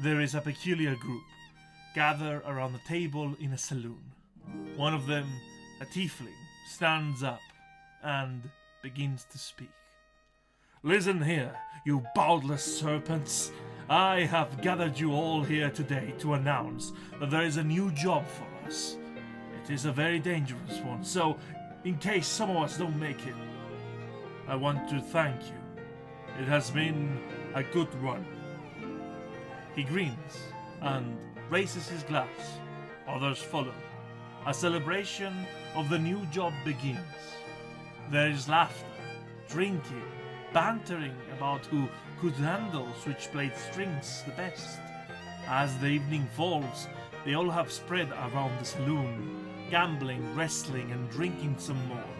There is a peculiar group gathered around the table in a saloon. One of them, a tiefling, stands up and begins to speak. Listen here, you boundless serpents. I have gathered you all here today to announce that there is a new job for us. It is a very dangerous one, so in case some of us don't make it, I want to thank you. It has been a good run. He grins and raises his glass. Others follow. A celebration of the new job begins. There is laughter, drinking, bantering about who could handle switchblade strings the best. As the evening falls, they all have spread around the saloon, gambling, wrestling, and drinking some more.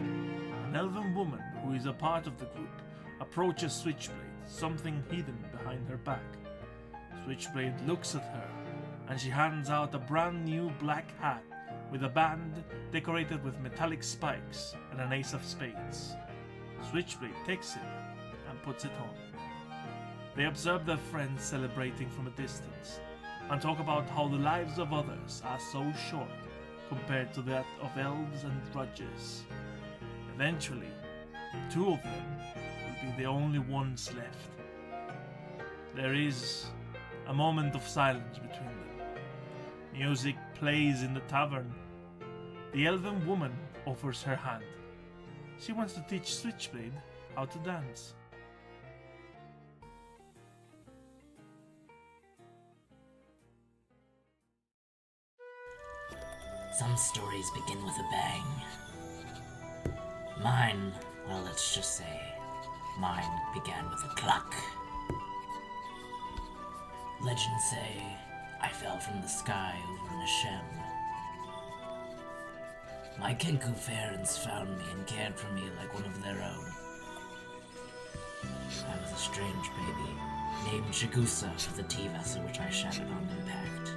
An elven woman who is a part of the group approaches Switchblade, something hidden behind her back. Switchblade looks at her, and she hands out a brand new black hat with a band decorated with metallic spikes and an ace of spades. Switchblade takes it and puts it on. They observe their friends celebrating from a distance and talk about how the lives of others are so short compared to that of elves and drudges. Eventually, the two of them will be the only ones left. There is a moment of silence between them. Music plays in the tavern. The elven woman offers her hand. She wants to teach Switchblade how to dance. Some stories begin with a bang. Mine, well, let's just say, mine began with a cluck. Legends say I fell from the sky over in a shem. My Kenku parents found me and cared for me like one of their own. I was a strange baby, named Chigusa for the tea vessel which I shattered on impact.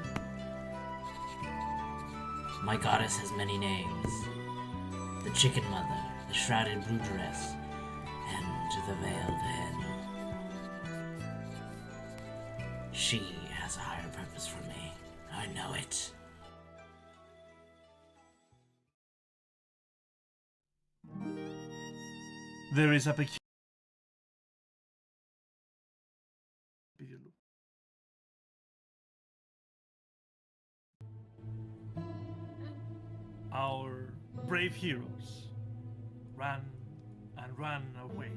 My goddess has many names. The Chicken Mother, the Shrouded Broodress, and the Veiled Hen. She has a higher purpose for me. I know it. There is a peculiar Our brave heroes ran and ran away,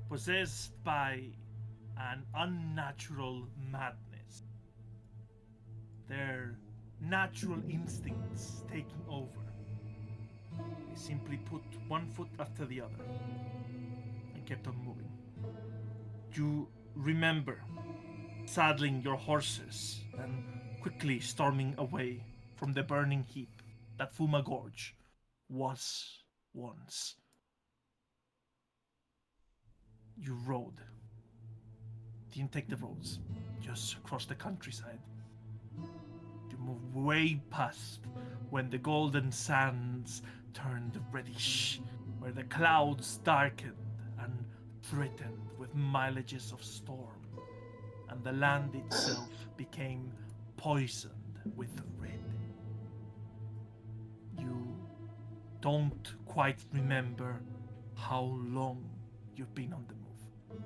possessed by an unnatural madness. Their natural instincts taking over. They simply put one foot after the other and kept on moving. You remember saddling your horses and quickly storming away from the burning heap that Fuma Gorge was once. You rode. Didn't take the roads, just across the countryside. You moved way past when the golden sands turned reddish, where the clouds darkened and threatened with mileages of storm, and the land itself became poisoned with red. You don't quite remember how long you've been on the move,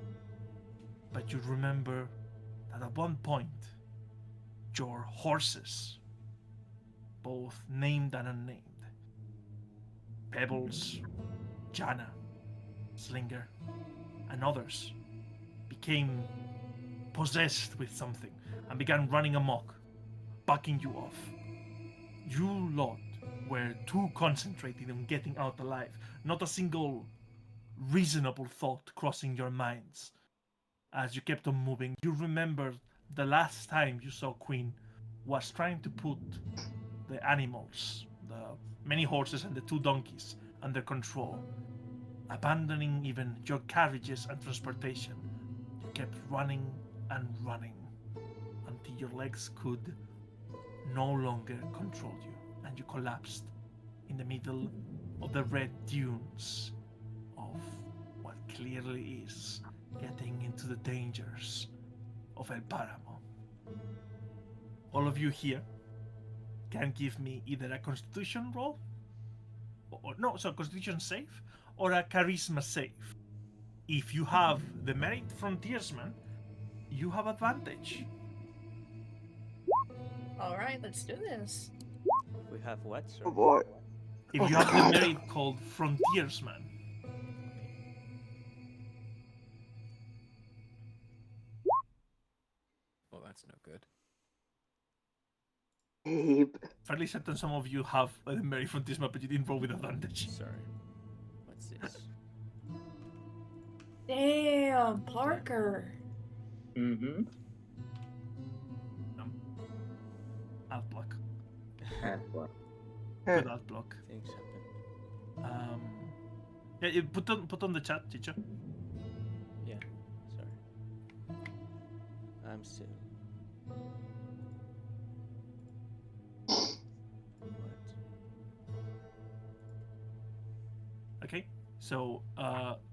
but you remember that at one point your horses, both named and unnamed, Pebbles, Jana, Slinger, and others, became possessed with something and began running amok, bucking you off. You lot were too concentrated on getting out alive, not a single reasonable thought crossing your minds. As you kept on moving, you remembered the last time you saw Queen was trying to put the animals, the many horses and the 2 donkeys, under control, abandoning even your carriages and transportation. You kept running and running until your legs could no longer control you, and you collapsed in the middle of the red dunes of what clearly is getting into the dangers of El Paramo. All of you here can give me either a Constitution roll, Constitution save, or a Charisma save. If you have the merit Frontiersman, you have advantage. All right, let's do this. We have what, sir? Oh boy. If you have the merit called Frontiersman, Well, that's no good. Abe. fairly certain some of you have the merit Frontiersman, but you didn't roll with advantage. Sorry. What's this? Damn, Parker. Mm-hmm. Alt block. That's what. Good alt block. Things happen. Yeah, you put on the chat, teacher. Yeah. Sorry. I'm still. What? Okay, so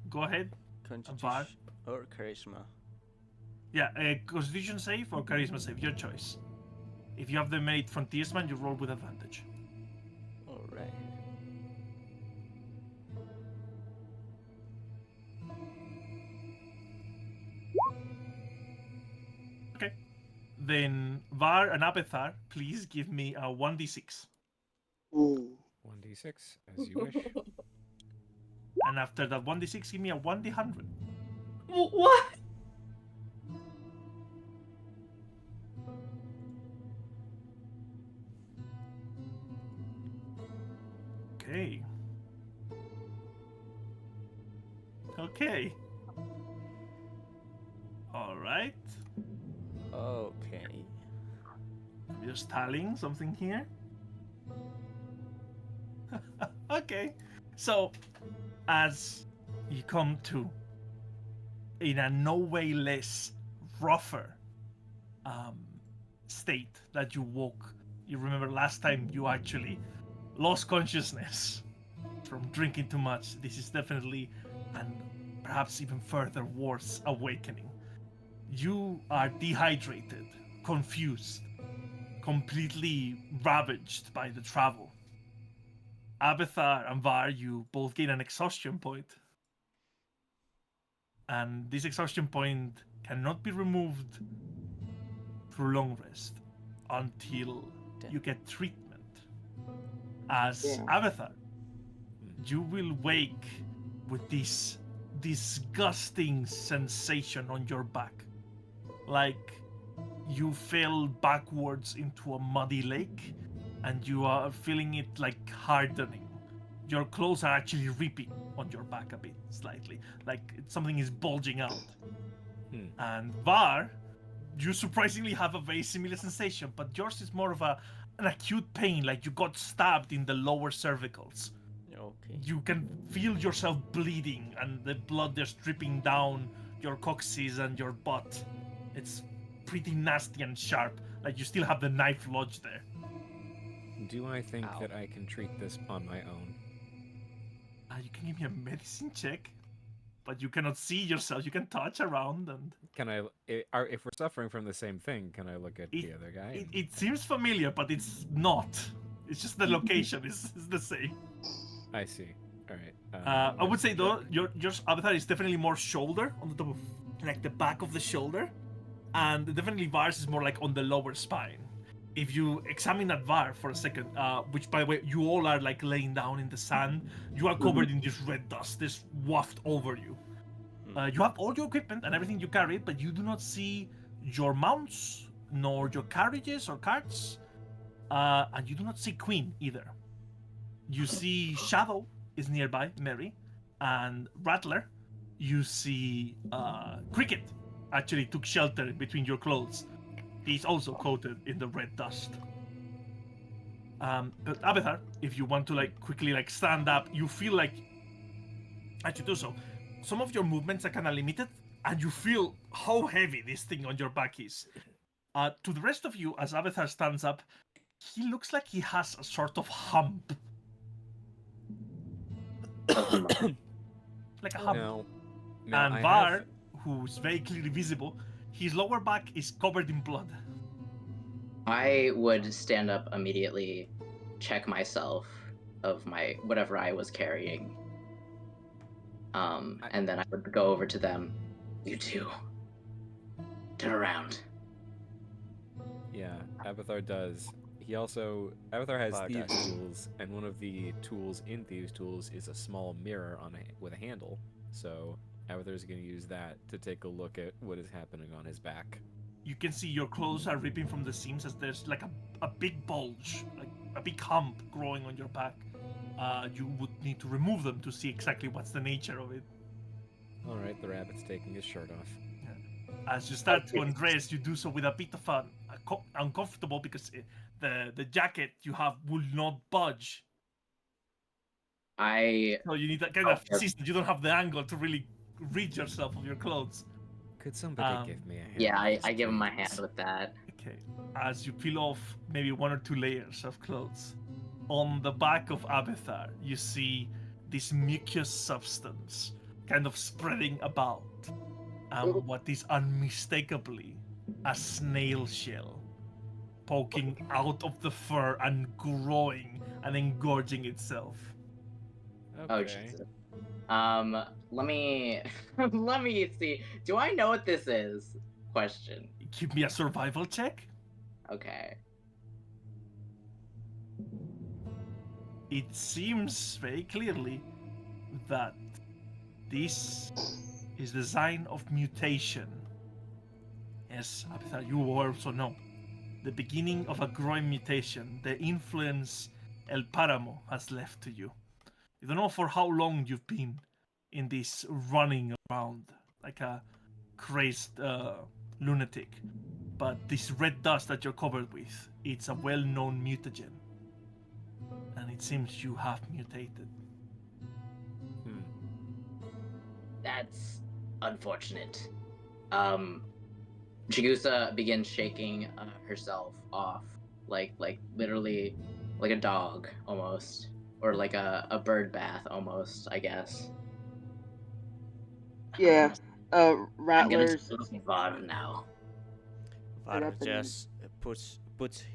go ahead. Constitution or charisma? Yeah, Constitution save or Charisma save, your choice. If you have the merit Frontiersman, you roll with advantage. All right. Okay. Then Var and Abethar, please give me a 1d6. Ooh. 1d6, as you wish. And after that 1d6, give me a 1d100. What? Okay. Okay. Alright. Okay. I'm just tallying something here. Okay. So, as you come to, in a no way less rougher state that you woke, you remember last time you actually lost consciousness from drinking too much. This is definitely, and perhaps even further worse, awakening. You are dehydrated, confused, completely ravaged by the travel. Abethar and Var, you both gain an exhaustion point. And this exhaustion point cannot be removed through long rest until you get treatment. As Abethar, you will wake with this disgusting sensation on your back. Like you fell backwards into a muddy lake and you are feeling it like hardening. Your clothes are actually ripping on your back a bit, slightly. Like something is bulging out. And Var, you surprisingly have a very similar sensation, but yours is more of an acute pain, like you got stabbed in the lower cervicals. Okay. You can feel yourself bleeding and the blood just dripping down your coccyx and your butt. It's pretty nasty and sharp, like you still have the knife lodged there. Do I think Ow. that I can treat this on my own? You can give me a medicine check, but you cannot see yourself. You can touch around and... Can I, if we're suffering from the same thing, can I look at the other guy? It seems familiar, but it's not. It's just the location is the same. I see. All right. I would say though, your avatar is definitely more shoulder, on the top of, like the back of the shoulder, and definitely Var's is more like on the lower spine. If you examine that Var for a second, which by the way, you all are like laying down in the sand, you are covered in this red dust, this waft over you. You have all your equipment and everything you carried, but you do not see your mounts, nor your carriages or carts, and you do not see Queen either. You see Shadow is nearby, Mary, and Rattler. You see Cricket actually took shelter between your clothes. He's also coated in the red dust. But Abethar, if you want to like quickly like stand up, you feel like as you do so, some of your movements are kind of limited, and you feel how heavy this thing on your back is. To the rest of you, as Abethar stands up, he looks like he has a sort of hump. Like a hump. Now And I Var, have- who's very clearly visible, his lower back is covered in blood. I would stand up immediately, check myself of my whatever I was carrying. And then I would go over to them. You two. Turn around. Yeah, Abathar does. Abathar has Bardock. thieves' tools, and one of the tools in thieves' tools is a small mirror with a handle. So Abathar is going to use that to take a look at what is happening on his back. You can see your clothes are ripping from the seams as there's like a big bulge, like a big hump growing on your back. You would need to remove them to see exactly what's the nature of it. All right, the rabbit's taking his shirt off. As you start to undress, you do so with a bit of uncomfortable because the jacket you have will not budge. So you need that kind of assistance. You don't have the angle to really rid yourself of your clothes. Could somebody give me a hand? Yeah, with I this, give him my please? hand with that. Okay. As you peel off maybe 1 or 2 layers of clothes, on the back of Abathar, you see this mucus substance kind of spreading about. What is unmistakably a snail shell poking out of the fur and growing and engorging itself. Oh Okay. Jesus. Let me let me see. Do I know what this is? Question. Give me a survival check. Okay. It seems very clearly that this is the sign of mutation. Yes, Abathar, you also know. The beginning of a growing mutation, the influence El Páramo has left to you. You don't know for how long you've been in this running around like a crazed lunatic, but this red dust that you're covered with, it's a well-known mutagen. And it seems you have mutated. That's unfortunate. Chigusa begins shaking herself off, like literally, like a dog almost, or like a bird bath almost, I guess. Yeah. I'm gonna Rattlers. look at Var now. Right Var up and- just puts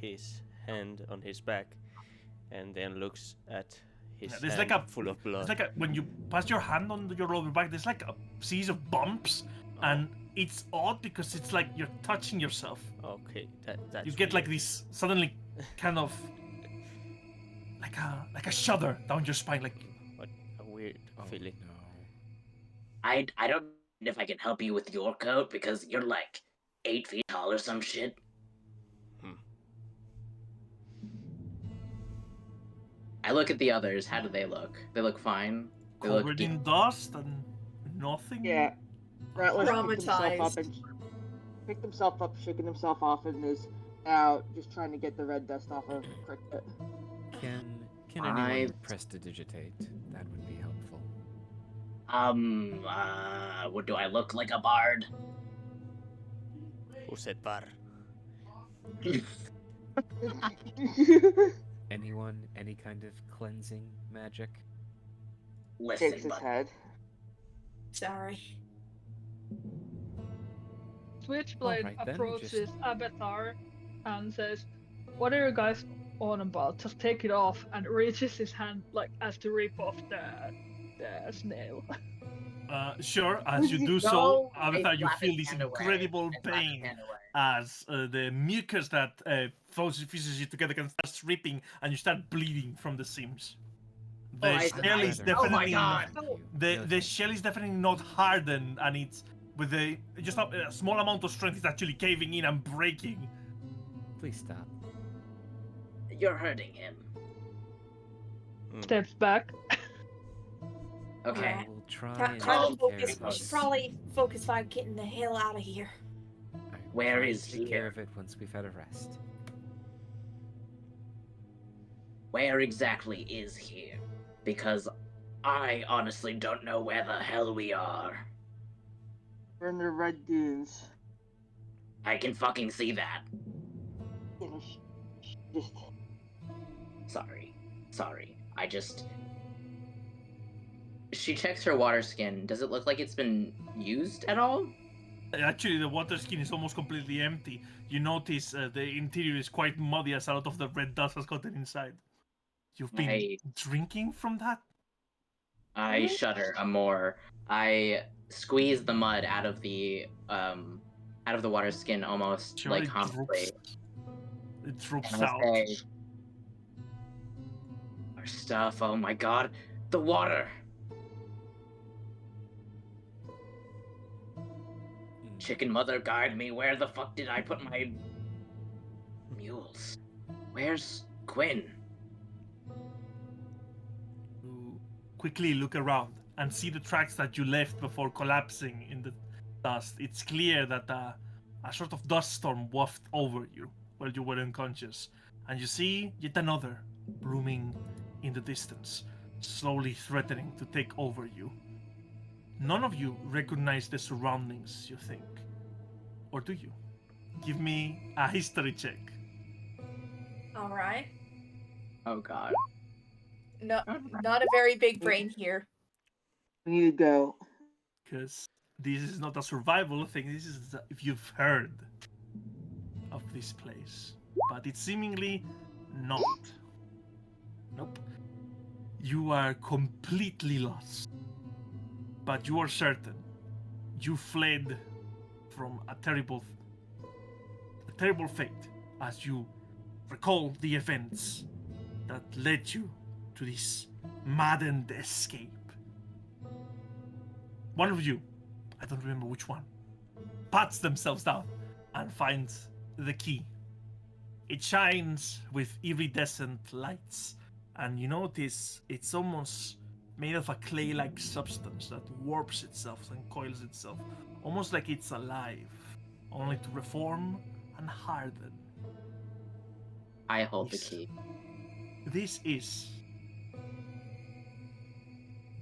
his hand on his back, and then looks at his There's hand like a full of blood. It's like when you pass your hand on your lower back, there's like a series of bumps, and it's odd because it's like you're touching yourself. Okay, that's You get like weird. this suddenly kind of like a shudder down your spine, like What a weird feeling. No. I don't know if I can help you with your coat because you're like 8 feet tall or some shit. I look at the others. How do they look? They look fine. They look covered in dust and nothing. Yeah. Rattler picked himself up Traumatized. and picked himself up, shaking himself off, and is now just trying to get the red dust off of Cricket. Can anyone prestidigitate? That would be helpful. What do I look like, a bard? Who said Var? Anyone? Any kind of cleansing magic? Listen, Shakes his bud. head. Sorry. Switchblade Alright then, approaches Abathar and says, "What are you guys on about? Just take it off," and reaches his hand like as to rip off the snail. Sure, as you do so, Abathar, you feel this incredible pain as the mucus that fuses you together can start ripping and you start bleeding from the seams. The shell is definitely the shell is definitely not hardened, and it's with just a small amount of strength it's actually caving in and breaking. Please stop. You're hurting him. Steps back. Okay. I will try Time and to take care focus. of We should this. probably focus on getting the hell out of here. I will Where try and is take care here? of it once we've had a rest. Where exactly is here? Because I honestly don't know where the hell we are. We're in the red dunes. I can fucking see that. You know, just Sorry. I just... She checks her water skin. Does it look like it's been used at all? Actually, the water skin is almost completely empty. You notice the interior is quite muddy as a lot of the red dust has gotten inside. You've been I drinking from that? I shudder a more. I squeeze the mud out of the water skin almost Sure, like it comically, droops. It droops and I out. say, "Our stuff. Oh my god, the water." Chicken mother, guide me. Where the fuck did I put my mules? Where's Quinn? You quickly look around and see the tracks that you left before collapsing in the dust. It's clear that a sort of dust storm wafted over you while you were unconscious, and you see yet another looming in the distance, slowly threatening to take over you. None of you recognize the surroundings, you think. Or do you? Give me a history check. All right. Oh god. No, not a very big brain here. We need to go. Because this is not a survival thing, this is if you've heard of this place. But it's seemingly not. Nope. You are completely lost. But you are certain you fled from a terrible fate as you recall the events that led you to this maddened escape. One of you, I don't remember which one, pats themselves down and finds the key. It shines with iridescent lights, and you notice it's almost made of a clay-like substance that warps itself and coils itself, almost like it's alive, only to reform and harden. I hold the Yes. key. This is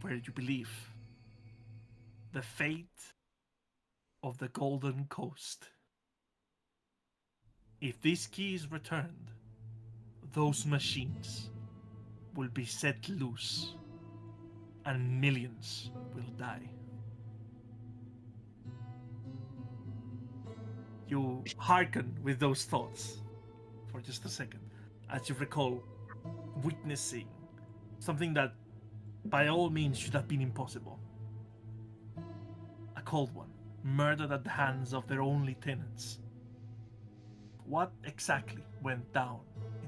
where you believe the fate of the Golden Coast. If this key is returned, those machines will be set loose and millions will die. You hearken with those thoughts for just a second as you recall witnessing something that by all means should have been impossible. A cold one, murdered at the hands of their only tenants. What exactly went down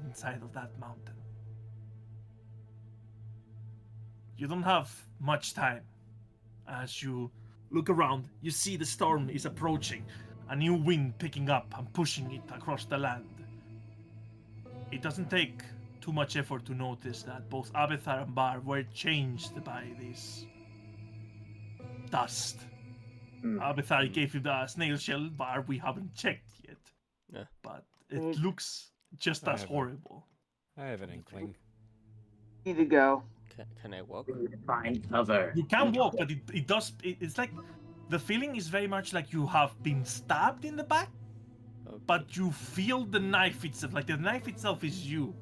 inside of that mountain? You don't have much time. As you look around, you see the storm is approaching, a new wind picking up and pushing it across the land. It doesn't take too much effort to notice that both Abethar and Bar were changed by this dust. Abethar gave you the snail shell, Bar we haven't checked yet. Yeah. But it looks just as horrible. I have an inkling. Need to go. Can I walk? We need to find cover. You can walk, but it's like the feeling is very much like you have been stabbed in the back, Okay. but you feel the knife itself, like the knife itself is you.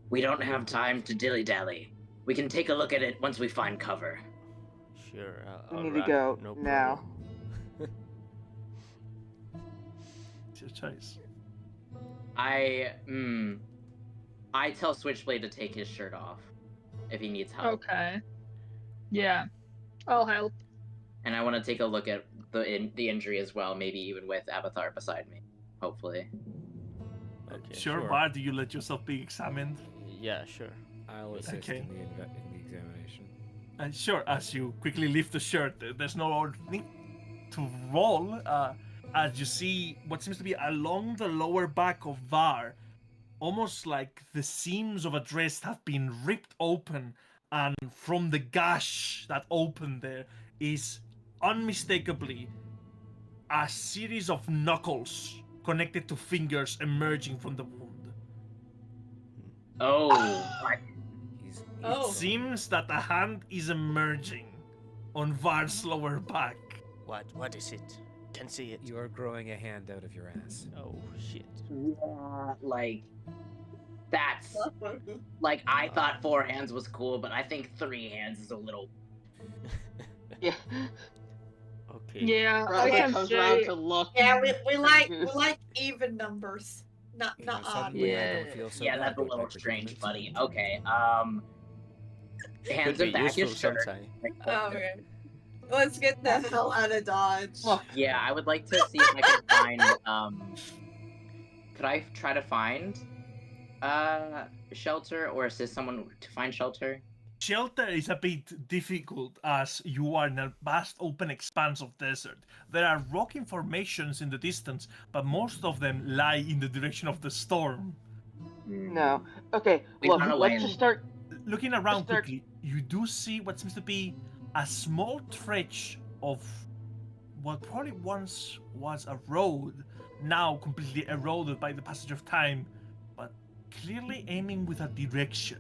We don't have time to dilly-dally. We can take a look at it once we find cover. Sure. We I'll need to run, go no now. problem. It's your choice. I tell Switchblade to take his shirt off if he needs help. Okay. Yeah. I'll help. And I want to take a look at the injury as well, maybe even with Avatar beside me. Hopefully. Okay. Sure, Bar, do you let yourself be examined? Yeah, sure. I'll assist Okay. in the examination. And sure, as you quickly lift the shirt, there's no need to roll. As you see what seems to be along the lower back of Var, almost like the seams of a dress have been ripped open, and from the gash that opened there is unmistakably a series of knuckles connected to fingers emerging from the wound. Oh, He's Oh. It seems that a hand is emerging on Var's lower back. What is it? Can see it. You are growing a hand out of your ass. Oh shit. yeah, like that's like I thought 4 hands was cool, but I think 3 hands is a little. Yeah. Okay. Yeah, I Rattler can comes around say to look. Yeah, we like confused. even numbers, not You know, odd suddenly ones. I Yeah, don't feel so yeah, bad that's a with my little strange, predicament. buddy. Okay, Could hands be it back his useful shirt. sometime. Okay, let's get the hell out of Dodge. Look, Yeah, I would like to see if I can find. Could I try to find shelter or assist someone to find shelter? Shelter is a bit difficult as you are in a vast open expanse of desert. There are rocky formations in the distance, but most of them lie in the direction of the storm. no. Okay, We look, run away. let's just start. Looking around Start- quickly, you do see what seems to be a small stretch of what probably once was a road, now completely eroded by the passage of time, but clearly aiming with a direction.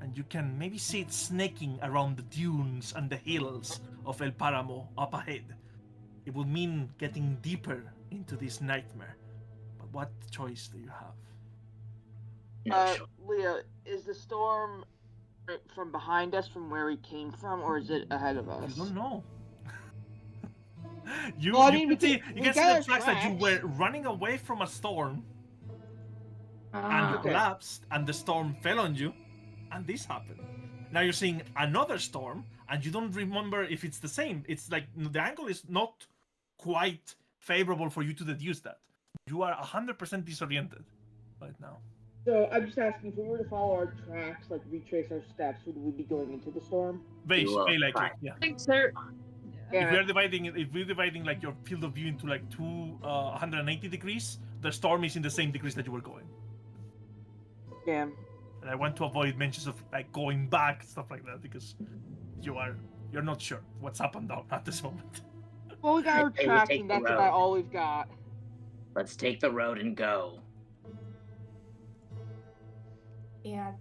And you can maybe see it snaking around the dunes and the hills of El Páramo up ahead. It would mean getting deeper into this nightmare. But what choice do you have? No, sure. Leah, is the storm from behind us from where we came from, or is it ahead of us? You don't know. you Well, I you mean, can see we you can see got the our tracks that you tracks. were running away from a storm and you Ah, okay. collapsed and the storm fell on you and this happened. Now you're seeing another storm and you don't remember if it's the same. It's like the angle is not quite favorable for you to deduce that. You are 100% disoriented right now. So I'm just asking, if we were to follow our tracks, like retrace our steps, would we be going into the storm? Very, You will very likely, try. yeah. I think there. Yeah. If we're dividing like your field of view into like two 180 degrees, the storm is in the same degrees that you were going. Damn. And I want to avoid mentions of like going back, stuff like that, because you're not sure what's up and down at this moment. Well, we got our Hey, we tracks, take and the that's road. about all we've got. Let's take the road and go. Yeah,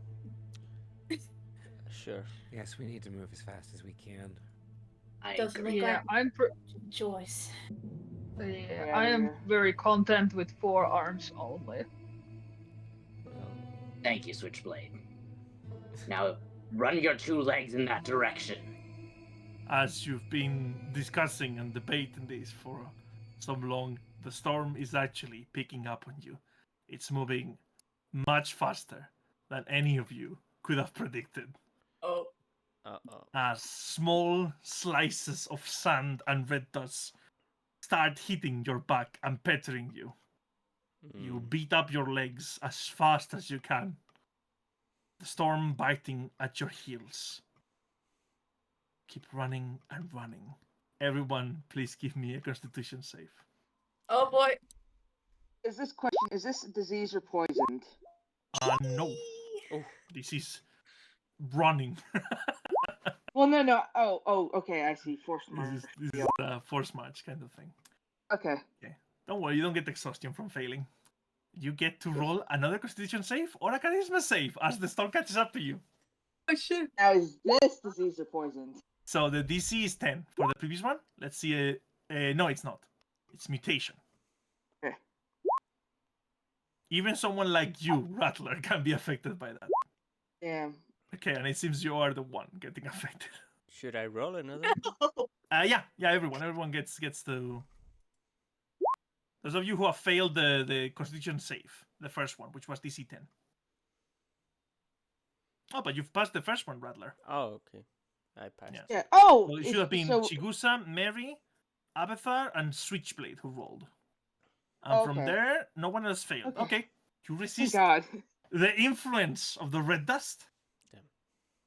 Sure. Yes, we need to move as fast as we can. I doesn't agree. look Yeah, like choice. yeah, Yeah, I am yeah. very content with 4 arms only. Thank you, Switchblade. Now, run your 2 legs in that direction. As you've been discussing and debating this for so long, the storm is actually picking up on you. It's moving much faster than any of you could have predicted. Oh, Uh-oh. As small slices of sand and red dust start hitting your back and pettering you. You Mm. beat up your legs as fast as you can. The storm biting at your heels. Keep running and running. Everyone, please give me a constitution save. oh boy. Is this disease or poisoned? No. Oh. This is running. Well, no. Oh, okay, I see. Force This mark. is a force match kind of thing. Okay. Don't worry, you don't get exhaustion from failing. You get to roll another constitution save or a charisma save as the storm catches up to you. Oh shit. Now, is this disease or poisoned? So the DC is 10 for the previous one. Let's see. No, it's not. It's mutation. Okay. Even someone like you, Rattler, can be affected by that. Damn. Okay, and it seems you are the one getting affected. Should I roll another? Yeah, everyone gets to. Those of you who have failed the Constitution save, the first one, which was DC 10. Oh, but you've passed the first one, Rattler. Oh, okay. I passed. Yeah. Yeah. Oh, Well, it should have been so Chigusa, Mary, Abathar, and Switchblade who rolled. And from Okay. there, no one else failed. Okay. Okay, you thank resist God. the influence of the red dust. Damn.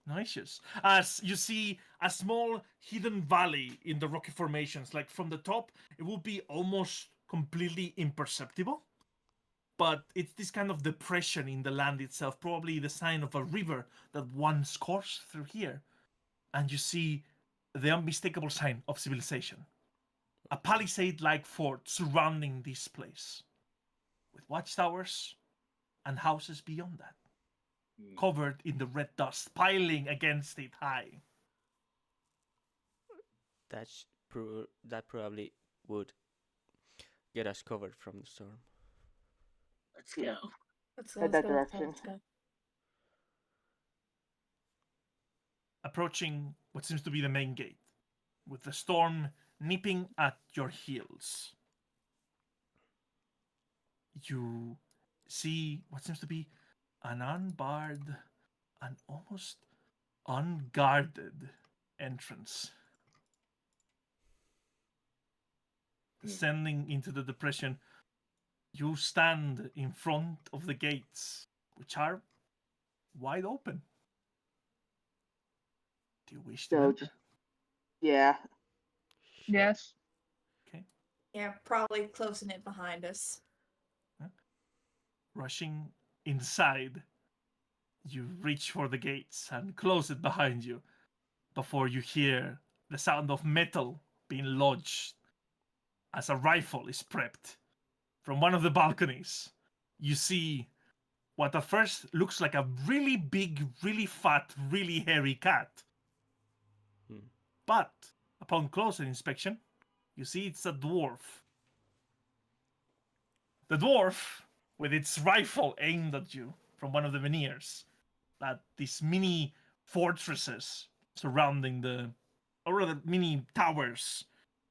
Nice. As you see a small hidden valley in the rocky formations, like from the top, it will be almost completely imperceptible. But it's this kind of depression in the land itself, probably the sign of a river that once coursed through here. And you see the unmistakable sign of civilization. A palisade-like fort surrounding this place, with watchtowers and houses beyond that, covered in the red dust, piling against it high. That probably would get us covered from the storm. Let's go. Head that direction. Let's go. Approaching what seems to be the main gate, with the storm nipping at your heels. You see what seems to be an unbarred and almost unguarded entrance. Descending into the depression, you stand in front of the gates, which are wide open. Do you wish to So enter? just yeah. Yes. Yeah, probably closing it behind us. Rushing inside, you reach for the gates and close it behind you before you hear the sound of metal being lodged as a rifle is prepped. From one of the balconies, you see what at first looks like a really big, really fat, really hairy cat. But upon closer inspection, you see it's a dwarf. The dwarf, with its rifle aimed at you from one of the veneers, that these mini fortresses surrounding the, or rather mini towers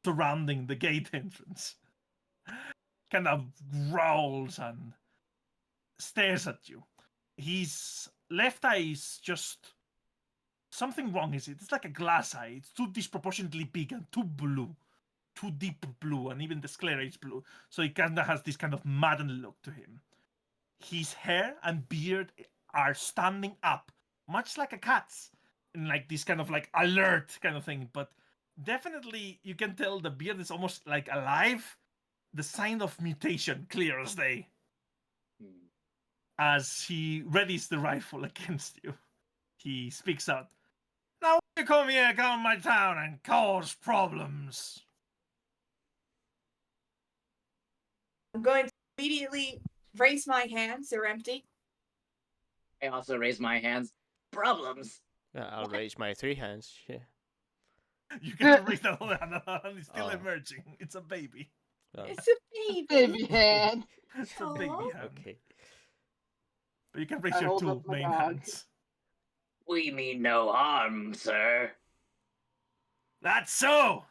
surrounding the gate entrance, kind of growls and stares at you. His left eye is just something wrong. Is it? It's like a glass eye. It's too disproportionately big and too blue, too deep blue, and even the sclera is blue. So he kind of has this kind of maddened look to him. His hair and beard are standing up, much like a cat's, in like this kind of like alert kind of thing. But definitely, you can tell the beard is almost like alive. The sign of mutation, clear as day. As he readies the rifle against you, he speaks out. Now you come here, come my town, and cause problems. I'm going to immediately raise my hands. They're empty. I also raise my hands. Problems. Yeah, I'll raise my 3 hands. Yeah. You can raise that other hand, and it's still Oh. emerging. It's a baby. It's a baby. Baby hand. It's a baby Aw. hand. Okay. But you can raise I your hold 2 up my main dog. hands. We mean no harm, sir. That's so!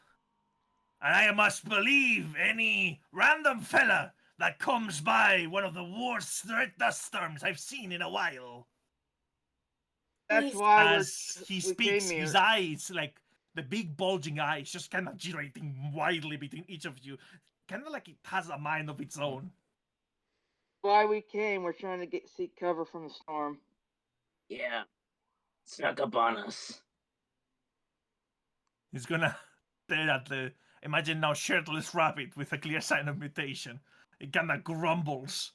And I must believe any random fella that comes by one of the worst dust storms I've seen in a while. That's Please. why As he we speaks, came here. his eyes, like the big bulging eyes, just kind of gyrating wildly between each of you. Kind of like it has a mind of its own. Why we came. We're trying to seek cover from the storm. Yeah. Snuck up on us. He's gonna stare at the, imagine now, shirtless rabbit with a clear sign of mutation. He kind of grumbles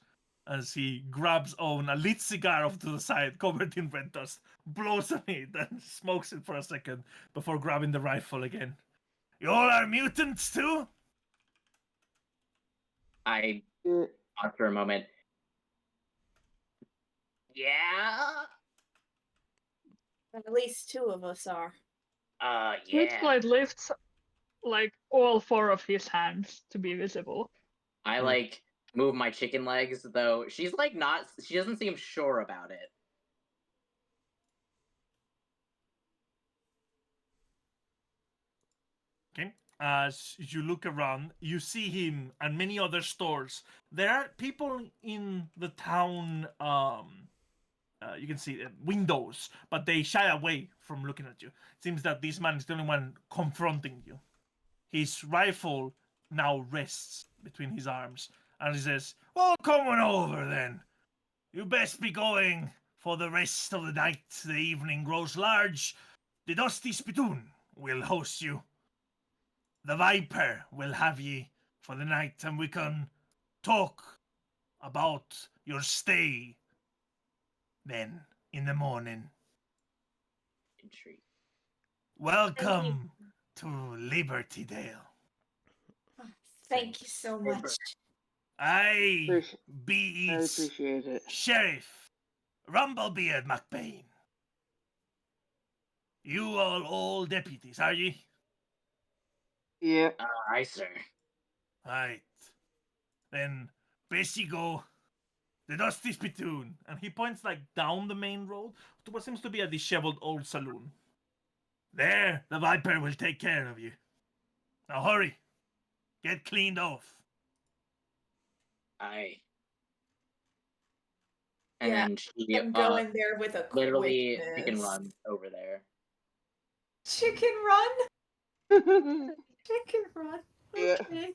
as he grabs on a lit cigar off to the side, covered in red dust, blows on it, and smokes it for a second before grabbing the rifle again. You all are mutants too? I Yeah. after a moment. Yeah. At least 2 of us are. Yeah. Switchblade lifts like all 4 of his hands to be visible. I like move my chicken legs, though she's like not. She doesn't seem sure about it. Okay. As you look around, you see him and many other stores. There are people in the town. You can see windows, but they shy away from looking at you. It seems that this man is the only one confronting you. His rifle now rests between his arms, and he says, "Well, come on over then. You best be going for the rest of the night. The evening grows large. The dusty spittoon will host you. The Viper will have ye for the night, and we can talk about your stay then in the morning. Intrigue. Welcome to Liberty Dale. Thank you so much. I Appreci- be I its appreciate it. Sheriff Rumblebeard McBain. You all deputies, are ye? Yeah. Aye, sir. Right. Then best ye go. The Dusty Spittoon. And he points like down the main road to what seems to be a disheveled old saloon. There, the Viper will take care of you. Now hurry. Get cleaned off. I. And Yeah, then she And go in there with a literally quickness. chicken run over there. Chicken run? Chicken run. Yeah. Okay.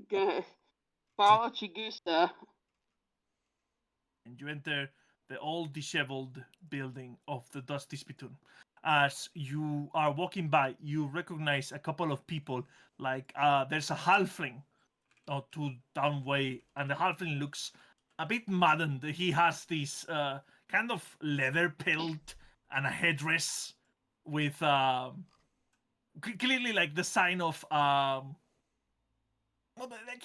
Good. Follow Chigusa. And you enter the old disheveled building of the Dusty Spittoon. As you are walking by, you recognize a couple of people. Like there's a halfling not too down way, and the halfling looks a bit maddened. He has this kind of leather pelt and a headdress with clearly like the sign of like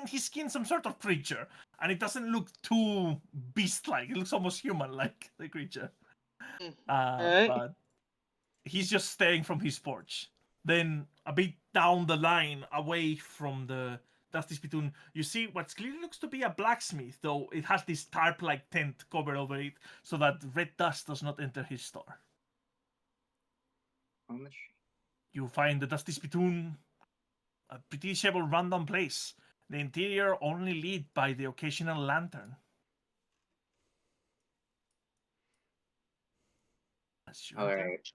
his skin some sort of creature, and it doesn't look too beast-like. It looks almost human-like, the creature. Alright. But he's just staring from his porch. Then a bit down the line, away from the Dusty Spittoon, you see what clearly looks to be a blacksmith, though it has this tarp-like tent covered over it so that red dust does not enter his store. On the street. You find the Dusty Spittoon a pretty disheveled, random place. The interior only lit by the occasional lantern. As you enter, Alright.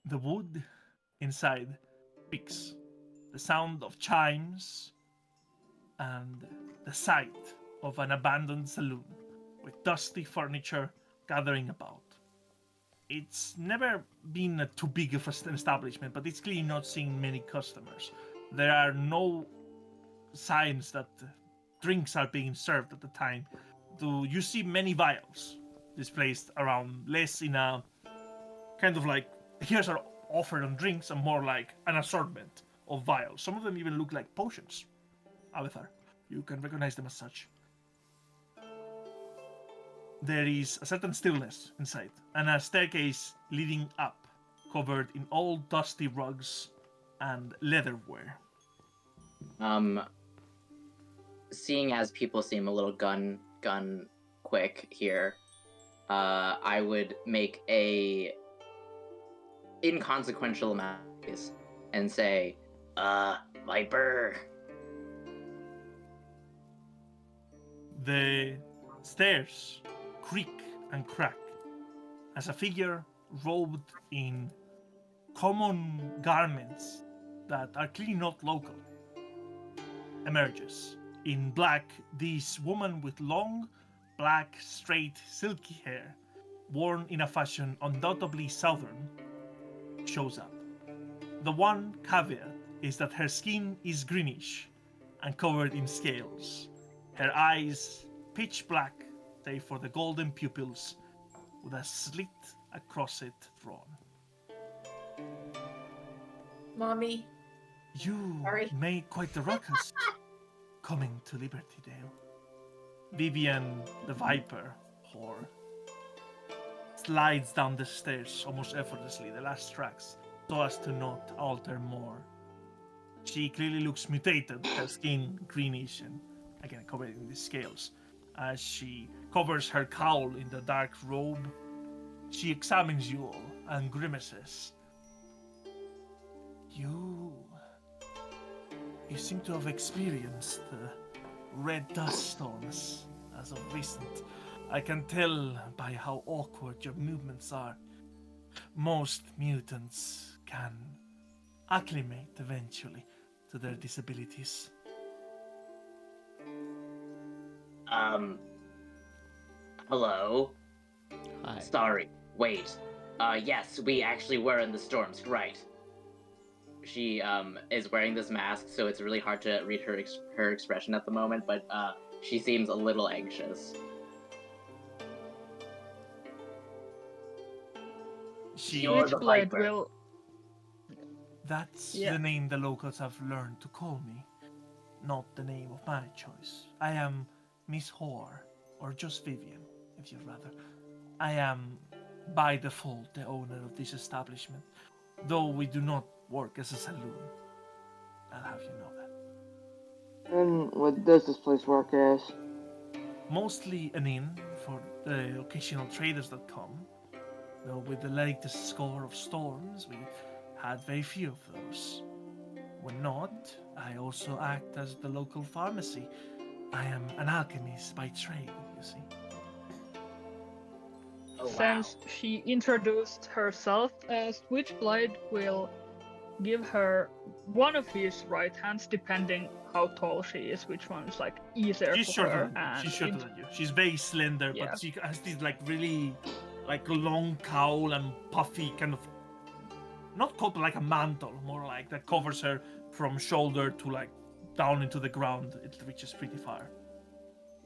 the wood inside speaks. The sound of chimes and the sight of an abandoned saloon with dusty furniture gathering about. It's never been too big of an establishment, but it's clearly not seeing many customers. There are no signs that drinks are being served at the time. Do you see many vials displaced around, less in a kind of like here's are offered on drinks and more like an assortment of vials. Some of them even look like potions. Avatar, you can recognize them as such. There is a certain stillness inside, and a staircase leading up, covered in old dusty rugs and leatherware. Seeing as people seem a little gun quick here, I would make a inconsequential amount of noise and say, Viper. The stairs creak and crack as a figure robed in common garments that are clearly not local emerges. In black, this woman with long, black, straight, silky hair, worn in a fashion undoubtedly southern, shows up. The one caveat is that her skin is greenish and covered in scales. Her eyes pitch black, save for the golden pupils, with a slit across it drawn. Mommy. You Sorry. made quite the ruckus coming to Liberty Dale. Vivian the Viper whore slides down the stairs almost effortlessly, the last tracks, so as to not alter more. She clearly looks mutated, her skin greenish and again covered in the scales. As she covers her cowl in the dark robe, she examines you all and grimaces. You seem to have experienced the red dust storms as of recent. I can tell by how awkward your movements are. Most mutants can acclimate eventually to their disabilities. Hello? Hi. Sorry, wait. Yes, we actually were in the storms, right. She, is wearing this mask, so it's really hard to read her expression at the moment, but, she seems a little anxious. You're the Switchblade Viper. will. That's Yeah. the name the locals have learned to call me, not the name of my choice. I am Miss Hoare, or just Vivian, if you'd rather. I am, by default, the owner of this establishment, though we do not work as a saloon. I'll have you know that. And what does this place work as? Mostly an inn for the occasional traders that come. Though with the latest score of storms, we had very few of those. When not, I also act as the local pharmacy. I am an alchemist by trade, you see. Oh, wow. Since she introduced herself, Switchblade will give her one of his right hands, depending how tall she is, which one is like easier She's for shorter her. than you. And She's shorter than you. She's very slender, Yeah. but she has this like really like long cowl and puffy kind of not coat, but like a mantle, more like that covers her from shoulder to like down into the ground. It reaches pretty far.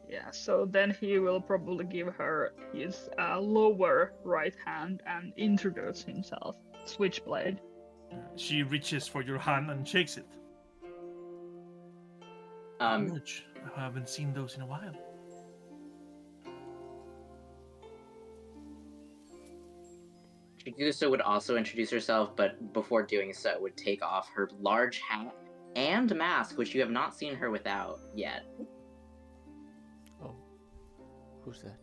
Yeah, so then he will probably give her his lower right hand and introduce himself, Switchblade. She reaches for your hand and shakes it. Much. I haven't seen those in a while. Chigusa would also introduce herself, but before doing so, would take off her large hat and mask, which you have not seen her without yet. Oh. Who's that?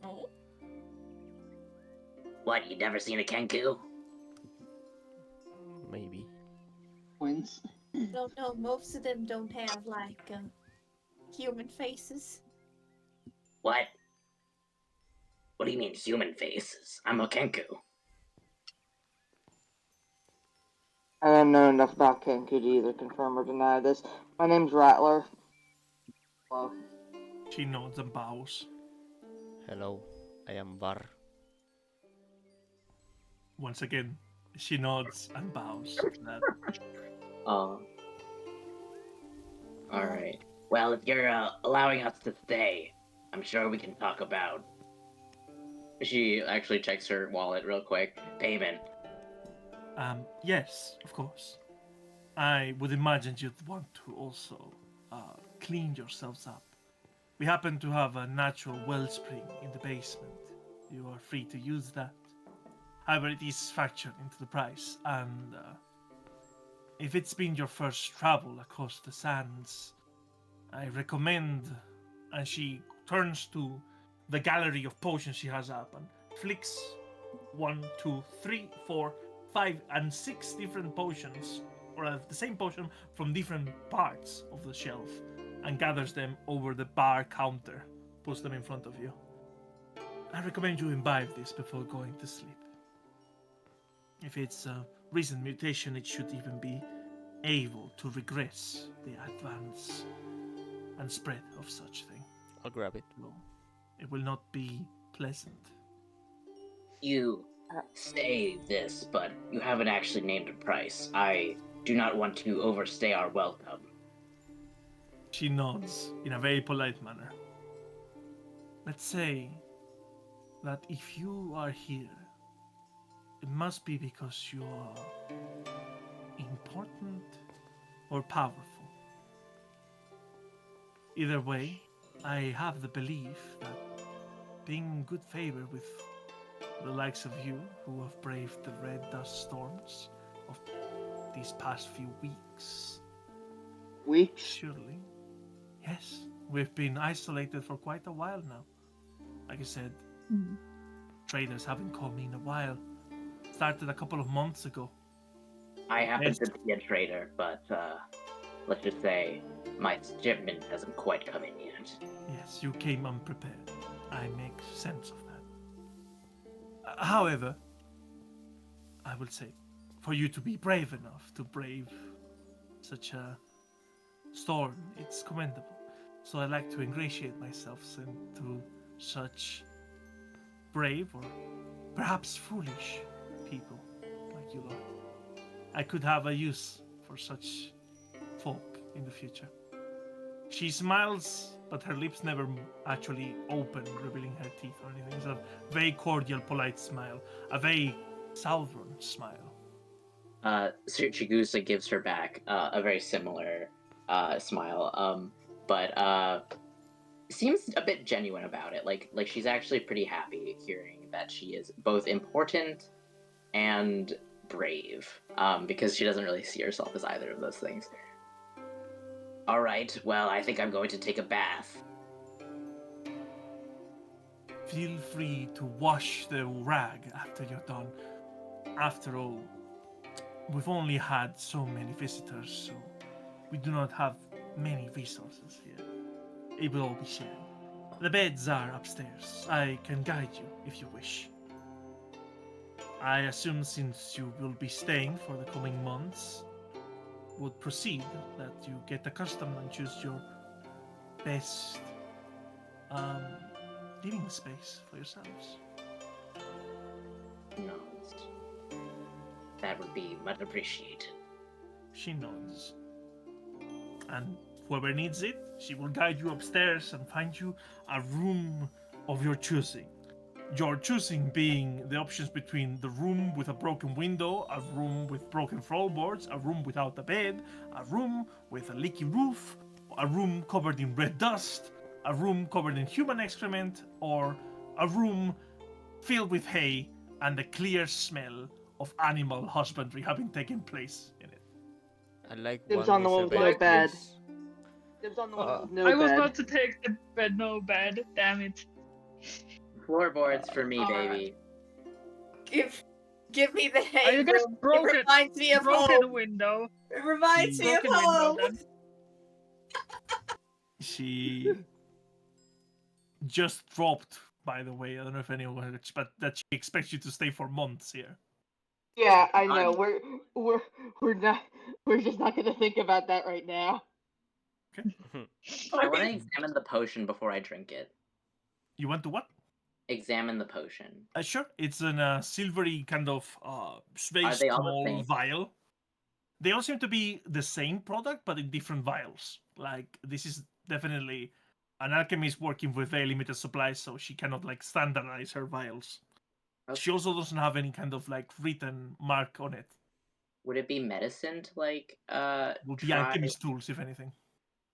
What, you never seen a Kenku? Maybe. Twins. No, most of them don't have like human faces. What? What do you mean human faces? I'm a Kenku. I don't know enough about Kenku to either confirm or deny this. My name's Rattler. Well, She nods and bows. Hello, I am Var. Once again, she nods and bows. Oh. Alright. Well, if you're allowing us to stay, I'm sure we can talk about... She actually checks her wallet real quick. Payment. Yes, of course. I would imagine you'd want to also clean yourselves up. We happen to have a natural wellspring in the basement. You are free to use that. However, it is factored into the price, and if it's been your first travel across the sands, I recommend. And she turns to the gallery of potions she has up and flicks 1, 2, 3, 4, 5, and 6 different potions, or the same potion from different parts of the shelf, and gathers them over the bar counter, puts them in front of you. I recommend you imbibe this before going to sleep. If it's a recent mutation, it should even be able to regress the advance and spread of such thing. I'll grab it. Well, it will not be pleasant. You say this, but you haven't actually named a price. I do not want to overstay our welcome. She nods in a very polite manner. Let's say that if you are here, it must be because you are important or powerful. Either way, I have the belief that being in good favor with the likes of you who have braved the red dust storms of these past few weeks. weeks? Surely. Yes, we've been isolated for quite a while now. Like I said, traders haven't come in a while. Started a couple of months ago. I happen Yes. to be a trader, but let's just say my shipment hasn't quite come in yet. Yes, you came unprepared. I make sense of that. However, I will say, for you to be brave enough to brave such a storm, it's commendable. So I like to ingratiate myself into such brave or perhaps foolish people like you are. I could have a use for such folk in the future. She smiles, but her lips never actually open, revealing her teeth or anything. It's a very cordial, polite smile. A very southern smile. Sir Chigusa gives her back a very similar smile, but seems a bit genuine about it. Like she's actually pretty happy hearing that she is both important and brave, because she doesn't really see herself as either of those things. All right, well, I think I'm going to take a bath. If feel free to wash the rag after you're done. After all, we've only had so many visitors, so we do not have many resources here. It will all be shared. The beds are upstairs. I can guide you if you wish. I assume since you will be staying for the coming months, would proceed that you get accustomed and choose your best living space for yourselves. No, that would be much appreciated. She nods. And whoever needs it, she will guide you upstairs and find you a room of your choosing. Your choosing being the options between the room with a broken window, a room with broken floorboards, a room without a bed, a room with a leaky roof, a room covered in red dust, a room covered in human excrement, or a room filled with hay and the clear smell of animal husbandry having taken place in it. I like Dibs one on the one with with a no bed, bed. please. Dibs on the one with no I was bed. about to take the bed, no bed. Damn it. Floorboards for me, Alright. baby. Give me the I hay guess room. It reminds me of broken home. window. It reminds me of Broken window home. then. She just dropped, by the way. I don't know if anyone, but that she expects you to stay for months here. Yeah, I know. We're not. We're just not gonna think about that right now. I want to examine the potion before I drink it. You want to what? Examine the potion. Sure. It's in a silvery kind of very Are they all the small same? vial. They all seem to be the same product, but in different vials. Like this is definitely an alchemist working with very limited supplies, so she cannot like standardize her vials. Okay. She also doesn't have any kind of like written mark on it. Would it be medicine to like Would be try? alchemist tools, if anything.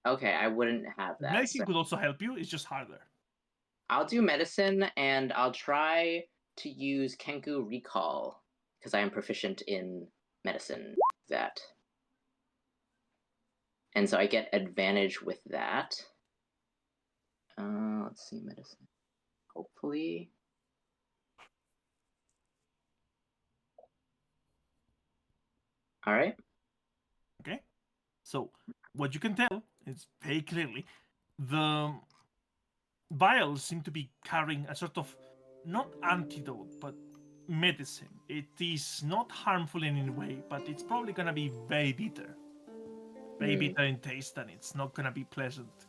Okay, I wouldn't have that. Medicine So could also help you. It's just harder. I'll do medicine, and I'll try to use Kenku Recall because I am proficient in medicine. That, and so I get advantage with that. Let's see, medicine. Hopefully. All right. Okay. So what you can tell is very clearly the vials seem to be carrying a sort of not antidote but medicine. It is not harmful in any way, but it's probably gonna be very bitter. Very bitter in taste, and it's not gonna be pleasant.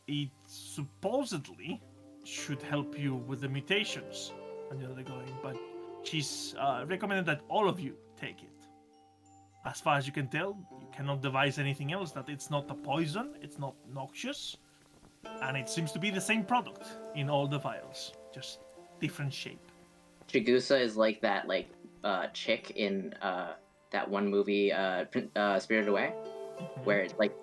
It supposedly should help you with the mutations and the other going, but she's recommended that all of you take it. As far as you can tell, you cannot devise anything else, that it's not a poison, it's not noxious, and it seems to be the same product in all the vials, just different shape. Chigusa is like that chick in that one movie Spirited Away, where it like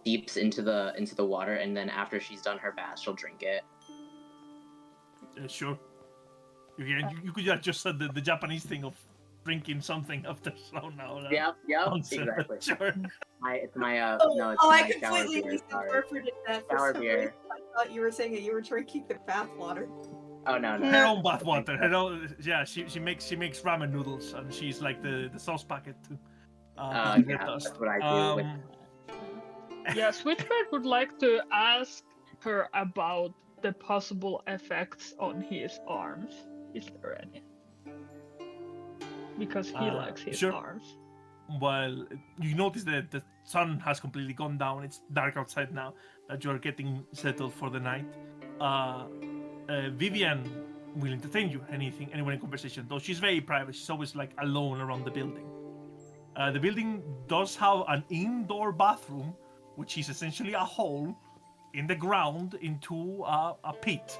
deeps into the water, and then after she's done her bath, she'll drink it. Sure. You could have just said the Japanese thing of drinking something after sauna. Yep, Nonsense. exactly. Sure. It's my I my shower completely beer. Sorry. misinterpreted that for Shower some beer. reason. I thought you were saying that you were drinking the bath water. Oh no. Her own bath water. Her own, yeah, she makes ramen noodles, and she's like the sauce packet too. Yeah, that's what I do. Yeah, Switchblade would like to ask her about the possible effects on his arms. Is there any? Because he likes his sure. arms. Well, you notice that the sun has completely gone down. It's dark outside now. That you are getting settled for the night. Vivian will entertain you. Anyone in conversation. Though she's very private. She's always like alone around the building. The building does have an indoor bathroom, which is essentially a hole in the ground into a pit,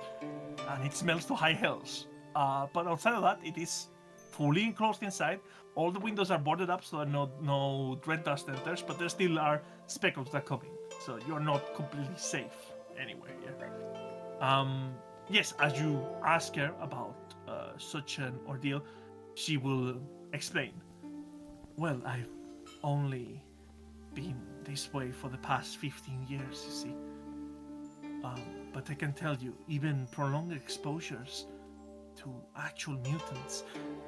and it smells to high hells. But outside of that, it is fully enclosed inside. All the windows are boarded up, so no red dust enters, but there still are speckles that come in, so you're not completely safe anywhere. Yeah. Yes, as you ask her about such an ordeal, she will explain. Well, I've only been this way for the past 15 years, you see. But I can tell you, even prolonged exposures to actual mutants,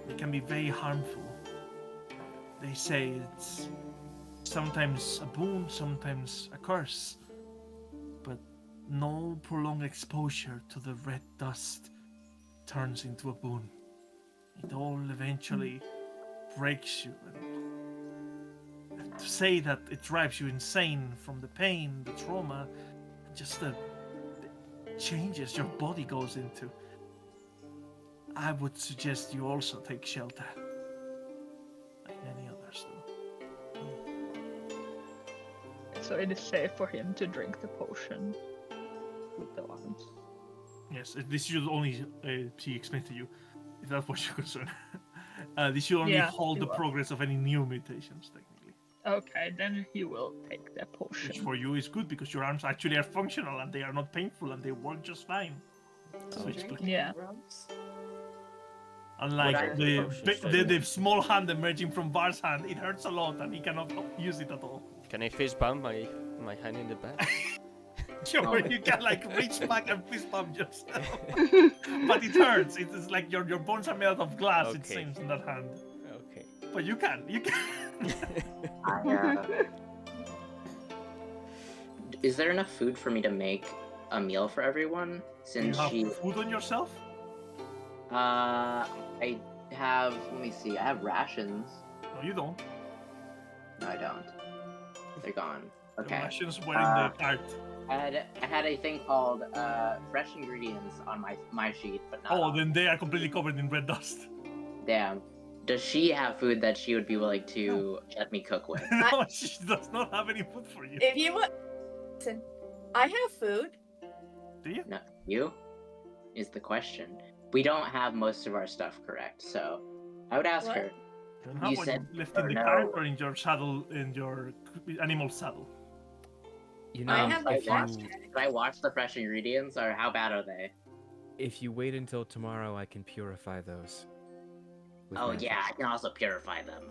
they can be very harmful. They say it's sometimes a boon, sometimes a curse, but no prolonged exposure to the red dust turns into a boon. It all eventually breaks you, and to say that it drives you insane from the pain, the trauma, just the changes your body goes into, I would suggest you also take shelter, like many others do. So it is safe for him to drink the potion with the arms. Yes, this should only, she explained to you, if that's what you're concerned. This should only Yeah, hold it the will. progress of any new mutations, technically. Okay, then he will take the potion. Which for you is good because your arms actually are functional and they are not painful and they work just fine. Switchblade. Yeah. Unlike Would I- the small hand emerging from Var's hand, it hurts a lot and he cannot use it at all. Can I fist bump my hand in the back? Sure, you can like reach back and fist bump yourself. But it hurts. It's like your bones are made out of glass, it Okay. seems, in that hand. Okay. But you can. Is there enough food for me to make a meal for everyone? You Since have she, food on yourself? I have. Let me see. I have rations. No, you don't. No, I don't. They're gone. The Okay. Russians were in the cart. I had a thing called fresh ingredients on my sheet, but not. Oh, on. then they are completely covered in red dust. Damn. Does she have food that she would be willing to let me cook with? No, she does not have any food for you. If you want, listen, I have food. Do you? No, you? Is the question. We don't have most of our stuff correct, so I would ask What? her. You don't have You what said- left in the no. cart or in your saddle, in your animal saddle. You know, I have if a watch. you Can I watch the fresh ingredients, or how bad are they? if you wait until tomorrow, I can purify those. with Oh magic. yeah, I can also purify them.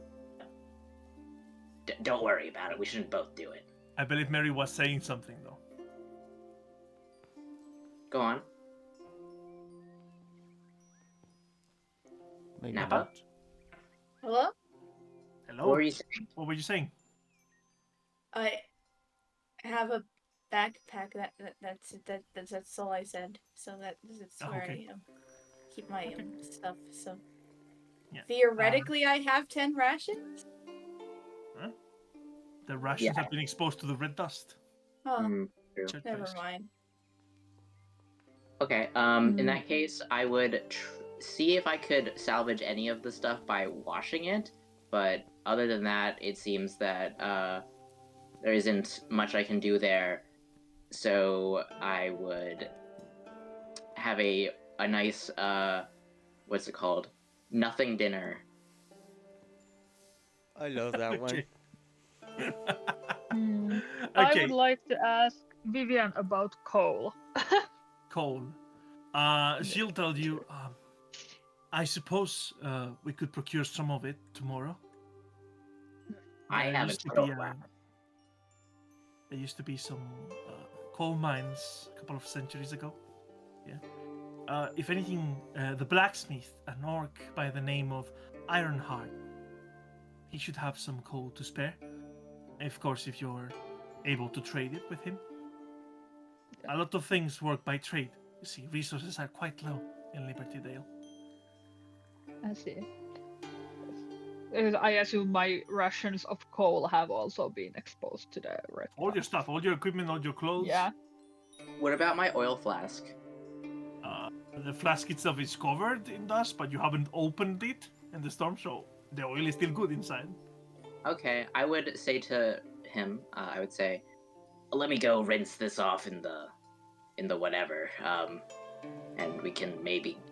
Don't worry about it. We shouldn't both do it. I believe Mary was saying something though. Go on. Maybe Napa? not. Hello? Hello? What were you saying? What were you saying? I have a backpack. That's all I said. So that's Oh, where okay. I keep my stuff. So Yeah. theoretically, I have 10 rations. The Russians Yeah. have been exposed to the red dust. Oh, True. Check never first. mind. Okay. In that case, I would see if I could salvage any of the stuff by washing it. But other than that, it seems that there isn't much I can do there. So I would have a nice what's it called? Nothing dinner. I love that one. Okay. I Okay, would like to ask Vivian about coal. Cole. She'll tell you. I suppose we could procure some of it tomorrow. I There haven't used to told be, her. there used to be some coal mines a couple of centuries ago. Yeah. If anything, the blacksmith, an orc by the name of Ironheart, he should have some coal to spare. Of course, if you're able to trade it with him. A lot of things work by trade. You see, resources are quite low in Liberty Dale. I see. I assume my rations of coal have also been exposed to the red All your dust. stuff, all your equipment, all your clothes. Yeah. What about my oil flask? The flask itself is covered in dust, but you haven't opened it in the storm, so the oil is still good inside. Okay, I would say to him, I would say, let me go rinse this off in the whatever, and we can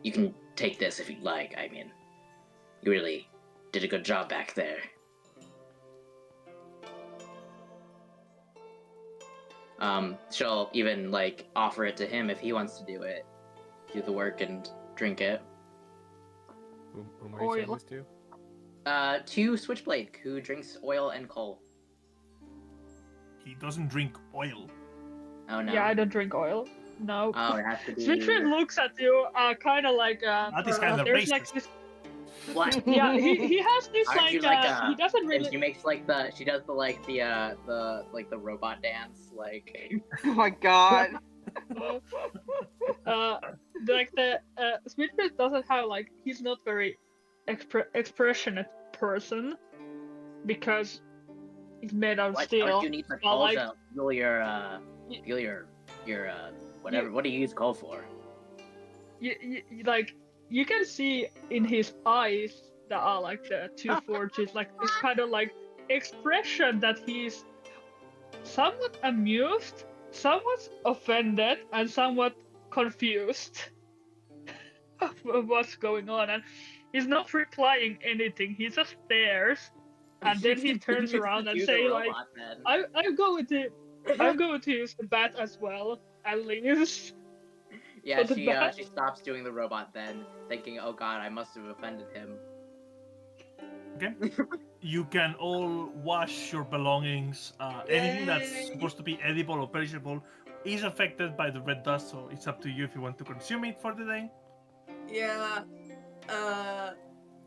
you can take this if you'd like. I mean, you really did a good job back there. She'll even like offer it to him if he wants to do it, do the work and drink it. Whom are you saying Oil. this to? To Switchblade, who drinks oil and coal. He doesn't drink oil. Oh no. Yeah, I don't drink oil. No. Oh, it has to be. Sweetbread looks at you, kind of like. That is kind of There's racist. like this. What? Yeah, he has this Aren't like. you like He doesn't And really. she makes she does the robot dance like. Oh my god. Like the Sweetbread doesn't have like he's not very expressionate person because he's made out of What? steel. Don't you need to But, like, feel your whatever? What do you use coal for? like you can see in his eyes that are like the two forges, like this kind of like expression that he's somewhat amused, somewhat offended, and somewhat confused of what's going on, and he's not replying anything. He just stares, and then he turns around and Do the say like, robot, then. I'm going to use the bat as well, and leaves. Yeah, So the bat- she stops doing the robot then, thinking, "Oh God, I must have offended him." Okay. You can all wash your belongings. Anything that's Yay. supposed to be edible or perishable is affected by the red dust, so it's up to you if you want to consume it for the day. Yeah. That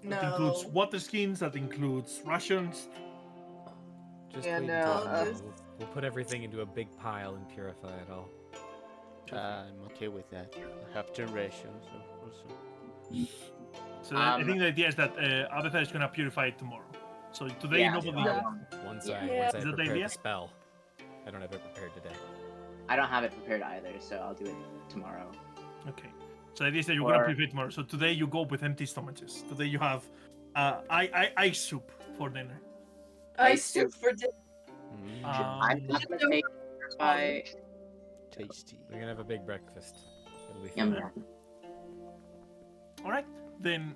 includes No. water skins, that includes rations. Just Yeah, wait no, until I'll tomorrow. just- We'll put everything into a big pile and purify it all. I'm okay with that. I have generations also. So I think the idea is that Abathar is going to purify it tomorrow. So today Yeah, nobody. Yeah. Once Yeah. I Yeah. once I Is that the prepare idea? the spell. I don't have it prepared today. I don't have it prepared either, so I'll do it tomorrow. Okay. So the idea is that you're going to Or- purify it tomorrow. So today you go with empty stomachs. Today you have ice soup for dinner. Ice soup for dinner. I'm not gonna take by. Tasty. We're gonna have a big breakfast. It'll be Yum, fun. yum. All right. Then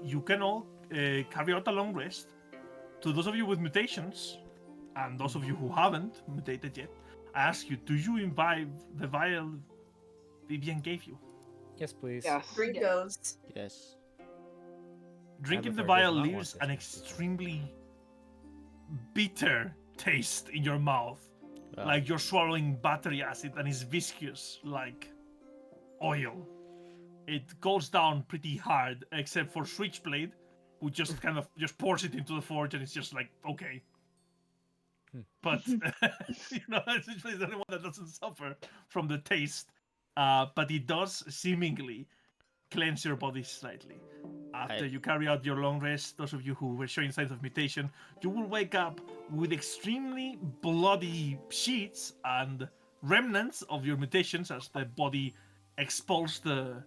you can all carry out a long rest. To those of you with mutations, and those of you who haven't mutated yet, I ask you: do you imbibe the vial Vivian gave you? Yes, please. Yes. Gringos. Yes. Drinking the Abathar does vial not leaves want this an recipe. extremely bitter taste in your mouth. Ah, Like you're swallowing battery acid and it's viscous like oil. It goes down pretty hard, except for Switchblade, who just kind of just pours it into the forge and it's just like, okay. But, Switchblade is the only one that doesn't suffer from the taste. But it does seemingly cleanse your body slightly. After you carry out your long rest, those of you who were showing signs of mutation, you will wake up with extremely bloody sheets and remnants of your mutations as the body expels the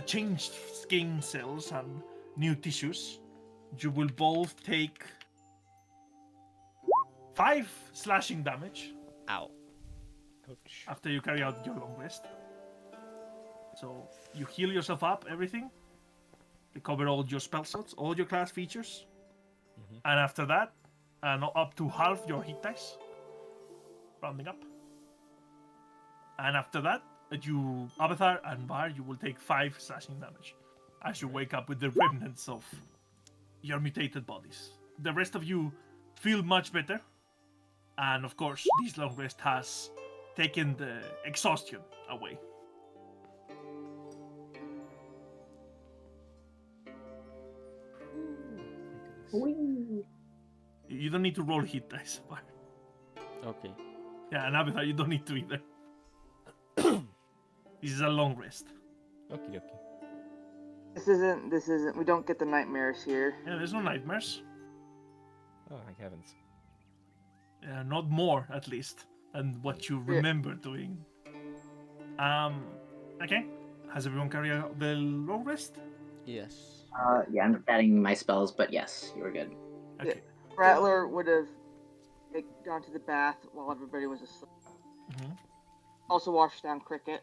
changed skin cells and new tissues. You will both take 5 slashing damage Ow. Ouch. after you carry out your long rest. So you heal yourself up, everything. Recover all your spell slots, all your class features. And after that, up to half your hit dice. Rounding up. And after that, Abathar and Bar, you will take 5 slashing damage as you wake up with the remnants of your mutated bodies. The rest of you feel much better. And of course, this long rest has taken the exhaustion away. You don't need to roll hit dice, Bar. Okay. Yeah, and Abathar, you don't need to either. This is a long rest. Okie dokie. This isn't, we don't get the nightmares here. Yeah, there's no nightmares. Oh, thank heavens. Not more, at least, than what you Yeah. remember doing. Okay. Has everyone carried out the long rest? Yes. Yeah, I'm adding my spells, but yes, you were good. Okay. Rattler would have gone to the bath while everybody was asleep. Mhm. Also washed down Cricket.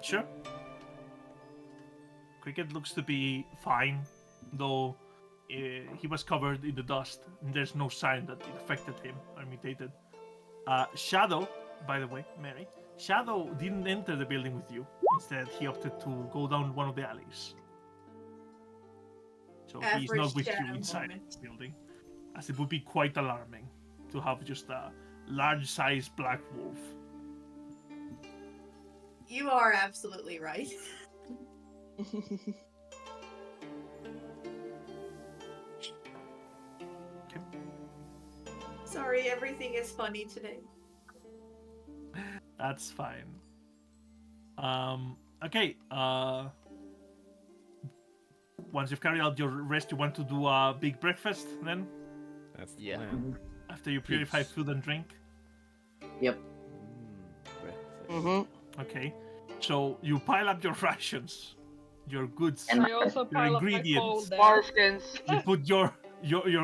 Sure. Cricket looks to be fine, though he was covered in the dust. And there's no sign that it affected him or mutated. Shadow, by the way, Mary, Shadow didn't enter the building with you. Instead, he opted to go down one of the alleys. So he's not Average with you shadow inside moment. the building, as it would be quite alarming to have just a large-sized black wolf You are absolutely right. Sorry, everything is funny today. That's fine. Okay. Once you've carried out your rest, you want to do a big breakfast then? That's the Yeah. plan. After you purify Peace. food and drink? Yep. Breakfast. Mm-hmm. Okay. So you pile up your rations, your goods, And I also your pile up my coal ingredients. there. Water skins. You put your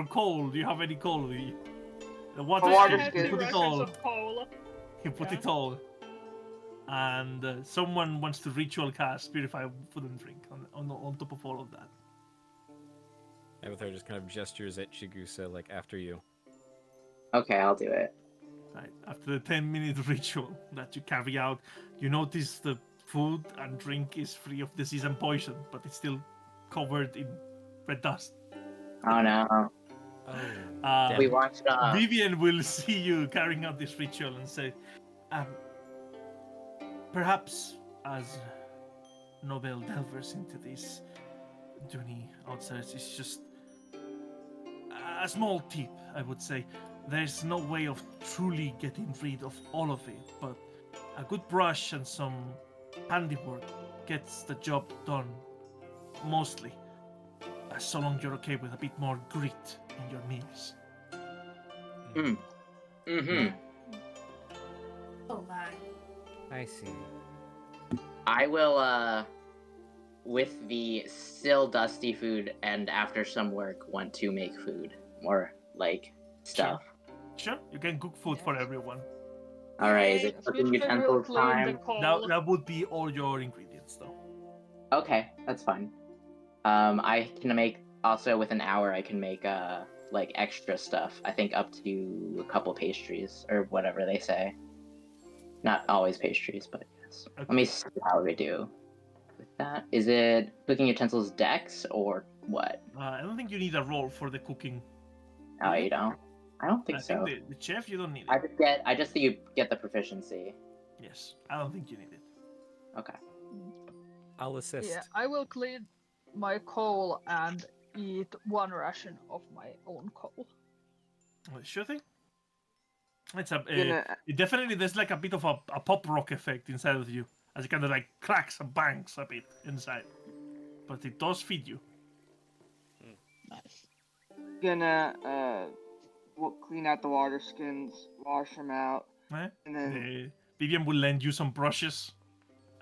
coal. Do you have any coal? The water water I skins, have skins. you two put it rations all. of coal. You put Yeah. it all. And someone wants to ritual cast purify food and drink on top of all of that. Avatar just kind of gestures at Chigusa, like, after you. Okay, I'll do it. Right. After the 10-minute ritual that you carry out, you notice the food and drink is free of disease and poison, but it's still covered in red dust. Oh no. Oh. We watched Vivian will see you carrying out this ritual and say, perhaps as Nobel delvers into this journey outside, it's just a small tip, I would say. There's no way of truly getting rid of all of it, but a good brush and some handiwork gets the job done, mostly. So long you're okay with a bit more grit in your meals. Mm-hmm. Oh my. I see. I will with the still dusty food and after some work want to make food. More like stuff. Sure, you can cook food for everyone. Alright, is Yay. it Yes, cooking which one will utensils clean the time? coal? That would be all your ingredients, though. Okay, that's fine. I can make also with an hour I can make like extra stuff. I think up to a couple pastries or whatever they say. Not always pastries, but yes. Okay. Let me see how we do with that. Is it cooking utensils dex or what? I don't think you need a roll for the cooking. No, you don't. I don't think I so. think the chef, you don't need I it. just think you get the proficiency. Yes, I don't think you need it. Okay. I'll assist. Yeah, I will clean my coal and eat one ration of my own coal. Sure thing. It's a Gonna- it definitely there's like a bit of a pop rock effect inside of you as it kind of like cracks and bangs a bit inside, but it does feed you. Nice. Gonna clean out the water skins, wash them out, Eh? and then Vivian will lend you some brushes,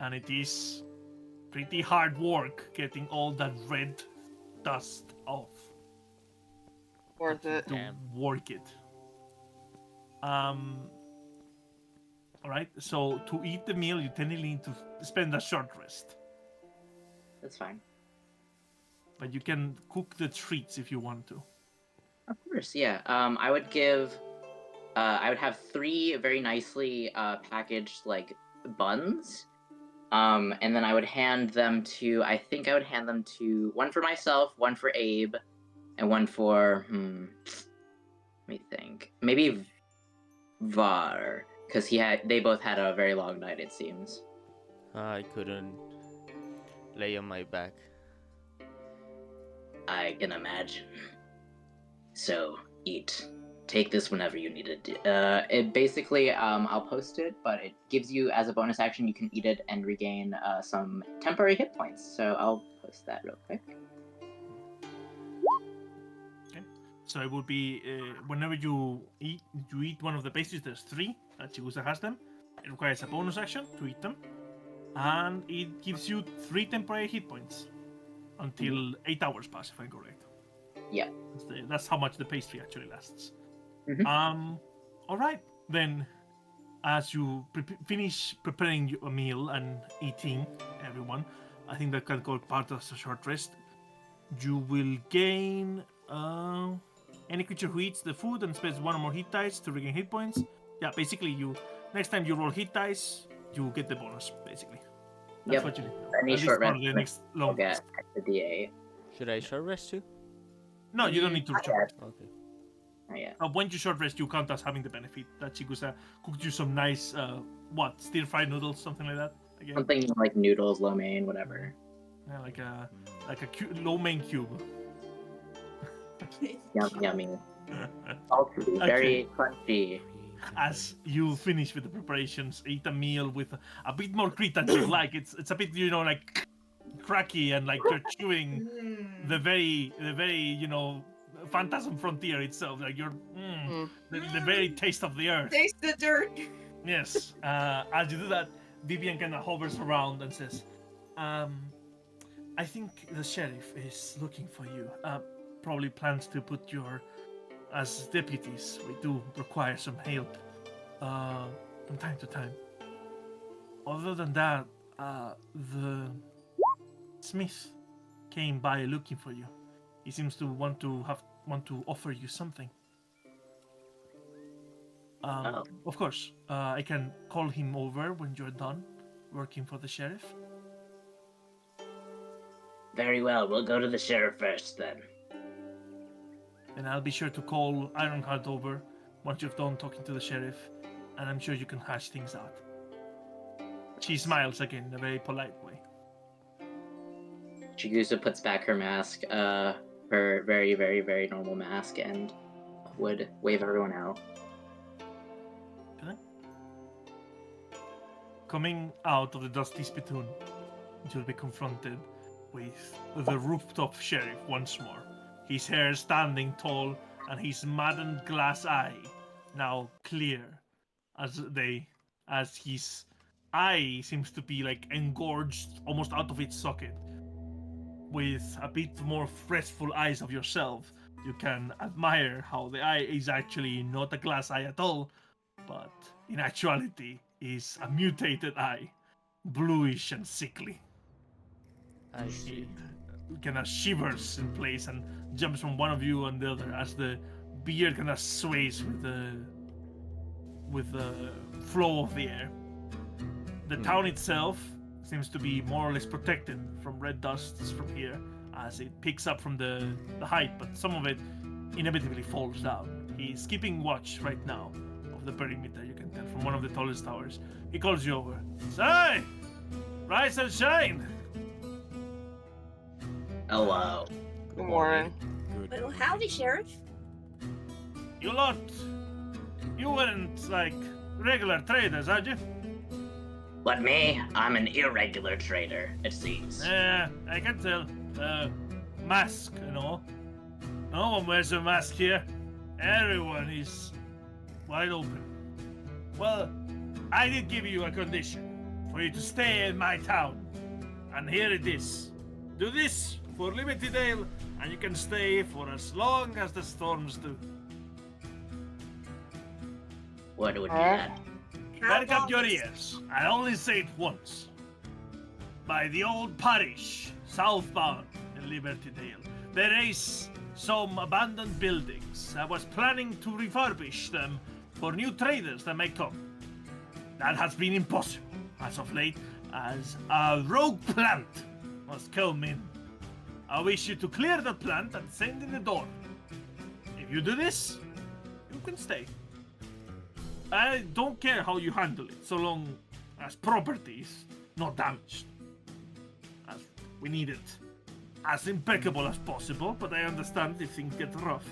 and it is pretty hard work getting all that red dust off. worth it. To work it. Alright, so to eat the meal, you technically need to spend a short rest. That's fine. But you can cook the treats if you want to. Of course, yeah. I would give. I would have 3 very nicely packaged like buns, and then I would hand them to. I think I would hand them to one for myself, one for Abe, and one for. Let me think. Maybe Var, because they both had a very long night. It seems. I couldn't lay on my back. I can imagine. So eat. Take this whenever you need it. It basically, I'll post it, but it gives you as a bonus action. You can eat it and regain some temporary hit points. So I'll post that real quick. Okay. So it would be whenever you eat one of the pastries. There's 3 that Chigusa has them. It requires a bonus action to eat them, and it gives you 3 temporary hit points until 8 hours pass, if I'm correct. Yeah. That's how much the pastry actually lasts. Mhm. All right. Then, as you finish preparing a meal and eating, everyone, I think that can go part of a short rest. You will gain any creature who eats the food and spends 1 or more hit dice to regain hit points. Yeah, basically, next time you roll hit dice, you get the bonus. Basically, that's Yep. what you need. Any At least short for rest, the next long I'll get rest. the DA. Should I short rest too? No, you don't need to short rest. Okay. Oh, yeah. When you short rest, you count as having the benefit that Chigusa cooked you some nice, stir-fried noodles, something like that. again. Something like noodles, lo mein, whatever. Yeah, like a lo mein cube. Yummy. Salty, very crunchy. As you finish with the preparations, eat a meal with a bit more grit than you like. It's a bit like cracky and like you're chewing the very Phantasm Frontier itself. Like you're the very taste of the earth. Taste the dirt. Yes. As you do that, Vivian kind of hovers around and says, I think the sheriff is looking for you. Probably plans to put your as deputies. We do require some help from time to time. Other than that, the smith came by looking for you. He seems to want to offer you something. Of course, I can call him over when you're done working for the sheriff. Very well, we'll go to the sheriff first then. And I'll be sure to call Ironheart over once you've done talking to the sheriff, and I'm sure you can hash things out. She smiles again in a very polite way. Chigusa puts back her mask, her very, very, very normal mask, and would wave everyone out. Okay. Coming out of the dusty spittoon, you'll be confronted with the rooftop sheriff once more. His hair standing tall, and his maddened glass eye now clear, as his eye seems to be like engorged almost out of its socket. With a bit more fretful eyes of yourself, you can admire how the eye is actually not a glass eye at all, but in actuality is a mutated eye, bluish and sickly. I see. It kind of shivers in place and jumps from one of you and the other as the beard kind of sways with the flow of the air. The town itself seems to be more or less protected from red dusts from here as it picks up from the height, but some of it inevitably falls down. He's keeping watch right now of the perimeter, you can tell, from one of the tallest towers. He calls you over. Say! Rise and shine! Hello. Good morning. Good. Well, howdy, Sheriff. You weren't like regular traders, are you? What, me? I'm an irregular trader, it seems. Yeah, I can tell. Mask, No one wears a mask here. Everyone is wide open. Well, I did give you a condition for you to stay in my town. And here it is. Do this for limited ale, and you can stay for as long as the storms do. What would be that? Perk up your ears. I only say it once. By the old parish, southbound in Liberty Dale, there is some abandoned buildings. I was planning to refurbish them for new traders that may come. That has been impossible as of late, as a rogue plant must come in. I wish you to clear the plant and send in the door. If you do this, you can stay. I don't care how you handle it, so long as property is not damaged. As we need it as impeccable as possible, but I understand if things get rough.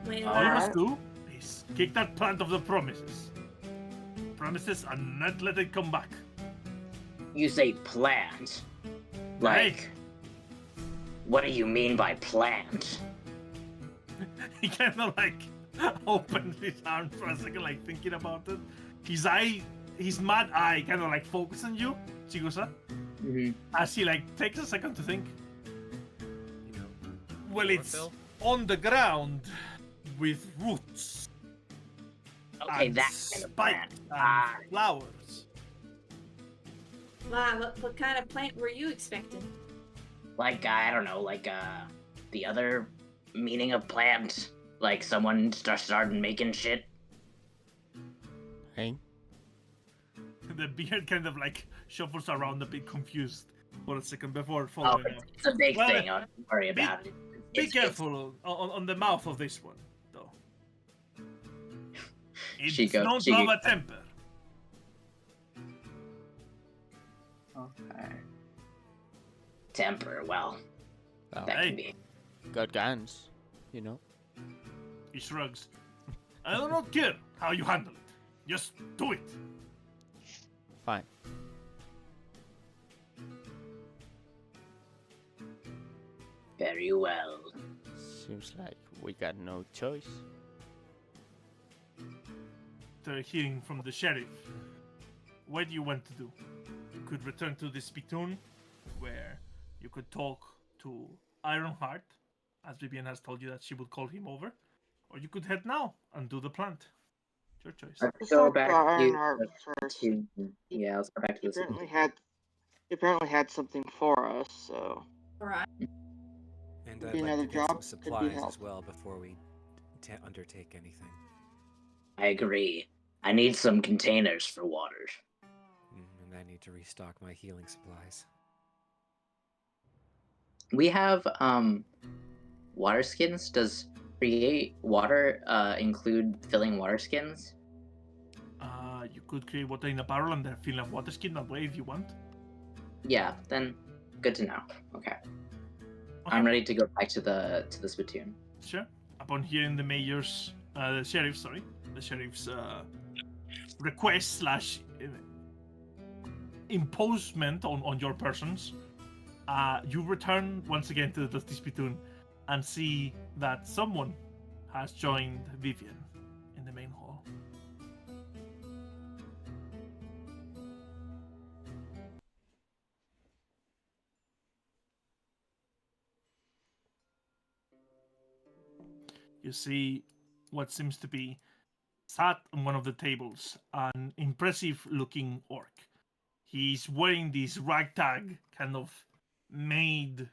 Well, All you must do is kick that plant of the promises. Promises and not let it come back. You say plant. Like, what do you mean by plant? He kind of like opens his arm for a second, like thinking about it. His mad eye kind of like focuses on you, Chigusa, as he like takes a second to think. You know, Well, it's chlorophyll? on the ground with roots. Okay, and that kind of plant. spikes and flowers. wow, what kind of plant were you expecting? Like, I don't know, the other meaning of plant. Like, someone started making shit. Hey? The beard kind of like shuffles around a bit confused for a second before Oh, following up. it's a big Well, thing. Don't worry about it. Be It's- careful on the mouth of this one, though. It's known to have a temper. Okay. Temper, well, Well, that Hey. can be. got guns, you know. He shrugs. I do not care how you handle it. Just do it. Fine. Very well. Seems like we got no choice. After hearing from the sheriff, what do you want to do? You could return to the spittoon, where you could talk to Ironheart, as Vivian has told you that she would call him over, or you could head now and do the plant. It's your choice. Let's Let's go talk back about to Ironheart first. yeah. Let's go back to He this. apparently had something for us, so Alright. And Could I'd be like another to get job, some could be supplies help. as well before we undertake anything. I agree. I need some containers for water. And I need to restock my healing supplies. We have water skins. Does create water include filling water skins? You could create water in a barrel and then fill a water skin that way if you want. Yeah, then good to know. Okay. I'm Okay. ready to go back to the spittoon. Sure. Upon hearing the the sheriff's request slash imposement on your persons, you return once again to the Dusty Spittoon and see that someone has joined Vivian in the main hall. You see what seems to be sat on one of the tables an impressive looking orc. He's wearing this ragtag kind of made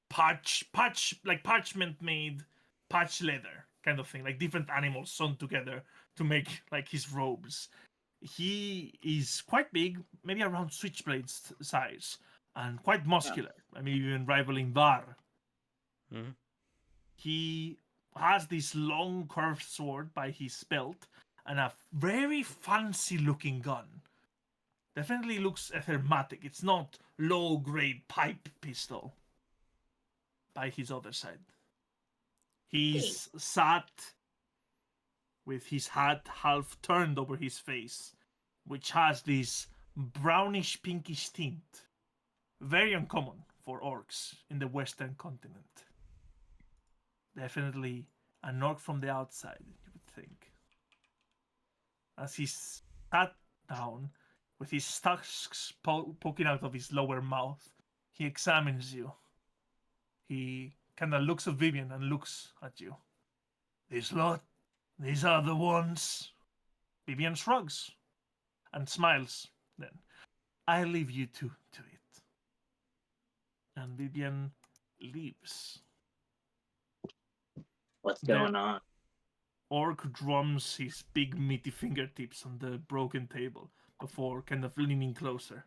parchment made patch leather kind of thing, like different animals sewn together to make like his robes. He is quite big, maybe around switchblades size, and quite muscular. I mean, even rivaling Var. Hmm? He has this long curved sword by his belt and a very fancy looking gun. Definitely looks thermatic. It's not low grade pipe pistol by his other side. He's sat with his hat half turned over his face, which has this brownish pinkish tint. Very uncommon for orcs in the western continent. Definitely an orc from the outside, you would think. As he sat down, with his tusks poking out of his lower mouth, he examines you. He kind of looks at Vivian and looks at you. This lot, these are the ones. Vivian shrugs and smiles. Then, I leave you to it. And Vivian leaves. What's The going on? orc drums his big meaty fingertips on the broken table before kind of leaning closer.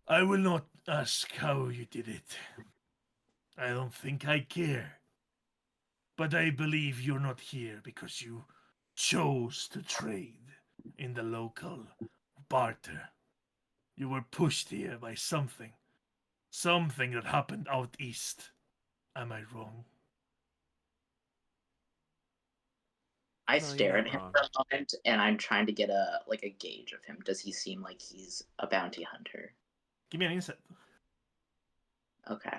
I will not ask how you did it. I don't think I care. But I believe you're not here because you chose to trade in the local barter. You were pushed here by something. Something that happened out east. Am I wrong? I No, you're stare not at him wrong. for a moment, and I'm trying to get a gauge of him. Does he seem like he's a bounty hunter? Give me an insight. Okay.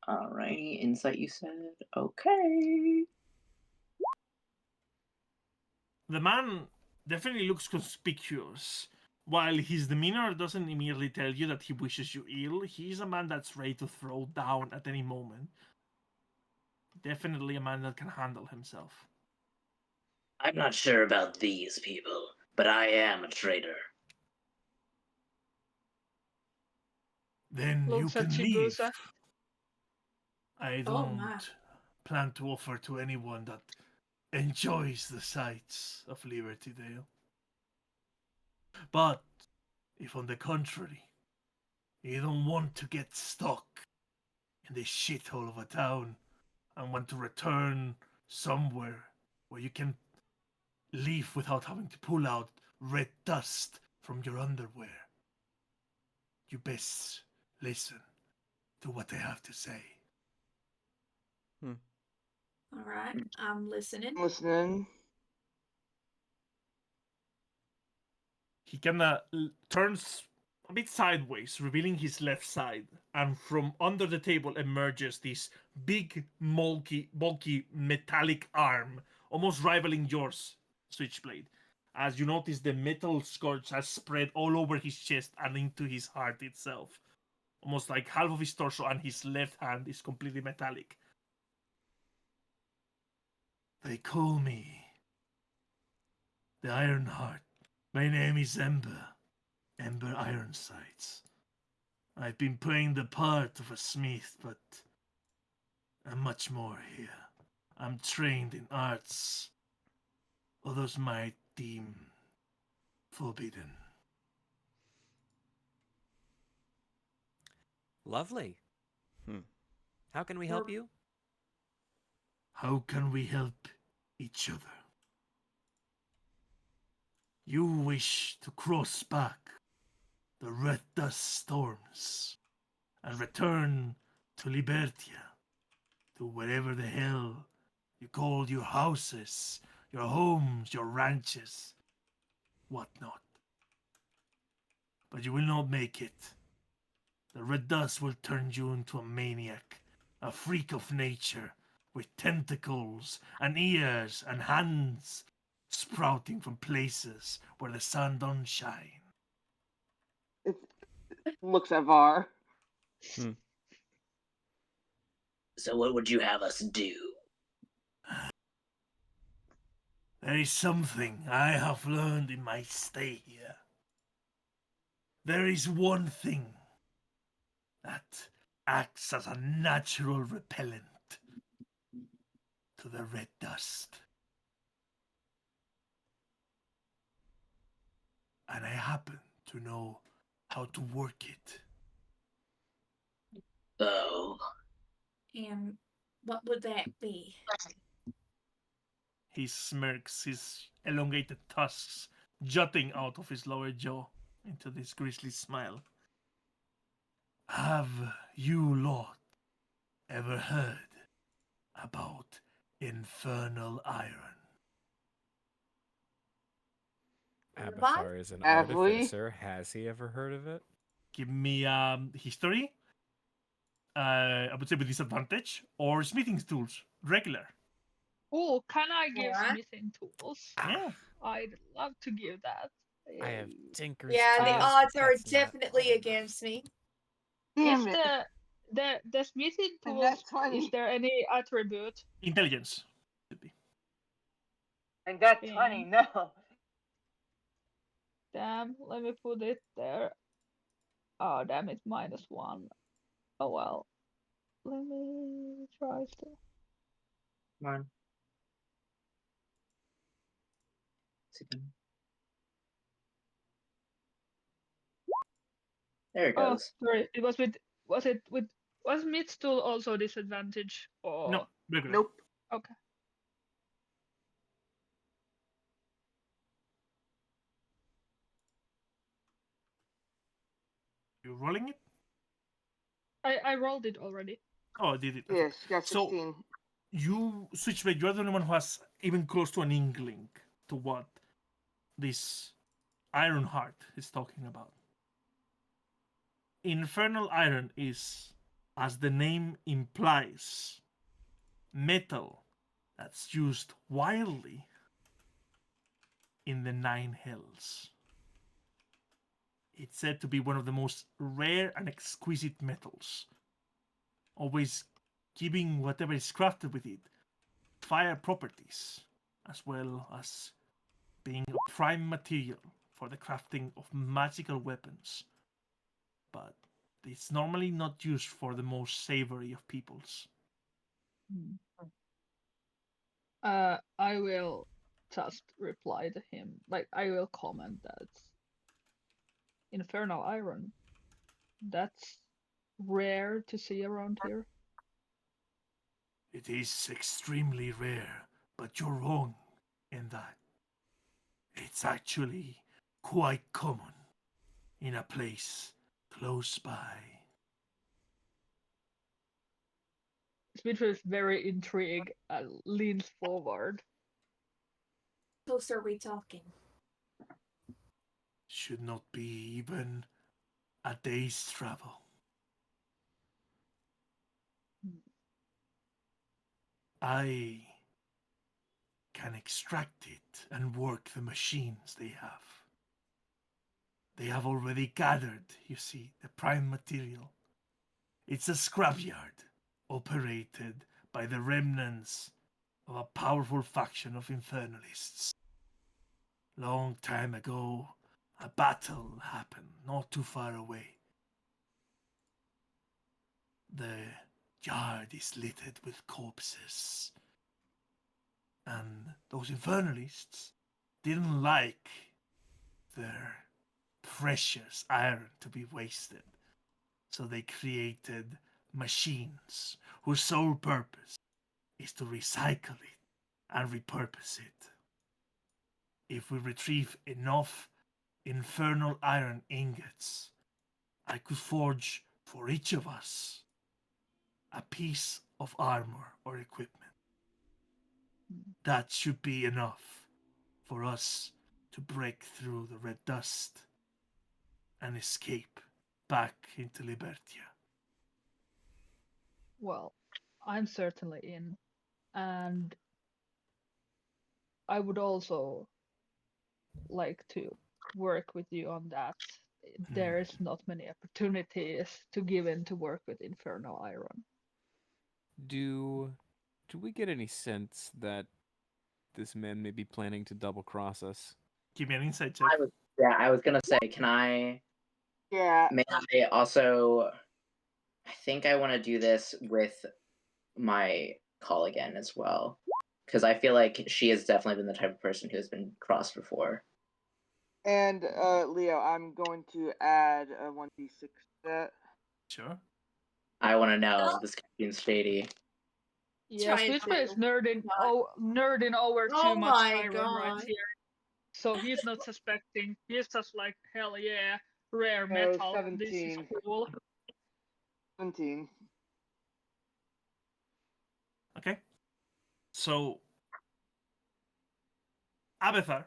Alrighty, insight you said. Okay. The man definitely looks conspicuous. While his demeanor doesn't immediately tell you that he wishes you ill, he's a man that's ready to throw down at any moment. Definitely a man that can handle himself. I'm not sure about these people, but I am a trader. Then you Looks at can leave. Chigusa. I Oh, my. don't plan to offer to anyone that enjoys the sights of Liberty Dale. But if on the contrary, you don't want to get stuck in this shithole of a town and want to return somewhere where you can leave without having to pull out red dust from your underwear. You best listen to what I have to say. All right, I'm listening. Listening. He kinda turns a bit sideways, revealing his left side, and from under the table emerges this big, bulky metallic arm, almost rivaling yours, Switchblade. As you notice, the metal scourge has spread all over his chest and into his heart itself. Almost like half of his torso and his left hand is completely metallic. They call me the Ironheart. My name is Ember Ironsides. I've been playing the part of a smith, but I'm much more here. I'm trained in arts others might deem forbidden. Lovely. Hmm. How can we help you? How can we help each other? You wish to cross back the red dust storms and return to Libertia, to wherever the hell you called your houses, your homes, your ranches, whatnot. But you will not make it. The red dust will turn you into a maniac, a freak of nature, with tentacles and ears and hands sprouting from places where the sun don't shine. It looks at Var. So what would you have us do? There is something I have learned in my stay here. There is one thing that acts as a natural repellent to the red dust. And I happen to know how to work it. Oh, And what would that be? He smirks, his elongated tusks jutting out of his lower jaw into this grisly smile. Have you lot ever heard about infernal iron? Abathar is an Have we? artificer. Has he ever heard of it? Give me history. I would say with disadvantage or smithing tools, regular. Oh, can I give Alright. smithing tools? Yeah. I'd love to give that. I have Yay. Tinker's Yeah, the tools, but odds are that's not definitely hard enough. against me. Damn Is it. the smithing And tools, that's 20. is there any attribute? Intelligence. Should be. And that Yeah. 20, no. Damn, let me put it there. Oh, damn it, -1. Oh well. Let me try still. Come on. There it Oh, goes. sorry. Was mid tool also disadvantage? Or No, regular. Nope. okay. You rolling it? I rolled it already. Oh, I did it. Okay. Yes, she got So 16. you, Switchblade, you're the only one who has even close to an inkling to what this Ironheart is talking about. Infernal iron is, as the name implies, metal that's used wildly in the Nine Hells. It's said to be one of the most rare and exquisite metals, always giving whatever is crafted with it fire properties, as well as being a prime material for the crafting of magical weapons. But it's normally not used for the most savory of peoples. I will just reply to him. Like, I will comment that infernal iron. That's rare to see around here. It is extremely rare, but you're wrong in that. It's actually quite common in a place close by. Spitfire is very intrigued and leans forward. close are we talking? Should not be even a day's travel. I can extract it and work the machines they have. They have already gathered, you see, the prime material. It's a scrapyard operated by the remnants of a powerful faction of infernalists. Long time ago, a battle happened not too far away. The yard is littered with corpses. And those infernalists didn't like their precious iron to be wasted. So they created machines whose sole purpose is to recycle it and repurpose it. If we retrieve enough infernal iron ingots, I could forge for each of us a piece of armor or equipment. That should be enough for us to break through the red dust and escape back into Libertia. Well, I'm certainly in, and I would also like to work with you on that. There's not many opportunities to give in to work with Infernal Iron. Do we get any sense that this man may be planning to double cross us? Give me an insight check. I was gonna say, can I? Yeah. May I also? I think I want to do this with my call again as well, because I feel like she has definitely been the type of person who has been crossed before. And Leo, I'm going to add a 1d6 to that. Sure. I want to know. Well- This seems shady. Yeah, Trying Switchman is to. nerding over Oh too much my Iron right God. here. So he's not suspecting. He's just like, hell yeah, rare Oh, metal. This is 17. cool. 17. Okay. So, Abethar,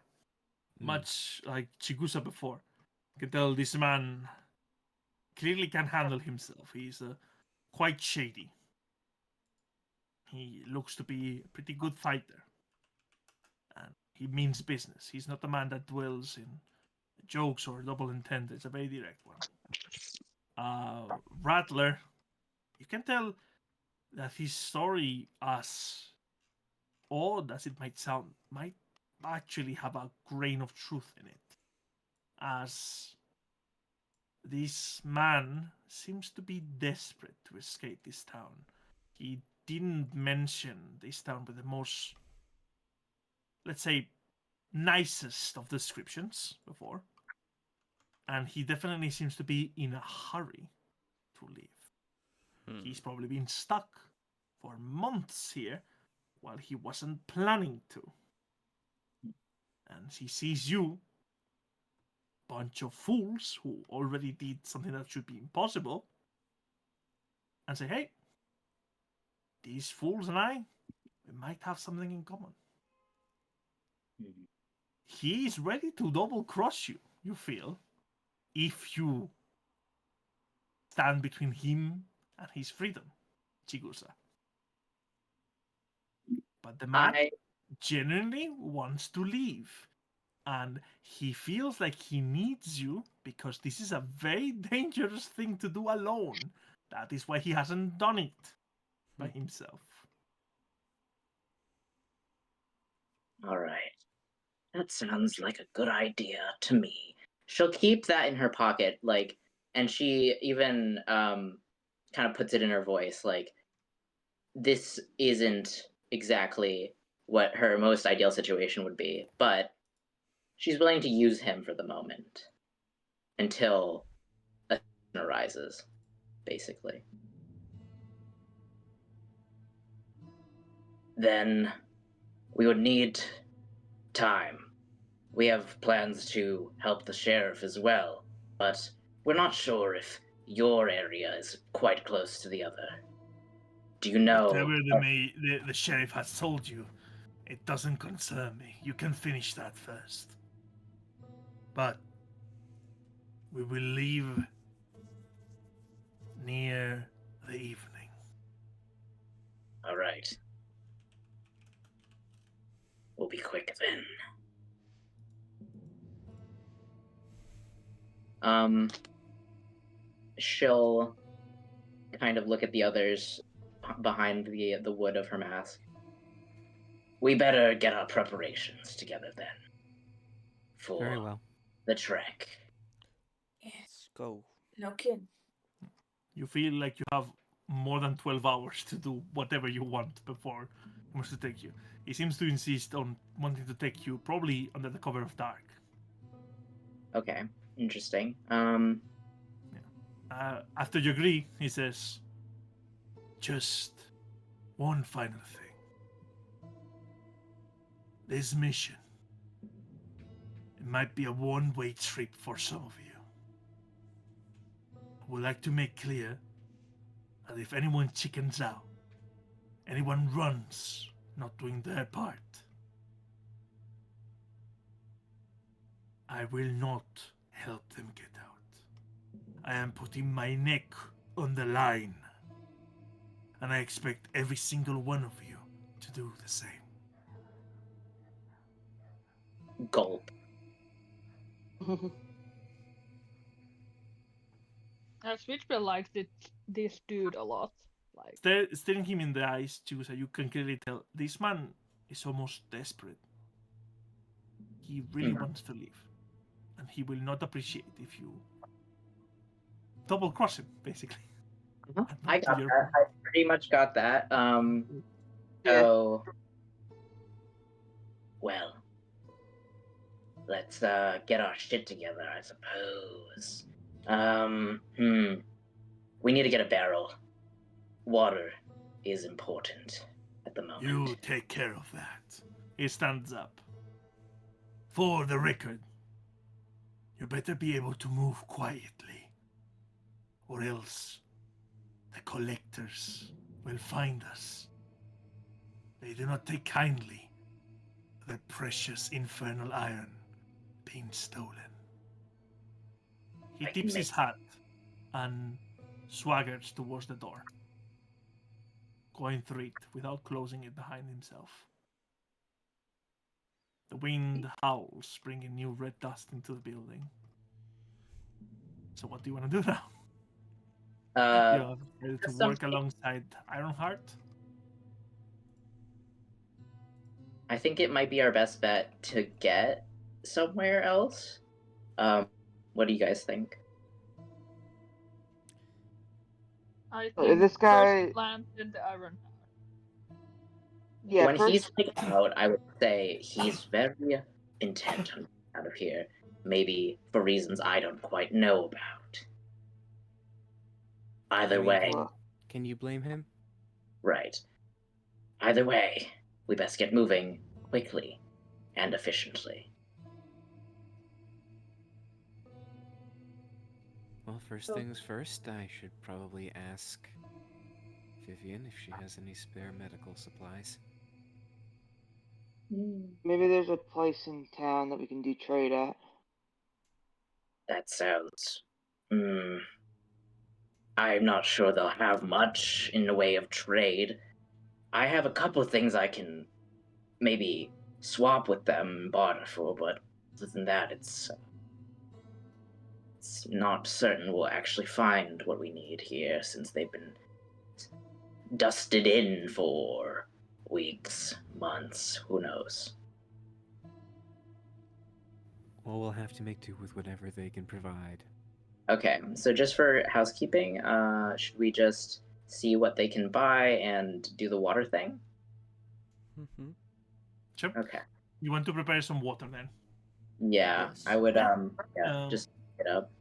much like Chigusa before, can tell this man clearly can handle himself. He's quite shady. He looks to be a pretty good fighter. And he means business. He's not a man that dwells in jokes or double intent. It's a very direct one. Rattler, you can tell that his story, as odd as it might sound, might actually have a grain of truth in it. As this man seems to be desperate to escape this town. He didn't mention this town with the most, let's say, nicest of descriptions before. And he definitely seems to be in a hurry to leave. He's probably been stuck for months here while he wasn't planning to. And he sees you, bunch of fools who already did something that should be impossible, and say, hey, these fools and I, we might have something in common. He's ready to double cross you, you feel, if you stand between him and his freedom, Chigusa. But the man genuinely wants to leave. And he feels like he needs you because this is a very dangerous thing to do alone. That is why he hasn't done it by himself. All right. That sounds like a good idea to me. She'll keep that in her pocket, like, and she even kind of puts it in her voice, like, this isn't exactly what her most ideal situation would be, but she's willing to use him for the moment until a situation arises, basically. then we would need time. We have plans to help the sheriff as well, but we're not sure if your area is quite close to the other. Do you know? Whatever the sheriff has told you, it doesn't concern me. You can finish that first. But we will leave near the evening. All right. We'll be quick then. She'll kind of look at the others behind the wood of her mask. We better get our preparations together then. For Very well. the trek. Let's go. No kidding. You feel like you have more than 12 hours to do whatever you want before he wants to take you. He seems to insist on wanting to take you probably under the cover of dark. Okay, interesting. After you agree, he says, just one final thing. This mission, it might be a one-way trip for some of you. I would like to make clear that if anyone chickens out, anyone runs, not doing their part, I will not help them get out. I am putting my neck on the line, and I expect every single one of you to do the same. Gulp. Switchbill likes this dude a lot. Like, Staring him in the eyes, too, so you can clearly tell this man is almost desperate. He really wants to leave, and he will not appreciate if you double cross him, basically. I got that. I pretty much got that. So, well, let's get our shit together, I suppose. We need to get a barrel. Water is important at the moment. You take care of that. He stands up. For the record, you better be able to move quietly, or else the collectors will find us. They do not take kindly to the precious infernal iron being stolen. He tips his hat and swaggers towards the door, going through it without closing it behind himself. The wind howls, bringing new red dust into the building. So what do you want to do now? You have decided to work alongside Ironheart? I think it might be our best bet to get somewhere else. What do you guys think? I think this guy- first plant in the iron. Yeah, when first... he's out, I would say he's very intent on getting out of here. Maybe for reasons I don't quite know about. Either way, Can you blame him? right. Either way, we best get moving quickly and efficiently. Well, first things first, I should probably ask Vivian if she has any spare medical supplies. Maybe there's a place in town that we can do trade at. That sounds... I'm not sure they'll have much in the way of trade. I have a couple of things I can maybe swap with them and barter for, but other than that, it's not certain we'll actually find what we need here since they've been dusted in for weeks, months, who knows. Well, we'll have to make do with whatever they can provide. Okay, so just for housekeeping, should we just see what they can buy and do the water thing? Mm-hmm. Sure. Okay. You want to prepare some water then? Yeah, Yes. I would, just pick it up.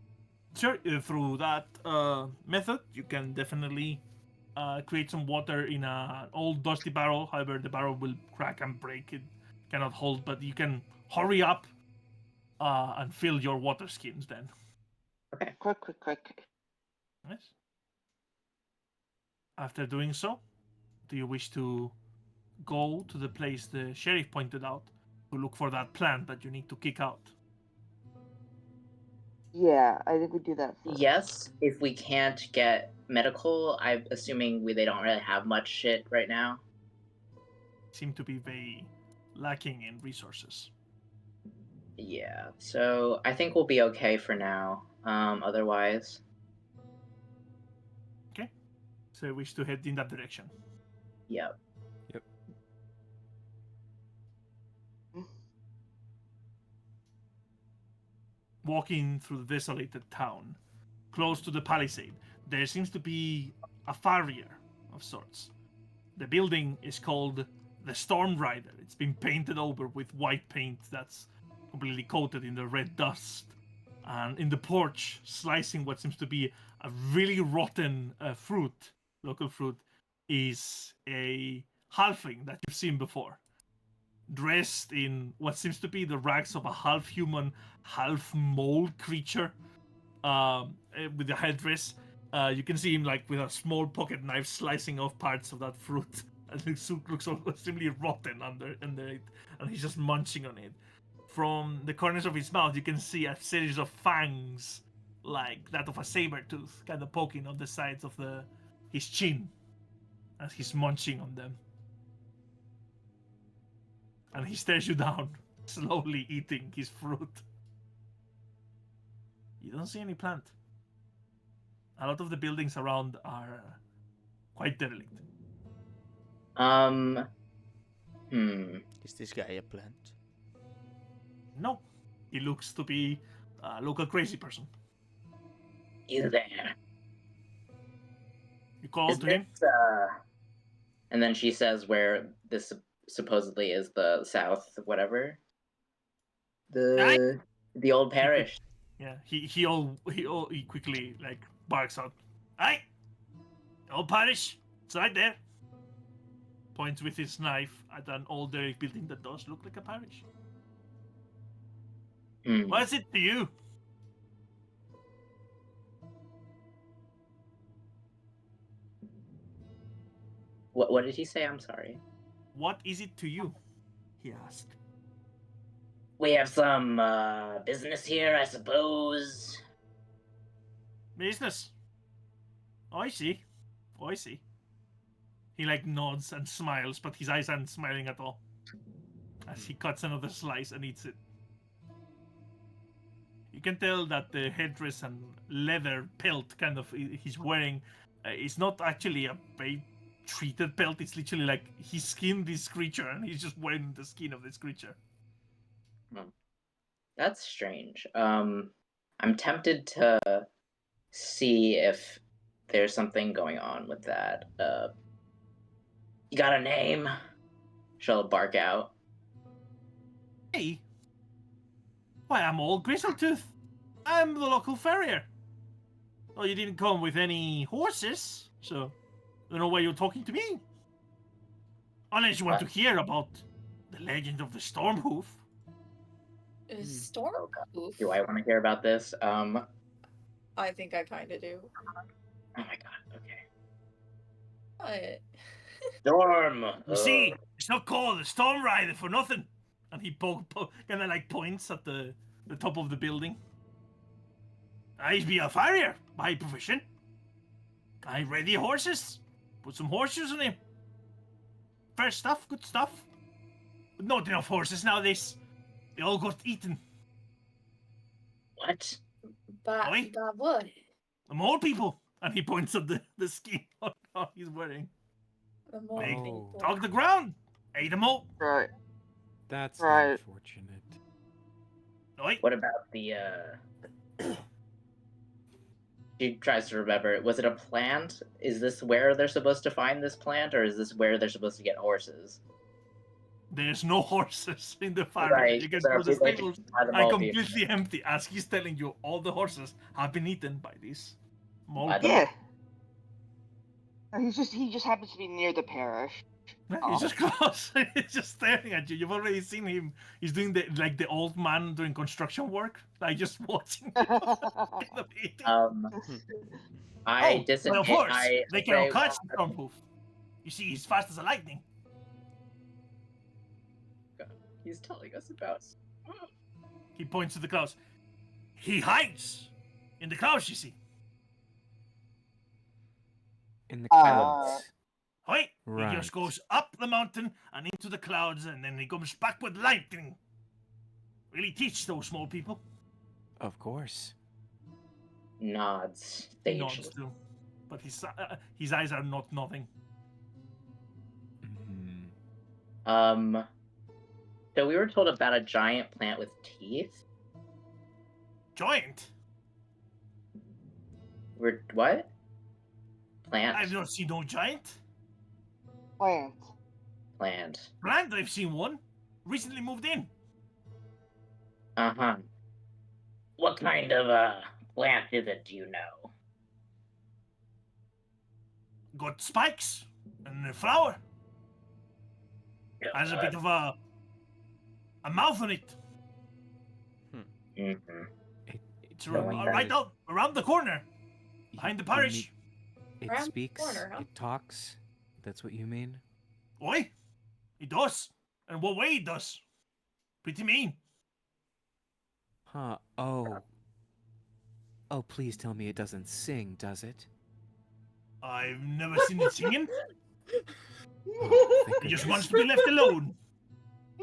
Sure, through that method, you can definitely create some water in an old dusty barrel. However, the barrel will crack and break. It cannot hold, but you can hurry up and fill your water skins then. Okay. Quick. Yes. After doing so, do you wish to go to the place the sheriff pointed out to look for that plant that you need to kick out? Yeah, I think we do that first. Yes, if we can't get medical, I'm assuming they don't really have much shit right now. Seem to be very lacking in resources. Yeah, so I think we'll be okay for now. Otherwise, Okay. So you wish to head in that direction. yep. Walking through the desolated town, close to the palisade, there seems to be a farrier of sorts. The building is called the Storm Rider. It's been painted over with white paint that's completely coated in the red dust. And in the porch, slicing what seems to be a really rotten fruit, local fruit, is a halfling that you've seen before, dressed in what seems to be the rags of a half-human, half-mole creature, with a headdress. You can see him like with a small pocket knife slicing off parts of that fruit. And it looks extremely rotten under it, and he's just munching on it. From the corners of his mouth, you can see a series of fangs, like that of a saber tooth, kind of poking on the sides of his chin as he's munching on them. And he stares you down, slowly eating his fruit. You don't see any plant. A lot of the buildings around are quite derelict. Is this guy a plant? No, he looks to be a local crazy person. He's there. You call Is to him. this, and then she says where this supposedly is the south, whatever. The old parish. Yeah, he quickly like barks out. Aye, old parish, it's right there. Points with his knife at an old derelict building that does look like a parish. What is it to you? What did he say? I'm sorry. What is it to you? He asked. We have some business here, I suppose. Business. Oh, I see. Oh, I see. He like nods and smiles, but his eyes aren't smiling at all. As he cuts another slice and eats it. You can tell that the headdress and leather pelt kind of he's wearing is not actually a very treated pelt. It's literally like he skinned this creature and he's just wearing the skin of this creature. That's strange. I'm tempted to see if there's something going on with that. You got a name? She'll bark out. Hey. Why, I'm old Grizzletooth. I'm the local farrier. Well, you didn't come with any horses, so I don't know why you're talking to me. Unless you want to hear about the legend of the Stormhoof. Storm? Oof. Do I want to hear about this? I think I kind of do. Oh my god. Okay. What? Storm. You see, it's not called the Storm Rider for nothing. And he kind of like points at the top of the building. I be a farrier by profession. I ready horses. Put some horseshoes on him. Fresh stuff, good stuff. But not enough horses nowadays. They all got eaten. What? Oi. But what? The mole people. And he points at the skin he's wearing. The more They people. dug the ground. Ate them all. Right. That's Right. unfortunate. Oi. What about the She tries to remember. Was it a plant? Is this where they're supposed to find this plant, or is this where they're supposed to get horses? There's no horses in the farm. Right, You can so go to the people can stables buy them are all completely empty. As he's telling you, all the horses have been eaten by these mole By the- people. Yeah. He just happens to be near the parish. He's just close. He's just staring at you. You've already seen him. He's doing the old man doing construction work, like just watching you in the meeting. I Well, of course, I they cannot catch the Stormhoof. You see, he's fast as a lightning. He's telling us about. He points to the clouds. He hides in the clouds, you see. In the clouds. Right? Right. He just goes up the mountain and into the clouds, and then he comes back with lightning. Really teach those small people. Of course. Nods. He nods too, but his eyes are not nothing. Mm-hmm. So we were told about a giant plant with teeth. Giant? What? Plant. I've not seen no giant. Plant. Plant. Plant, I've seen one. Recently moved in. Uh-huh. What kind of plant is it, do you know? Got spikes and a flower. Has a bit of a mouth on it. Mm-hmm. It's right out around the corner, behind the parish. It Around the speaks. corner, huh? It talks. That's what you mean? Oi, it does. And what way it does? Pretty mean. Huh. Oh. Oh, please tell me it doesn't sing, does it? I've never seen it singing. Oh, thank It just goodness. wants to be left alone.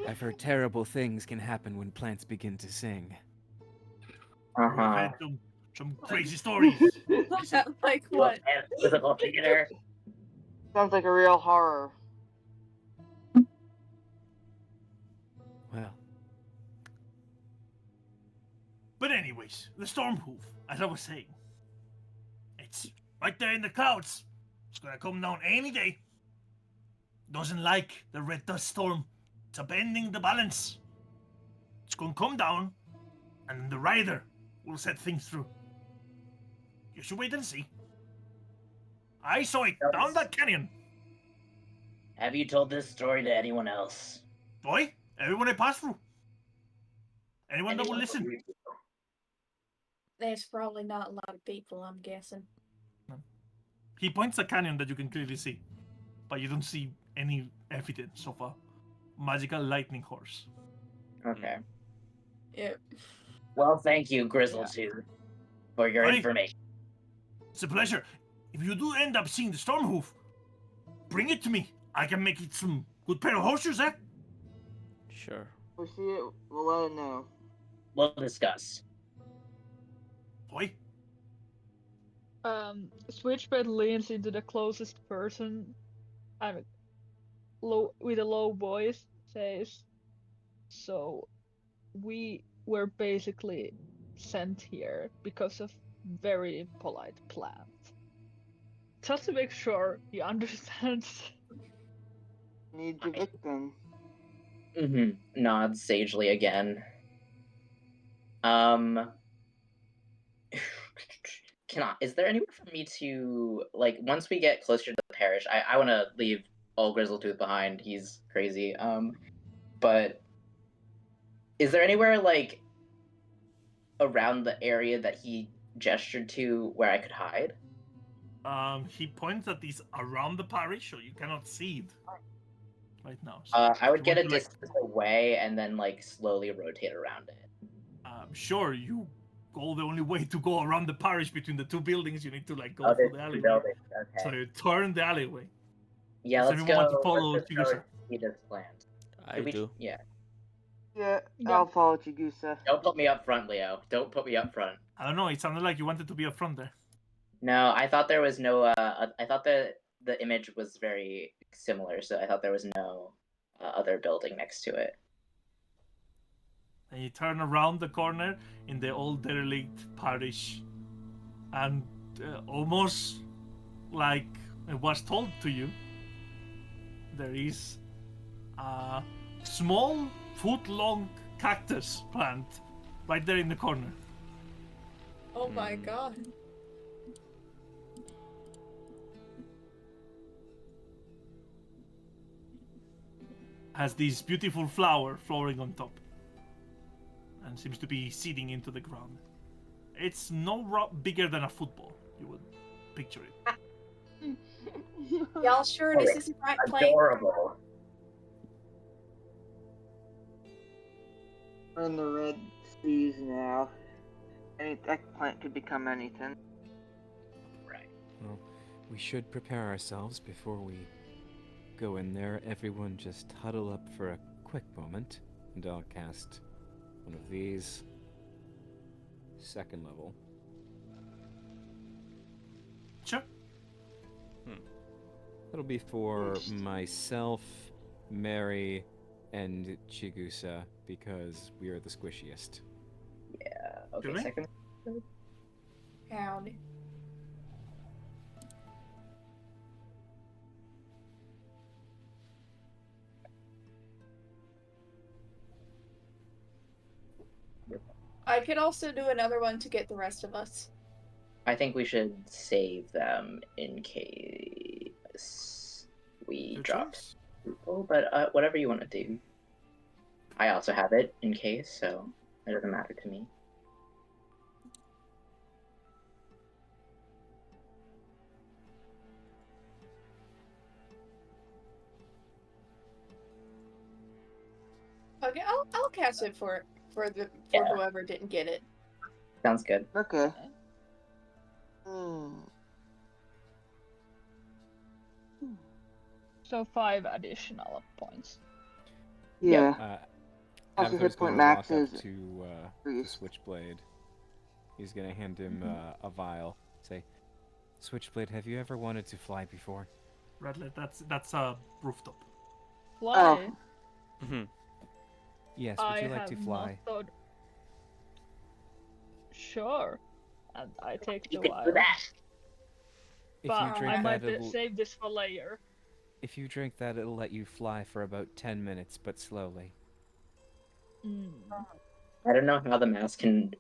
I've heard terrible things can happen when plants begin to sing. I've Uh-huh. had some crazy stories. Like what? Physical theater. Sounds like a real horror. Well, But anyways, the Stormhoof, as I was saying, it's right there in the clouds. It's gonna come down any day. Doesn't like the red dust storm. It's upending the balance. It's gonna come down, and the rider will set things through. You should wait and see. I saw it down that canyon. Have you told this story to anyone else? Boy, everyone I pass through. Anyone that will listen. There's probably not a lot of people, I'm guessing. He points a canyon that you can clearly see, but you don't see any evidence of a magical lightning horse. Okay. Yep. Well, thank you, Grizzletooth, for your Hey. information. It's a pleasure. If you do end up seeing the Stormhoof, bring it to me. I can make it some good pair of horseshoes, eh? Sure. If we see it, we'll let it know. We'll discuss. Boy, Switchblade leans into the closest person and with a low voice says, "So, we were basically sent here because of very polite plants. Just to make sure he understands." Need to evict them. Mm-hmm. Nods sagely again. Is there anywhere for me to, like, once we get closer to the parish, I want to leave old Grizzletooth behind. He's crazy. But is there anywhere, like, around the area that he gestured to where I could hide? he points at this around the parish, so you cannot see it right now. So I would you get a want to, distance away and then, like, slowly rotate around it. sure, you go the only way to go around the parish between the two buildings. You need to like go Oh, through there's the two alleyway. buildings. Okay. So you turn the alleyway. Yeah, Does let's anyone go. want to follow Let's just go Chigusa? and see this planned. I do. Yeah. Yeah, Yeah. I'll follow Chigusa. Don't put me up front, Leo. Don't put me up front. I don't know. It sounded like you wanted to be up front there. No, I thought there was no. I thought the image was very similar, so I thought there was no other building next to it. And you turn around the corner in the old derelict parish, and almost like it was told to you, there is a small foot-long cactus plant right there in the corner. Oh my god. has this beautiful flower flowering on top, and seems to be seeding into the ground. It's no bigger than a football. You would picture it. Y'all sure this isn't right place? Adorable. We're in the Red Seas now. That plant could become anything. Right. Well, we should prepare ourselves before we go in there. Everyone just huddle up for a quick moment, and I'll cast one of these. Second level. Sure. That'll be for myself, Mary, and Chigusa, because we are the squishiest. Yeah. Okay. Really? Second. Pound. I could also do another one to get the rest of us. I think we should save them in case we Your drop choice. people, but whatever you want to do. I also have it in case, so it doesn't matter to me. Okay, I'll cast it for Yeah. whoever didn't get it. Sounds good. Okay. Hmm. So 5 additional points. Yeah. Also, Avatar's hit point gonna max walk up is to increased. Switchblade. He's gonna hand him a vial. Say, Switchblade, have you ever wanted to fly before? Rattler, that's a rooftop. Fly. Yes, would I you like have to fly? not thought. Sure. And I take You the can vial. do that. If But you drink I that, might it'll... save this for later. If you drink that, it'll let you fly for about 10 minutes, but slowly. I don't know how the mask can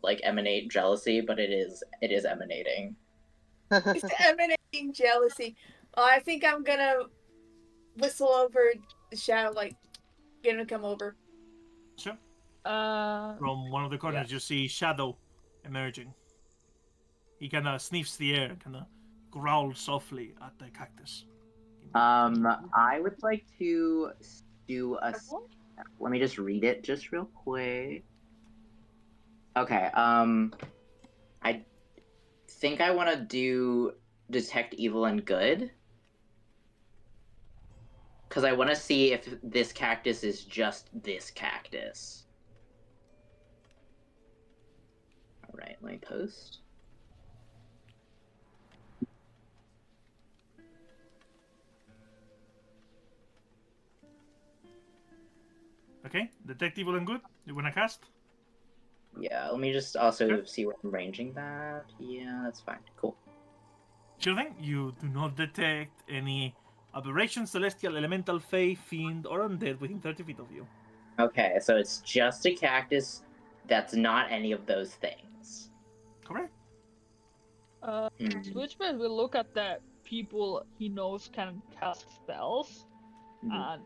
like emanate jealousy, but it is emanating. It's emanating jealousy. I think I'm gonna whistle over the shadow, like, get him to come over. Sure. Uh, From one of the corners, you see Shadow emerging. He kind of sniffs the air, kind of growls softly at the cactus. I would like to do a. Let me just read it just real quick. Okay. I think I want to do detect evil and good. Because I want to see if this cactus is just this cactus. Alright, let me post. Okay, detect evil and good. You wanna cast? Yeah, let me just also Okay. see where I'm ranging that. Yeah, that's fine. Cool. Sure thing. You do not detect any aberration, celestial, elemental, fey, fiend, or undead within 30 feet of you. Okay, so it's just a cactus that's not any of those things. Correct. Switchblade will look at the people he knows can cast spells, and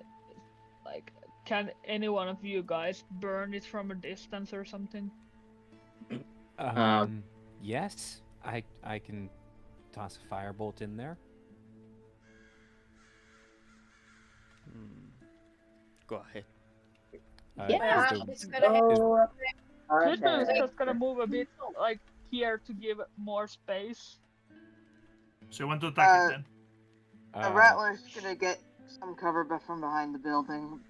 like, can any one of you guys burn it from a distance or something? Yes, I can toss a firebolt in there. Go ahead. Yeah, is I'm the- just gonna Switchblade is just gonna move a bit like here to give more space. So you want to attack it then? The Rattler's gonna get some cover from behind the building.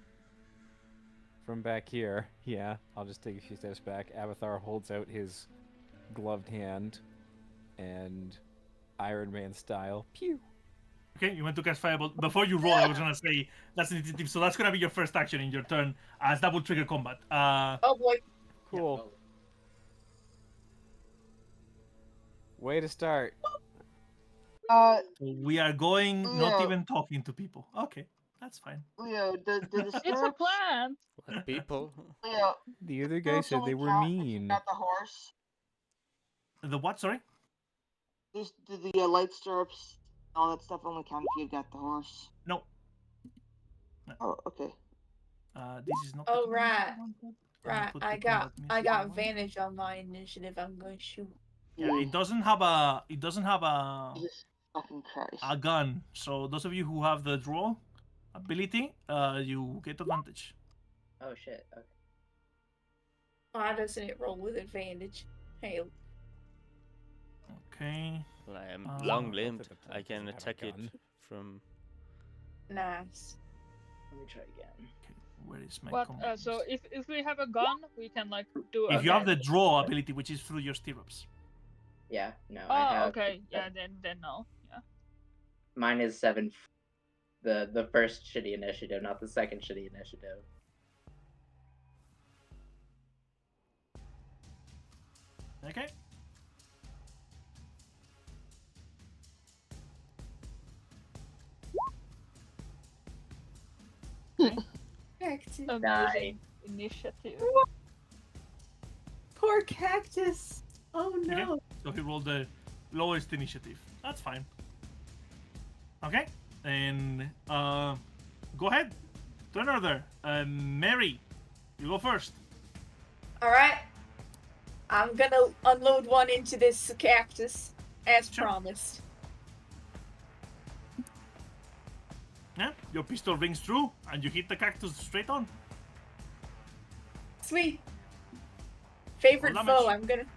From back here, yeah, I'll just take a few steps back. Avatar holds out his gloved hand, and Iron Man style, pew! Okay, you want to cast Firebolt. Before you roll, I was gonna say that's initiative, so that's gonna be your first action in your turn, as that will trigger combat. Oh boy. Cool. Way to start. So we are going, not Leo. even talking to people. Okay, that's fine. Leo, the It's a stirrups. plan. What people? Leo, The other guy stirrups said only they were count if you mean. got the horse. The what? Sorry. The light stirrups, all that stuff only count if you got the horse. No. Oh, okay. This is not. Oh, the right. combat one. Right, Put I the got combat music on. advantage on my initiative. I'm going to shoot. Yeah, it doesn't have a. It doesn't have Jesus fucking Christ. a gun. So those of you who have the draw ability, you get advantage. Oh shit. Okay. Why doesn't it roll with advantage? Hey, Okay. Well, I am Uh, long-limbed. Both of the I can doesn't have a attack it gun. from. nice. Let me try again. Okay. Where is my But combat? so music? if we have a gun, we can like do. If you have the okay. draw ability, which is through your stirrups. Yeah. No. I Oh, have. okay. Yeah, then no. Yeah. Mine is 7. The first shitty initiative, not the second shitty initiative. Okay. Cactus. Amazing initiative. Poor cactus. Oh no. Okay. So he rolled the lowest initiative. That's fine. Okay. And go ahead. Turn order. Mary, you go first. All right. I'm gonna unload one into this cactus, as Sure. promised. Yeah. Your pistol rings true, and you hit the cactus straight on. Sweet. Favorite Roll foe. damage. I'm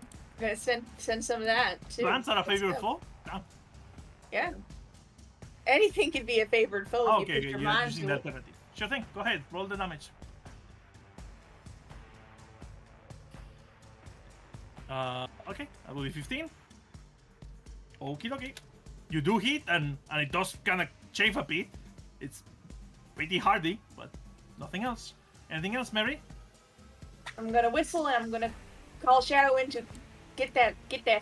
gonna send some of that too. Plants are a Let's favorite go. foe. Yeah. Yeah. Anything can be a favorite foe Oh, if okay. you Okay. put your You're mind using to the it. alternative. Sure thing. Go ahead. Roll the damage. Okay. That will be 15. Okie dokie. You do hit, and it does kind of chafe a bit. It's pretty hardy, but nothing else. Anything else, Mary? I'm gonna whistle and I'm gonna call Shadow in to get that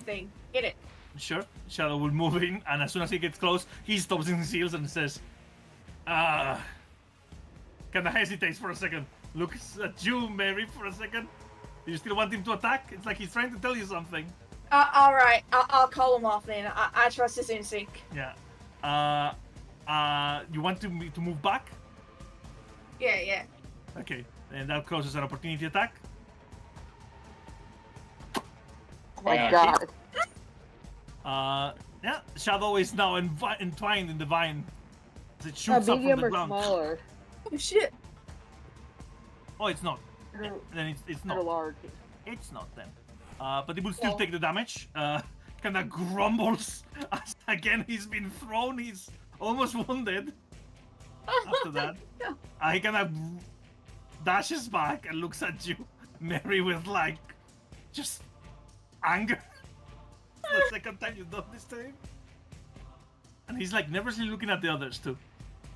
thing. Get it. Sure. Shadow will move in, and as soon as he gets close, he stops in his heels and says, kind of hesitates for a second. Looks at you, Mary, for a second. Do you still want him to attack? It's like he's trying to tell you something. All right. I'll call him off then. I trust his instinct. Yeah. You want to move back? Yeah, yeah. Okay. And that causes an opportunity attack. Oh my Yeah. God. Yeah. Shadow is now entwined in the vine. As it A shoots up from medium the or ground. smaller? Oh shit. Oh, it's not. Or, Then it's or not. large? It's not then. But he will still Well- take the damage. Kinda grumbles as again he's been thrown. He's almost wounded. After that, he kinda dashes back and looks at you, Mary, with like just anger. The second time you've done this to him. And he's like nervously looking at the others too.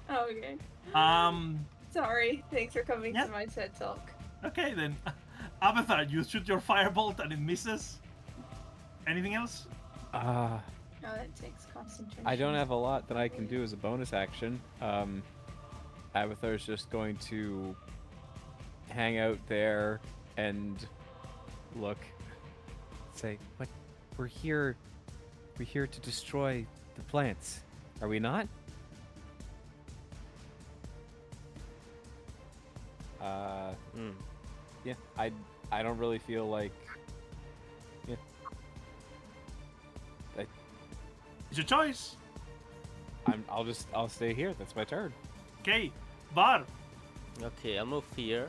Okay. Um. Sorry. Thanks for coming Yeah. to my TED talk. Okay then. Avatar, you shoot your firebolt and it misses. Anything else? Oh, that takes concentration. I don't have a lot that I can do as a bonus action. Abathar's just going to hang out there and look. Say, what? We're here to destroy the plants. Are we not? Yeah, I don't really feel like. Yeah. It's your choice. I'll stay here. That's my turn. Okay, Var. Okay, I'll move here.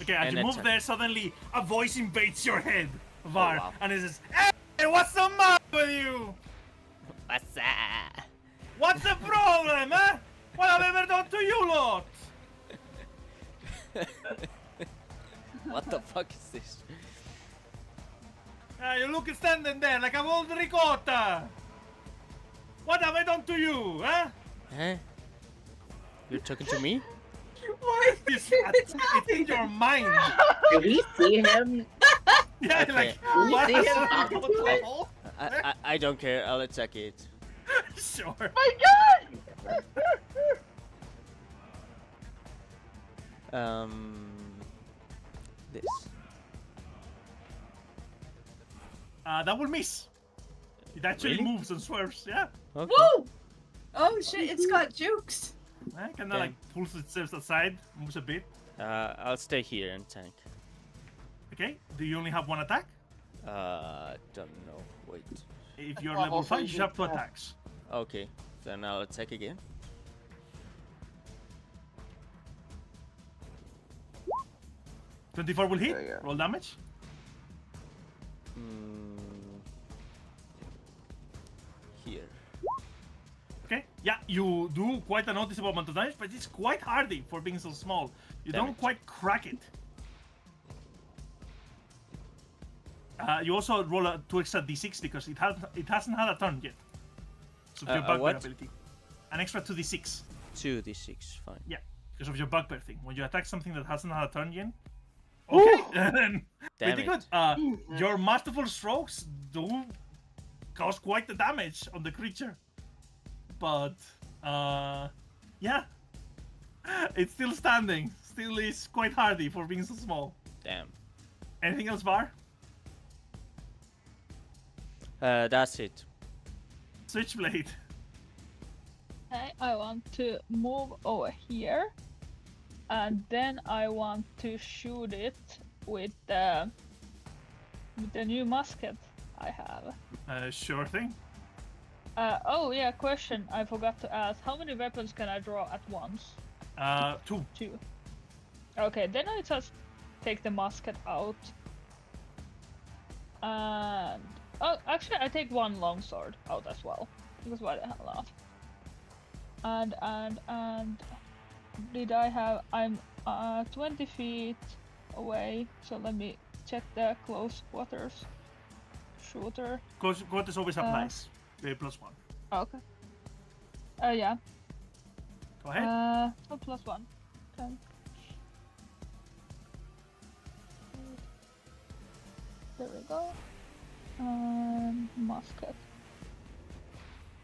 Okay, as And you move attack. there, suddenly a voice invades your head, Var, wow. and it says, "Hey, what's the matter with you? What's that? What's the problem, eh? What have I ever done to you, Lord?" What the fuck is this? You look standing there like a old ricotta. What have I done to you, eh? Huh? You're talking to me? What? It's in your mind. Do we see him? Yeah, Okay. like, You what see has him the talking to ricotta it? hole? I don't care. I'll attack it. Sure. My God! This. That will miss. It actually Really? moves and swerves, yeah. Okay. Whoa! Oh shit! It's got jukes. Kind of like pulls itself aside, moves a bit. I'll stay here and tank. Okay. Do you only have one attack? Don't know. Wait. If you're Well, level also 5, you you should have 2 can- attacks. Okay, then I'll attack again. 24 will hit. There you go. Roll damage. Here. Okay. Yeah, you do quite a noticeable amount of damage, but it's quite hardy for being so small. You Damn don't it. quite crack it. You also roll 2 extra d6 because it hasn't had a turn yet. So your bugbear what? ability. An extra 2d6. 2d6, fine. Yeah, because of your bugbear thing. When you attack something that hasn't had a turn yet. Okay, Damn pretty it. good. Your masterful strokes do cause quite the damage on the creature. But, yeah. It's still standing. Still is quite hardy for being so small. Damn. Anything else, Bar? That's it. Switchblade. Okay, I want to move over here, and then I want to shoot it with the new musket I have. Sure thing. Oh yeah, question I forgot to ask. How many weapons can I draw at once? 2. 2. Okay, then I just take the musket out. And oh, actually, I take 1 longsword out as well. Because why the hell not? And did I have? I'm 20 feet away. So let me check the close quarters shooter. Quarters always applies. +1. Okay. Yeah. Go ahead. Oh, +1. Okay. There we go. Musket.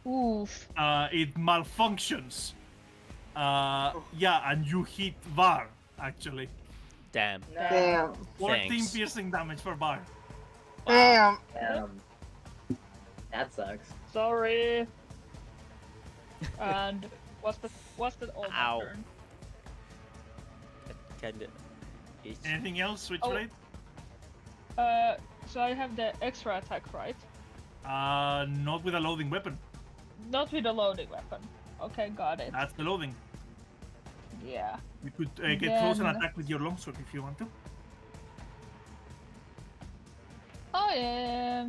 Oof. It malfunctions. Yeah, and you hit Var, actually. Damn. Damn. 14 Thanks. piercing damage for Var. Damn. That sucks. Sorry. And what's that all my Ow. turn? Kinda. Itch. Anything else, Switchblade? So I have the extra attack, right? Not with a loading weapon. Not with a loading weapon. Okay, got it. That's the loading. Yeah. You could get close and Then- attack with your longsword if you want to. Oh yeah.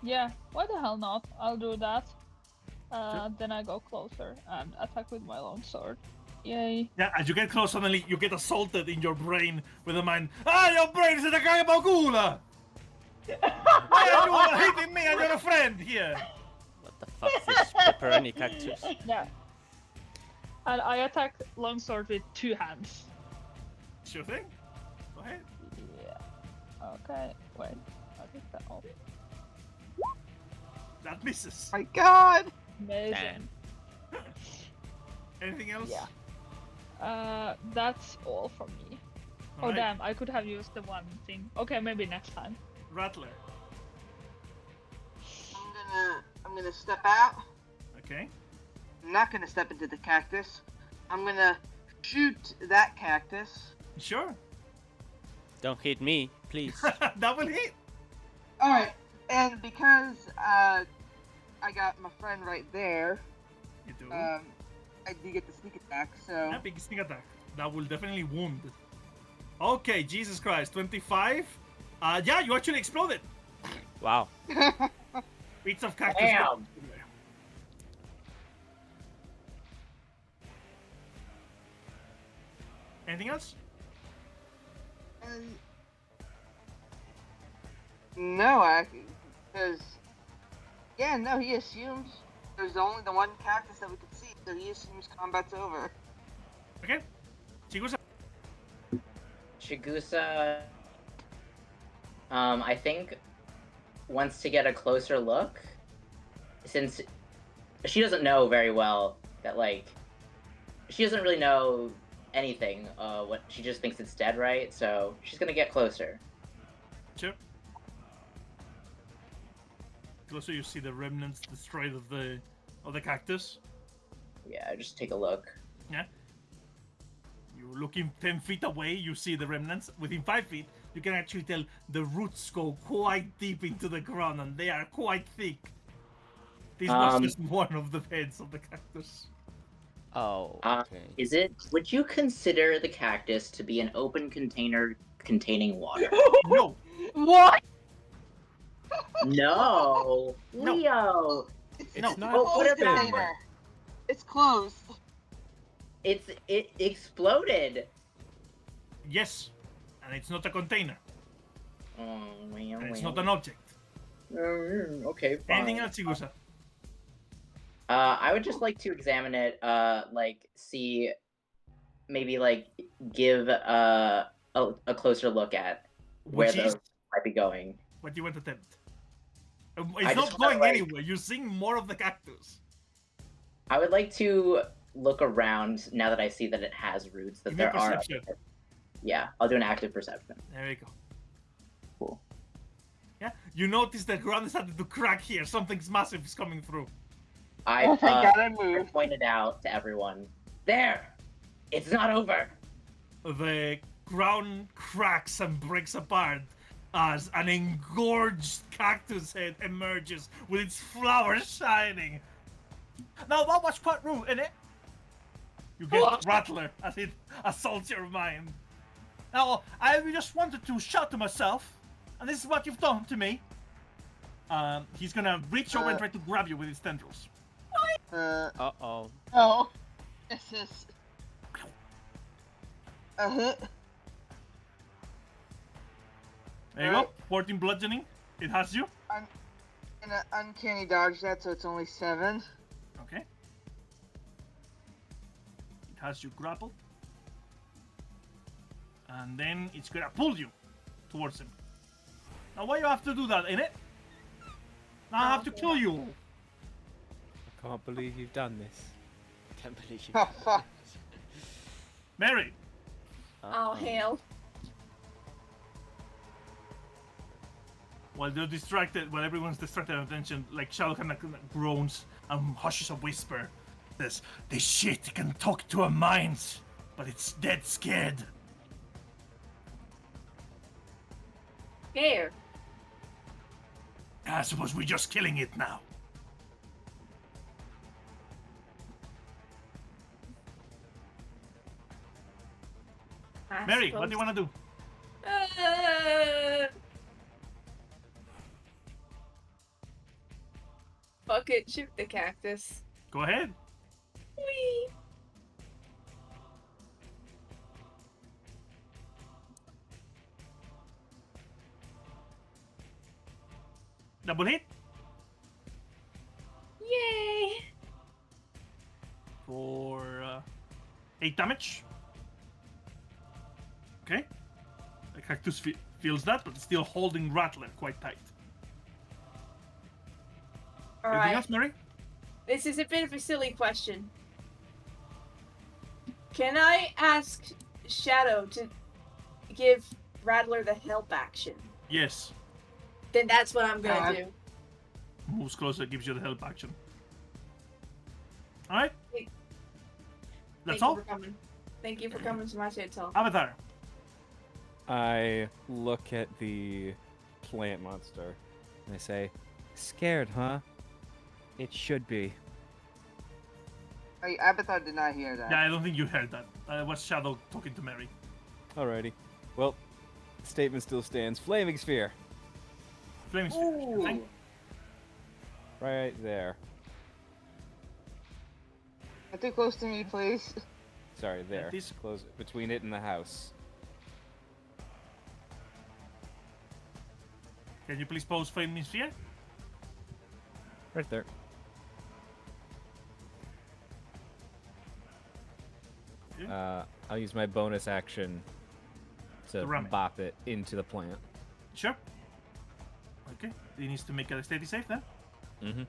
Yeah. Why the hell not? I'll do that. Then I go closer and attack with my longsword. Yay. Yeah, as you get close, suddenly you get assaulted in your brain with a mind. Your brain is a cagabagula! Why are you hitting me and you're a friend here? What the fuck is this pepperoni cactus? Yeah. And I attack longsword with 2 hands. Sure thing. Go ahead. Yeah. Okay. Wait. I think that all. That misses. My God. Amazing. Damn. Anything else? Yeah. That's all from me. Oh Alright. damn! I could have used the one thing. Okay, maybe next time. Rattler. I'm gonna step out. Okay. I'm not gonna step into the cactus. I'm gonna shoot that cactus. Sure. Don't hit me, please. Double hit. Alright, and because I got my friend right there, You do. I do get the sneak attack, so Yeah, big sneak attack. That will definitely wound. Okay, Jesus Christ. 25. Yeah, you actually exploded. Wow. Bits of cactus. Damn. Anything else? no, because no, he assumes there's only the one cactus that we could see, so he assumes combat's over. Okay. Chigusa. Chigusa, I think, wants to get a closer look, since she doesn't know very well that, like, she doesn't really know anything. What she just thinks it's dead, right? So she's gonna get closer. Sure. Closer, you see the remnants destroyed of the cactus. Yeah, just take a look. Yeah. You're looking 10 feet away, you see the remnants. Within 5 feet, you can actually tell the roots go quite deep into the ground and they are quite thick. This was just one of the heads of the cactus. Oh, Uh, okay. Is it? Would you consider the cactus to be an open container containing water? No, What? No, No. Leo. It's No. not Oh, what Closed about- open. container. It's closed. It exploded. yes, and it's not a container, Oh, and it's not an object. Okay, fine. Anything else, Igusa? I would just like to examine it. Like see, maybe like give a closer look at where Which is those might be going. what you want to attempt. I It's just not wanna, going like- anywhere. You're seeing more of the cactus. I would like to look around now that I see that it has roots. That Give me a there are. perception. Yeah, I'll do an active perception. There we go. Cool. Yeah, you notice the ground is starting to crack here. Something's massive is coming through. I Oh, thank God I I moved. pointed out to everyone. There, it's not over. The ground cracks and breaks apart as an engorged cactus head emerges with its flowers shining. Now that was quite rude, innit? You get Rattler as it assaults your mind. Now, I just wanted to shout to myself, and this is what you've done to me. He's gonna reach over and try to grab you with his tendrils. Uh-oh. No. This is a hit. There you go. 14 bludgeoning. It has you. I'm gonna uncanny dodge that, so it's only 7. Okay. It has you grappled. And then it's gonna pull you towards him. Now why you have to do that, innit? Now I have to kill you all. I can't believe you've done this. Can't believe you. Oh fuck. Mary, Oh, hell. while they're distracted, while everyone's distracted and attention, like Shadow kind of groans and hushes a whisper. Says, "This shit can talk to our minds, but it's dead scared." Here. I suppose we're just killing it now. Mary, what do you want to do? Fuck it, shoot the cactus. Go ahead. Whee! Double hit Yay! for 8 damage. Okay. The cactus feels that, but it's still holding Rattler quite tight. Anything Alright, else, Mary? this is a bit of a silly question. Can I ask Shadow to give Rattler the help action? Yes. Then that's what I'm gonna God. do. Moves closer, gives you the help action. Alright. That's Thank all? you for coming. Thank you for coming to my shit talk. Avatar. I look at the plant monster and I say, "Scared, huh? It should be." Abathar did not hear that. Yeah, I don't think you heard that. Was Shadow talking to Mary. Alrighty. Well, statement still stands. Flaming sphere. Flaming sphere. Ooh. Thing. Right there. Not too close to me, please. Sorry, there. this- Close it between it and the house. Can you please pose Flaming Sphere? Right there. I'll use my bonus action to ram it. bop it into the plant. Sure. Okay. He needs to make a steady save then. Mm-hmm.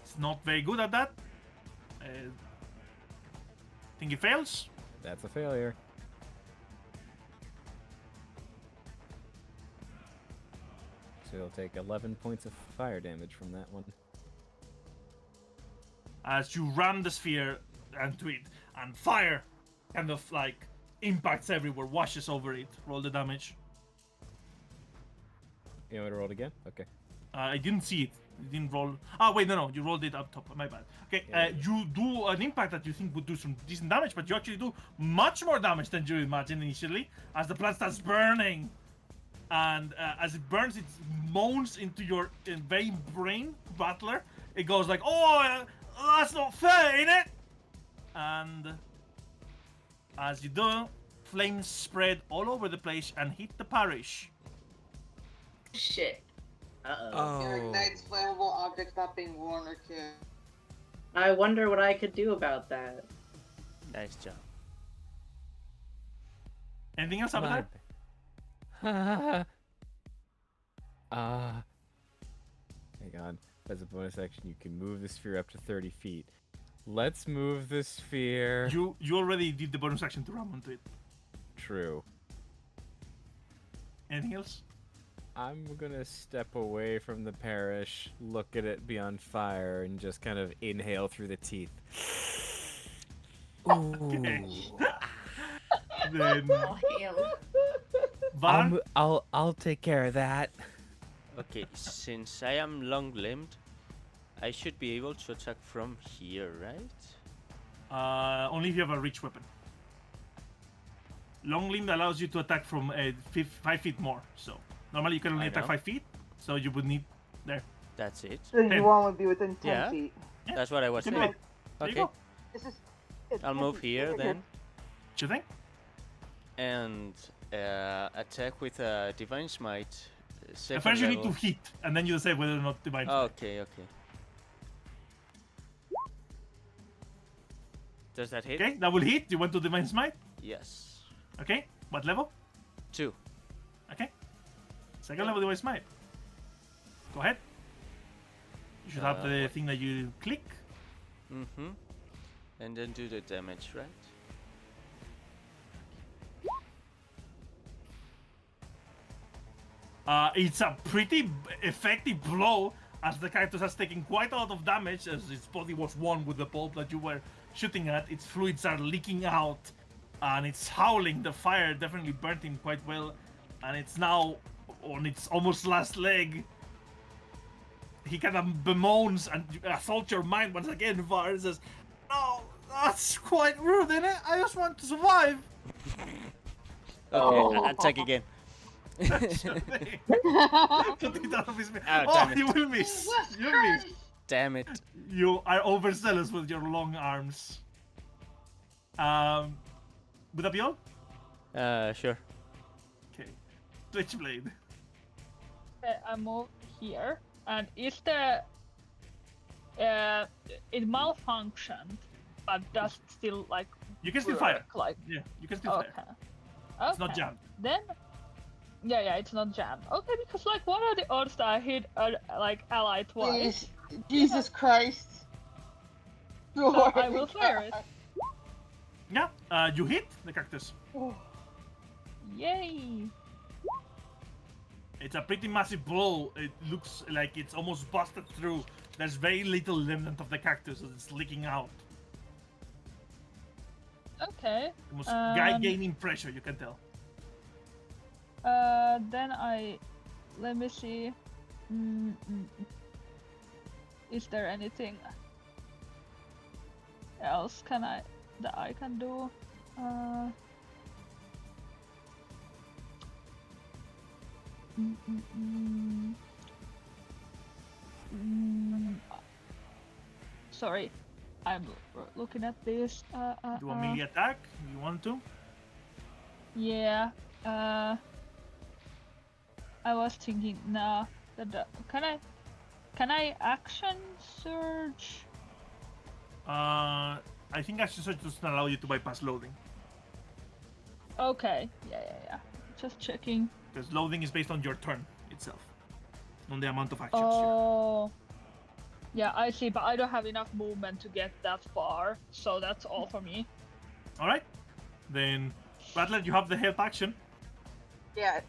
It's not very good at that. Think he fails. That's a failure. So he'll take 11 points of fire damage from that one. As you ram the sphere, onto it, and fire kind of like impacts everywhere, washes over it. Roll the damage. You want me to roll it again? Okay. I didn't see it. You didn't roll. Oh wait, no, you rolled it up top. My bad. Okay, Yeah. you do an impact that you think would do some decent damage, but you actually do much more damage than you imagined initially, as the plant starts burning, and as it burns, it moans into your very brain, Battler. It goes like, "Oh, that's not fair, ain't it?" And as you do, flames spread all over the place and hit the parish. Shit. Uh-oh. It ignites flammable objects not being worn or carried. I wonder what I could do about that. Nice job. Anything else, Avatar? Hang on. As a bonus action, you can move the sphere up to 30 feet. Let's move the sphere. You already did the bonus action to ram onto it. True. Anything else? I'm gonna step away from the parish, look at it be on fire, and just kind of inhale through the teeth. Okay. Then Oh, hell. Var, I'll take care of that. Okay, since I am long-limbed, I should be able to attack from here, right? only if you have a reach weapon. Long limb allows you to attack from 5 feet more. So normally you can only I attack know. 5 feet. So you would need there. That's it. So you Ten. want to be within 10 Yeah. feet. Yeah. That's what I was You can saying. do it. There you Okay, go. This is. I'll move here then, What you think? and attack with a divine smite. Second First you need level. to hit, and then you decide whether or not divine. Okay, okay. Does that hit? Okay, that will hit. You want to divine smite? Yes. Okay, what level? 2. Okay, second level divine smite. Go ahead. You should have the what? thing that you click. Mm-hmm. And then do the damage, right? It's a pretty effective blow, as the character has taken quite a lot of damage, as its body was one with the bulb that you were shooting at. Its fluids are leaking out, and it's howling. The fire definitely burnt him quite well, and it's now on its almost last leg. He kind of bemoans and assaults your mind once again, Var, and says, "No, that's quite rude, isn't it? I just want to survive." Okay, attack again. Put it out of his Oh, oh, damn you it. will miss. Jesus You miss. Christ! Damn it. You are overzealous with your long arms. Would that be all? Sure. Okay. Switchblade. Okay, I move here, and is the it malfunctioned, but does still like You can still work, fire. like Yeah, you can still okay. fire. Okay. It's not jammed. Then yeah, it's not jammed. Okay, because like what are the odds that I hit like ally twice? Please, Jesus Christ. So Lord I will fire it. Yeah, you hit the cactus. Yay! It's a pretty massive blow. It looks like it's almost busted through. There's very little remnant of the cactus as it's leaking out. Okay. Almost Um, gaining pressure, you can tell. Then let me see. Is there anything else that I can do? Sorry, I'm looking at this. Do a melee attack if you want to. Yeah. I was thinking now that can I action surge? I think action surge doesn't allow you to bypass loading. Okay. Yeah. Just checking. Because loading is based on your turn itself. On the amount of actions you Oh. Yeah, I see, but I don't have enough movement to get that far, so that's all for me. have. Alright. Then, Rattler, you have the help action. Yeah.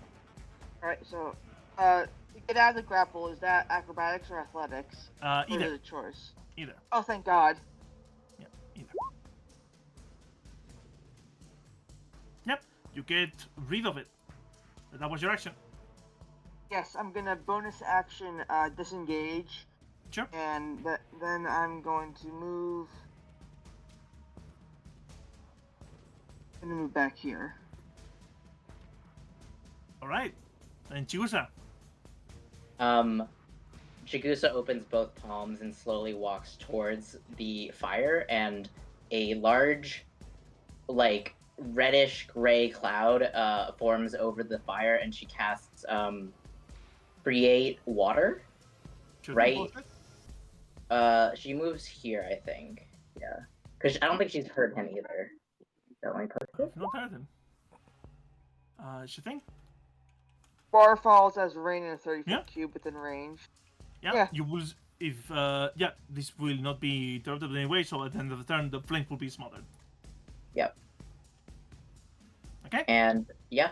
Alright, so, to get out of the grapple, is that acrobatics or athletics? Or is Either. it chores? Either. Oh, thank God. Yeah, either. Yep, you get rid of it. That was your action. Yes, I'm gonna bonus action disengage, Sure. and then I'm going to move. I'm gonna move back here. All right. And Chigusa. Chigusa opens both palms and slowly walks towards the fire, and a large, like, reddish gray cloud forms over the fire, and she casts create water. Right. She moves here, I think. Yeah, because I don't think she's hurt him either. So let me put it. Not hurt him. She think? Bar falls as rain in a 30-foot Yeah. cube within range. Yeah. Yeah. You will. If this will not be interrupted in any way. So at the end of the turn, the flame will be smothered. Yep. Okay. And yeah.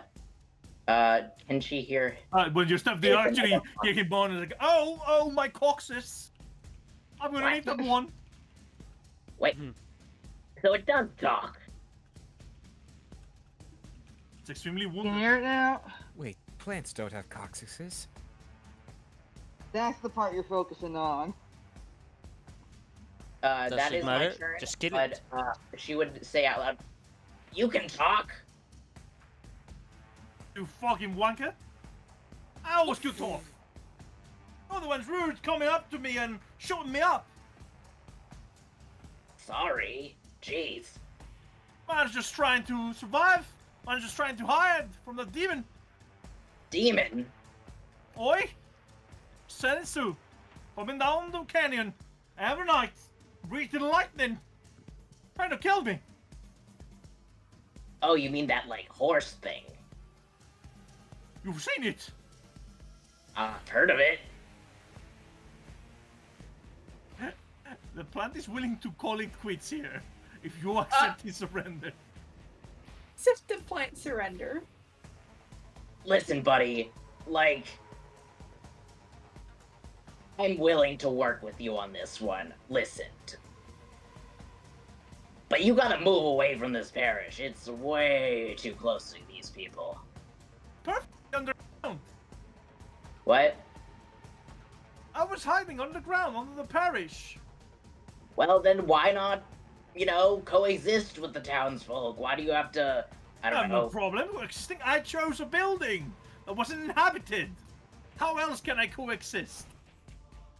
Can she hear? When you're stuff, they actually hear him born and like, oh, my coccyx. I'm gonna need that one. Wait. So it does talk. It's extremely Can you wounded. hear it now? Wait, plants don't have coccyxes. That's the part you're focusing on. That Doesn't is my matter. turn. Just kill but, it. She would say out loud, "You can talk." You fucking wanker. I always could talk. You're the one's rude coming up to me and shooting me up. Sorry. Jeez. Man's just trying to survive. Man's just trying to hide from the demon. Demon. Oi! Sensu, coming down the canyon every night, breathing lightning, trying to kill me. Oh, you mean that like horse thing? You've seen it. I've heard of it. The plant is willing to call it quits here if you accept his surrender. Accept the plant surrender. Listen, buddy. Like, I'm willing to work with you on this one. Listen. But you gotta move away from this parish. It's way too close to these people. Perfect underground. What? I was hiding underground under the parish. Well, then why not, coexist with the townsfolk? Why do you have to, I I don't have know. no problem with existing. I chose a building that wasn't inhabited. How else can I coexist?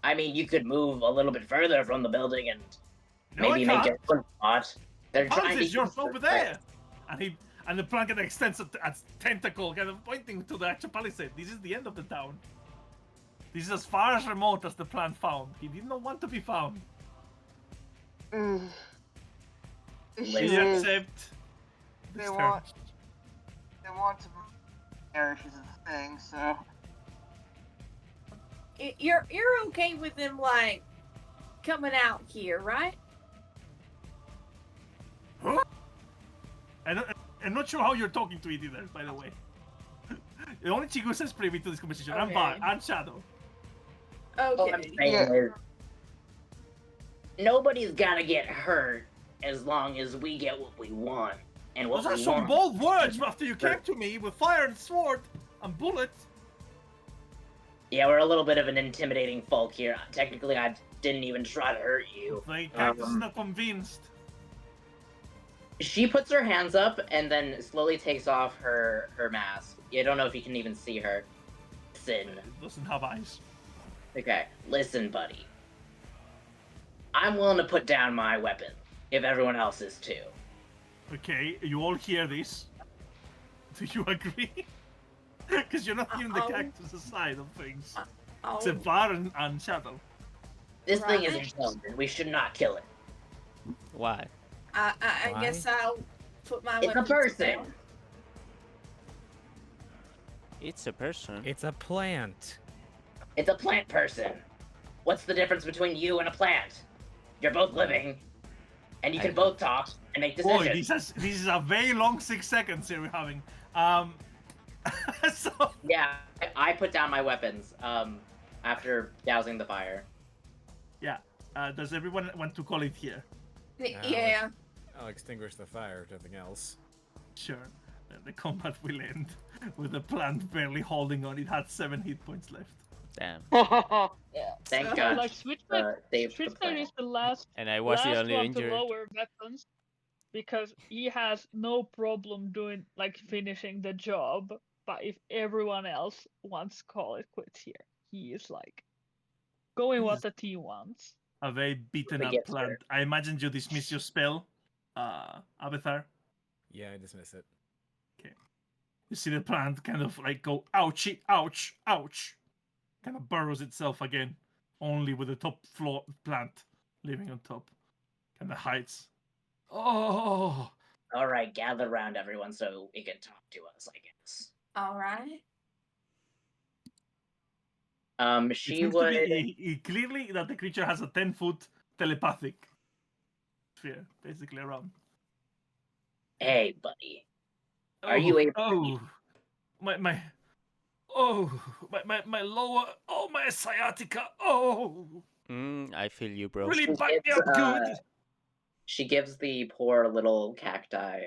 I mean, you could move a little bit further from the building and No, maybe I make can't. it one spot. They're How trying is to yours over there? And the plant kind of extends a tentacle, kind of pointing to the actual palisade. This is the end of the town. This is as far as remote as the plant found. He did not want to be found. The Listen, issue You is accept they this want term. they want to parish is a thing, so You're okay with them like coming out here, right? Huh? I'm not sure how you're talking to it either, by the way. The only Chigusa is privy to this conversation. I'm Okay. Bar and Shadow. all I'm Okay. saying Yeah. is nobody's gotta get hurt as long as we get what we want. And what Those are we some want. bold words after you came to me with fire and sword and bullets. Yeah, we're a little bit of an intimidating folk here. Technically, I didn't even try to hurt you. The cactus is not convinced. She puts her hands up and then slowly takes off her mask. I don't know if you can even see her. Listen. It doesn't have eyes. Okay, listen, buddy. I'm willing to put down my weapon, if everyone else is too. Okay, you all hear this. Do you agree? Because you're not hearing the cactus side of things. It's a Oh, Bar and Shadow. This thing is Right. intelligent. We should not kill it. Why? I Why? guess I'll put my It's a weapons person. down. It's a person. It's a plant. It's a plant person. What's the difference between you and a plant? You're both living, and you can both talk and make Boy, decisions. this is a very long 6 seconds here we're having. So Yeah, I put down my weapons after dousing the fire. yeah, does everyone want to call it here? Yeah. I'll extinguish the fire, if nothing else. Sure. The combat will end with the plant barely holding on. It had 7 hit points left. Damn. yeah. Thank So, God. like Switchblade Saved the is planet. the last And I was the only one injured. to lower weapons because he has no problem doing like finishing the job. But if everyone else wants to call it quits here, he is like going what the team wants. A very beaten We up get plant. I imagine you dismiss your spell, Abethar. Yeah, I dismiss it. You see the plant kind of like go ouchie, ouch, ouch. Kind of burrows itself again, only with the top floor plant living on top. Kind of hides. Oh, All right, gather around everyone so it can talk to us, I guess. All right. it She seems to would. be clearly that the creature has a 10-foot telepathic sphere, basically around. Hey, buddy. Are you able? Oh, my lower, my sciatica. Oh, I feel you, bro. really She back me gives, up good. She gives the poor little cacti,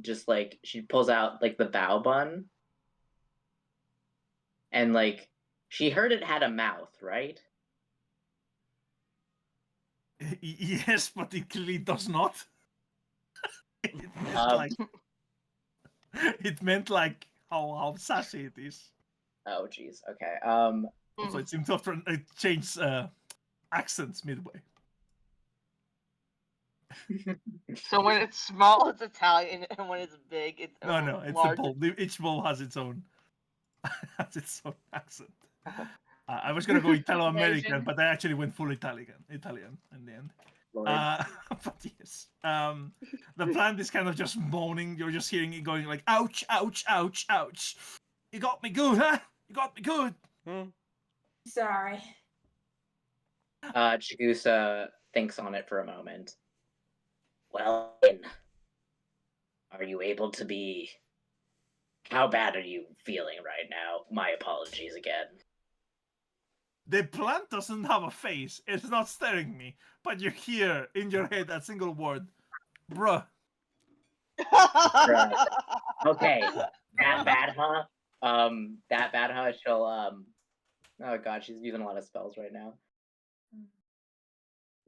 just like she pulls out like the bow bun, and like she heard it had a mouth, right? Yes, but it clearly does not. It meant Um, like it meant like how sassy it is. Oh, jeez. Okay. Also, it seems to have changed accents midway. So when it's small, it's Italian, and when it's big, it's No, it's large. the bowl. Each bowl has its own accent. I was gonna go Italo-American, Amazing. but I actually went full Italian in the end. Lord. But yes, the plant is kind of just moaning. You're just hearing it going like, ouch, ouch, ouch, ouch. You got me good, huh? You got me good. Sorry. Chigusa thinks on it for a moment. Well, then, are you able to be? How bad are you feeling right now? My apologies again. The plant doesn't have a face. It's not staring me, but you hear in your head a single word, bruh. Okay, that bad, huh? That bad, huh? She'll Oh god, she's using a lot of spells right now.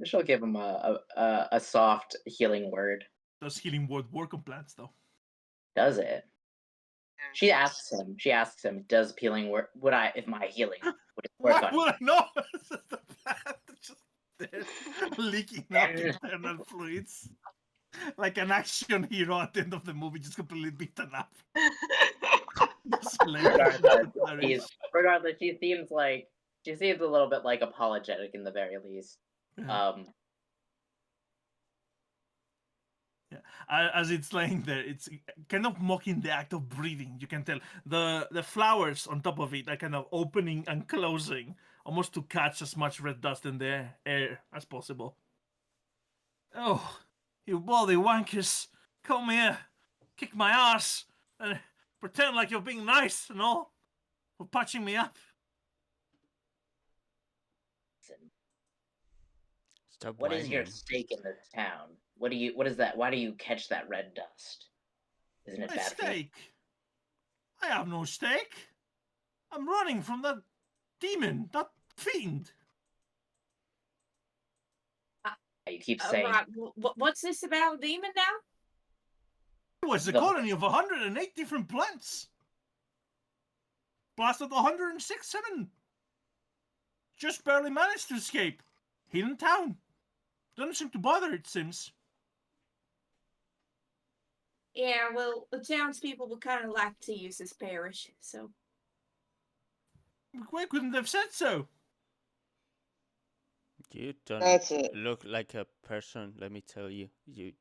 She'll give him a soft healing word. Does healing word work on plants though? Does it? She asks him, does healing work? Would I, if my healing would it work Why on would I know? It's just the plant just there, leaking out internal fluids. Like an action hero at the end of the movie, just completely beaten up. Regardless, she seems a little bit like apologetic in the very least. Yeah. As it's laying there, it's kind of mocking the act of breathing. You can tell the flowers on top of it are kind of opening and closing, almost to catch as much red dust in the air as possible. Oh, you bloody wankers! Come here, kick my ass, and pretend like you're being nice and all for patching me up. Stop What is your whining. stake in this town? What is that? Why do you catch that red dust? Isn't it My bad for you? stake? I have no stake. I'm running from that demon, that fiend. You keep saying Right. What's this about demon now? It was a The- colony of 108 different plants. Blasted 106-7. Just barely managed to escape. Hidden town. Doesn't seem to bother, it seems. Yeah, well, the townspeople would kind of like to use this parish, so. Why couldn't have said so? You don't That's it. look like a person, let me tell you. You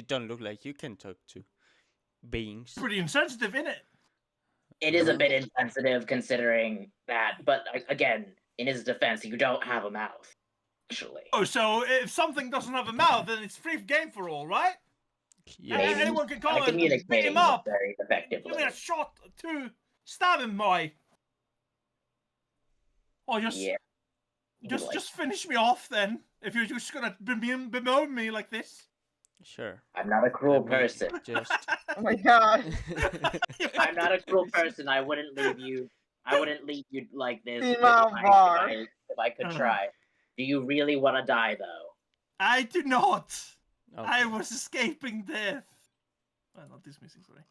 don't look like you can talk to beings. Pretty insensitive, innit? It is a bit insensitive considering that, but again, in his defense, you don't have a mouth. Actually, Oh, so if something doesn't have a mouth, then it's free game for all, right? Yeah. Maybe. Anyone can come and beat communicating him up. very effectively. Give me a shot to stab him by. Or Yeah. just finish me off then. If you're just gonna bemoan me like this. Sure. I'm not a cruel Let me person. Just. Oh my god. I'm not a cruel person. I wouldn't leave you. I wouldn't leave you like this See if Mount Bar. I could try. Do you really want to die though? I do not. I Okay. was escaping death. Well, not dismissing, sorry.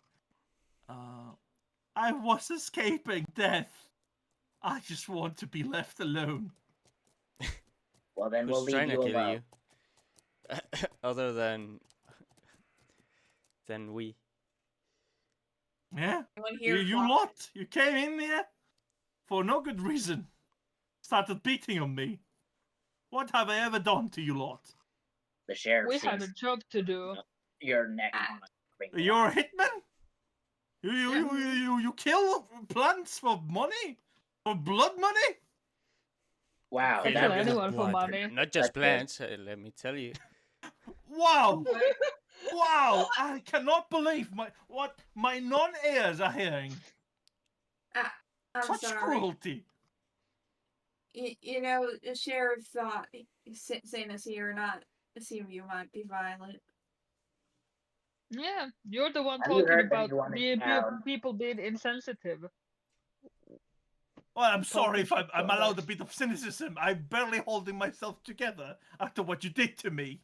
I was escaping death. I just want to be left alone. Well, then we'll Who's leave trying to you kill alone. you? Other than we. Yeah? Anyone here? You lot, you came in here for no good reason. Started beating on me. What have I ever done to you lot? The sheriff We had seems a job to do. your neck on a ring. You're a hitman? You kill plants for money? For blood money? Wow, I Okay, kill that was anyone for money. Not just That's good. plants, let me tell you. Wow! Wow! I cannot believe what my non-heirs are hearing. I'm Such sorry. cruelty. You know, the sheriff thought seeing us here and not assume you might be violent. Yeah, you're the one Have you talking heard about anyone in town? people being insensitive. Well, I'm sorry if Talking I'm to allowed a others. bit of cynicism. I'm barely holding myself together after what you did to me.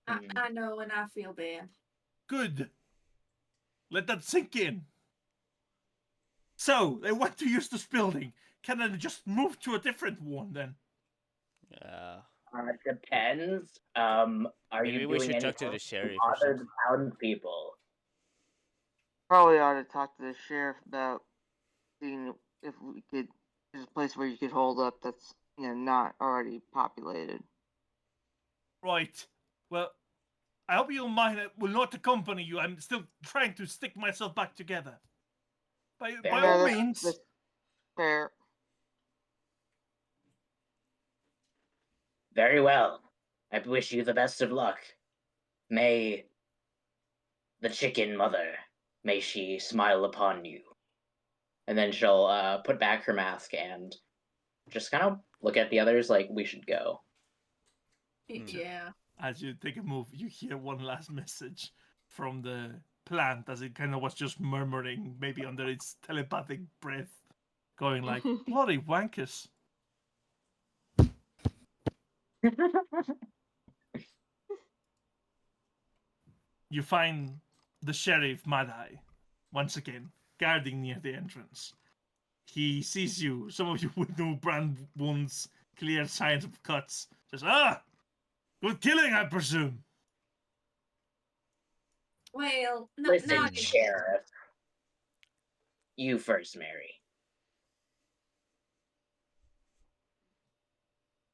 I know, and I feel bad. Good. Let that sink in. So, they went to Eustace building. Can I just move to a different one then? Depends. Are Maybe you we doing should any talk to the work sheriff or other something. townspeople? Probably ought to talk to the sheriff about seeing if we could. There's a place where you could hold up that's not already populated. Right. Well, I hope you don't mind. I will not accompany you. I'm still trying to stick myself back together. By Yeah, all that's means. fair. Very well. I wish you the best of luck. May the chicken mother, may she smile upon you. And then she'll put back her mask and just kind of look at the others like we should go. Yeah. As you take a move, you hear one last message from the plant as it kind of was just murmuring, maybe under its telepathic breath, going like, bloody wankers. You find the sheriff, Mad-Eye, once again, guarding near the entrance. He sees you, some of you with no brand wounds, clear signs of cuts. Says, good killing, I presume. Well, Listen, not sheriff. You first, Mary.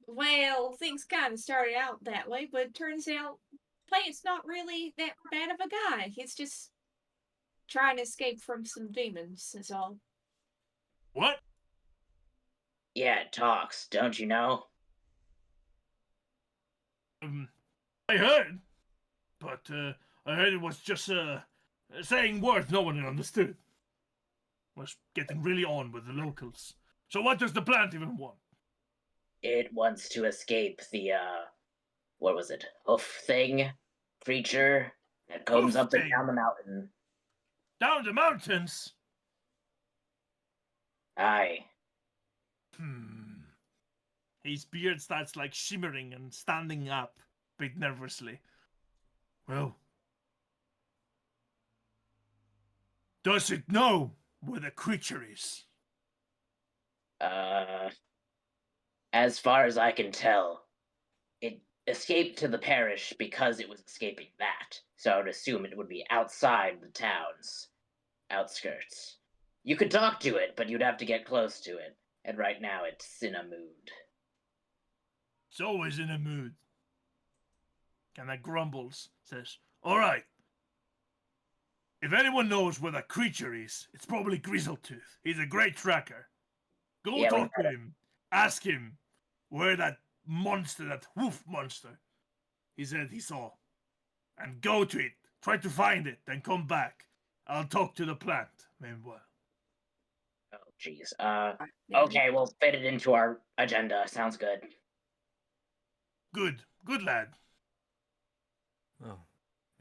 Well, things kind of started out that way, but it turns out Plant's not really that bad of a guy. He's just trying to escape from some demons, is all. What? Yeah, it talks, don't you know? I heard, but I heard it was just saying words no one understood. Was getting really on with the locals. So what does the plant even want? It wants to escape the, what was it? Hoof thing? Creature that comes Hoof up and thing? down the mountain. Down the mountains? Aye. His beard starts like shimmering and standing up a bit nervously. Well, does it know where the creature is? As far as I can tell, it escaped to the parish because it was escaping that. So I would assume it would be outside the town's outskirts. You could talk to it, but you'd have to get close to it. And right now it's in a mood. It's always in a mood. Kinda grumbles, says, alright. If anyone knows where that creature is, it's probably Grizzletooth. He's a great tracker. Go Yeah, talk to him. Ask him where that monster, that hoof monster, he said he saw. And go to it. Try to find it, then come back. I'll talk to the plant, meanwhile. Oh, jeez. Okay, we'll fit it into our agenda. Sounds good. Good. Good lad.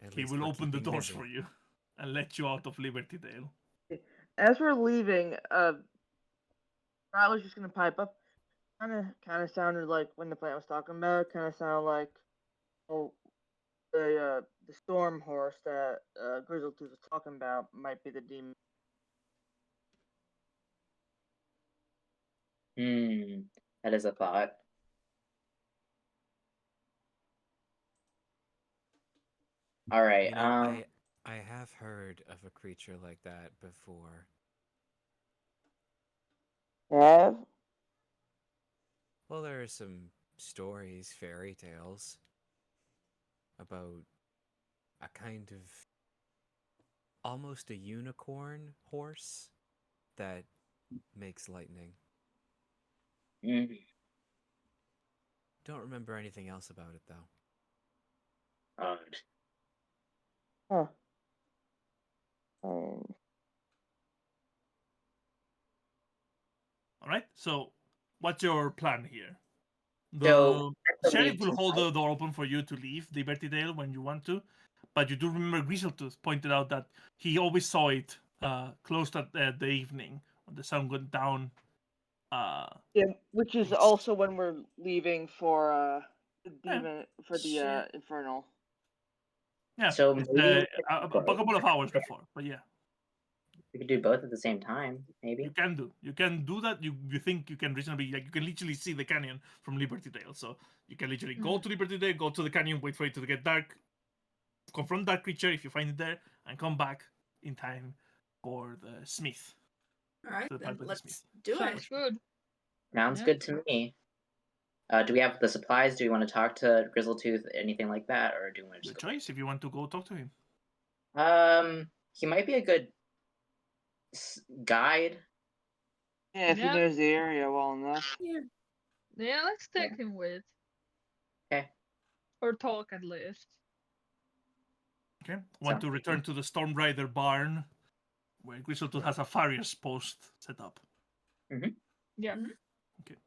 At He least will we're open the keeping doors busy. for you and let you out of Liberty Dale. As we're leaving, Riley's just gonna pipe up. Kind of sounded like when the plant was talking about it. Kind of sounded like, oh, the storm horse that Grizzletooth was talking about might be the demon. That is a thought. All right. You know, I have heard of a creature like that before. Have? Well, there are some stories, fairy tales, about a kind of almost a unicorn horse that makes lightning. Mm. Don't remember anything else about it, though. Odd. Huh. Um, All right. So, what's your plan here? So, The I sheriff believe will hold tonight- the door open for you to leave Liberty Dale when you want to, but you do remember Grizzletooth pointed out that he always saw it close at the evening when the sun went down. yeah, which is East. also when we're leaving for the Yeah. demon for the Shit. infernal. Yeah, So it's, maybe a couple of hours before, but yeah, we could do both at the same time. Maybe. you can do that. You think you can reasonably, like, you can literally see the canyon from Liberty Dale, so you can literally go to Liberty Dale, go to the canyon, wait for it to get dark, confront that creature if you find it there, and come back in time for the smith. All right, The then pipe with the smith. let's do Sounds it. good. Sounds Yeah. good to me. Do we have the supplies? Do we want to talk to Grizzletooth, anything like that, or do we want to Your just go? choice if you want to go talk to him. He might be a good guide. Yeah, if he Yeah. knows the area well enough. Yeah. Yeah, let's take him with. Okay. Or talk at least. Okay. Want to return to the Stormrider barn, where Grizzletooth has a farrier's post set up. Yeah. Mhm. Okay.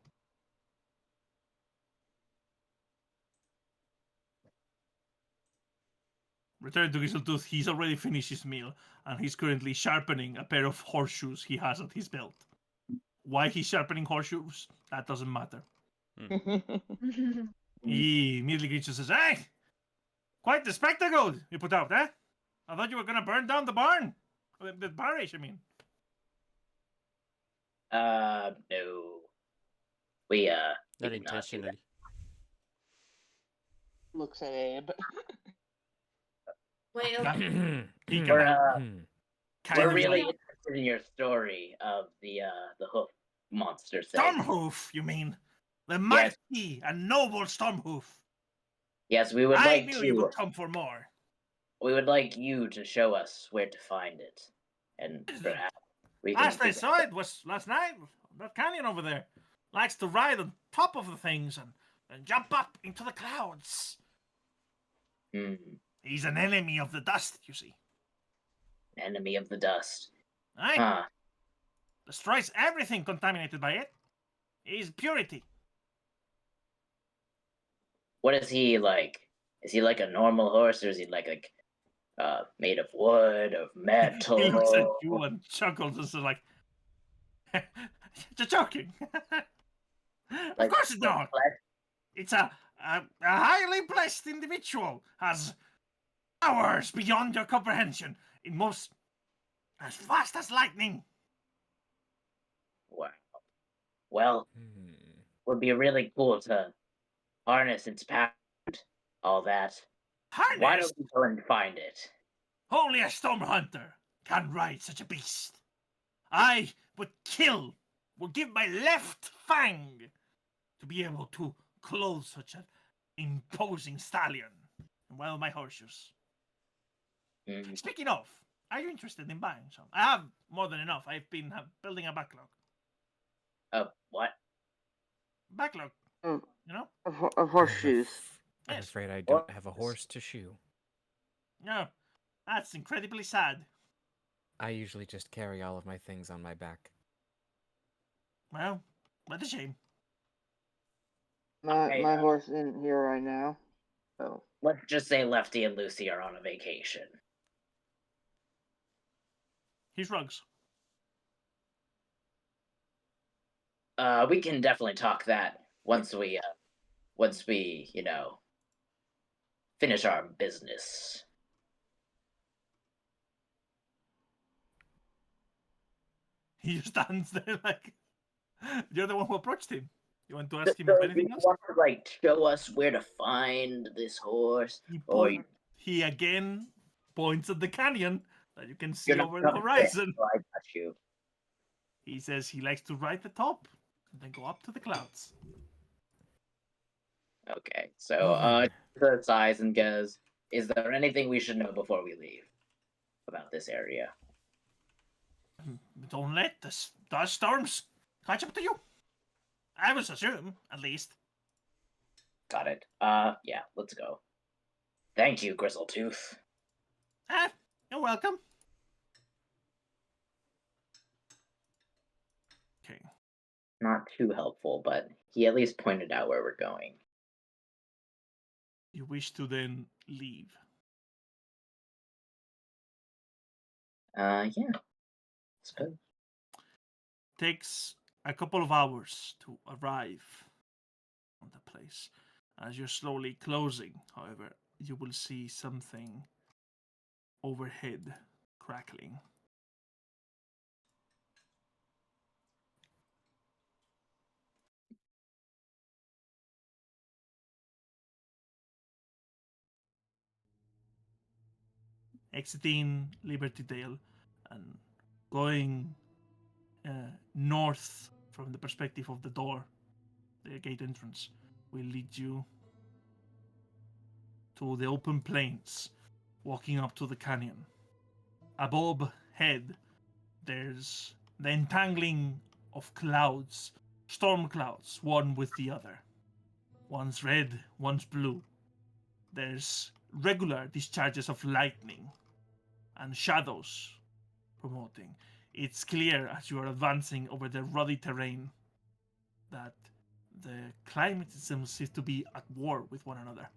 Return to Grizzletooth. He's already finished his meal, and he's currently sharpening a pair of horseshoes he has at his belt. Why he's sharpening horseshoes, that doesn't matter. He immediately greets and says, "Hey! Quite the spectacle you put out, eh? I thought you were gonna burn down the barn. The parish, I mean." No. We Not did not do that. intentionally. Looks at Abe. Well, He We're can kind we're of really like, interested in your story of the hoof monster thing. Stormhoof, you mean? The mighty and noble Stormhoof. Yes, we would I like knew to. you would come for more. We would like you to show us where to find it, and perhaps we can. Last I saw it was last night. That canyon over there likes to ride on top of the things and jump up into the clouds. He's an enemy of the dust, you see. Enemy of the dust. Aye. Huh. Destroys everything contaminated by it. He's purity. What is he like? Is he like a normal horse, or is he like made of wood, of metal? He looks at you and chuckles and says, like, "You're joking." Of course it's not. It's a highly blessed individual, has powers beyond your comprehension, in most as fast as lightning. Wow. Well, would be really cool to harness its power, all that. Harness? Why don't we go and find it? Only a storm hunter can ride such a beast. I would give my left fang to be able to clothe such an imposing stallion. Well, my horseshoes. Speaking of, are you interested in buying some? I have more than enough. I've been building a backlog. What? Backlog. Oh, You know? of horseshoes. I'm Yes. afraid I don't have a horse to shoe. No, that's incredibly sad. I usually just carry all of my things on my back. Well, what a shame. My horse isn't here right now, so let's just say Lefty and Lucy are on a vacation. He shrugs. We can definitely talk that once we, finish our business. He just stands there like you're the one who approached him. You want to So, ask him if do anything you else? want to show us where to find this horse? He again points at the canyon that you can see You're not over the coming there, horizon. so I got you. He says he likes to ride the top and then go up to the clouds. Okay, so the size and goes, is there anything we should know before we leave about this area? Don't let the storms catch up to you. I was assume, at least. Got it. Yeah, let's go. Thank you, Grizzletooth. Ah, you're welcome. Okay. Not too helpful, but he at least pointed out where we're going. You wish to then leave. Yeah. Suppose. Takes a couple of hours to arrive on the place. As you're slowly closing, however, you will see something overhead crackling. Exiting Liberty Dale and going north from the perspective of the door, the gate entrance, will lead you to the open plains, walking up to the canyon. Above head, there's the entangling of clouds, storm clouds, one with the other. One's red, one's blue. There's regular discharges of lightning and shadows promoting. It's clear as you are advancing over the ruddy terrain that the climate itself seems to be at war with one another,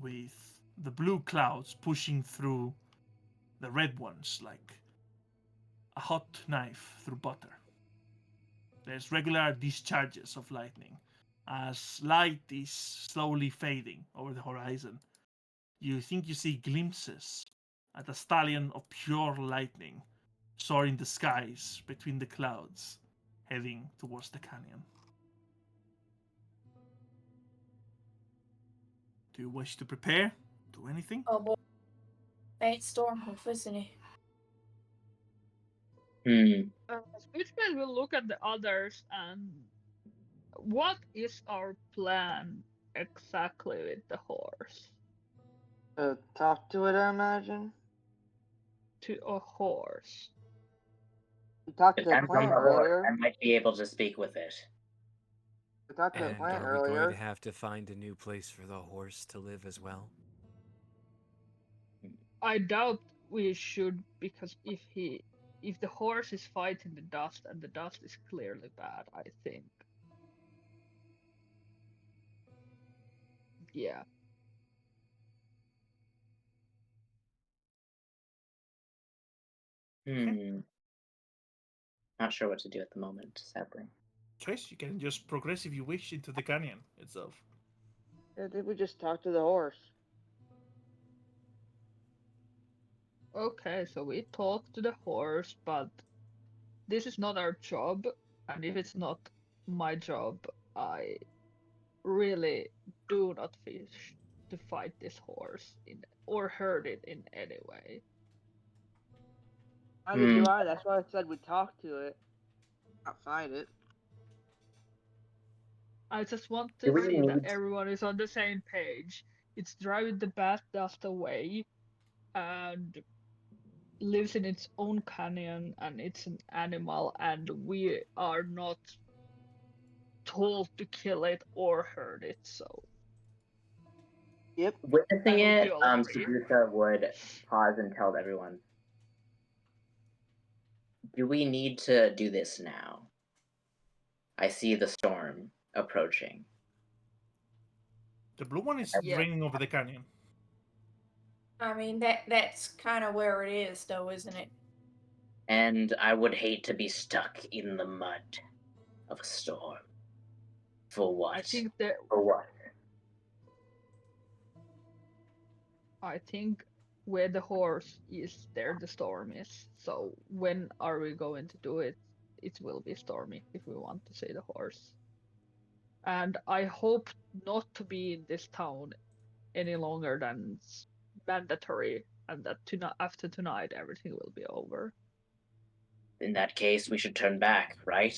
with the blue clouds pushing through the red ones like a hot knife through butter. There's regular discharges of lightning. As light is slowly fading over the horizon, you think you see glimpses at a stallion of pure lightning soaring the skies between the clouds, heading towards the canyon. Do you wish to prepare? Do anything? Oh boy. Bad storm hoof, isn't it? Switchblade will look at the others and what is our plan exactly with the horse? Talk to it, I imagine. To a horse. We talked to the Depends on plant the horse. earlier. I might be able to speak with it. We talked to the And plant are we going earlier. to have to find a new place for the horse to live as well? I doubt we should, because if the horse is fighting the dust and the dust is clearly bad, I think. Yeah. Not sure what to do at the moment, sadly. Choice, you can just progress if you wish into the canyon itself. I think we just talked to the horse. Okay, so we talk to the horse, but this is not our job, and if it's not my job, I really do not wish to fight this horse or hurt it in any way. Neither do I. That's why I said we talked to it, not fight it. I just want to see that everyone is on the same page. It's driving the bad dust away and lives in its own canyon, and it's an animal, and we are not told to kill it or hurt it, so. Yep. Witnessing it, agree. Sabusa would pause and tell everyone, do we need to do this now? I see the storm approaching. The blue one is Yeah. draining over the canyon. I mean, that's kind of where it is, though, isn't it? And I would hate to be stuck in the mud of a storm. For what? I think that For what? I think where the horse is, there the storm is. So when are we going to do it? It will be stormy if we want to see the horse. And I hope not to be in this town any longer than mandatory, and that after tonight everything will be over. In that case, we should turn back, right?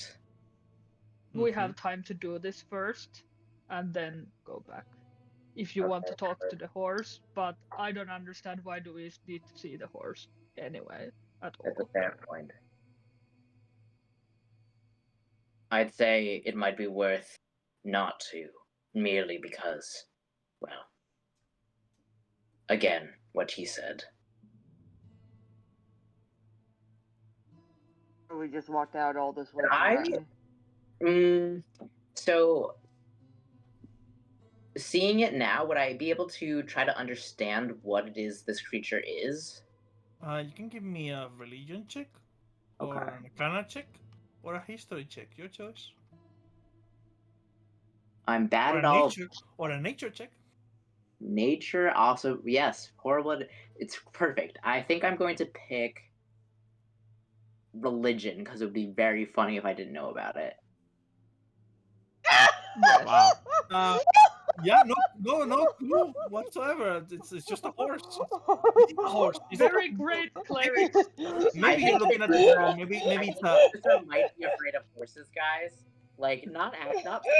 We have time to do this first, and then go back. If you want to talk to the horse, but I don't understand why do we need to see the horse anyway at That's a all. fair point. I'd say it might be worth not to, merely because, well, again, what he said. We just walked out all this way. So, seeing it now, would I be able to try to understand what it is this creature is? You can give me a religion check, or Okay. an arcana check, or a history check. Your choice. I'm bad Or at a all. nature, or a nature check. Nature also, yes, horrible. It's perfect. I think I'm going to pick religion because it would be very funny if I didn't know about it. Wow. Yeah, no clue whatsoever. It's just a horse. It's a horse. It's Very great clerics. Maybe I you're think looking at the it wrong. Maybe it's a. sister might be afraid of horses, guys. Like not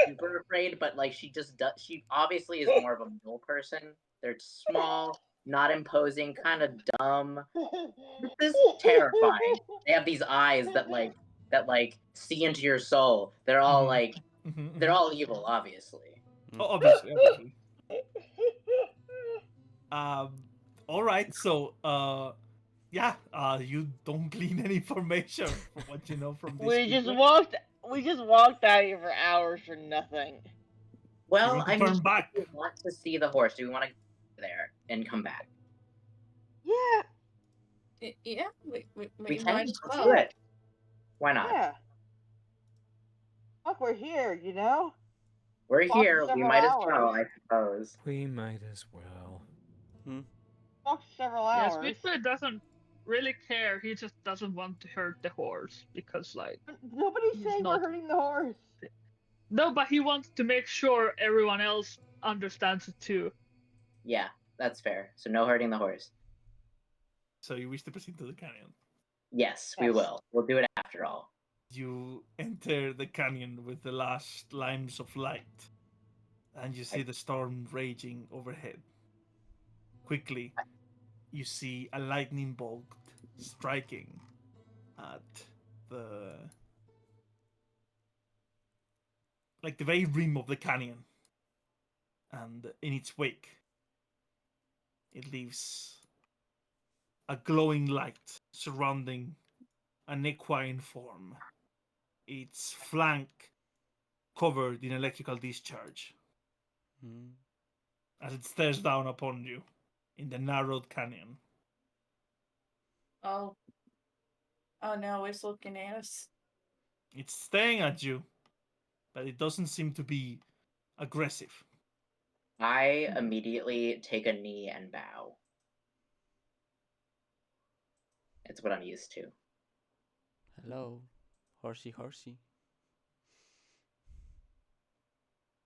super afraid, but like she just does. She obviously is more of a middle person. They're small, not imposing, kind of dumb. This is terrifying. They have these eyes that see into your soul. They're all like they're all evil, obviously. Oh, obviously. All right. So, yeah. You don't glean any information from what you know from this. We just creature. walked out here for hours for nothing. Well, want to I mean, turn back? do we want to see the horse? Do we want to go there and come back? Yeah, Yeah, we We can. might as Let's well. do it. Why not? yeah. Fuck, we're here, you know? We're Walked here. We several might as well, hours. I suppose. We might as well. Walked several Yes, hours. Victor doesn't really care. He just doesn't want to hurt the horse because, like, Nobody's he's saying not- we're hurting the horse. no, but he wants to make sure everyone else understands it too. Yeah, that's fair. So no hurting the horse. So you wish to proceed to the canyon. Yes, we Yes. will. We'll do it after all. You enter the canyon with the last limes of light, and you see the storm raging overhead. Quickly, you see a lightning bolt striking at the very rim of the canyon, and in its wake, it leaves a glowing light surrounding an equine form, its flank covered in electrical discharge, as it stares down upon you in the narrowed canyon. Oh no, it's looking at us. It's staring at you, but it doesn't seem to be aggressive. I immediately take a knee and bow. It's what I'm used to. Hello, horsey, horsey.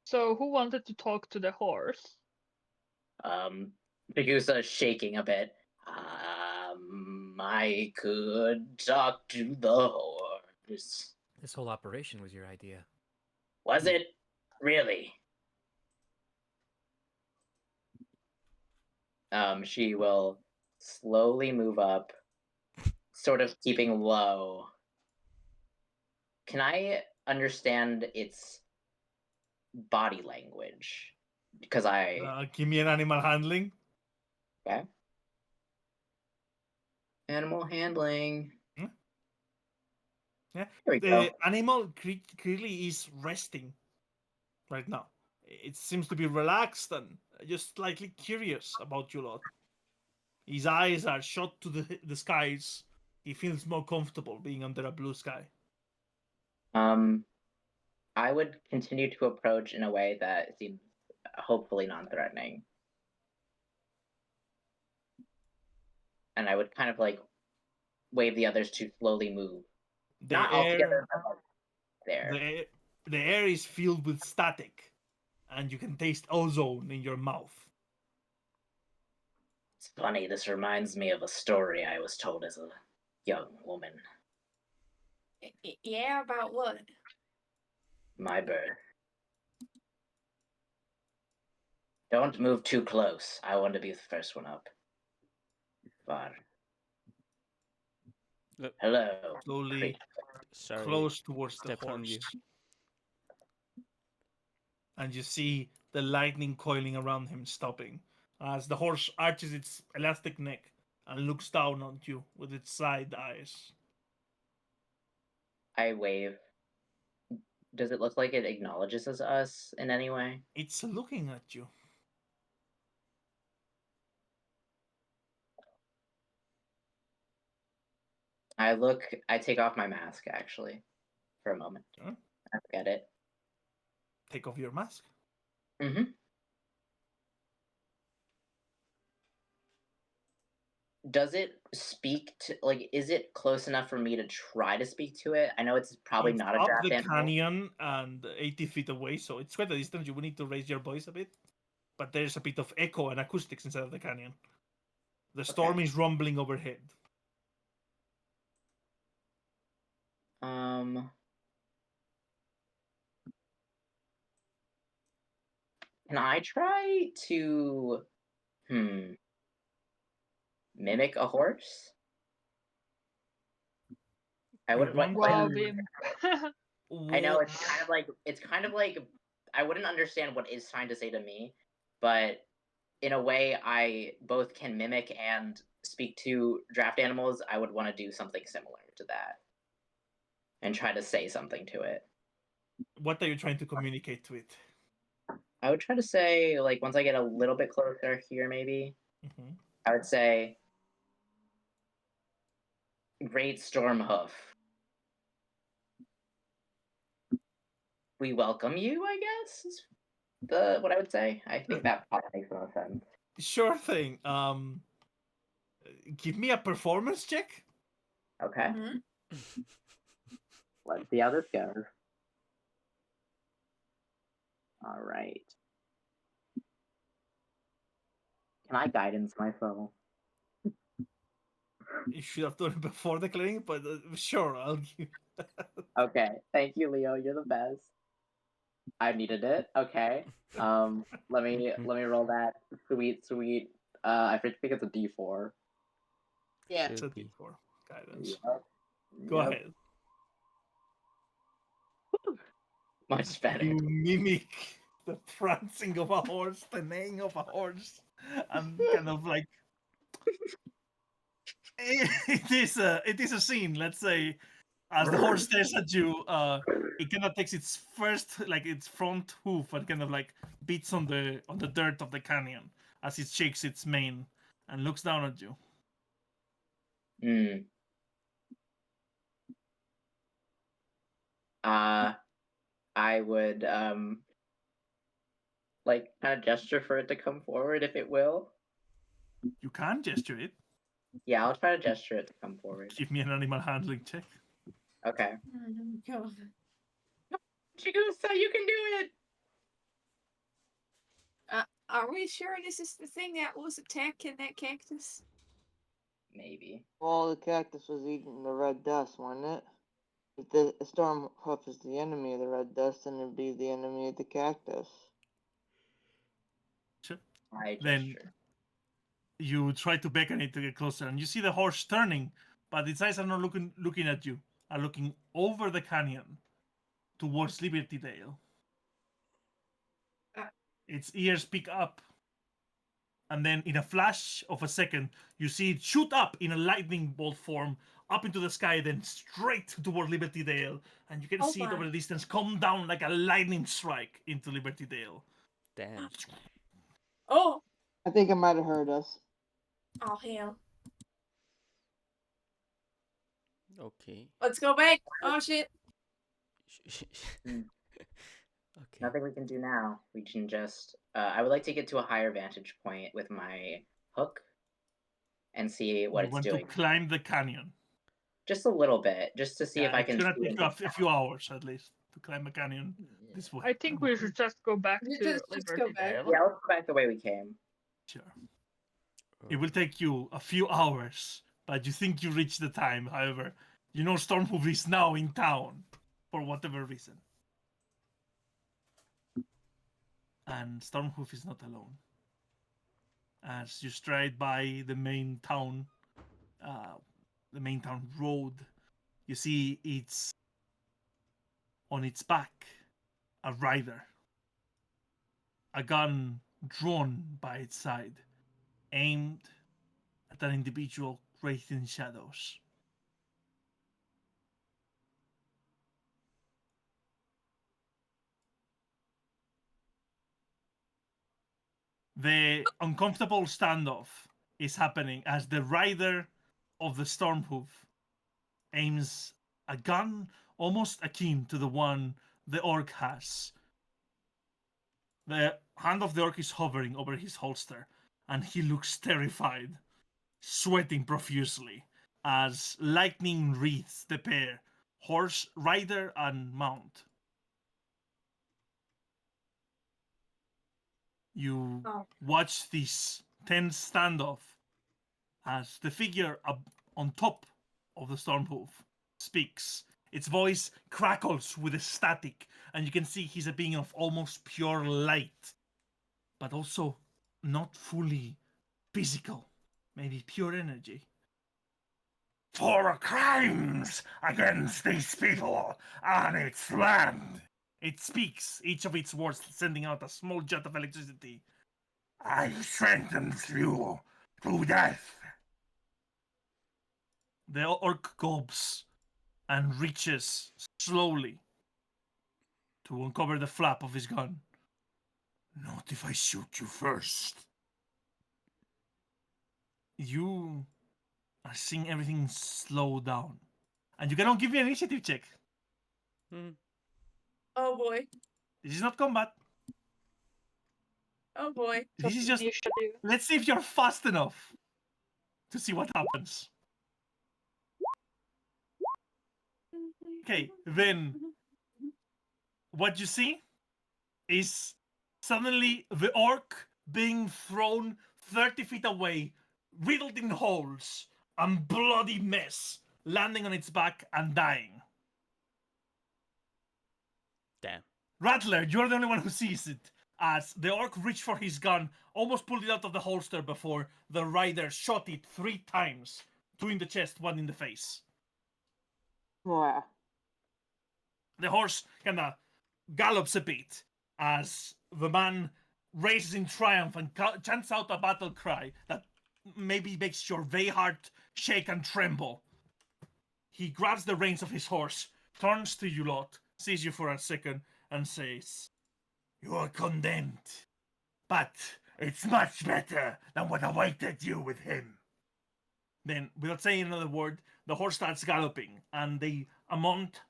So, who wanted to talk to the horse? Pigusa is shaking a bit. I could talk to the horse. This whole operation was your idea. Was it? Really? She will slowly move up, sort of keeping low. Can I understand its body language? Because Give me an animal handling. Okay. Animal handling. Yeah. There we The go. animal clearly is resting right now. It seems to be relaxed and just slightly curious about you lot. His eyes are shot to the skies. He feels more comfortable being under a blue sky. I would continue to approach in a way that seems hopefully non-threatening. And I would kind of like wave the others to slowly move. The Not all together, but like there. the air is filled with static, and you can taste ozone in your mouth. It's funny, this reminds me of a story I was told as a young woman. Yeah, about what? My birth. Don't move too close. I want to be the first one up. Var. Look, Hello. Slowly sorry. close towards the Stepped on you. horse. And you see the lightning coiling around him stopping as the horse arches its elastic neck and looks down on you with its side eyes. I wave. Does it look like it acknowledges us in any way? It's looking at you. I take off my mask actually for a moment. Huh? I forget it. Take off your mask. Mm-hmm. Does it speak to, like, is it close enough for me to try to speak to it? I know it's probably It's not a up draft the animal. canyon and 80 feet away, so it's quite a distance. You will need to raise your voice a bit. But there's a bit of echo and acoustics inside of the canyon. The storm is rumbling overhead. Can I try to mimic a horse? I wouldn't want like Wow, to- Bim. I know it's kind of like I wouldn't understand what it's trying to say to me, but in a way I both can mimic and speak to draft animals. I would want to do something similar to that and try to say something to it. What are you trying to communicate to it? I would try to say, like, once I get a little bit closer here, maybe, I would say, Great Storm Hoof. We welcome you, I guess, is what I would say. I think that probably makes more sense. Sure thing. Give me a performance check. Okay. Hmm? Let's see how this goes. All right. Can I guidance myself? You should have done it before declaring, but sure, I'll give. Okay. Thank you, Leo. You're the best. I needed it. Okay. Let me roll that sweet. I think it's a D4. Yeah. It's a Should be. D4 guidance. Yep. Go ahead. Much better. You mimic the prancing of a horse, the neighing of a horse, and kind of like it is a scene. Let's say as the horse stares at you, it kind of takes its first, like its front hoof, and kind of like beats on the dirt of the canyon as it shakes its mane and looks down at you. I would like kind of gesture for it to come forward if it will. You can gesture it. Yeah, I'll try to gesture it to come forward. Give me an animal handling check. Okay. Oh, God. Chigusa, you can do it! Are we sure this is the thing that was attacking that cactus? Maybe. Well, the cactus was eating the red dust, wasn't it? If the storm hoof is the enemy of the red dust, then it'd be the enemy of the cactus. Sure. I Then gesture. you try to beckon it to get closer, and you see the horse turning, but its eyes are not looking at you, are looking over the canyon towards Liberty Dale. Its ears pick up, and then in a flash of a second, you see it shoot up in a lightning bolt form up into the sky, then straight toward Liberty Dale, and you can see it over the distance come down like a lightning strike into Liberty Dale. Damn. Oh, I think it might have heard us. oh hell. Okay. Let's go back. Oh shit. Okay. Nothing we can do now. We can just. I would like to get to a higher vantage point with my hook and see what You it's want doing. to climb the canyon. Just a little bit, just to see if I It's can. gonna see take you anything. a few hours at least to climb a canyon this way. I think we should just go back You to just go Liberty back. Dale. Yeah, let's go back the way we came. Sure. It will take you a few hours, but you think you reach the time. However, you know Stormhoof is now in town for whatever reason. And Stormhoof is not alone. As you stride by the main town road, you see it's on its back a rider, a gun drawn by its side, aimed at an individual wraithed in shadows. The uncomfortable standoff is happening as the rider of the Stormhoof aims a gun almost akin to the one the orc has. The hand of the orc is hovering over his holster, and he looks terrified, sweating profusely as lightning wreaths the pair, horse, rider, and mount. You watch this tense standoff as the figure up on top of the Stormhoof speaks. Its voice crackles with a static, and you can see he's a being of almost pure light, but also not fully physical, maybe pure energy. For crimes against these people and its land, it speaks, each of its words sending out a small jet of electricity. I sentence you to death. The orc gulps and reaches slowly to uncover the flap of his gun. Not if I shoot you first. You are seeing everything slow down. And you cannot give me an initiative check. Oh boy. This is not combat. Oh boy. This is just, Initiative. let's see if you're fast enough to see what happens. Okay, then what you see is suddenly the orc being thrown 30 feet away, riddled in holes, and bloody mess, landing on its back and dying. Damn. Rattler, you're the only one who sees it, as the orc reached for his gun, almost pulled it out of the holster before the rider shot it 3 times, 2 in the chest, 1 in the face. Wow. The horse kind of gallops a bit as the man raises in triumph and chants out a battle cry that maybe makes your very heart shake and tremble. He grabs the reins of his horse, turns to you lot, sees you for a second, and says, "You are condemned, but it's much better than what awaited you with him." Then, without saying another word, the horse starts galloping, and they mount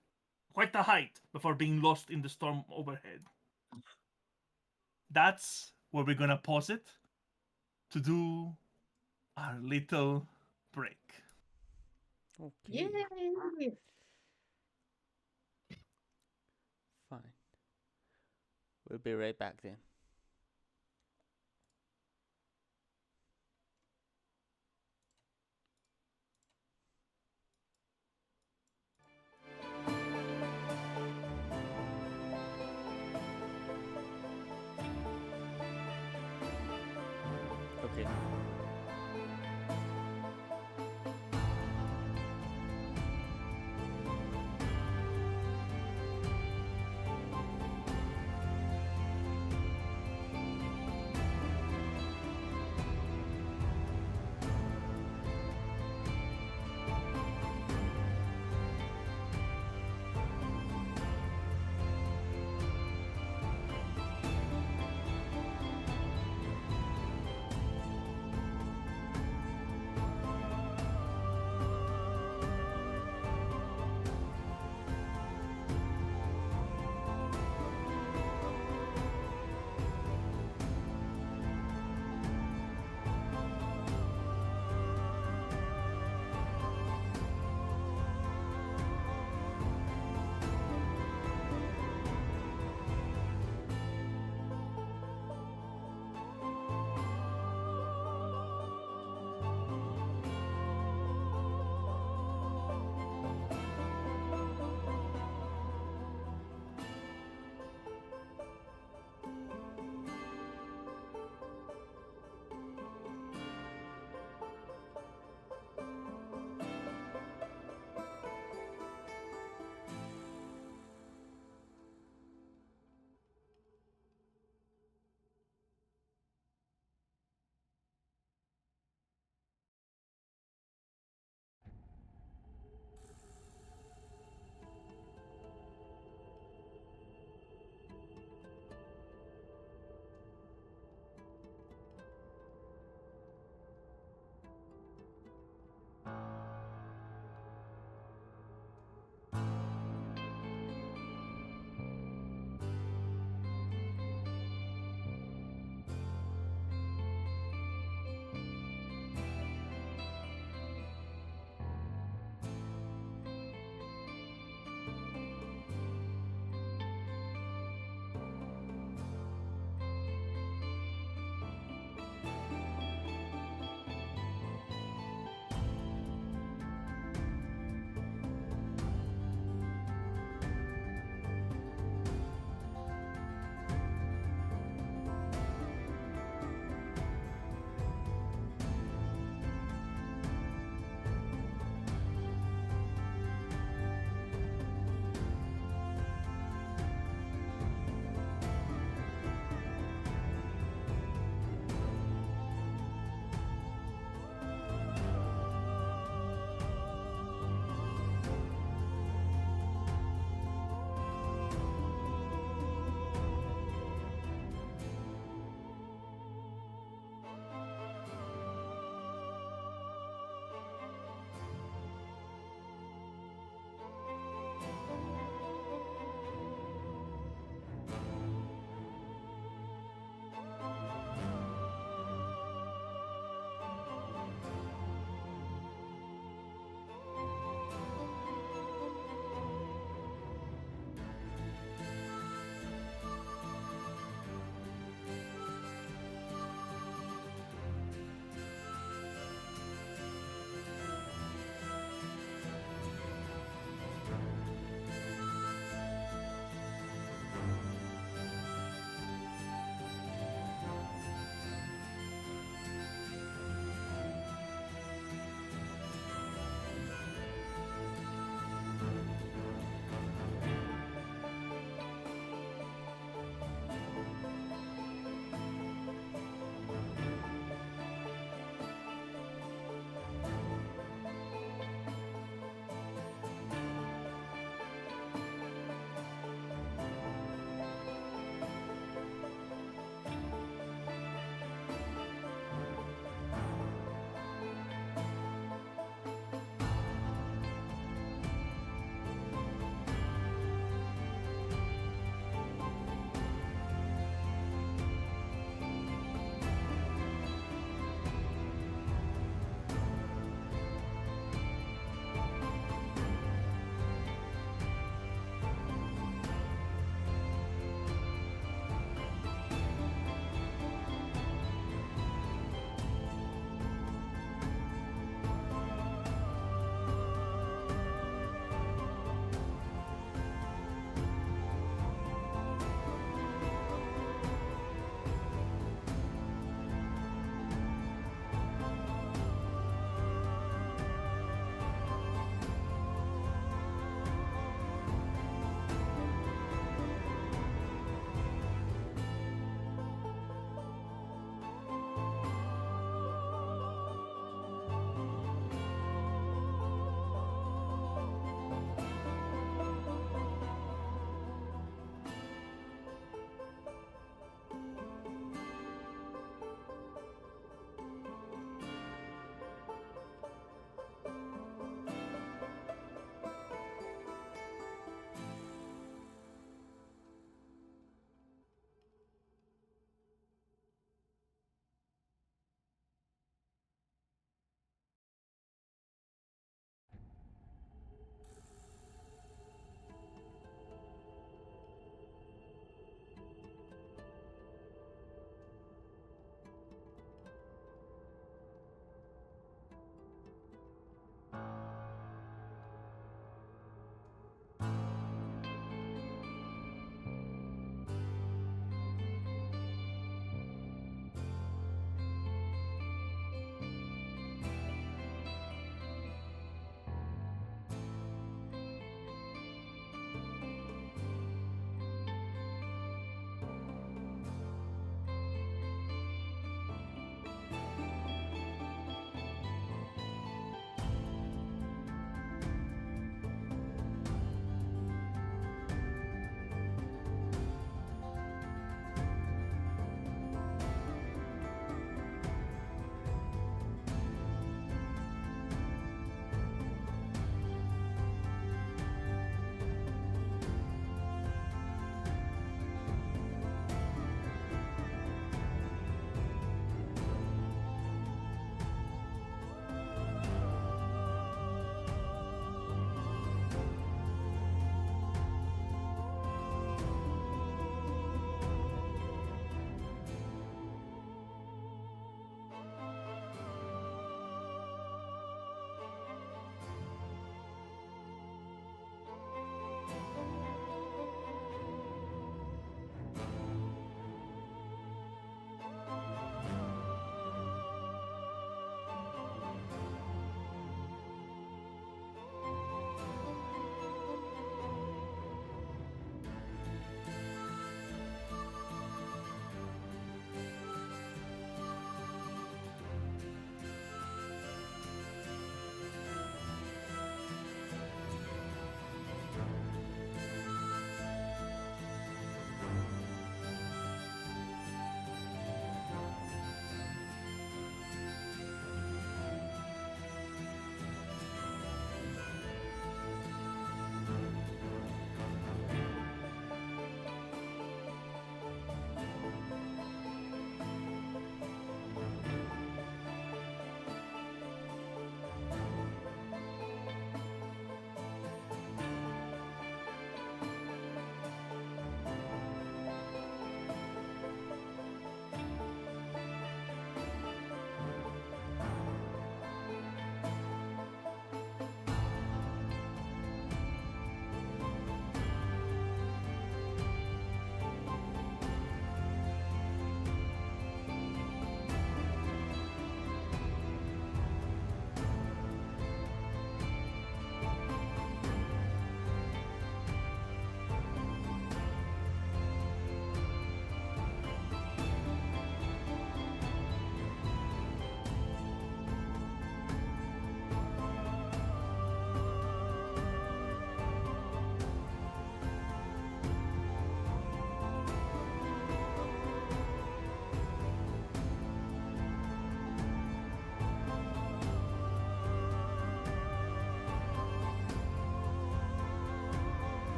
quite a height before being lost in the storm overhead. That's where we're gonna pause it to do our little break. Okay. Yay! Fine. We'll be right back then. Okay.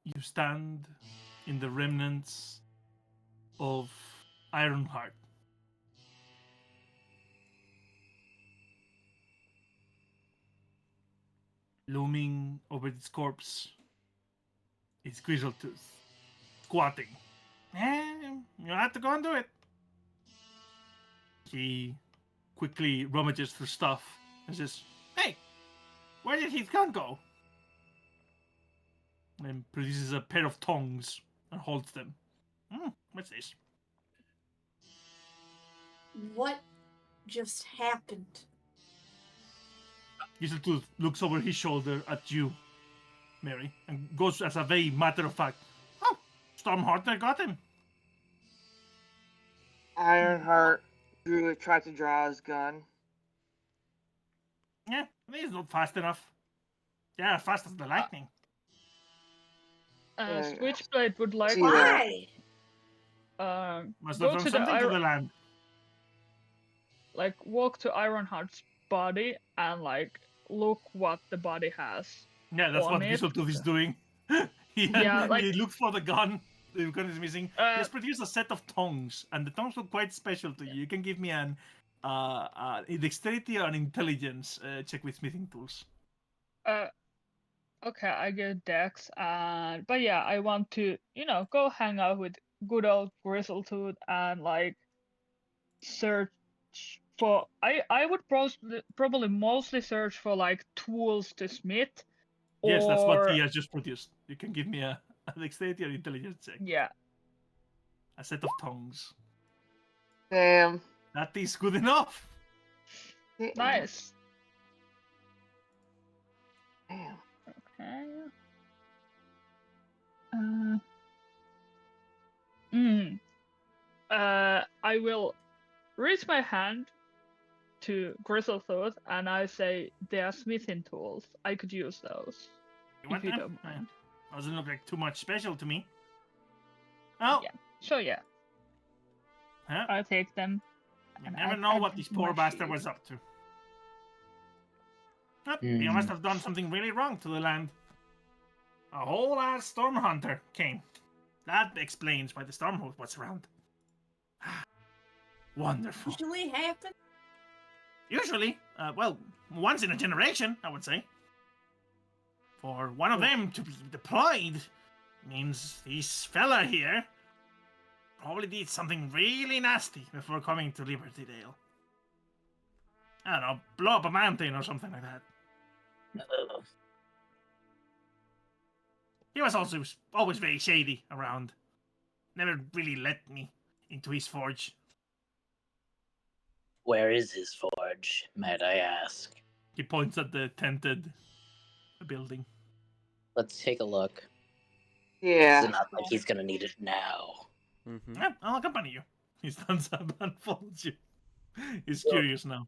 you stand in the remnants of Ironheart. Looming over its corpse is Grizzletooth, squatting. You have to go and do it. He quickly rummages through stuff and says, "Hey, where did his gun go?" And produces a pair of tongs and holds them. What's this? What just happened? Grizzletooth looks over his shoulder at you, Mary, and goes as a very matter of fact, "Oh, Stormheart got him." Ironheart tried to draw his gun. Yeah, he's not fast enough. Yeah, fast as the lightning. Yeah. Switchblade would like See that. Why? Must go have done to something to the land. like walk to Ironheart's body and like look what the body has. Yeah, that's on what it. Grizzletooth is doing. Yeah, like- he looks for the gun. The gun is missing. He Uh, has produced a set of tongs, and the tongs look quite special to you. You can give me an dexterity or an intelligence check with smithing tools. Okay, I get Dex, but yeah, I want to, go hang out with good old Grizzletooth and like search for. I would probably mostly search for like tools to smith. Yes, that's what or- he has just produced. You can give me a dexterity or intelligence check. Yeah. A set of tongs. Damn. That is good enough. Nice. Damn. Okay. I will raise my hand to Grizzletooth and I say, "They are smithing tools. I could use those. You want If you them? don't mind." Doesn't look like too much special to me. Oh, Yeah. So yeah, huh? I'll take them. You and never add know them what this to poor my bastard sheet. was up to. You must have done something really wrong to the land. A whole ass storm hunter came. That explains why the storm was around. Wonderful. Usually happen. Usually, well, once in a generation, I would say. For one of them to be deployed means this fella here probably did something really nasty before coming to Liberty Dale. I don't know, blow up a mountain or something like that. He was also always very shady around. Never really let me into his forge. Where is his forge, might I ask? He points at the tented building. Let's take a look. Yeah. It's not like he's gonna need it now. Mm-hmm. Yeah, I'll accompany you. He stands up and follows you. He's curious now.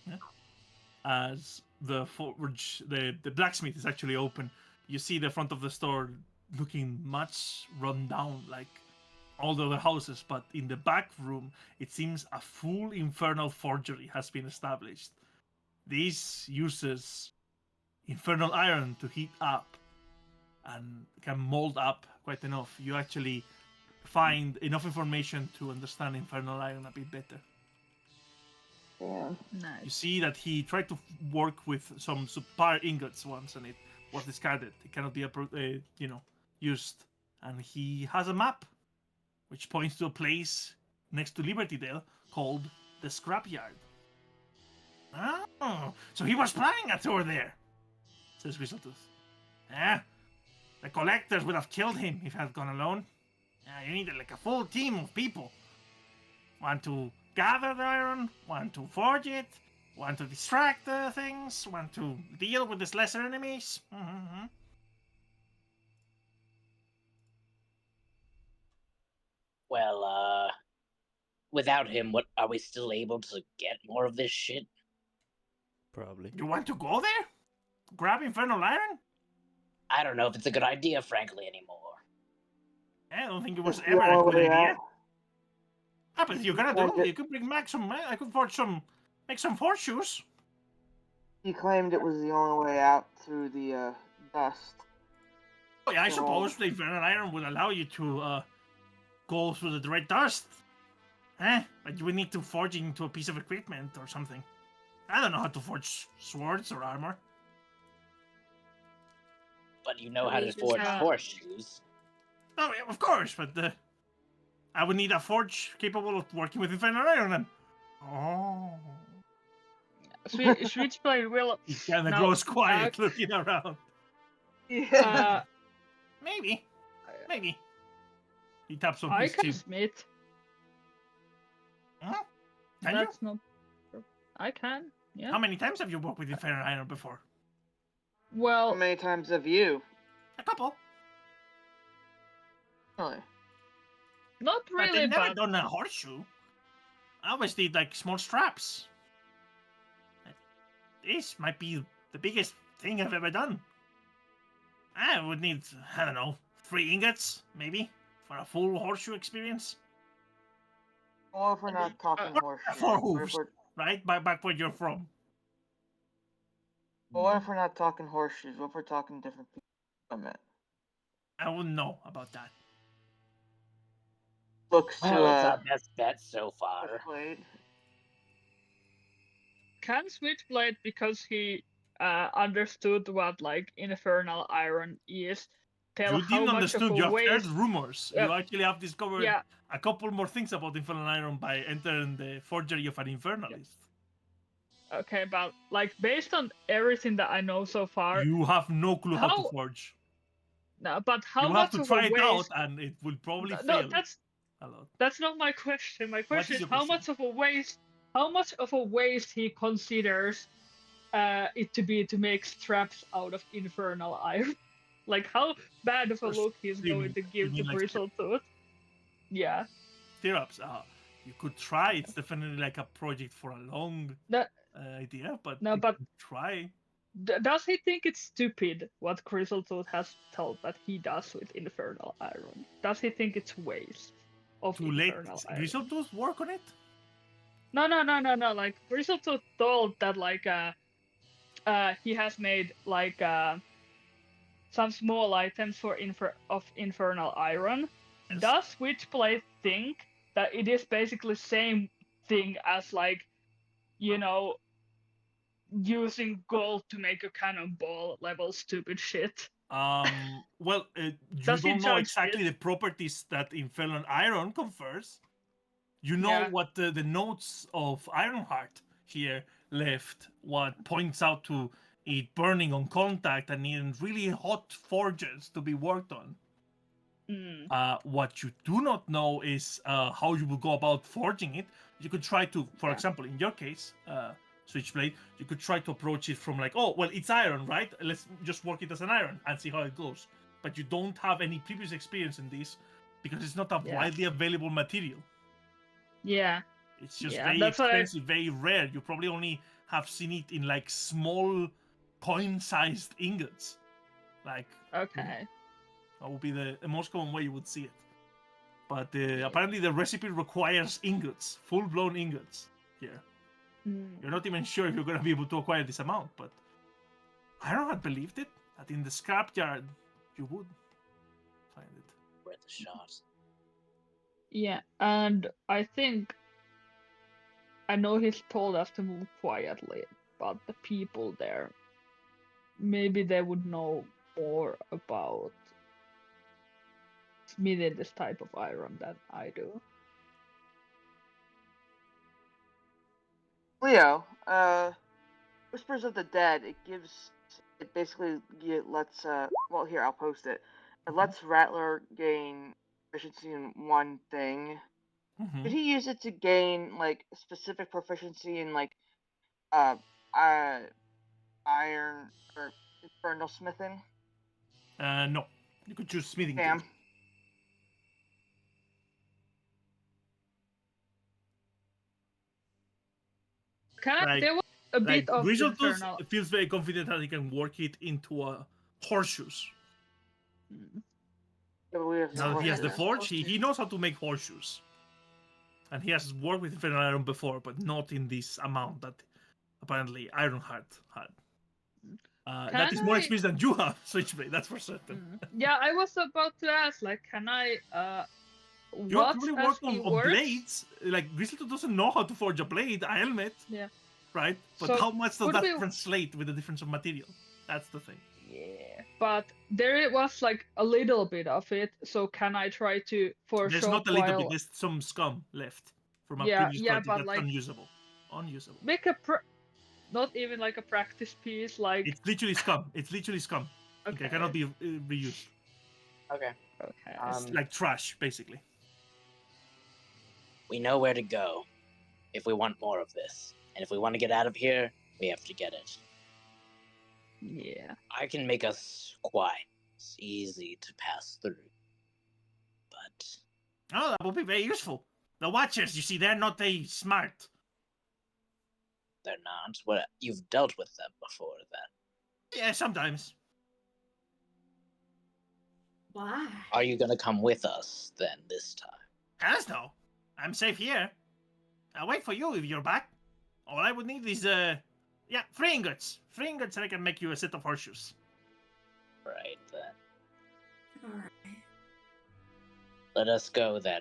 Yeah. As the forge, the blacksmith is actually open, you see the front of the store looking much run down, like all the other houses, but in the back room, it seems a full infernal forgery has been established. This uses infernal iron to heat up and can mold up quite enough. You actually find enough information to understand infernal iron a bit better. Yeah. You Nice. see that he tried to work with some subpar ingots once, and it was discarded. It cannot be, used. And he has a map, which points to a place next to Libertydale called the Scrapyard. Oh, so he was planning a tour there, says Whistletooth. Yeah, the collectors would have killed him if he had gone alone. You needed like a full team of people. Want to gather the iron, want to forge it, want to distract the things, want to deal with his lesser enemies. Mm-hmm. Well, without him, what are we still able to get more of this shit? Probably. You want to go there? Grab infernal iron? I don't know if it's a good idea, frankly, anymore. I don't think it was That's ever the a only good way idea. out. Ah, but if you're gonna Well, do it, you could bring back some. I could forge some, make some forge shoes. He claimed it was the only way out through the dust. Oh, yeah, I suppose the infernal iron will allow you to go through the red dust. But you would need to forge it into a piece of equipment or something. I don't know how to forge swords or armor. But you know At how to least forge it's- horseshoes. Oh, yeah, of course, but I would need a forge capable of working with infernal iron then. Oh. Switchblade will. He kind of Now, grows quiet looking around. Yeah. Maybe. Maybe. He taps on I his can chin. smith. Huh? Can That's not. I can. you? Yeah. How many times have you worked with infernal iron before? How Well, many times have you? A couple. Really? not But really, they've never but done a horseshoe. I always did like small straps. This might be the biggest thing I've ever done. I would need, I don't know, 3 ingots, maybe, for a full horseshoe experience. Or if we're not talking horseshoes. 4 Or if hooves, we're, right? Back where you're from. or if we're not talking horseshoes, what if we're talking different people? I wouldn't know about that. Looks to Well, it's our best bet so far. Switchblade. can Switchblade, because he understood what like infernal iron is, tell You how didn't much understand. of a You have heard waste? rumors. You actually have discovered Yeah. a couple more things about infernal iron by entering the forgery of an infernalist. Okay, but like based on everything that I know so far, You have no clue how to How- forge. no, but how You much have to of try a it out, waste? and it will probably No, fail a lot. that's not my question. My question is is your how question? much of a waste? How much of a waste he considers it to be to make straps out of infernal iron? Like how bad of a look he's You going mean- to you give mean to like Bristletooth? Yeah. Stirrups. You could try. It's definitely like a project for a long That idea, but no, you but could try. does he think it's stupid what Bristletooth has told that he does with infernal iron? Does he think it's waste of To let infernal iron? Grizzletooth work on it? No. Like Bristletooth told that like he has made like some small items for infernal iron. Yes. Does Switchblade think that it is basically same thing as like, you know, using gold to make a cannonball level stupid shit? Well, you Does he don't know judge exactly it? the properties that infernal iron confers. You know Yeah. what the notes of Ironheart here left, what points out to it burning on contact and needing really hot forges to be worked on. Mm. What you do not know is how you will go about forging it. You could try to, for Yeah. example, in your case, Switchblade, you could try to approach it from like, oh, well, it's iron, right? Let's just work it as an iron and see how it goes. But you don't have any previous experience in this because it's not a Yeah. widely available material. Yeah. It's just Yeah, very that's what I- expensive, very rare. You probably only have seen it in like small coin-sized ingots. Like, Okay. that would be the most common way you would see it. But apparently the recipe requires ingots, full-blown ingots here. Mm. You're not even sure if you're going to be able to acquire this amount, but Ironheart believed it, that in the scrapyard you would find it. Worth a shot. Yeah, and I think I know he's told us to move quietly, but the people there, maybe they would know more about smithing this type of iron than I do. Leo, Whispers of the Dead, it basically lets, well, here, I'll post it. It lets Rattler gain proficiency in one thing. Mm-hmm. Could he use it to gain, like, specific proficiency in, like, iron or infernal smithing? No. You could choose smithing. Damn. Like- There was a bit of Grizzletooth infernal. feels very confident that he can work it into horseshoes. Mm. Yeah, but we have Now that he has the horseshoes. forge, he knows how to make horseshoes. And he has worked with infernal iron before, but not in this amount that apparently Ironheart had. That is more I- experience than you have, Switchblade. That's for certain. Yeah, I was about to ask, like, can I You have watch probably as worked he on works? blades. Like Grizzleton doesn't know how to forge a blade, a helmet, Yeah. right? But So how much does could that we- translate with the difference of material? That's the thing. Yeah, but there was like a little bit of it. So can I try to for a There's short not a little bit. while There's some scum left from a Yeah, previous yeah, project but, that's like, unusable. Unusable. make not even like a practice piece, like It's literally scum. It's literally scum. okay, It cannot be reused. Okay. okay. It's like trash, basically. We know where to go if we want more of this. And if we want to get out of here, we have to get it. Yeah. I can make us quite easy to pass through. But Oh, that will be very useful. The Watchers, you see, they're not very smart. they're not. What you've dealt with them before then. Yeah, sometimes. Why? Are you gonna come with us then this time? As no. I'm safe here. I'll wait for you if you're back. All I would need is, 3 ingots. 3 ingots and I can make you a set of horseshoes. Right then. Alright. Let us go then.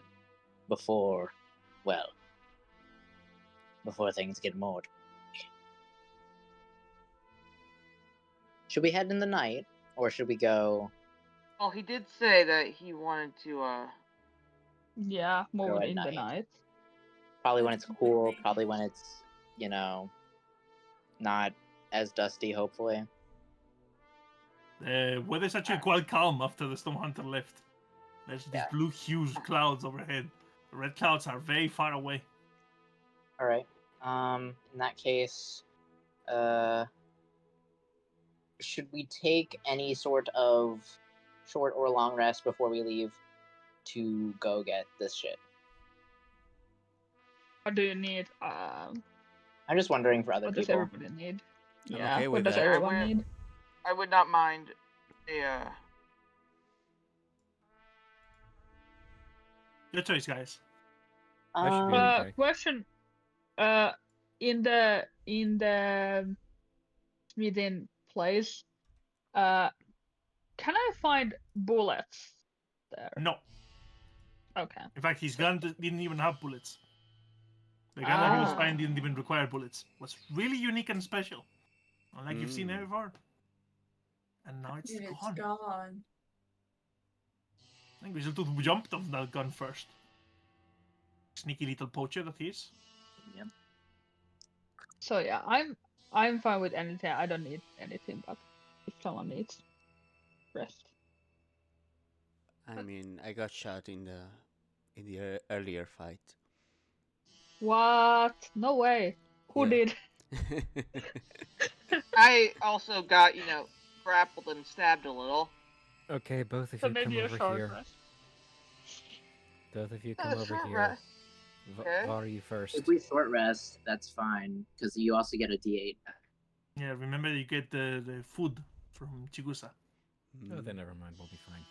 Before things get more. Should we head in the night? Or should we go Well, he did say that he wanted to, Yeah, Go move at in the night. night. probably when it's cool, probably when it's, not as dusty, hopefully. The weather's actually quite calm after the Storm Hunter left. There's these Yeah. blue huge clouds overhead. The red clouds are very far away. Alright. In that case, should we take any sort of short or long rest before we leave to go get this shit? What do you need? I'm just wondering for other What does people. everybody need? I'm Yeah, okay what with does that. everyone I need? I would not mind a, Your choice, guys. I should be Um, okay. Question. In the smithing place, can I find bullets there? No. Okay. In fact, his gun didn't even have bullets. The gun that he was finding didn't even require bullets. It was really unique and special. Unlike you've seen before. And now it's It's gone. gone. I think Grizzletooth jumped on that gun first. Sneaky little poacher that he is. Yep. So yeah, I'm fine with anything. I don't need anything, but if someone needs rest. I mean, I got shot in the earlier fight. What? No way. Who Yeah. did? I also got, grappled and stabbed a little. Okay, both of So you maybe come a over short here. rest. Both of you Yeah, come over short here. rest. Okay. Var, you first. If we short rest, that's fine, because you also get a D8 back. Yeah, remember you get the food from Chigusa. Oh, then never mind. We'll be fine.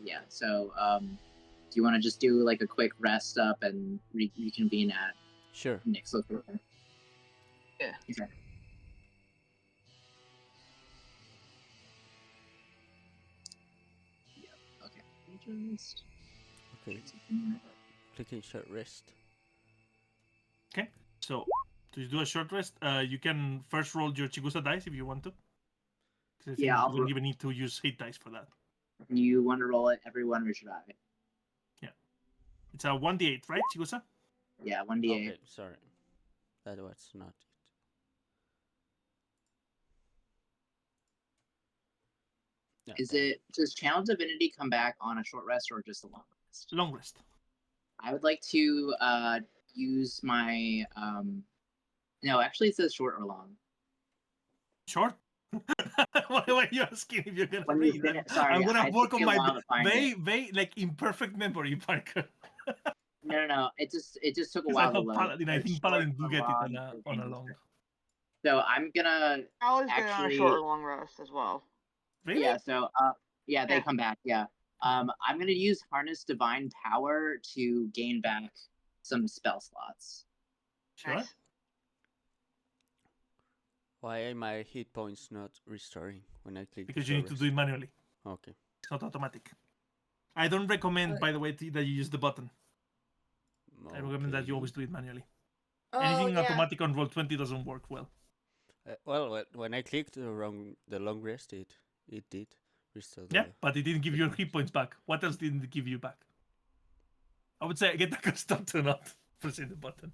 Yeah, so, do you want to just do, like, a quick rest up and reconvene at Sure. Nick's location? Yeah. Okay. Yep, okay. Just... Okay. Clicking short rest. Okay, so to do a short rest, you can first roll your Chigusa dice if you want to. 'Cause I think Yeah, you I'll don't even need to use hit dice for that. You want to roll it, everyone, or should I? It's a 1d8, right, Chigusa? Yeah, 1d8. Okay, sorry. That was not it. No, Does Channel Divinity come back on a short rest or just a long rest? Long rest. I would like to use my no, actually it says short or long. Short? Why are you asking if you're gonna When you read? finish, sorry, I'm gonna it work took on me a my while to find it. very like imperfect memory, Parker. No. It just took a Because I while to thought load. Paladin, I There's think short Paladin do or get it long, on a there's long. So I'm gonna I always get on a actually short or long rest as well. Really? yeah. So yeah, they Yeah. come back. Yeah. I'm gonna use Harness Divine Power to gain back some spell slots. Sure. Nice. Why are my hit points not restoring when I click? Because you need to do it manually. Okay. It's not automatic. I don't recommend, by the way, that you use the button. I recommend that you always do it manually. Oh, Anything yeah. automatic on Roll20 doesn't work well. Well, when I clicked the long rest, it did restore. Yeah, but it didn't give you your hit points back. What else didn't it give you back? I would say get accustomed to not pressing the button.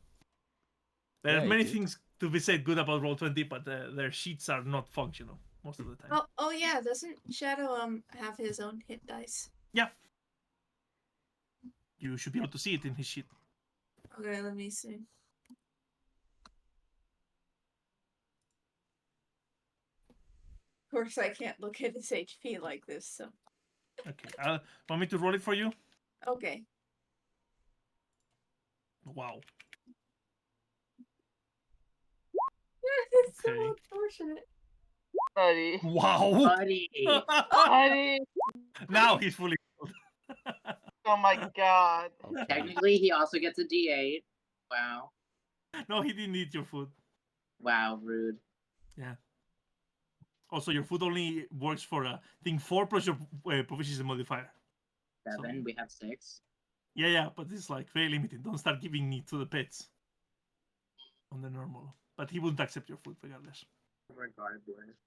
There are many things to be said good about Roll20, but their sheets are not functional most of the time. Oh yeah, doesn't Shadow have his own hit dice? Yeah. You should be able to see it in his sheet. Okay, let me see. Of course, I can't look at his HP like this, so. Okay. Want me to roll it for you? Okay. Wow. It's so unfortunate. Buddy. Wow. Buddy. Buddy. Now he's fully healed. Oh my god. Technically, he also gets a D8. Wow. No, he didn't eat your food. Wow, rude. Yeah. Also, your food only works for I think 4 plus your proficiency modifier. 7. So- We have 6. Yeah, but it's like very limited. Don't start giving it to the pets on the normal. But he wouldn't accept your food regardless. Regardless.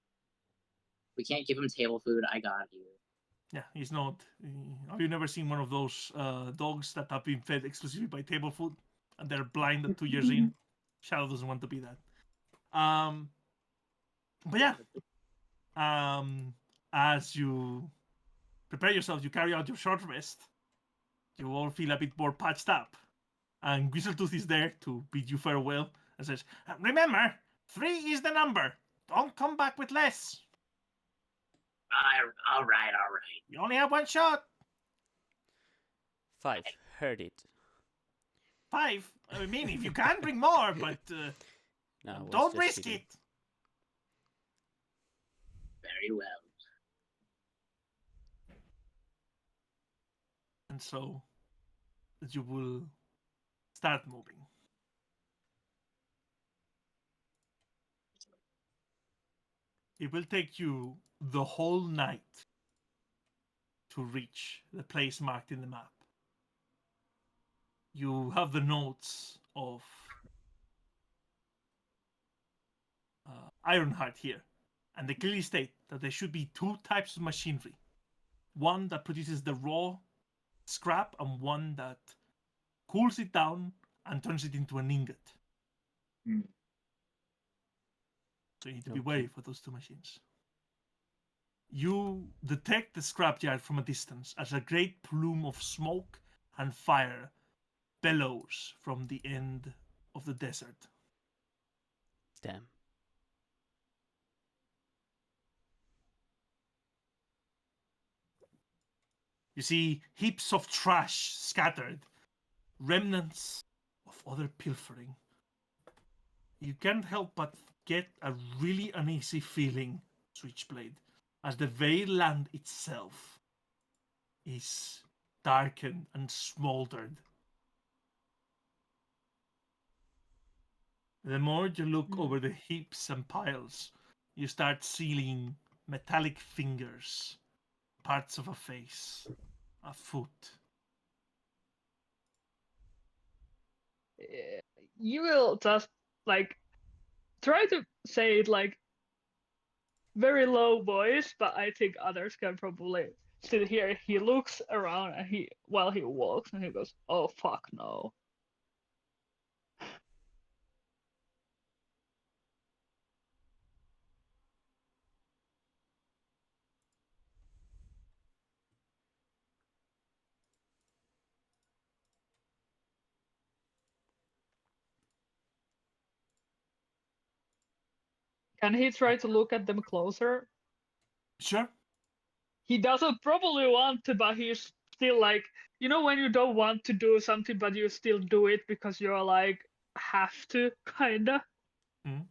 We can't give him table food. I got you. Yeah, he's not. Have you never seen one of those dogs that have been fed exclusively by table food and they're blind at 2 years in? Shadow doesn't want to be that. But yeah, as you prepare yourself, you carry out your short rest. You all feel a bit more patched up, and Grizzletooth is there to bid you farewell and says, "Remember, 3 is the number. Don't come back with less. All right. You only have 1 shot." 5. Heard it. 5. I mean, if you can, bring more, but No, don't risk it. Very well. And so, you will start moving. It will take you the whole night to reach the place marked in the map. You have the notes of Ironheart here, and they clearly state that there should be 2 types of machinery. One that produces the raw scrap, and one that cools it down and turns it into an ingot. So you need to be wary for those 2 machines. You detect the scrapyard from a distance as a great plume of smoke and fire bellows from the end of the desert. Damn. You see heaps of trash scattered, remnants of other pilfering. You can't help but get a really uneasy feeling, Switchblade, as the very land itself is darkened and smoldered. The more you look over the heaps and piles, you start seeing metallic fingers, parts of a face, a foot. You will just like try to say it like very low voice, but I think others can probably still hear. He looks around and while he walks and he goes, "Oh fuck no." Can he try to look at them closer? Sure. He doesn't probably want to, but he's still like, you know, when you don't want to do something, but you still do it because you're like, have to, kinda. Mm.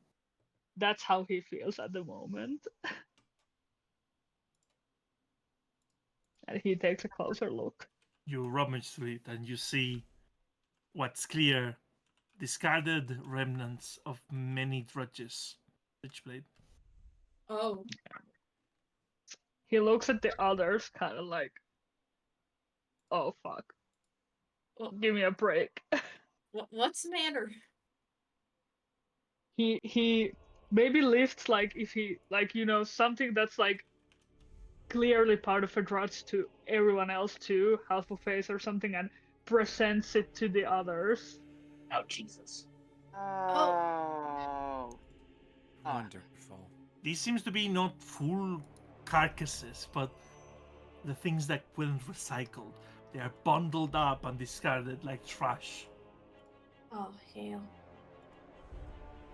That's how he feels at the moment. And he takes a closer look. You rummage through it and you see what's clear: discarded remnants of many drudges Switchblade. Oh, He looks at the others, kind of like, "Oh fuck, well, give me a break." what's the matter? He maybe lifts like if he like something that's like clearly part of a grudge to everyone else too, half a face or something, and presents it to the others. Oh Jesus. Oh. Wonderful. These seems to be not full carcasses, but the things that weren't recycled. They are bundled up and discarded like trash. Oh, hell.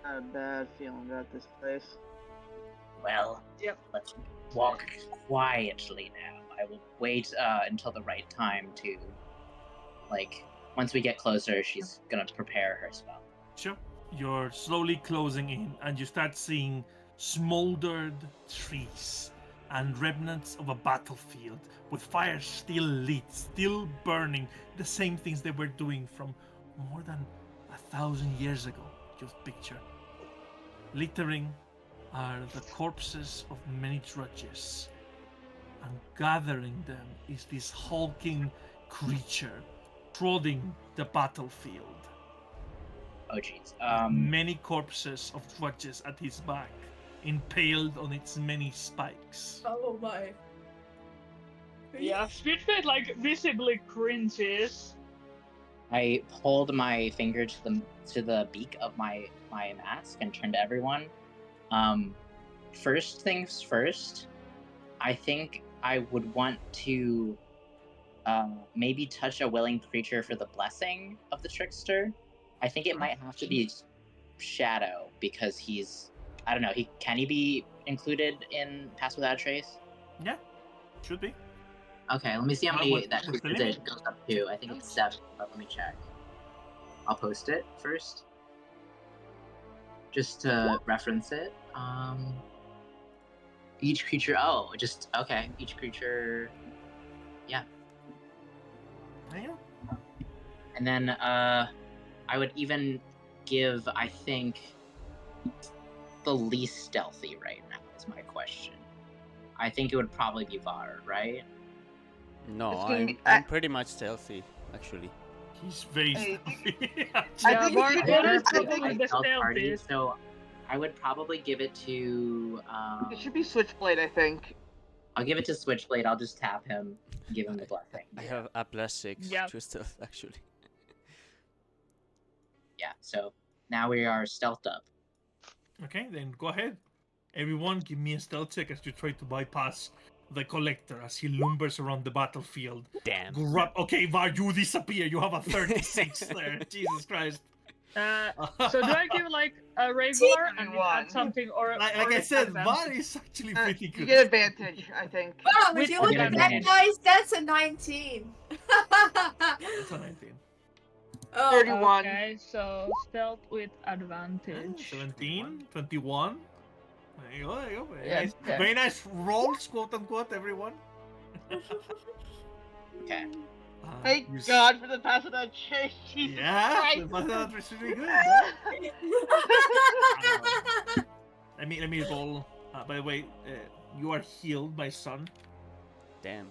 I have a bad feeling about this place. Well, Yep. let's walk quietly now. I will wait until the right time to, like, once we get closer, she's gonna prepare her spell. Sure. You're slowly closing in, and you start seeing smoldered trees and remnants of a battlefield with fires still lit, still burning, the same things they were doing from more than 1,000 years ago. Just picture. Littering are the corpses of many drudges, and gathering them is this hulking creature prodding the battlefield. Oh jeez. Many corpses of drudges at his back, impaled on its many spikes. Oh my. Yeah, Switchblade like visibly cringes. I pulled my finger to the beak of my mask and turned to everyone. First things first, I think I would want to maybe touch a willing creature for the blessing of the trickster. I think it might have to be Shadow because he's, I don't know, can he be included in Pass Without a Trace? Yeah, should be. Okay, let me see how Well, many what's that the creature limit? it goes up to. I think it's 7, but let me check. I'll post it first. Just to reference it. Each creature, okay. Each creature, yeah. There you go. And then I would even give, I think, the least stealthy right now is my question. I think it would probably be Var, right? No, It's gonna be- I'm pretty much stealthy, actually. He's very Hey, stealthy. Yeah, think Var you Var should- is I probably think- the Stealth party, stealthiest. so I would probably give it to. It should be Switchblade, I think. I'll give it to Switchblade. I'll just tap him and give him the blessing. I have a +6 Yeah. to stealth, actually. Yeah, so now we are stealthed up. Okay, then go ahead. Everyone, give me a stealth check as you try to bypass the collector as he lumbers around the battlefield. Damn. Okay, Var, you disappear. You have a 36 there. Jesus Christ. So do I give like a regular and then add 31. something or Like or I said, advantage? Var is actually pretty You good. get advantage, I think. Wow, With if you look at that, advantage. guys, that's a 19. That's a 19. Oh, 31. Okay, so stealth with advantage. 17, 21. There you go, there you go. Very Yeah, nice. yeah. Very nice rolls, quote unquote, everyone. Okay. Thank You God for the pass of that chase. Jesus Yeah, Christ. the Buzzard was really good. Huh? Let me roll. By the way, you are healed, my son. Damn.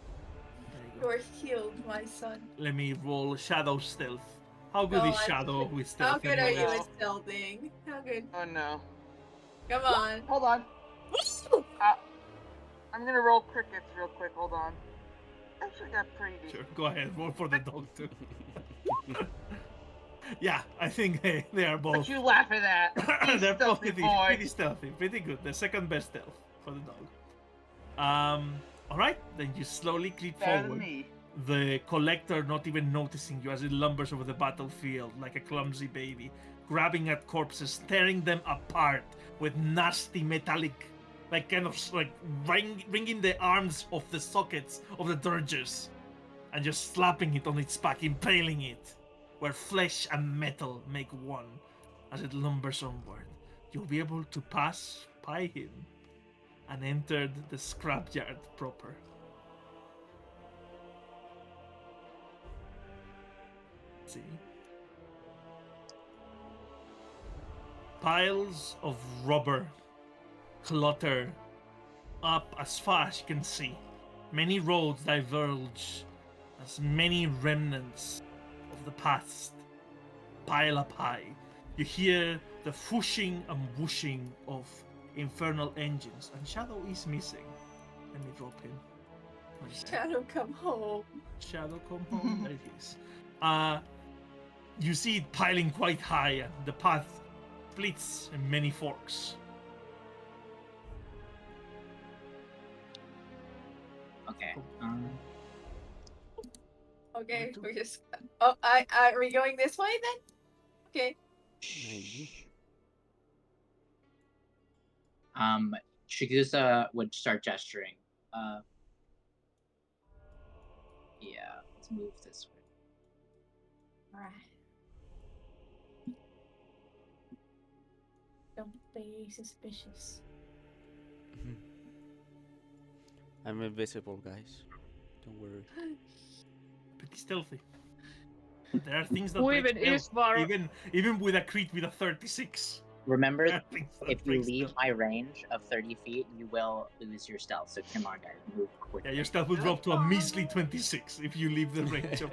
There you you go. are healed, my son. Let me roll Shadow Stealth. How good Oh, is I Shadow see. with stealth? How good are you anyway? at stealthing? How good? Oh no. Come on. Hold on. I'm gonna roll crickets real quick. Hold on. Actually got pretty decent. Sure, go ahead. Roll for the dog too. Yeah, I think they are both. But you laugh at that. They're both Stealthy pretty, boy. pretty stealthy, pretty good. The second best stealth for the dog. All right, then you slowly creep Better than forward. me. The collector not even noticing you as it lumbers over the battlefield like a clumsy baby, grabbing at corpses, tearing them apart with nasty metallic, like kind of like wringing the arms of the sockets of the dirges, and just slapping it on its back, impaling it, where flesh and metal make one as it lumbers onward. You'll be able to pass by him and enter the scrapyard proper. See, piles of rubber clutter up as far as you can see. Many roads diverge as many remnants of the past pile up high. You hear the whooshing and whooshing of infernal engines, and Shadow is missing. Let me drop him. Right there. Shadow, come home. Shadow, come home. There it is. You see it piling quite high, and the path splits in many forks. Okay. Okay, do- we're just. Oh, are we going this way then? Okay. Maybe. Chigusa would start gesturing. Yeah, let's move this way. Alright. Don't be suspicious. I'm invisible, guys. Don't worry. Pretty stealthy. There are things that Who break even stealth, is Var? even with a crit with a 36. Remember, There are things that if you break leave stealth. my range of 30 feet, you will lose your stealth. So come on, guys, move quickly. Yeah, your stealth will drop to a measly 26 if you leave the range of.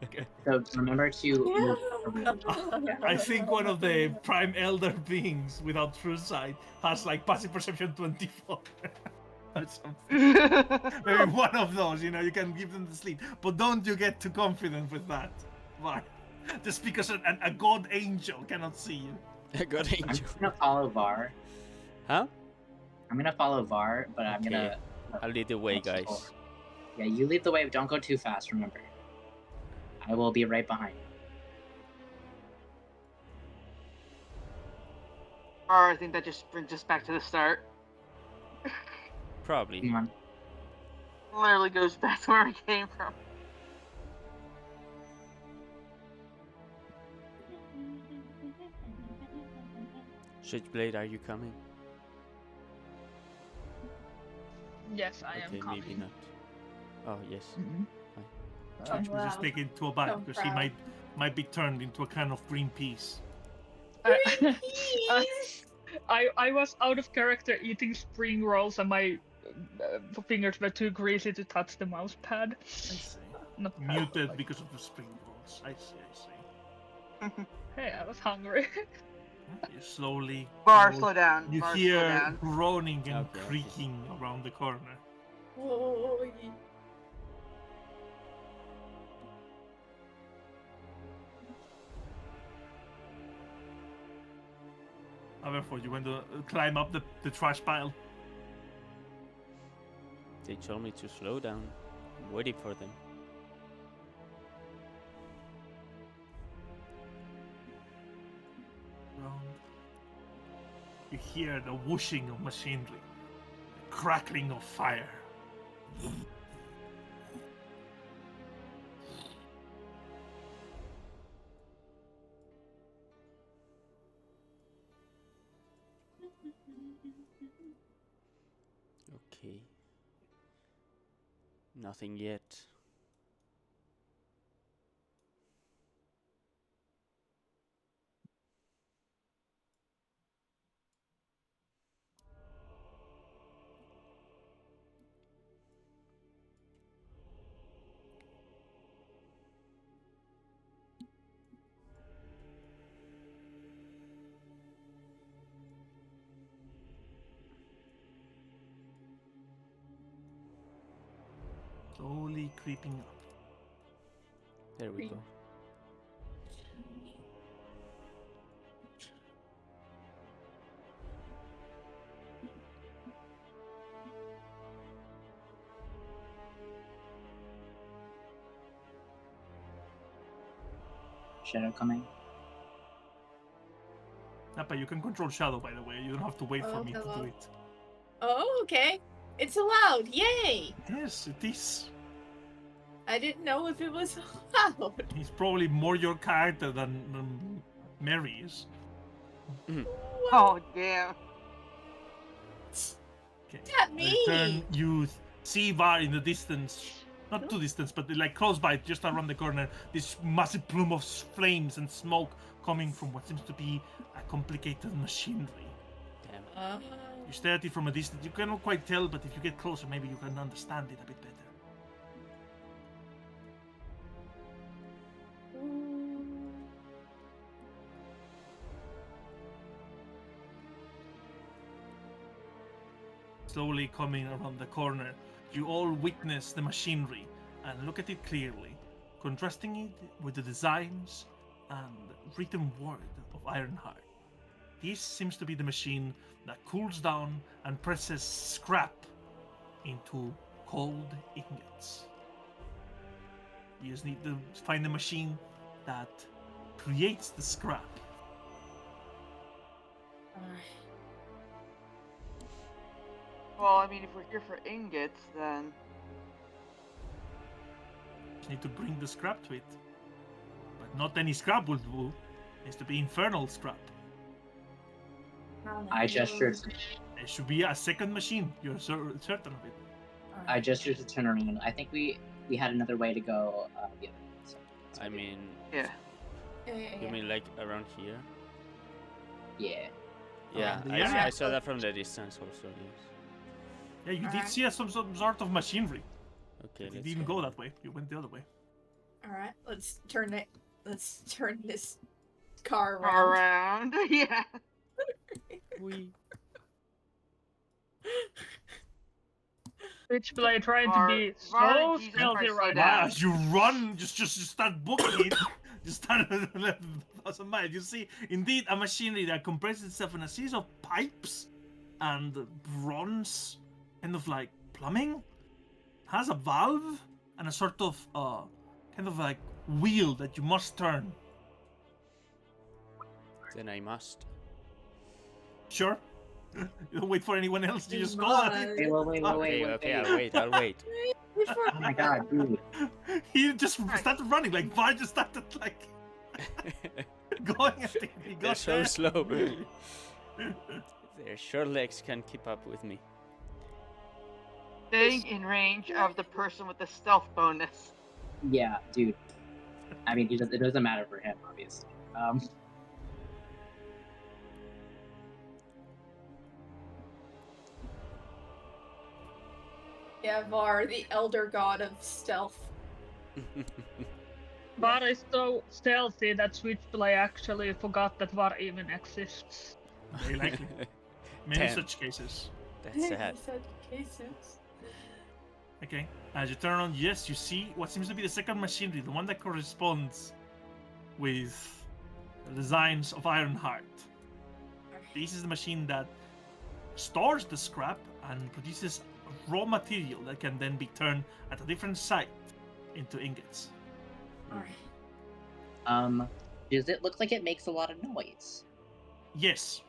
Okay. So remember to move. I think one of the prime elder beings without true sight has like passive perception 24 or something. Maybe one of those, you can give them the sleep. But don't you get too confident with that. Why? Just because a god angel cannot see you. I got I'm angel. gonna follow Var. Huh? I'm gonna follow Var, but I'm Okay. gonna. I'll lead the way, guys. Yeah, you lead the way. Don't go too fast. Remember, I will be right behind you. Or I think that just brings us back to the start. Probably. Come on. Literally goes back to where we came from. Switchblade, are you coming? Yes, I Okay, am coming. maybe not. Oh, yes. Which was just taken to a bite Don't because he cry. might be turned into a can of green peas. I was out of character eating spring rolls and my fingers were too greasy to touch the mouse pad. I see. Not pad, Muted like- because of the spring rolls. I see. Hey, I was hungry. You slowly. Bar, go- slow down. You Bar, slow hear down. groaning and Okay, okay. creaking around the corner. Oh, However, you went to climb up the trash pile. They told me to slow down. I'm waiting for them. Around. You hear the whooshing of machinery, the crackling of fire. Okay. Nothing yet. Slowly creeping up. There we go. Shadow coming. Nappa, you can control shadow, by the way. You don't have to wait for Oh, me to hello. do it. Oh, okay. It's allowed. Yay! Yes, it is. I didn't know if it was allowed. He's probably more your character than Mary is. Oh, damn. Okay. That Return, me. you see Var in the distance. Not too distance, but like close by, just around the corner. This massive plume of flames and smoke coming from what seems to be a complicated machinery. Damn. You stare at it from a distance. You cannot quite tell, but if you get closer, maybe you can understand it a bit better. Slowly coming around the corner, you all witness the machinery and look at it clearly, contrasting it with the designs and written word of Ironheart. This seems to be the machine that cools down and presses scrap into cold ingots. You just need to find the machine that creates the scrap. Well, I mean, if we're here for ingots, then Just need to bring the scrap to it. But not any scrap will do. It has to be infernal scrap. I gestured. There should be a second machine. You're certain of it. I gestured to turn around. I think we had another way to go. The other way, so I mean, yeah. you mean like around here? yeah. Yeah, yeah. I saw that from the distance also. Yes. Yeah, you did Alright. see some sort of machinery. Okay, You let's didn't go that way. You went the other way. Alright, let's turn this car around. Around, yeah. We. Switchblade trying to Var- be Var, so Jesus stealthy Christ, slow right down. now. As you run, just start booking it. Just start 1,000 miles. You see, indeed, a machinery that compresses itself in a series of pipes and bronze, kind of like plumbing, has a valve and a sort of kind of like wheel that you must turn. Then I must. Sure. You don't wait for anyone else. You You just go at must. it. Hey, wait. Okay, I'll wait. I'll wait. Oh my god, dude. He just started running. Like Var just started like going at it. He They're got so there. slow. Their short legs can't keep up with me. Staying in range of the person with the stealth bonus. Yeah, dude. I mean, it doesn't matter for him, obviously. Yeah, Var, the elder god of stealth. Var is so stealthy that Switchblade actually forgot that Var even exists. Very likely. Many Damn. such cases. That's sad. Such cases. Okay. As you turn on, yes, you see what seems to be the second machinery, the one that corresponds with the designs of Ironheart. This is the machine that stores the scrap and produces raw material that can then be turned at a different site into ingots. Alright. Does it look like it makes a lot of noise? Yes,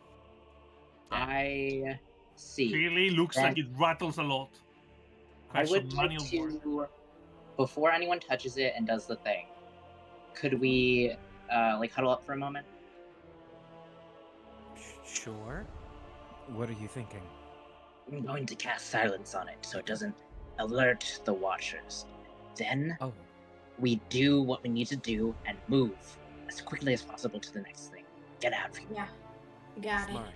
I see. clearly looks like Then- it rattles a lot. I Requires would some like manual work. to, before anyone touches it and does the thing, could we, like, huddle up for a moment? Sure. What are you thinking? I'm going to cast silence on it so it doesn't alert the watchers. Then Oh, we do what we need to do and move as quickly as possible to the next thing. Get out of here. Yeah. Got smart.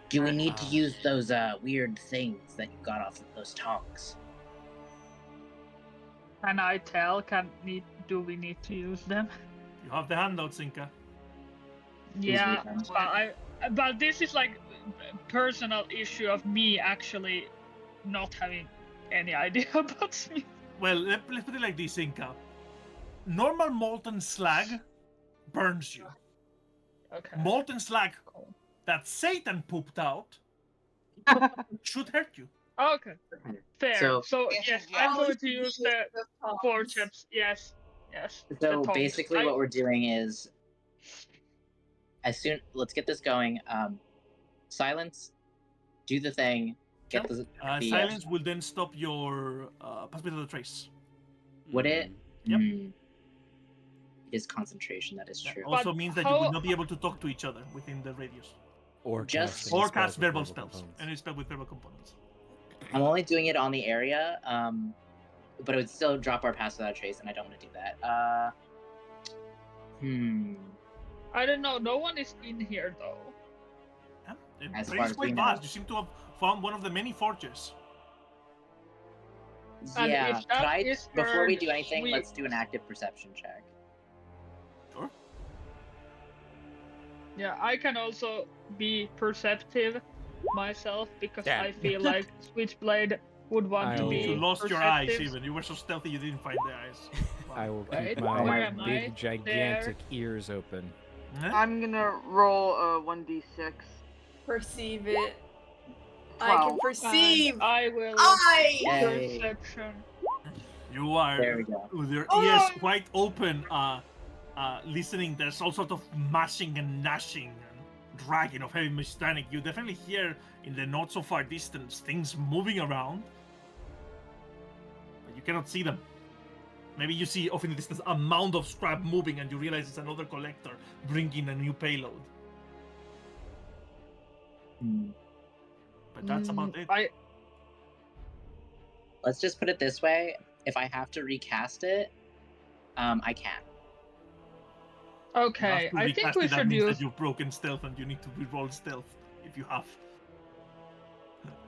Do we need to Ah. use those weird things that you got off of those tongs? Can I tell? Do we need to use them? You have the handouts, Inca. Yeah, them. but this is like personal issue of me actually not having any idea about Smith. Well, let's put it like this, Inca. Normal molten slag burns you. Okay. Molten slag that Satan pooped out should hurt you. Okay. Fair. So- So yes, I'm going to use the tongs. forceps. Yes. The So tongs. basically, what we're doing is, let's get this going. Silence, do the thing, get the Silence will then stop your pass without a trace. Would it? Yep. It is concentration. That is That true. also But means that you how- will not be able to talk to each other within the radius. Or Just- casting Or spells cast with verbal verbal spells. components. Any spell with verbal components. I'm only doing it on the area, but it would still drop our pass without a trace, and I don't want to do that. I don't know. No one is in here though. And As pretty far as we quite know. fast. You seem to have found one of the many forges. And Yeah. if that is Before we heard, do anything, we- let's do an active perception check. Sure. Yeah, I can also be perceptive myself because Damn. I feel like Switchblade would want to I'll- be You lost your eyes perceptive. even. You were so stealthy you didn't find the eyes. Wow. I will Wait, keep where my am I? big, gigantic ears open. Huh? I'm gonna roll a 1d6. Perceive it. I 12. can perceive. And I will Yay. perception. You are There we go. with your Oh! ears quite open, listening. There's all sort of mashing and gnashing and dragging of heavy mechanic. You definitely hear in the not so far distance things moving around, but you cannot see them. Maybe you see off in the distance a mound of scrap moving, and you realize it's another collector bringing a new payload. Hmm. But that's about it. Let's just put it this way: if I have to recast it, I can. Okay, You have to I think recast we it, that should means use. that you've broken stealth, and you need to re-roll stealth if you have.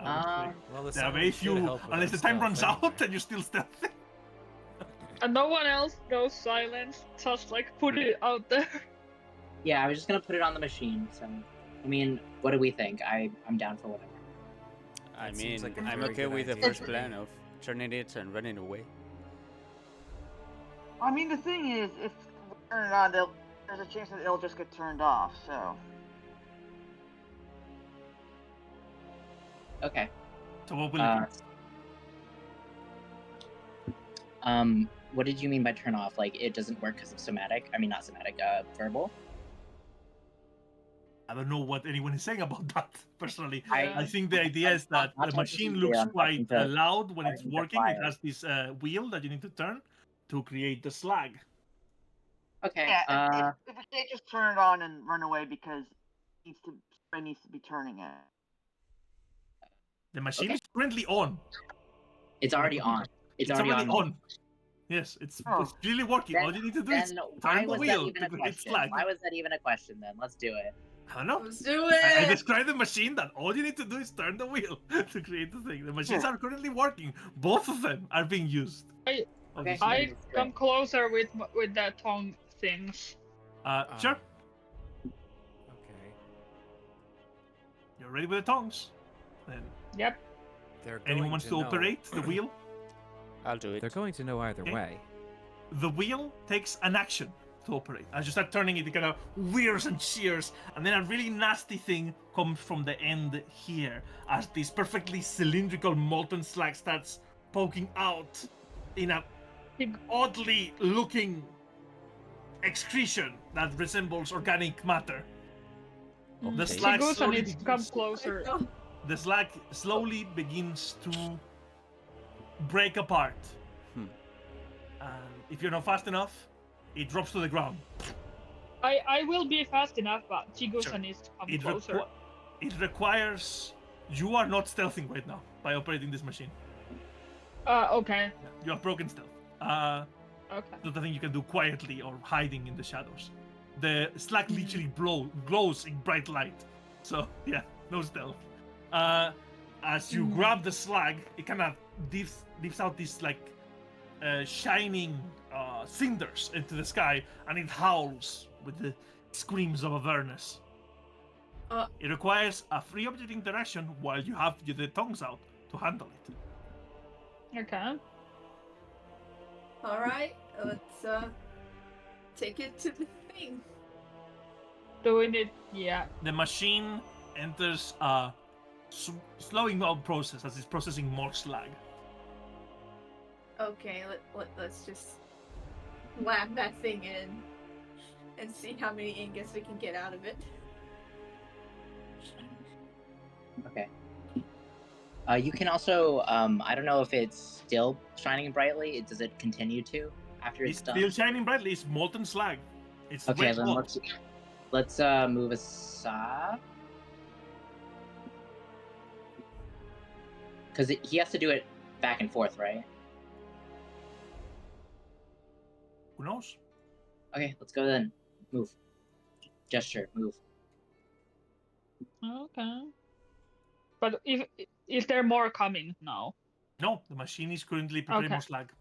I would say. Well, the There are silence very should few, help with unless the our time runs stealth out anyway. and you're still stealthy. And no one else knows silence. Just like put it out there. Yeah, I was just gonna put it on the machine. So, I mean, what do we think? I'm down for whatever. I That seems mean, like a I'm very okay good with the idea first to plan me. of turning it and running away. I mean, the thing is, if we turn it on, there's a chance that it'll just get turned off, so. Okay. So what will it do? What did you mean by turn off? Like it doesn't work because of somatic? I mean, not somatic. Verbal. I don't know what anyone is saying about that, personally. Yeah. I think the idea is that Not the talking machine to looks you, I'm quite talking to- loud when it's talking to working. It fire. has this wheel that you need to turn to create the slag. Okay. Yeah, if we can't just turn it on and run away because Spray needs to be turning it. The machine Okay. is currently on. It's already on. It's already on. Yes, it's Oh. really working. All you need to do is Then turn why the was that wheel even to a create question? slag. Why was that even a question then? Let's do it. I don't know. Let's do I it. described the machine that all you need to do is turn the wheel to create the thing. The machines are currently working. Both of them are being used. Okay. Obviously. I Let's do come it. closer with the tongue things. Sure. Okay. You're ready with the tongs. Then Yep. They're anyone going wants to to know. operate the wheel? I'll do it. They're going to know either Okay. way. The wheel takes an action to operate. As you start turning it, it kind of whirs and shears, and then a really nasty thing comes from the end here as this perfectly cylindrical molten slag starts poking out in a oddly looking excretion that resembles organic matter. The slag Chigusa slowly needs to come begins, closer. the slag slowly begins to break apart. And if you're not fast enough, it drops to the ground. I will be fast enough, but Chigusa Sure. needs to come It, closer. it requires... You are not stealthing right now by operating this machine. Okay. You have broken stealth. Okay. Not a thing you can do quietly or hiding in the shadows. The slag literally glows in bright light. So, yeah, no stealth. As you grab the slag, it kind of dips out these, like, shining cinders into the sky, and it howls with the screams of avernus. It requires a free object interaction while you have the tongues out to handle it. Okay. All right, let's take it to the thing. Doing it. Yeah. The machine enters a slowing down process as it's processing more slag. Okay, let's just whack that thing in and see how many ingots we can get out of it. Okay. You can also, I don't know if it's still shining brightly. Does it continue to after it's It's done? still shining brightly. It's molten slag. It's Okay, red then hot. let's move aside. Because he has to do it back and forth, right? Who knows? Okay, let's go then. Move. Gesture, move. Okay. But if is there more coming now? No, the machine is currently preparing Okay. more slag.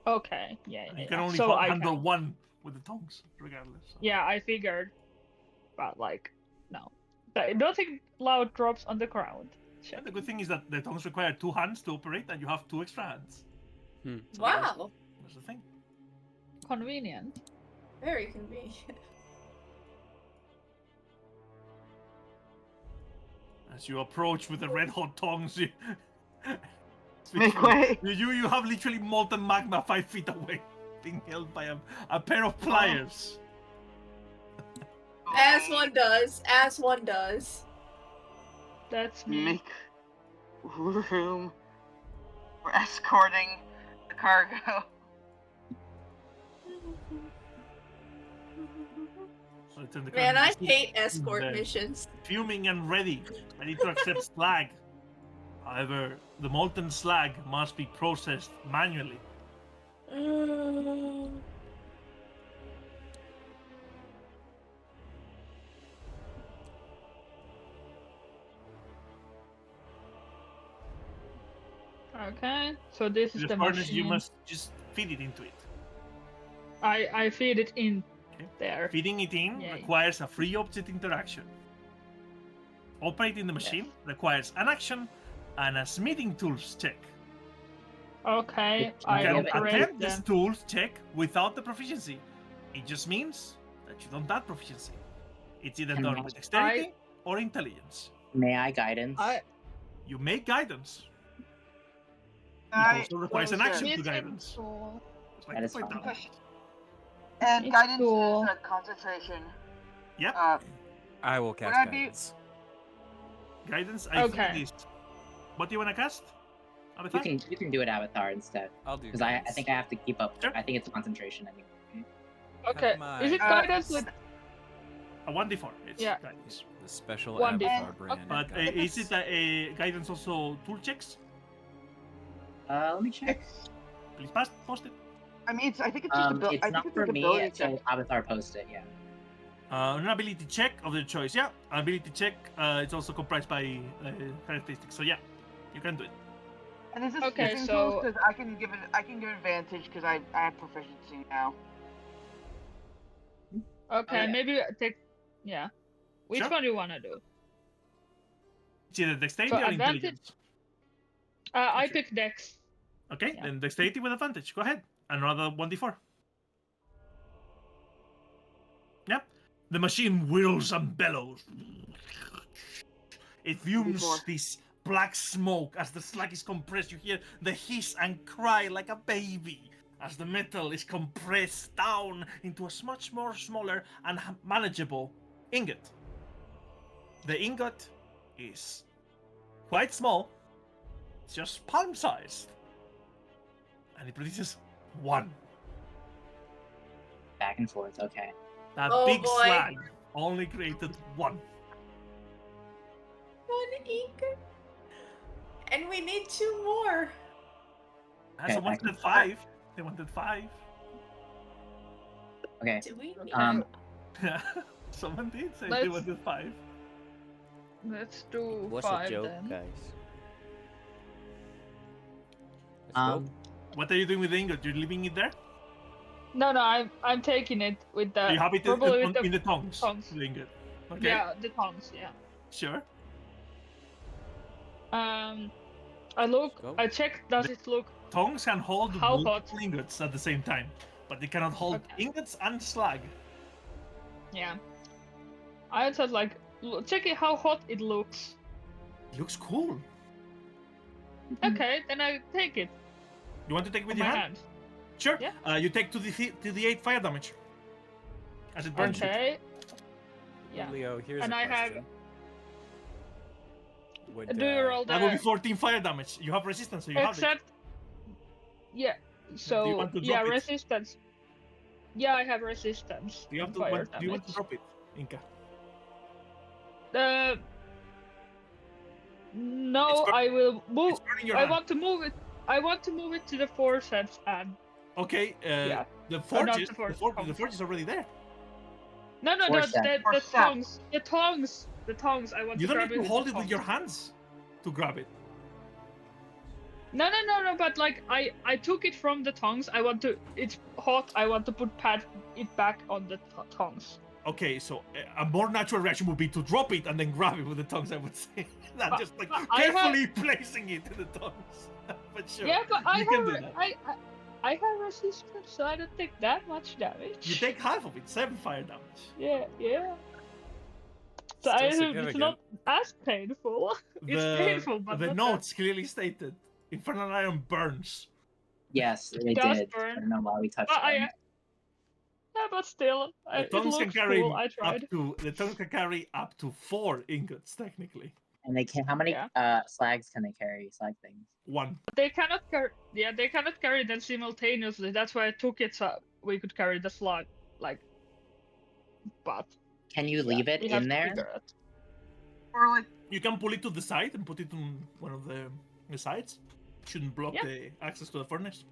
Okay. Yeah. And you can only So I handle can. one with the tongs, regardless. So. Yeah, I figured. But like, no. Nothing loud drops on the ground. And the good thing is that the tongs require 2 hands to operate, and you have 2 extra hands. Hmm. So Wow. that's the thing. Convenient. Very convenient. As you approach with the red hot tongs, you Make way. you have literally molten magma 5 feet away, being held by a pair of pliers. As one does. As one does. That's me. Make room. We're escorting the cargo. So I turn the Man, cargo I to hate escort there, missions. fuming and ready to accept slag. However, the molten slag must be processed manually. Okay. So this is The the furnace, machine. you must just feed it into it. I feed it in Okay. there. Feeding it in Yay. requires a free object interaction. Operating the machine requires an action and a smithing tools check. Okay. You I can operate attempt this them. tools check without the proficiency. It just means that you don't have proficiency. It's either Can done I- with dexterity or intelligence. May I guidance? You make guidance. It I also requires an sure. action to Smithing guidance. tool. Just like That to is point fine. out. And It's guidance cool. is a concentration. Yep. I will cast I be- guidance. Guidance, I Okay. think is. What do you want to cast? You Avatar? can do it Avatar instead. I'll do Because I guidance. think I have to keep up. Sure. I think it's concentration anyway. Okay. my- Is it guidance with? A 1d4. It's Yeah. guidance. The special 1d4. Avatar brand. But of guidance. is it a guidance also tool checks? Let me check. Please post it. I mean, I think it's just ability. It's not for me until Avatar post it. Yeah. An ability check of their choice. Yeah, an ability check. It's also comprised by characteristics. So yeah, you can do it. And is this Okay, smithing so- tools? Because I can give advantage because I have proficiency now. Okay. yeah. Maybe take. Yeah. Which Sure. one do you wanna do? It's either dexterity So or advantage- intelligence. I Sure. pick Dex. Okay, Yeah. then dexterity with advantage. Go ahead. Another 1d4. Yep. The machine whirls and bellows. It fumes 1d4. this black smoke as the slag is compressed. You hear the hiss and cry like a baby as the metal is compressed down into a much more smaller and manageable ingot. The ingot is quite small. It's just palm sized. And it produces 1. Back and forth. Okay. That Oh, big boy. slag only created 1. One ink. And we need 2 more. Someone I can- said 5. They wanted 5. Okay. Do we need Someone did say they Let's- wanted 5. Let's do It was 5 a joke, then. guys. Let's Um. go. What are you doing with the ingot? You're leaving it there? No, I'm taking it with the. You have it probably in, with the. in the tongs. tongs. The ingot. Okay. Yeah, the tongs. Yeah. Sure. I look. Go. I check. Does it look? Tongs can hold How multiple ingots at the same time, but they cannot hold Okay. ingots and slag. Yeah. I just like check it how hot it looks. It looks cool. Okay, then I take it You want to take it with with your my hand? hand. Sure. Yeah. You take 2d8 fire damage as it burns you. Okay. Yeah. Leo, here's And a I have- question. Would, Do you roll That will be the 14 fire damage. You have resistance, so you have it. except? Yeah. So want to yeah, drop it? resistance. Yeah, I have resistance. Do you, have to, fire do you want to damage. drop it, Inca? No, It's I will move. It's burning your I hand. want to move it. I want to move it to the forceps and Okay, Yeah. the not forge the is forge, the forge is already there. no, Forceps. the Forceps. tongs. The tongs the tongs. I want You to don't grab need to it hold with it the with your tongs. hands to grab it. No. But like I took it from the tongs. I want to. It's hot. I want to put it back on the tongs. Okay, so a more natural reaction would be to drop it and then grab it with the tongs, I would say. Not But- just like but I have- carefully placing it in the tongs. But sure, Yeah, but you can do that. I have resistance, so I don't take that much damage. You take half of it, 7 fire damage. Yeah. So Still it's significant. not as painful. It's painful, but the not notes clearly stated Infernal Iron burns. Yes, they does did. burn. I don't know why we touched But them. Yeah, but still, The it tongs can looks carry cool. I tried. the tongs can carry up to 4 ingots technically. And they can. How many Yeah. slags can they carry? Slag things. 1. But they cannot carry. Yeah, they cannot carry them simultaneously. That's why I took it so we could carry the slug. Like, but Can you yeah, leave it we have in to there? figure it. Or like, You can pull it to the side and put it on one of the sides. Shouldn't block Yeah. the access to the furnace.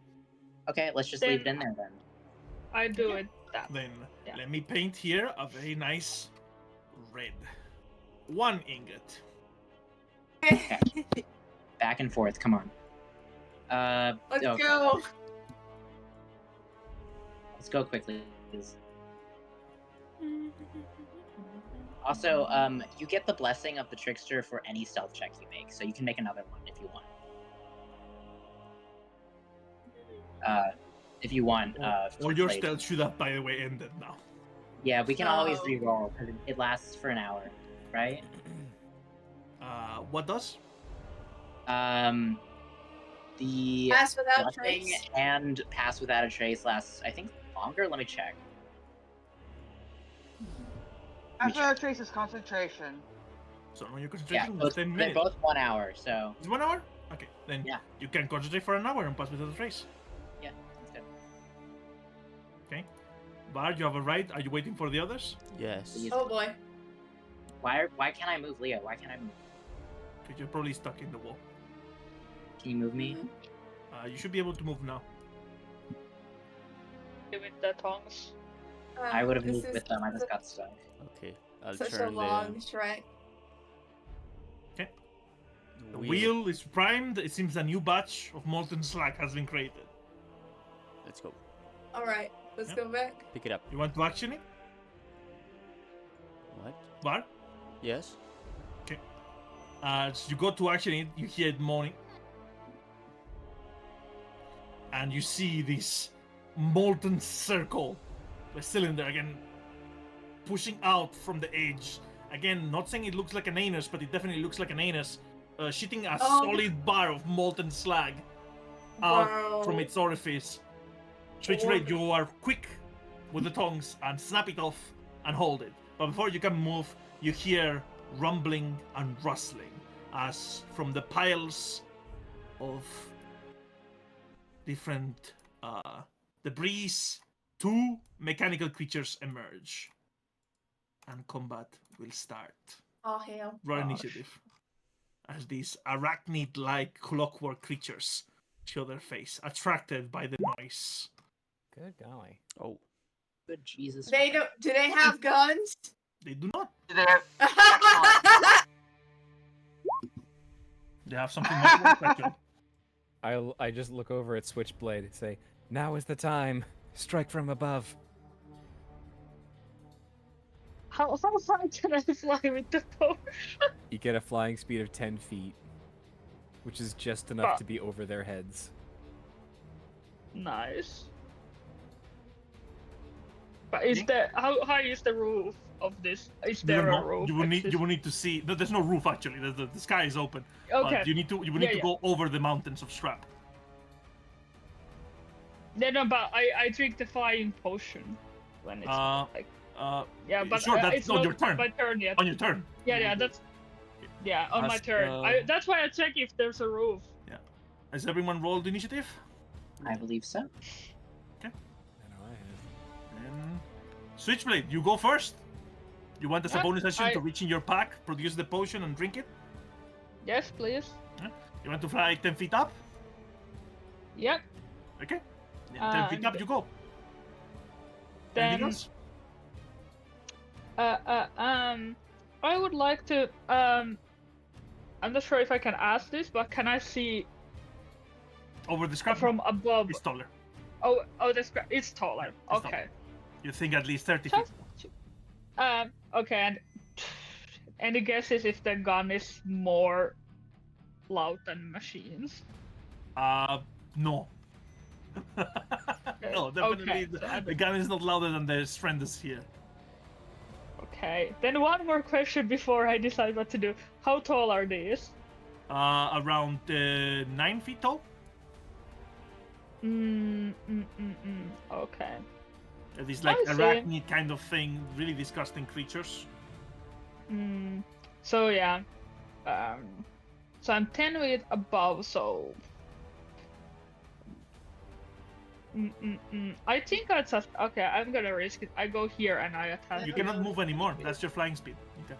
Okay, let's just leave it in there then. I do it that. Then Yeah. let me paint here a very nice red. 1 ingot. Back and forth. Come on. Let's okay. go. Let's go quickly, please. Also, you get the blessing of the trickster for any stealth check you make, so you can make another one if you want. If you want. Or your Switchblade. stealth should have, by the way, ended now. Yeah, we can always Oh. re-roll because it lasts for an hour, right? What does? The Pass without blessing trace. and pass without a trace lasts, I think, longer. Let me check. after that trace is concentration. So when you're Yeah, concentrating, both, it's 10 they're minutes. both 1 hour, so It's 1 hour? Okay, then Yeah. you can concentrate for an hour and pass without a trace. yeah, sounds good. Okay. Bard, you have a right. Are you waiting for the others? Yes. Please. Oh boy. Why can't I move, Leo? Why can't I move? Because you're probably stuck in the wall. Can you move me? You should be able to move now. With the tongs. I would have This moved is with them. I just got stuck. Okay, I'll such a turn long trek. Okay. the The wheel is primed. It seems a new batch of molten slag has been created. Let's go. All right, let's Yep. go back. Pick it up. You want to action it? What? Bard? Yes. As you go to action it, you hear it moaning. And you see this molten circle, the cylinder again, pushing out from the edge. Again, not saying it looks like an anus, but it definitely looks like an anus, shooting a Oh. solid bar of molten slag out Wow. from its orifice. Switchblade, you are quick with the tongs and snap it off and hold it. But before you can move, you hear rumbling and rustling as from the piles of different debris, 2 mechanical creatures emerge. And combat will start. Oh hell. Roll Gosh. initiative. As these arachnid-like clockwork creatures show their face, attracted by the noise. Good golly. Oh. Good Jesus. They don't. Do they have guns? They do not. Do they have They have something much more special. I just look over at Switchblade and say, "Now is the time. Strike from above." How high can I fly with the potion? You get a flying speed of 10 feet, which is just enough Ah. to be over their heads. Nice. But is there how high is the roof of this? Is You there don't a know. roof? You will need to see. No, there's no roof actually. The sky is open. Okay. But you need to will Yeah, need to yeah. go over the mountains of Strap. No, but I drink the flying potion when it's like yeah, but sure, that's it's on not your turn. my turn yet. On your turn. Yeah, that's on my Ask, turn. That's why I check if there's a roof. Has everyone rolled initiative? I believe so. I know I have. Then Switchblade, you go first. You want as a Yeah, bonus action I- to reach in your pack, produce the potion, and drink it? Yes, please. You want to fly 10 feet up? Yep. Okay. Then 10 feet up And you go. Then Anything else? I would like to. I'm not sure if I can ask this, but can I see Over the scrap from above? it's taller. Oh, it's taller. Yeah, it's Okay. taller. You think at least 30 feet. Okay, and any guesses if the gun is more loud than machines? No. No, definitely. Okay, so The gun is not louder than the strength is here. Okay, then one more question before I decide what to do. How tall are these? Around 9 feet tall. Okay. These like I see. arachnid kind of thing, really disgusting creatures. So yeah. So I'm 10 feet above, so. I think I just. Okay, I'm gonna risk it. I go here and I attack. You cannot move anymore. That's your flying speed. Okay.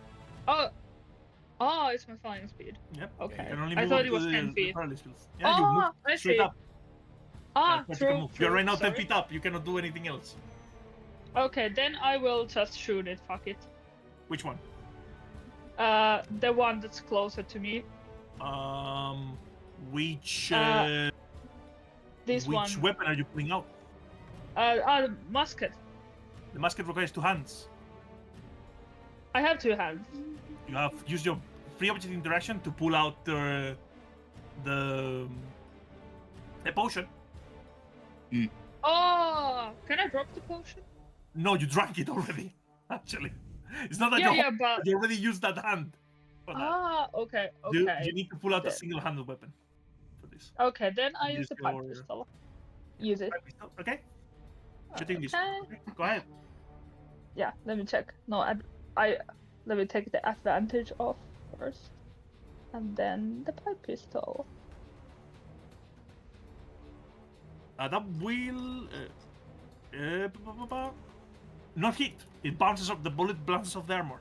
Oh, it's my flying speed. Yep. Okay. You can only I move thought up it was to 10 the feet. parallel speeds. Yeah, you move I straight see. up. That's what you can True. move. You're right now 10 sorry. feet up. You cannot do anything else. Okay, then I will just shoot it. Fuck it. Which one? The one that's closer to me. Which This one. which weapon are you pulling out? Musket. The musket requires 2 hands. I have 2 hands. You have used your free object interaction to pull out the potion. Oh, can I drop the potion? No, you drank it already. Actually, it's not that But you already used that hand. For that. Okay. You need to pull out a Then- single-handed weapon for this. Okay, then I use Use the pipe your- pistol. Use it. Okay. Shooting this. Okay. Okay, go ahead. Yeah, let me check. No, let me take the advantage off first, and then the pipe pistol. That will not hit. It bounces off. The bullet bounces off the armor.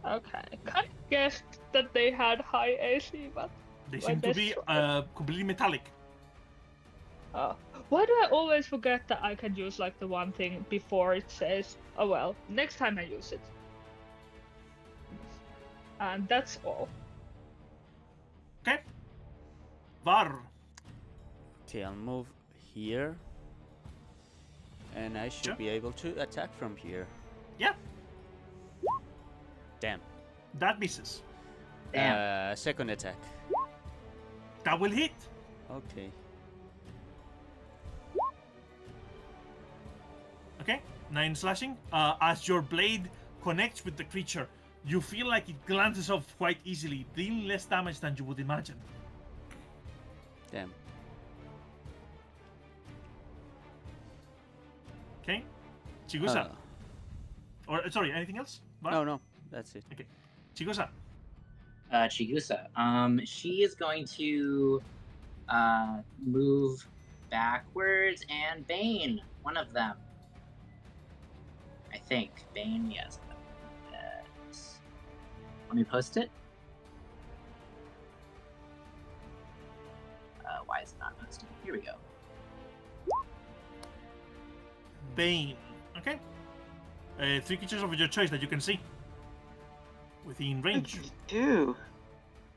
Okay, kind of guessed that they had high AC, but They My seem to best be try. completely metallic. why do I always forget that I can use like the one thing before it says, oh well, next time I use it. And that's all. Okay. Var. Okay, I'll move here. And I should Sure. be able to attack from here. Yeah. Damn. That misses. Damn. Second attack. That will hit. Okay. Okay. 9 slashing. As your blade connects with the creature, you feel like it glances off quite easily, dealing less damage than you would imagine. Damn. Okay. Chigusa. Or sorry, anything else? Var? No, that's it. Okay. Chigusa. Chigusa. She is going to move backwards and Bane, one of them. I think. Bane, yes. Let me post it. Why is it not posted? Here we go. Bane. Okay. 3 creatures of your choice that you can see. Within range. Do.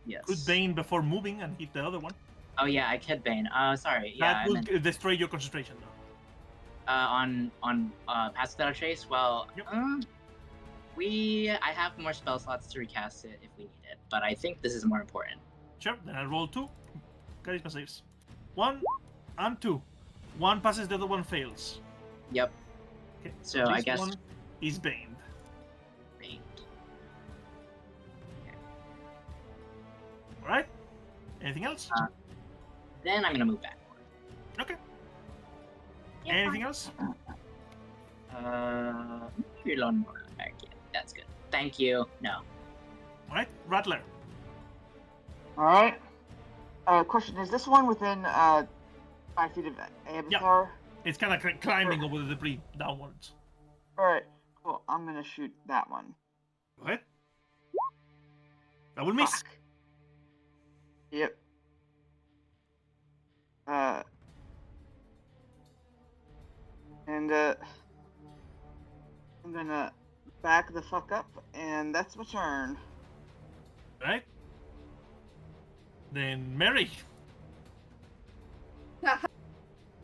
Yes. Could Bane before moving and hit the other one. Oh yeah, I could Bane. Sorry. Yeah, That I will meant, destroy your concentration though. on Pass Without a Trace. Well, Yep. I have more spell slots to recast it if we need it, but I think this is more important. Sure, then I roll 2 charisma saves. 1 and 2. 1 passes, the other one fails. Yep. Okay. So I this guess one is baned. Bane. Alright? Anything else? Then I'm gonna move back. Okay. Yeah, Anything else? You're alone more back. Yeah, that's good. Thank you. No. Alright, Rattler. Alright. Question, is this one within 5 feet of Avatar? It's kind of climbing over the debris downwards. Alright, cool. I'm gonna shoot that one. Go ahead. That will miss. Fuck. Yep. And I'm gonna back the fuck up, and that's my turn. Right? Then Mary.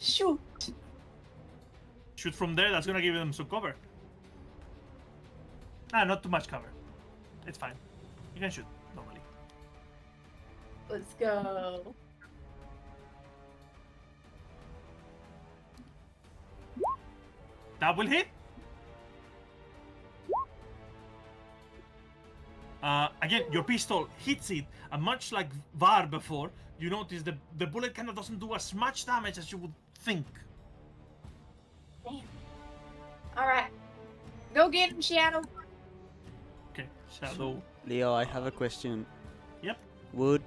Shoot. Shoot from there, that's gonna give them some cover. Not too much cover. It's fine. You can shoot normally. Let's go. That will hit. Again, your pistol hits it, and much like Var before, you notice the bullet kind of doesn't do as much damage as you would think. Damn. Alright. Go get him, Shadow. Okay, Shadow. Leo, I have a question. Yep. Would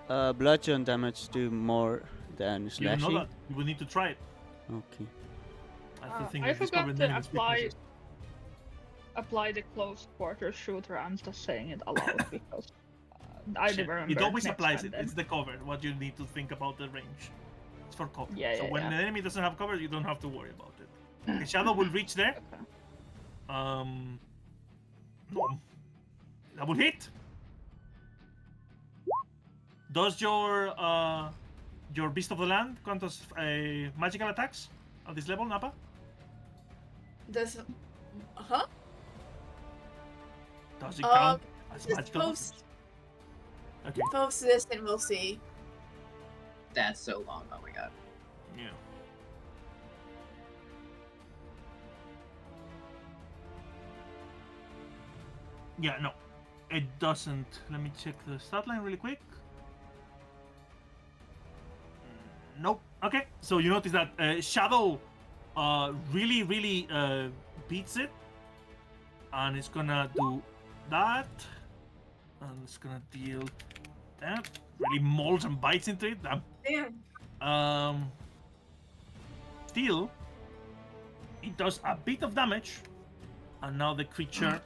bludgeon damage do more than You slashing? don't know that. You will need to try it. Okay. That's the thing I with forgot discovering to enemies' weaknesses. apply the close quarter shooter. I'm just saying it aloud because I Shit. never remember. It always next applies. time then. It's the cover. What you need to think about the range. It's for cover. Yeah, so yeah, when yeah. the enemy doesn't have cover, you don't have to worry about it. Okay, Shadow will reach there. Okay. No. That will hit. Does your Beast of the Land count as magical attacks at this level, Nappa? Does. Huh? Does it count as Just magical? post, Okay. post this and we'll see. That's so long. Oh my god. Yeah. Yeah, no. It doesn't. Let me check the stat line really quick. Nope. Okay, so you notice that Shadow really beats it. And it's gonna do that. And it's gonna deal that. Really mauls and bites into it. Damn. Still, it does a bit of damage. And now the creature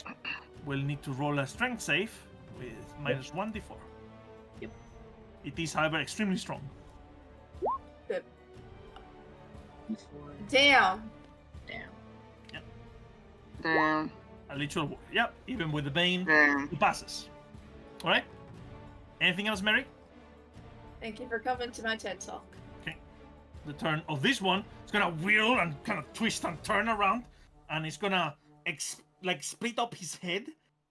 will need to roll a strength save with minus 1d4. Yep. It is, however, extremely strong. Good. Damn. Damn. Damn. A literal warrior. Yep, even with the Bane, Damn. he passes. Alright? Anything else, Mary? Thank you for coming to my TED Talk. The turn of this one, it's gonna whirl and kind of twist and turn around, and it's gonna split up his head,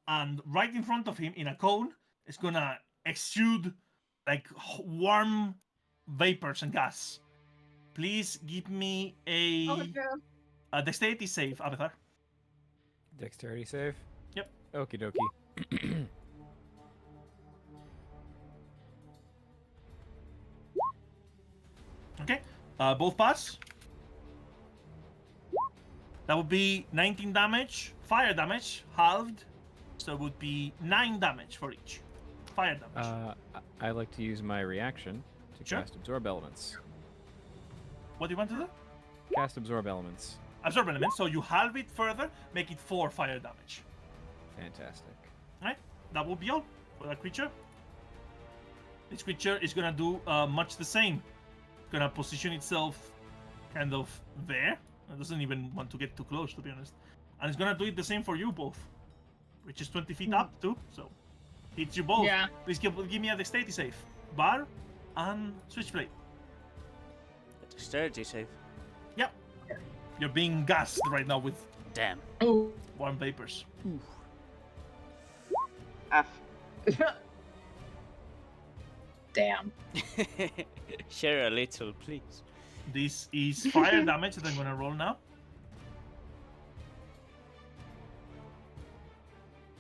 and right in front of him in a cone, it's gonna exude like warm vapors and gas. Please give me Oh, a dexterity save, Avatar. Dexterity save? Yep. Okie dokie. Okay, both pass. That would be 19 damage, fire damage, halved. So it would be 9 damage for each. Fire damage. I like to use my reaction to Sure. cast Absorb Elements. What do you want to do? Cast Absorb Elements. Absorb element, so you halve it further, make it 4 fire damage. Fantastic. Right? That will be all for that creature. This creature is gonna do much the same. It's gonna position itself kind of there. It doesn't even want to get too close, to be honest. And it's gonna do it the same for you both. Which is 20 feet up too, so hits you both. Yeah. Please give me a dexterity save. Bar and Switchblade. Dexterity save. Yep. You're being gassed right now with Damn. warm vapors. F. Damn. Share a little, please. This is fire damage that I'm gonna roll now.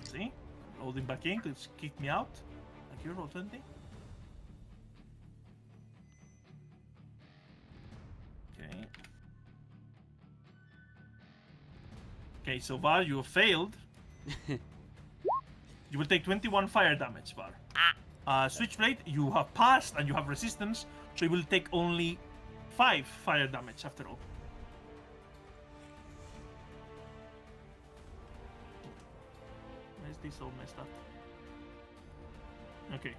See? Loading back in, it's kicked me out. Like you roll 20. Okay. Okay, so Var, you have failed. You will take 21 fire damage, Var. Switchblade, you have passed and you have resistance, so you will take only 5 fire damage after all. Why is this all messed up? Okay.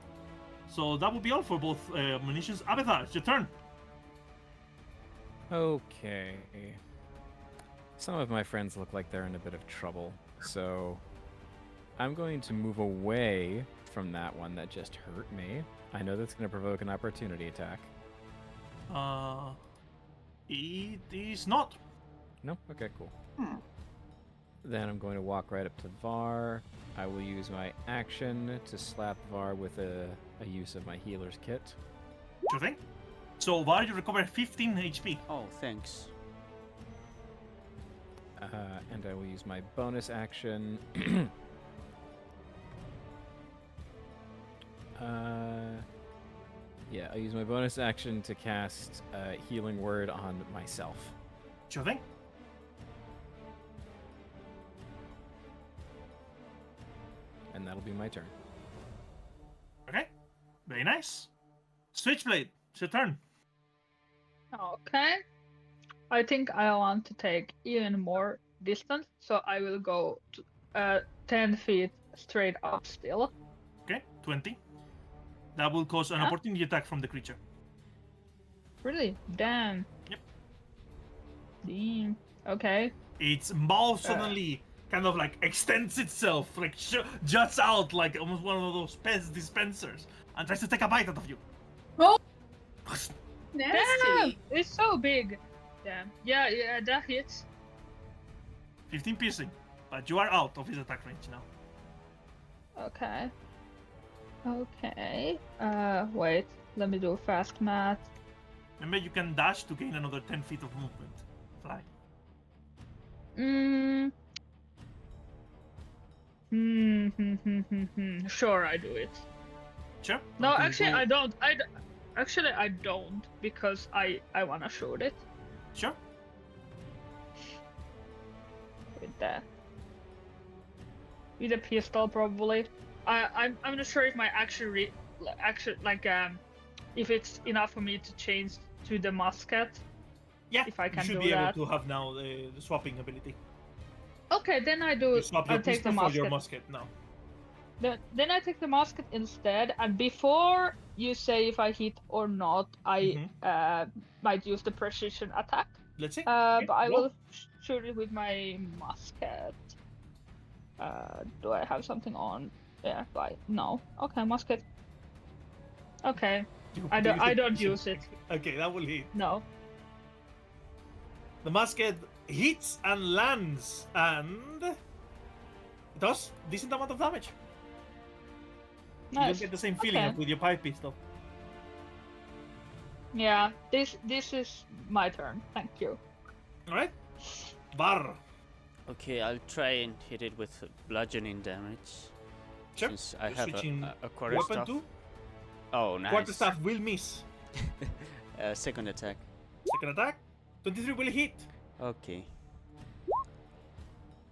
So that will be all for both munitions. Avatar, it's your turn. Okay. Some of my friends look like they're in a bit of trouble. So I'm going to move away from that one that just hurt me. I know that's going to provoke an opportunity attack. It is not. No? Okay, cool. Hmm. Then I'm going to walk right up to Var. I will use my action to slap Var with a use of my healer's kit. Sure thing. So Var, you recover 15 HP. Oh, thanks. And I will use my bonus action. Yeah, I'll use my bonus action to cast Healing Word on myself. Sure thing. And that'll be my turn. Okay. Very nice. Switchblade, it's your turn. Okay. I think I want to take even more distance, so I will go to, 10 feet straight up still. Okay, 20. That will cause an Yeah. opportunity attack from the creature. Really? Damn. Yep. Damn. Okay. Its mouth suddenly kind of like extends itself, like juts out like almost one of those Pez dispensers, and tries to take a bite out of you. Oh, Damn! nasty. It's so big. Damn. Yeah, that hits. 15 piercing, but you are out of his attack range now. Okay. Okay. Wait. Let me do fast math. Remember, you can dash to gain another 10 feet of movement. Fly. Sure, I do it. Sure. No, Okay, actually, go- I don't. Actually, I don't because I wanna shoot it Sure. with that. With a pistol, probably. I'm not sure if my action if it's enough for me to change to the musket. Yeah. If I can you should do be that. able to have now the swapping ability. Okay, then I do. You swap I your take the pistol for your musket. musket now. Then I take the musket instead, and before you say if I hit or not, I might use the precision attack. Let's see. But I roll. will shoot it with my musket. Do I have something on? Yeah, right. No. Okay, musket. Okay, I don't use it. Okay, that will hit. No. The musket hits and lands, and it does decent amount of damage. You Nice. don't get the same feeling Okay. as with your pipe pistol. Yeah, this is my turn. Thank you. All right, Var. Okay, I'll try and hit it with bludgeoning damage. Sure. Since I You're have switching a quarter weapon staff. too. Oh, nice. Quarterstaff will miss. Second attack. Second attack. 23 will hit. Okay.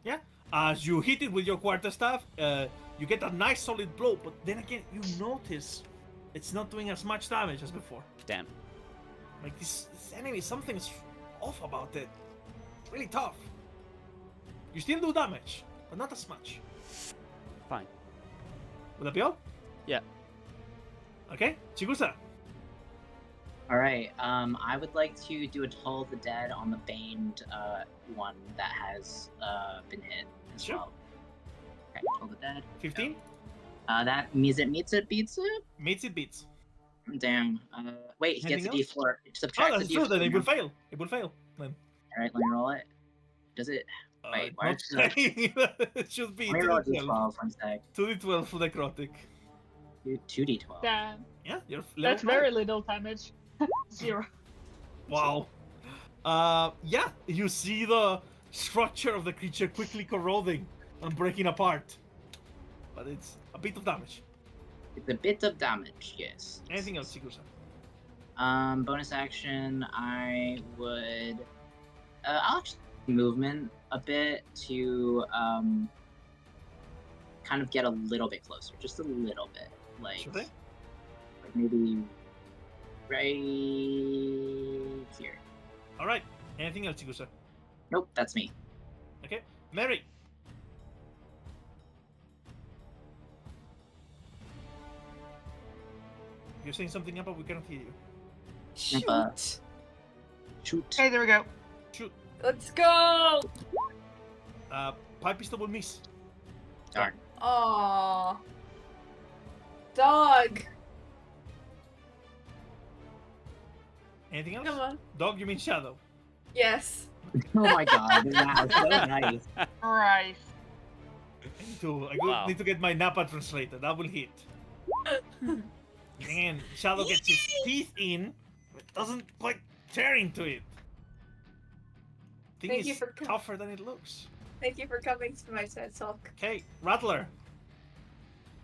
Yeah. As you hit it with your quarterstaff, you get a nice solid blow, but then again, you notice it's not doing as much damage as before. Damn. Like this enemy, something's off about it. It's really tough. You still do damage, but not as much. Fine. Will that be all? Yeah. Okay, Chigusa. All right. I would like to do a Toll of the Dead on the Baned one that has been hit as Sure. well. Okay, Toll of the Dead. 15. That means it meets it, beats it. Meets it beats. Damn. Wait, he gets a Anything else? D4. Oh, Subtract that's the true. D4. Then it will fail. It will fail. Then. All right, let me roll it. Does it? Wait, why not is it? saying it should be Let me roll a 2d12. D12 one sec. 2d12 for necrotic. 2d12. Damn. Yeah, you're That's level very little damage. 0. 5. Wow. Yeah, you see the structure of the creature quickly corroding and breaking apart. But it's a bit of damage. It's a bit of damage, yes. Anything else, Chigusa? Bonus action, I would. I'll actually movement a bit to kind of get a little bit closer, just a little bit, like, Sure thing. like maybe right here. All right. Anything else, Chigusa? Nope, that's me. Okay. Mary. You're saying something up, but we cannot hear you. Shoot. Shoot. Hey, there we go. Shoot. Let's go. pipe pistol will miss. Darn. Aww. Dog. Anything else? Come on. Dog, you mean Shadow? Yes. Oh my god, wow, so nice. Christ. I need to get my Napa translator. That will hit. Man, Shadow gets his teeth in, but doesn't quite tear into it. Thing Thank you is for tougher than it looks. Thank you for coming to my side, Sulk. Okay, Rattler.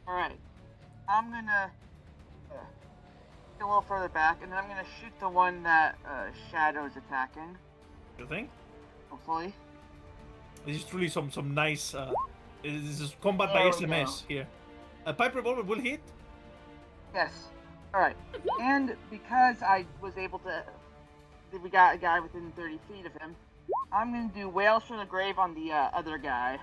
Alright. I'm gonna get a little further back, and then I'm gonna shoot the one that Shadow's attacking. You think? Hopefully. This is truly some nice. This is combat by Oh, SMS here. A pipe revolver will hit. Yes. Alright. And because I was able to... We got a guy within 30 feet of him. I'm gonna do Wails from the Grave on the other guy.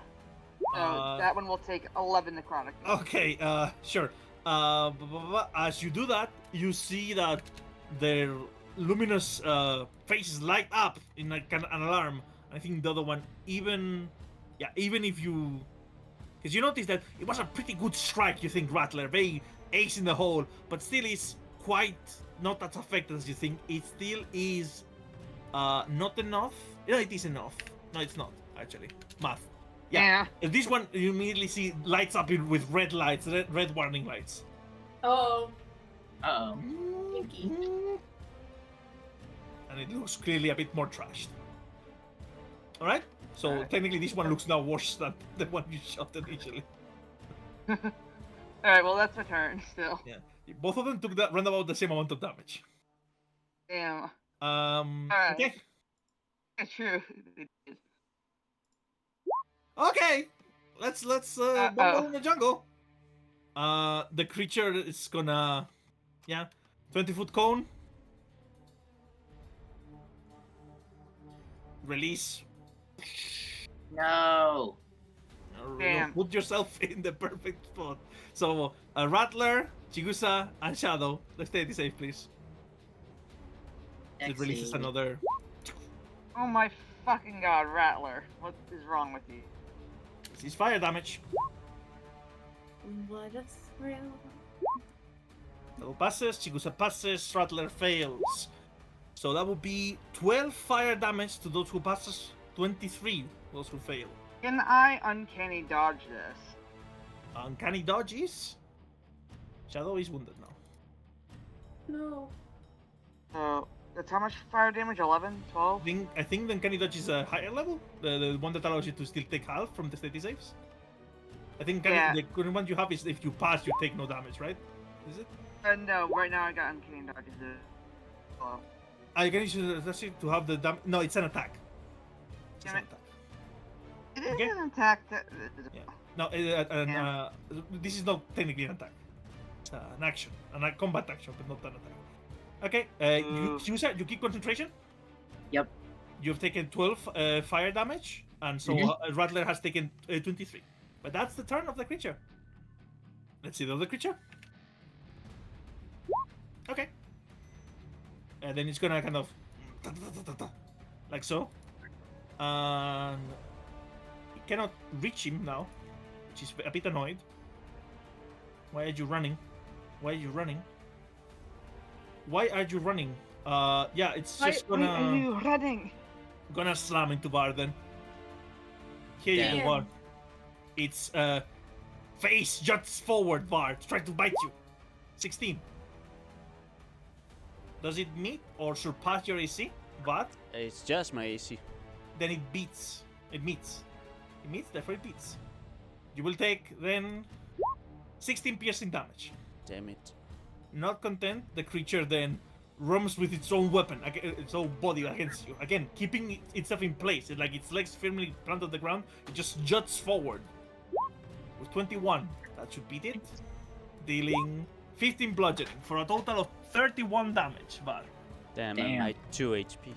So that one will take 11 necrotic. Okay, sure. As you do that, you see that their luminous faces light up in like an alarm. I think the other one, even if you... Because you notice that it was a pretty good strike, you think, Rattler. Very ace in the hole, but still is quite not as affected as you think. It still is not enough. No, it is enough. No, it's not, actually. Math. Yeah. This one, you immediately see lights up with red lights, red warning lights. Oh. Uh-oh. Pinky. And it looks clearly a bit more trashed. Alright? So technically this one looks now worse than the one you shot initially. Alright, well that's my turn still. Yeah. Both of them took that round about the same amount of damage. Damn. Okay. It's true. Okay. Let's bumble in the jungle. The creature is gonna 20-foot cone. Release. No. Damn. Put yourself in the perfect spot. So, Rattler, Chigusa, and Shadow. Let's stay safe, please. It releases another. Oh my fucking god, Rattler. What is wrong with you? This is fire damage. What a thrill. Shadow passes, Chigusa passes, Rattler fails. So that would be 12 fire damage to those who passes, 23 those who fail. Can I uncanny dodge this? Uncanny dodge is... Shadow is wounded now. No. So, that's how much fire damage? 11? 12? I think the uncanny dodge is a higher level. The one that allows you to still take half from the steady saves. I think the current one you have is if you pass, you take no damage, right? Is it? No, right now I got uncanny dodge. Hello. I can use it to have the damage. No, it's an attack. It's an attack. It is an attack. Yeah. No, this is not technically an attack. It's an action, a combat action, but not an attack. Okay, you keep concentration. Yep. You've taken 12 fire damage, and so Rattler has taken 23. But that's the turn of the creature. Let's see the other creature. Okay. And then it's gonna kind of like so. And you cannot reach him now, which is a bit annoyed. Why are you running? Why are you running? Why are you running? Yeah, it's just gonna... Why are you running? Gonna slam into Varden. Here you go, Bard. Its face juts forward, Bard, trying to bite you. 16. Does it meet or surpass your AC? But It's just my AC. then it beats. It meets. It meets, therefore it beats. You will take then 16 piercing damage. Damn it. Not content, the creature then roams with its own weapon, its own body against you. Again, keeping itself in place. Like its legs firmly planted on the ground, it just juts forward. With 21, that should beat it. Dealing 15 bludgeoning for a total of 31 damage, Var. Damn, I'm at 2 HP.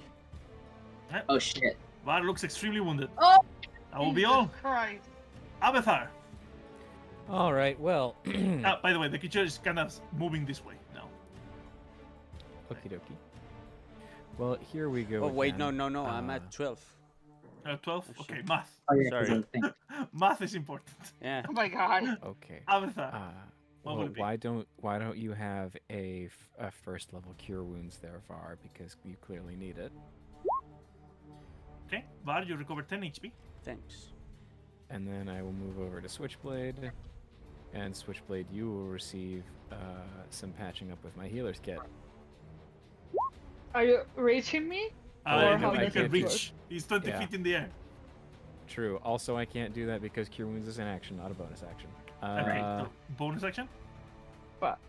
Oh shit. Var looks extremely wounded. Oh! That will be all. Christ. Avatar. All right, well. By the way, the creature is kind of moving this way now. Okie dokie. Well, here we go. Oh, wait, again. no, I'm at 12. 12? Oh, Okay, shit. math. Oh, yeah, Sorry. because I think Math is important. Yeah. Oh my god. Okay. Avatar. What Well, would it be? why don't you have a first level cure wounds there, Var? Because you clearly need it. Okay, Var, you recover 10 HP. Thanks. And then I will move over to Switchblade, and Switchblade, you will receive some patching up with my healer's kit. Are you reaching me? Or Or no, how I you does can it can't reach. He's 20 Yeah. feet in the air. True. Also, I can't do that because Cure Wounds is an action, not a bonus action. Okay, so bonus action? But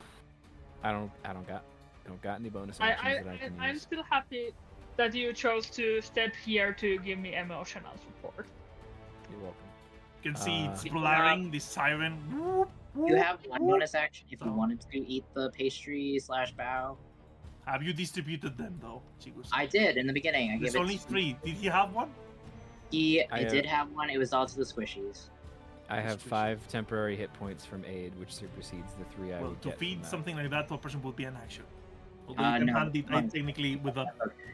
I don't got any bonus actions that I can I'm use. still happy that you chose to step here to give me emotional support. You're welcome. You can see it's You blaring, this siren. Whoop, you whoop, have one whoop. bonus action if you Oh. wanted to eat the pastry / bow. Have you distributed them though, Chigusa? I did in the beginning. I There's gave it only to 3. Did he have one? I did have one. It was all to the squishies. I have Squishy. 5 temporary hit points from aid, which supersedes the 3 I Well, would to get feed from that. something like that to a person would be an action. Although you can No, hand it no. technically with a. Okay.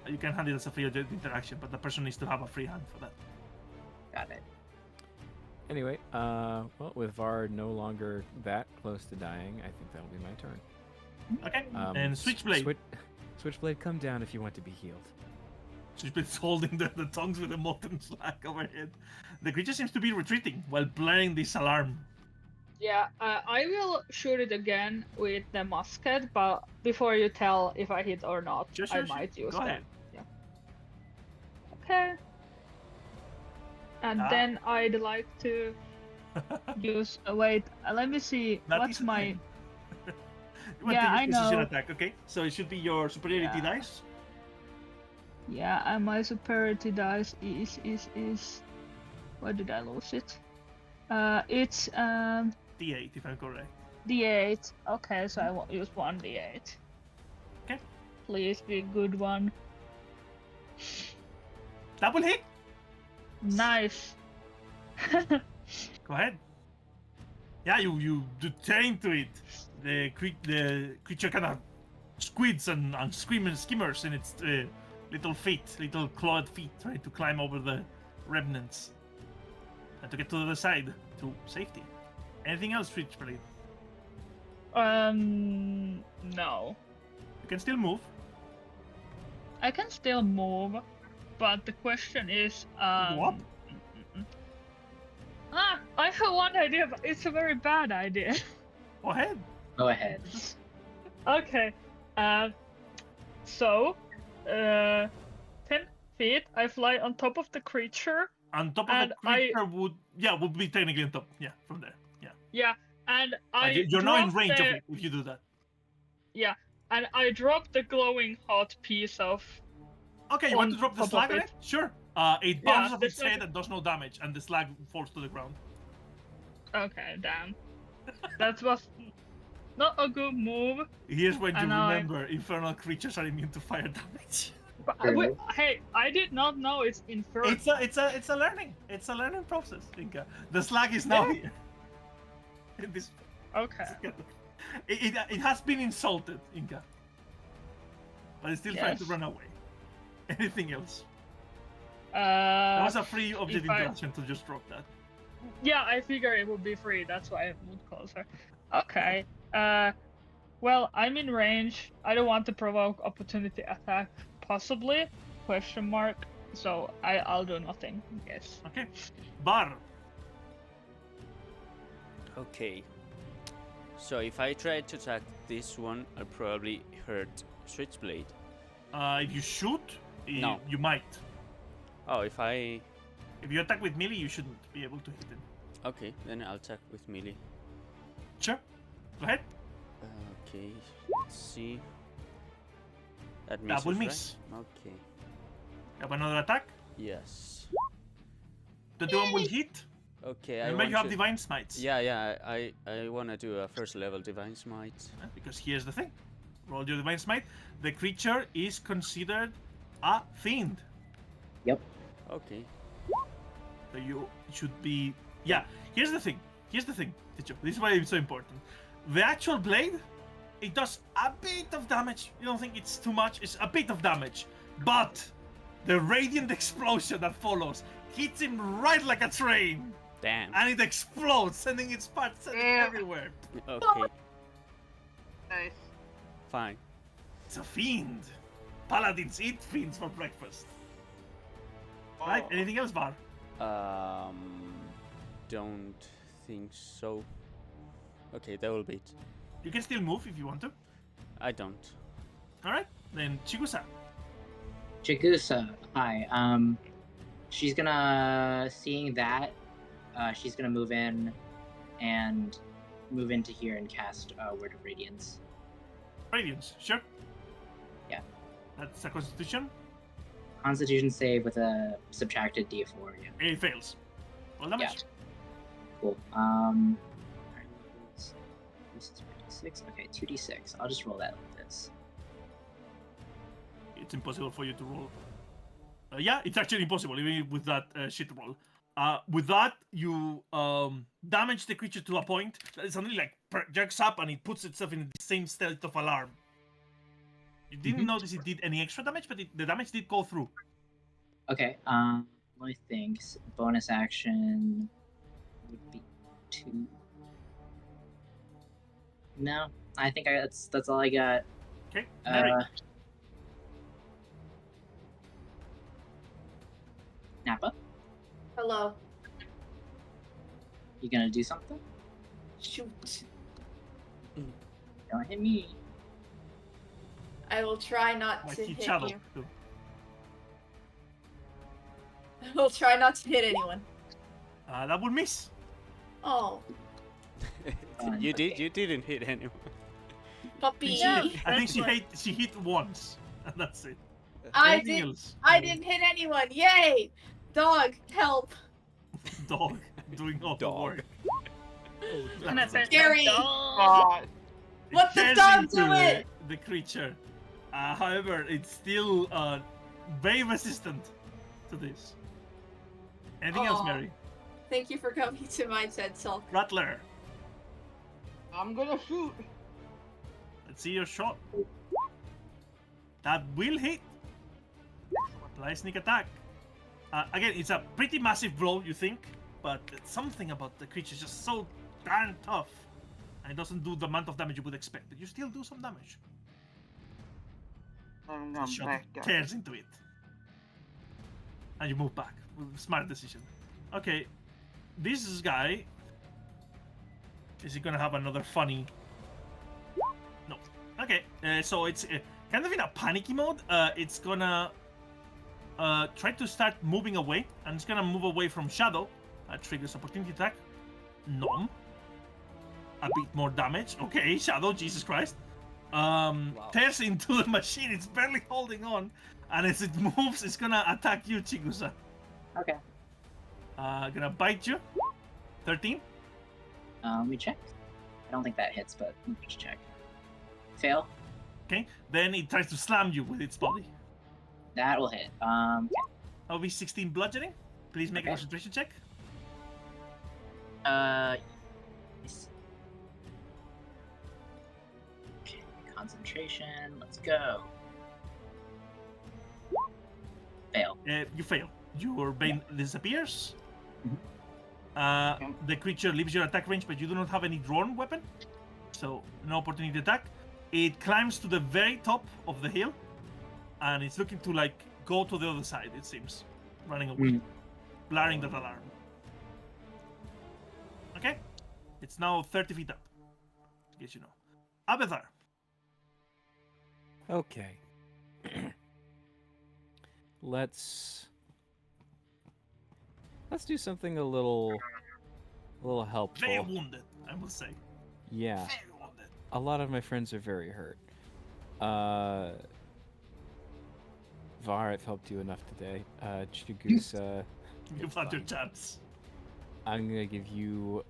You can hand it as a free interaction, but the person needs to have a free hand for that. Got it. Anyway, well, with Var no longer that close to dying, I think that'll be my turn. Okay, and S- Switchblade. Switchblade, come down if you want to be healed. Switchblade's holding the tongues with a molten slag overhead. The creature seems to be retreating while blaring this alarm. Yeah, I will shoot it again with the musket, but before you tell if I hit or not, Sure, I sure. might use Go that. ahead. Okay. And Ah. then I'd like to use. Wait, let me see. That What's is my? You want Yeah, to use I precision know. attack, okay? So it should be your superiority Yeah. dice. Yeah, and my superiority dice is. Why did I lose it? It's D8, if I'm correct. D8. Okay, so I won't use one D8. Okay. Please be a good one. Double hit. Nice. Go ahead. Yeah, you do tear into it. The creature kind of squids and skimmers in its little clawed feet, trying to climb over the remnants and to get to the other side to safety. Anything else, Switchblade? No. You can still move. I can still move, but the question is, What? I have one idea, but it's a very bad idea. Go ahead. Go ahead. Okay. So, 10 feet, I fly on top of the creature. On top of And the creature would be technically on top. Yeah, from there. Yeah. Yeah, and I. You're now in drop range the, of it if you do that. Yeah, and I drop the glowing hot piece of. Okay, you want to On drop the top of slag on it. it? Sure. It bounces off the its slag- head and does no damage, and the slag falls to the ground. Okay, damn. That was not a good move. Here's when you And I- remember infernal creatures are immune to fire damage. But True. hey, I did not know it's infernal. It's a learning process, Inka. The slag is now here. In this, Okay. it has been insulted, Inka, but it's still trying to Yes. run away. Anything else? Uh, That was a free object if I- interaction to just drop that. Yeah, I figure it would be free. That's why I moved closer. Okay. Well, I'm in range. I don't want to provoke opportunity attack. Possibly? Question mark. So I'll do nothing. Yes. Okay, Bar. Okay. So if I try to attack this one, I'll probably hurt Switchblade. If you shoot, No. you might. Oh, if you attack with melee, you shouldn't be able to hit him. Okay, then I'll attack with melee. Sure. Go ahead. Okay, let's see. That misses, will right? miss. Okay. Have another attack. Yes. 21 will hit. Okay, Remember, I you want have to... divine smites. Yeah, I wanna do a first level divine smite. Because here's the thing. Roll your divine smite. The creature is considered a fiend. Okay. So you should be. Yeah. Here's the thing. Teacher. This is why it's so important. The actual blade, it does a bit of damage. You don't think it's too much? It's a bit of damage, but The radiant explosion that follows hits him right like a train, Damn. and it explodes, sending its parts Damn. everywhere. Okay, Nice. fine. It's a fiend. Paladins eat fiends for breakfast. Right? Oh. Anything else, Bar? Don't think so. Okay, that will be it. You can still move if you want to. I don't. Alright, then Chigusa. Chigusa, hi. She's gonna seeing that. She's gonna move in, and move into here and cast Word of Radiance. Radiance, sure. Yeah. That's a constitution. Constitution save with a subtracted D4. Yeah. It fails. Well damage. Cool. Alright, this is 56. Okay, 2d6. I'll just roll that like this. It's impossible for you to roll. Yeah, it's actually impossible, even with that shit roll. With that, you damage the creature to a point that it suddenly like jerks up and it puts itself in the same state of alarm. You didn't notice it did any extra damage, but the damage did go through. Okay. Let me think. Bonus action would be 2. No, I think that's all I got. Okay, Mary. Nappa, Hello. you gonna do something? Shoot. Don't hit me. I will try not Like to hit hit Shadow. you. too. I will try not to hit anyone. That would miss. Oh, You didn't hit anyone. puppy. I think she hit once, and that's it. I Anything did. else? I didn't hit anyone. Yay! Dog, help! Dog doing all the Dog. work. And I said, Scary. God. What the Tears dog into do it? The creature. However, it's still very resistant to this. Anything else, Aw. Mary? Thank you for coming to my TED Talk. Rattler. I'm gonna shoot. Let's see your shot. That will hit. Apply sneak attack. Again, it's a pretty massive blow, you think, but something about the creature is just so darn tough, and it doesn't do the amount of damage you would expect, but you still do some damage. I'm The going shot back down. tears into it, and you move back. Smart decision. Okay, this guy, is he gonna have another funny? No. Okay, so it's kind of in a panicky mode. It's gonna try to start moving away, and it's gonna move away from Shadow. Triggers opportunity attack. Nom. A bit more damage. Okay, Shadow, Jesus Christ. Tears into the machine. It's barely holding on, and as it moves, it's gonna attack you, Chigusa. Okay. Gonna bite you. 13. Let me check. I don't think that hits, but let me just check. Fail. Okay. Then it tries to slam you with its body. That will hit. That'll be 16 bludgeoning. Please make a Okay. concentration check. Yes. Okay, concentration. Let's go. Fail. You fail. Your bane disappears. Okay. The creature leaves your attack range, but you do not have any drawn weapon, so no opportunity attack. It climbs to the very top of the hill, and it's looking to like go to the other side. It seems, running away, blaring that alarm. Okay, it's now 30 feet up. In case you know. Abethar. Okay. Let's do something a little helpful. Very wounded, I will say. Yeah. Very wounded. A lot of my friends are very hurt. Var, I've helped you enough today. Chigusa, You've had your chance. I'm gonna give you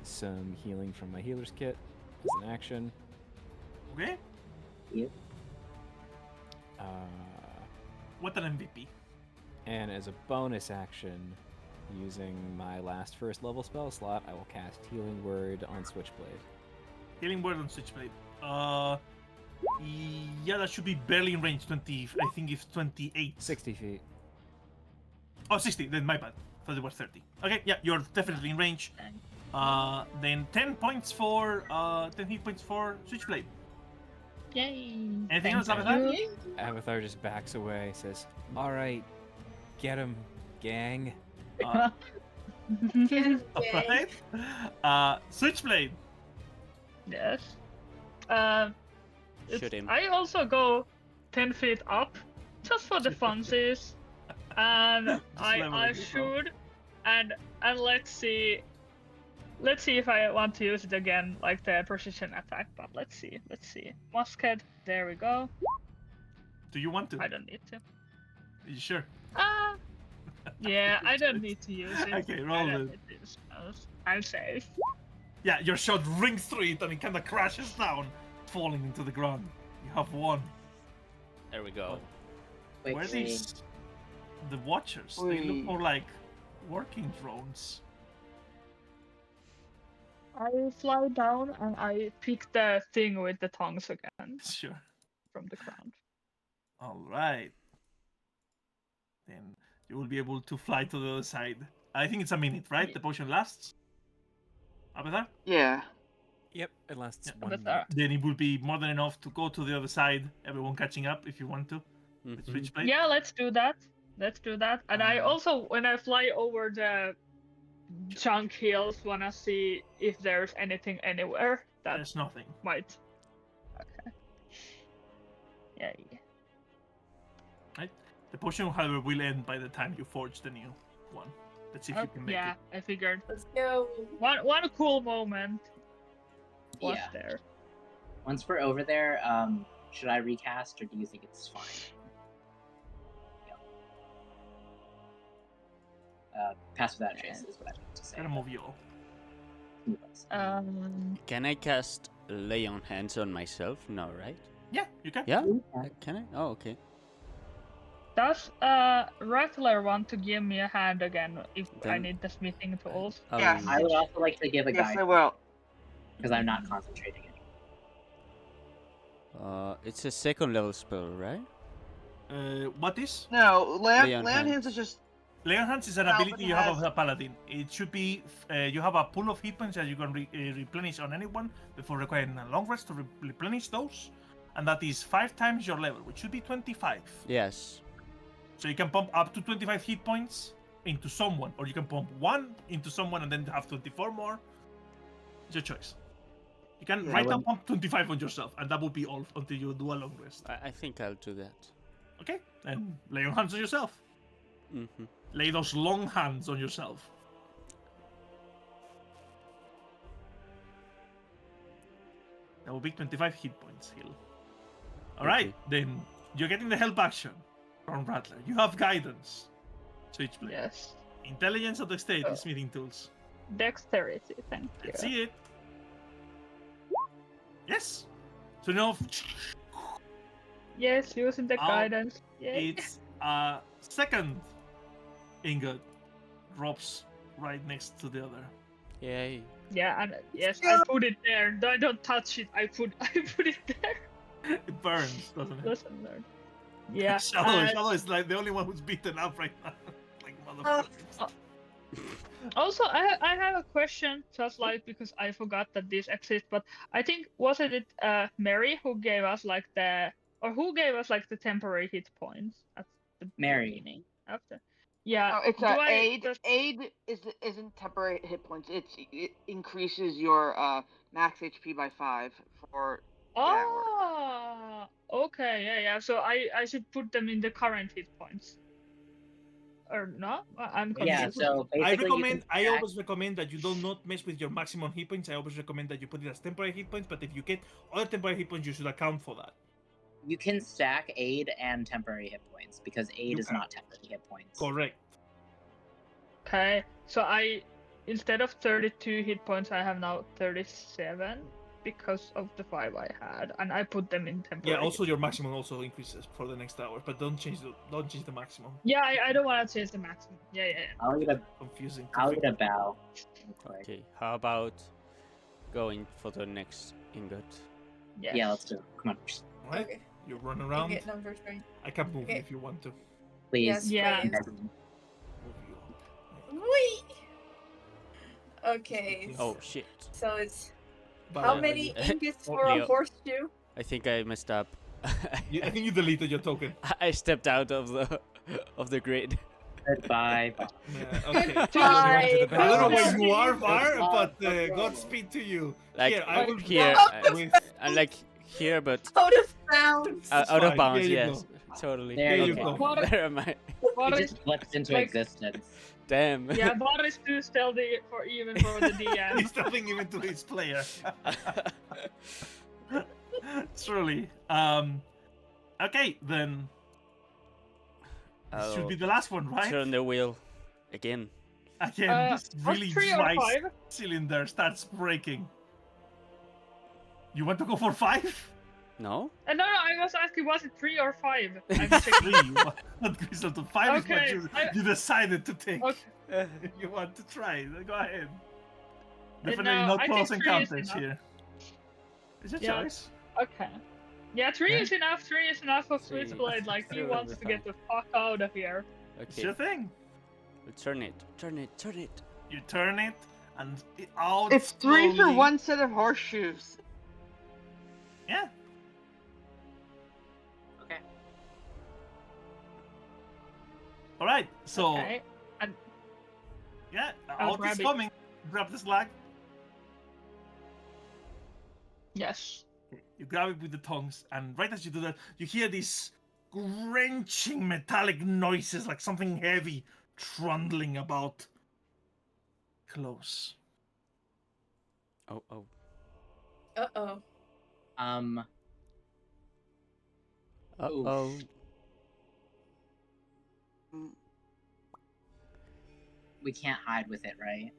some healing from my healer's kit as an action. Okay. Yep. What an MVP. And as a bonus action, using my last first level spell slot, I will cast Healing Word on Switchblade. Healing word on Switchblade. Yeah, that should be barely in range. 20. I think it's 28. 60 feet. Oh, 60. Then my bad. Thought it was 30. Okay, yeah, you're definitely in range. Then 10 points for 10 hit points for Switchblade. Yay! Anything else, Thank Avatar? you. Avatar just backs away, says, "Alright, get him, gang." Alright. Switchblade. Yes. Shoot him. I also go 10 feet up, just for the funsies, and I leveling it up. shoot, and let's see if I want to use it again, like the precision attack. But let's see. Musket. There we go. Do you want to? I don't need to. Are you sure? Yeah, I don't need to use it. Okay, I roll don't it. need to use those. I'm safe. Yeah, your shot rings through it and it kind of crashes down, falling into the ground. You have one. There we go. Wait, Where are wait. these? The Watchers. They look Wait. more like working drones. I fly down and I pick the thing with the tongues again Sure. from the ground. Alright. Then you will be able to fly to the other side. I think it's a minute, right? Yeah. The potion lasts? Avatar? Yeah. Yep, it lasts Yeah, 1 but, minute. Then it will be more than enough to go to the other side. Everyone catching up if you want to. With Mhm. Switchblade. Yeah, let's do that. And I Uh, also, when I fly over the chunk hills, wanna see if there's anything anywhere that There's nothing. might. Okay. Yay. The potion, however, will end by the time you forge the new one. Let's see if you can make Yeah, it. I figured. Let's go. One cool moment was Yeah. there. Once we're over there, should I recast or do you think it's fine? Pass without a trace is what I meant to say. Gotta move you all. Move us. Can I cast Lay on Hands on myself? No, right? Yeah, you can. Yeah? Can I? Oh, okay. Does Rattler want to give me a hand again if I Then- need the smithing tools? I'll- Yeah. I would also like to give a Yes, I guide will. because I'm not concentrating anymore. It's a second level spell, right? What is? No, Lay on Land Hands Hands. is just. Lay on Hands is an Well, ability it you have has- as a paladin. It should be you have a pool of hit points that you can replenish on anyone before requiring a long rest to replenish those, and that is 5 times your level, which should be 25. Yes. So you can pump up to 25 hit points into someone, or you can pump 1 into someone and then have 24 more. It's your choice. You can Yeah, right now when- pump 25 on yourself, and that will be all until you do a long rest. I think I'll do that. Okay, then lay on hands on yourself. Mm-hmm. Lay those long hands on yourself. That will be 25 hit points heal. Alright, Okay. then you're getting the help action from Rattler. You have guidance. Switchblade. Yes. Intelligence or dexterity Oh. smithing tools. Dexterity, thank you. Let's see it. Yes. So now Yes, using the Oh, guidance. Yay. it's a second ingot drops right next to the other. Yay. Yeah, and yes, I put it there. I don't touch it. I put it there. It burns, doesn't it? Lesson learned. Yeah. Shadow is like the only one who's beaten up right now. Like motherfucker. Also, I have a question, just like because I forgot that this exists, but I think wasn't it Mary who gave us like the temporary hit points at the Mary. beginning after. Yeah. No, it's do a I aid. just- Aid isn't temporary hit points. It increases your max HP by 5 for. Oh, okay, yeah. So I should put them in the current hit points. Or no? I'm confused. Yeah, so basically I always recommend that you do not mess with your maximum hit points. I always recommend that you put it as temporary hit points, but if you get other temporary hit points, you should account for that. you can stack aid and temporary hit points because aid You is can. not temporary hit points. Correct. Okay, so instead of 32 hit points, I have now 37 because of the 5 I had, and I put them in temporary. Yeah. Also, your maximum also increases for the next hour, but don't change the maximum. Yeah, I don't want to change the maximum. Yeah. I'll get a Confusing. bow. real quick. Okay. How about going for the next ingot? Yes. Yeah, let's do it. Come on, Right? Okay. You run You around. get number 3. I can move you Okay. if you want to. please. Yes, Yeah. please. Move you up. Wait. Okay. Oh shit. So it's But how Yeah. many ingots for Leo. a horseshoe? I think I messed up. I think you deleted your token. I stepped out of the grid. Goodbye. Yeah, okay. Bye. I don't know where Goodbye. you are, Var, but Okay. Godspeed to you. Like Here, I will here, drop with. I'm like here, but Out of bounds. That's out of fine. bounds. Here you Yes, totally. There you okay. go. What- Where am I? What It is just flipped into like- existence. Damn. yeah, Var is too stealthy for the DM. He's nothing even to his player. Truly. Okay, then. This should I'll be the last one, right? turn the wheel again. Again, this what's really 3 or dry 5? cylinder starts breaking. You want to go for 5? No. No, I was asking, was it 3 or 5? I'm 3. What Crystal to 5 is Okay, what you decided to take. Okay. If you want to try, then go ahead. No, Definitely not I think pros 3 is encounters enough. here. It's your Yeah. choice. Okay. Yeah, 3 Yeah. is enough. 3 is enough of Three. Switchblade. Like, he Three will wants be to get the fuck out of here. It's Okay. your thing. Turn it. Turn it. Turn it. You turn it, and it out. It's 3 for slowly. 1 set of horseshoes. Yeah. Okay. All right. So Okay. yeah, I'll out grab is it. coming. Grab the slack. Yes. You grab it with the tongs, and right as you do that, you hear these wrenching metallic noises, like something heavy trundling about. Close. Oh oh. Uh-oh. Uh oh. We can't hide with it, right?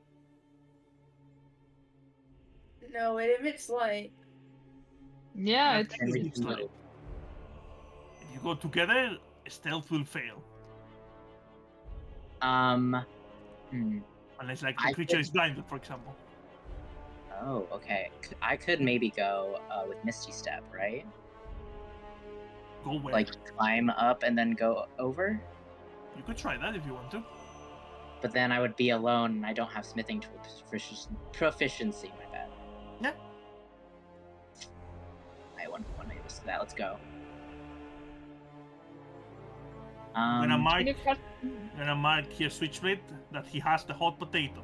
No, it emits light. Yeah, it's And we It's can like- move. If you go together, stealth will fail. Hmm. Unless, like, I the creature could- is blinded, for example. Oh, okay. I could maybe go with Misty Step, right? Go where? Like climb up and then go over. You could try that if you want to. But then I would be alone, and I don't have smithing proficiency. My bad. Yeah. I want to risk that. Let's go. I'm gonna mark, Can you cut- here Switchblade that he has the hot potato.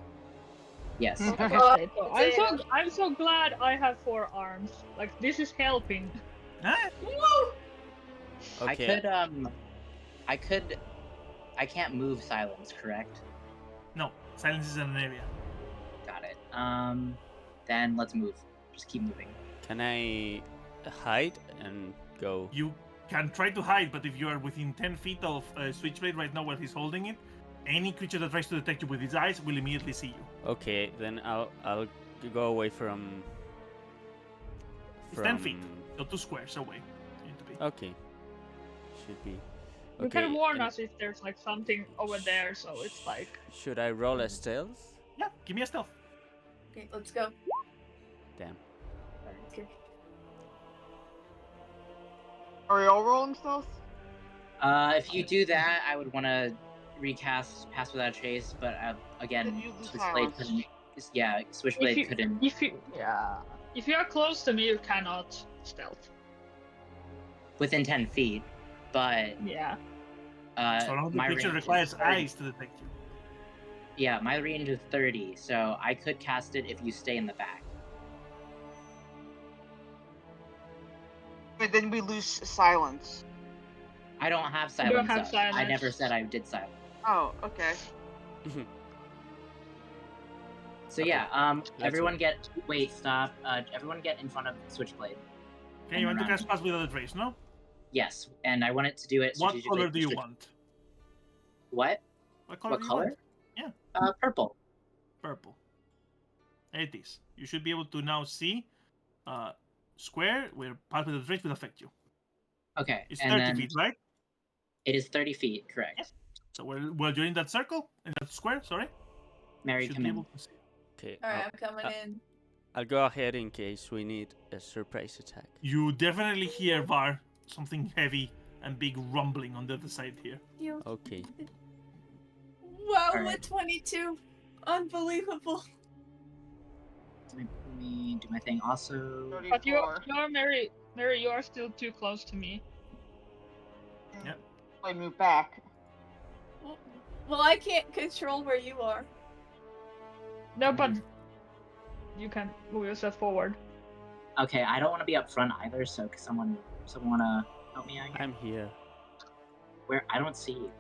Yes. Okay, Oh, so I'm so glad I have 4 arms. Like, this is helping. Huh? Woo! Okay. I can't move silence, correct? No, silence is an area. Got it. Then let's move. Just keep moving. Can I hide and go? You can try to hide, but if you are within 10 feet of Switchblade right now while he's holding it, any creature that tries to detect you with its eyes will immediately see you. Okay, then I'll go away from. It's 10 feet, so 2 squares away. You need to be. Okay. Should be. You Okay, can warn and us if there's like something over there, so it's like. Should I roll a stealth? Yeah, give me a stealth. Okay, let's go. Damn. Okay. Are we all rolling stealth? If you do that, I would want to recast Pass Without a Trace, but again, Then you lose Switchblade silence. couldn't. Yeah, Switchblade couldn't. If you are close to me, you cannot stealth. Within 10 feet, but Yeah. So long as the my creature range is requires 30. eyes to detect you. Yeah, my range is 30, so I could cast it if you stay in the back. But then we lose silence. I don't have You silence. don't have up. I silence. never said I did silence. Oh, okay. So Okay, yeah, let's everyone get. Wait, stop. Everyone get in front of Switchblade. Okay, you want to around. cast Pass Without a Trace, no? Yes, and I want it to do it. What strategically. color do you want? What? What color What do you color? want? Yeah. Purple. Purple. There it is. You should be able to now see square where Pass Without a Trace will affect you. Okay, It's and 30 then feet, right? it is 30 feet, correct? Yes. So while you're in that circle, in that square, sorry, you Mary, should come be in. able to see. Okay. Alright, I'm coming in. I'll go ahead in case we need a surprise attack. You definitely hear, Var, something heavy and big rumbling on the other side here. Okay. Wow, Alright. what 22? Unbelievable. Let me do my thing. Also, But 34. you're Mary, you are still too close to me. Yep. I move back. Well, I can't control where you are. No, but you can move yourself forward. okay, I don't want to be up front either. So, someone wanna help me out here? I'm here. Where? I don't see you.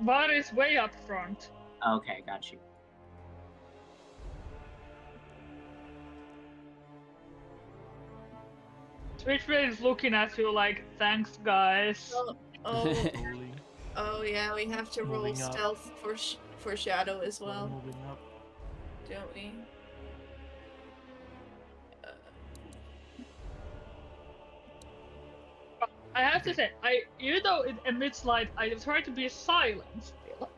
Var is way up front. Okay, got you. Switchblade is looking at you like, thanks, guys. Oh, Slowly, oh yeah, we have to roll Moving up. stealth for Shadow as slowly well, moving up. don't we? I have to say, even though it emits light, I try to be silent still.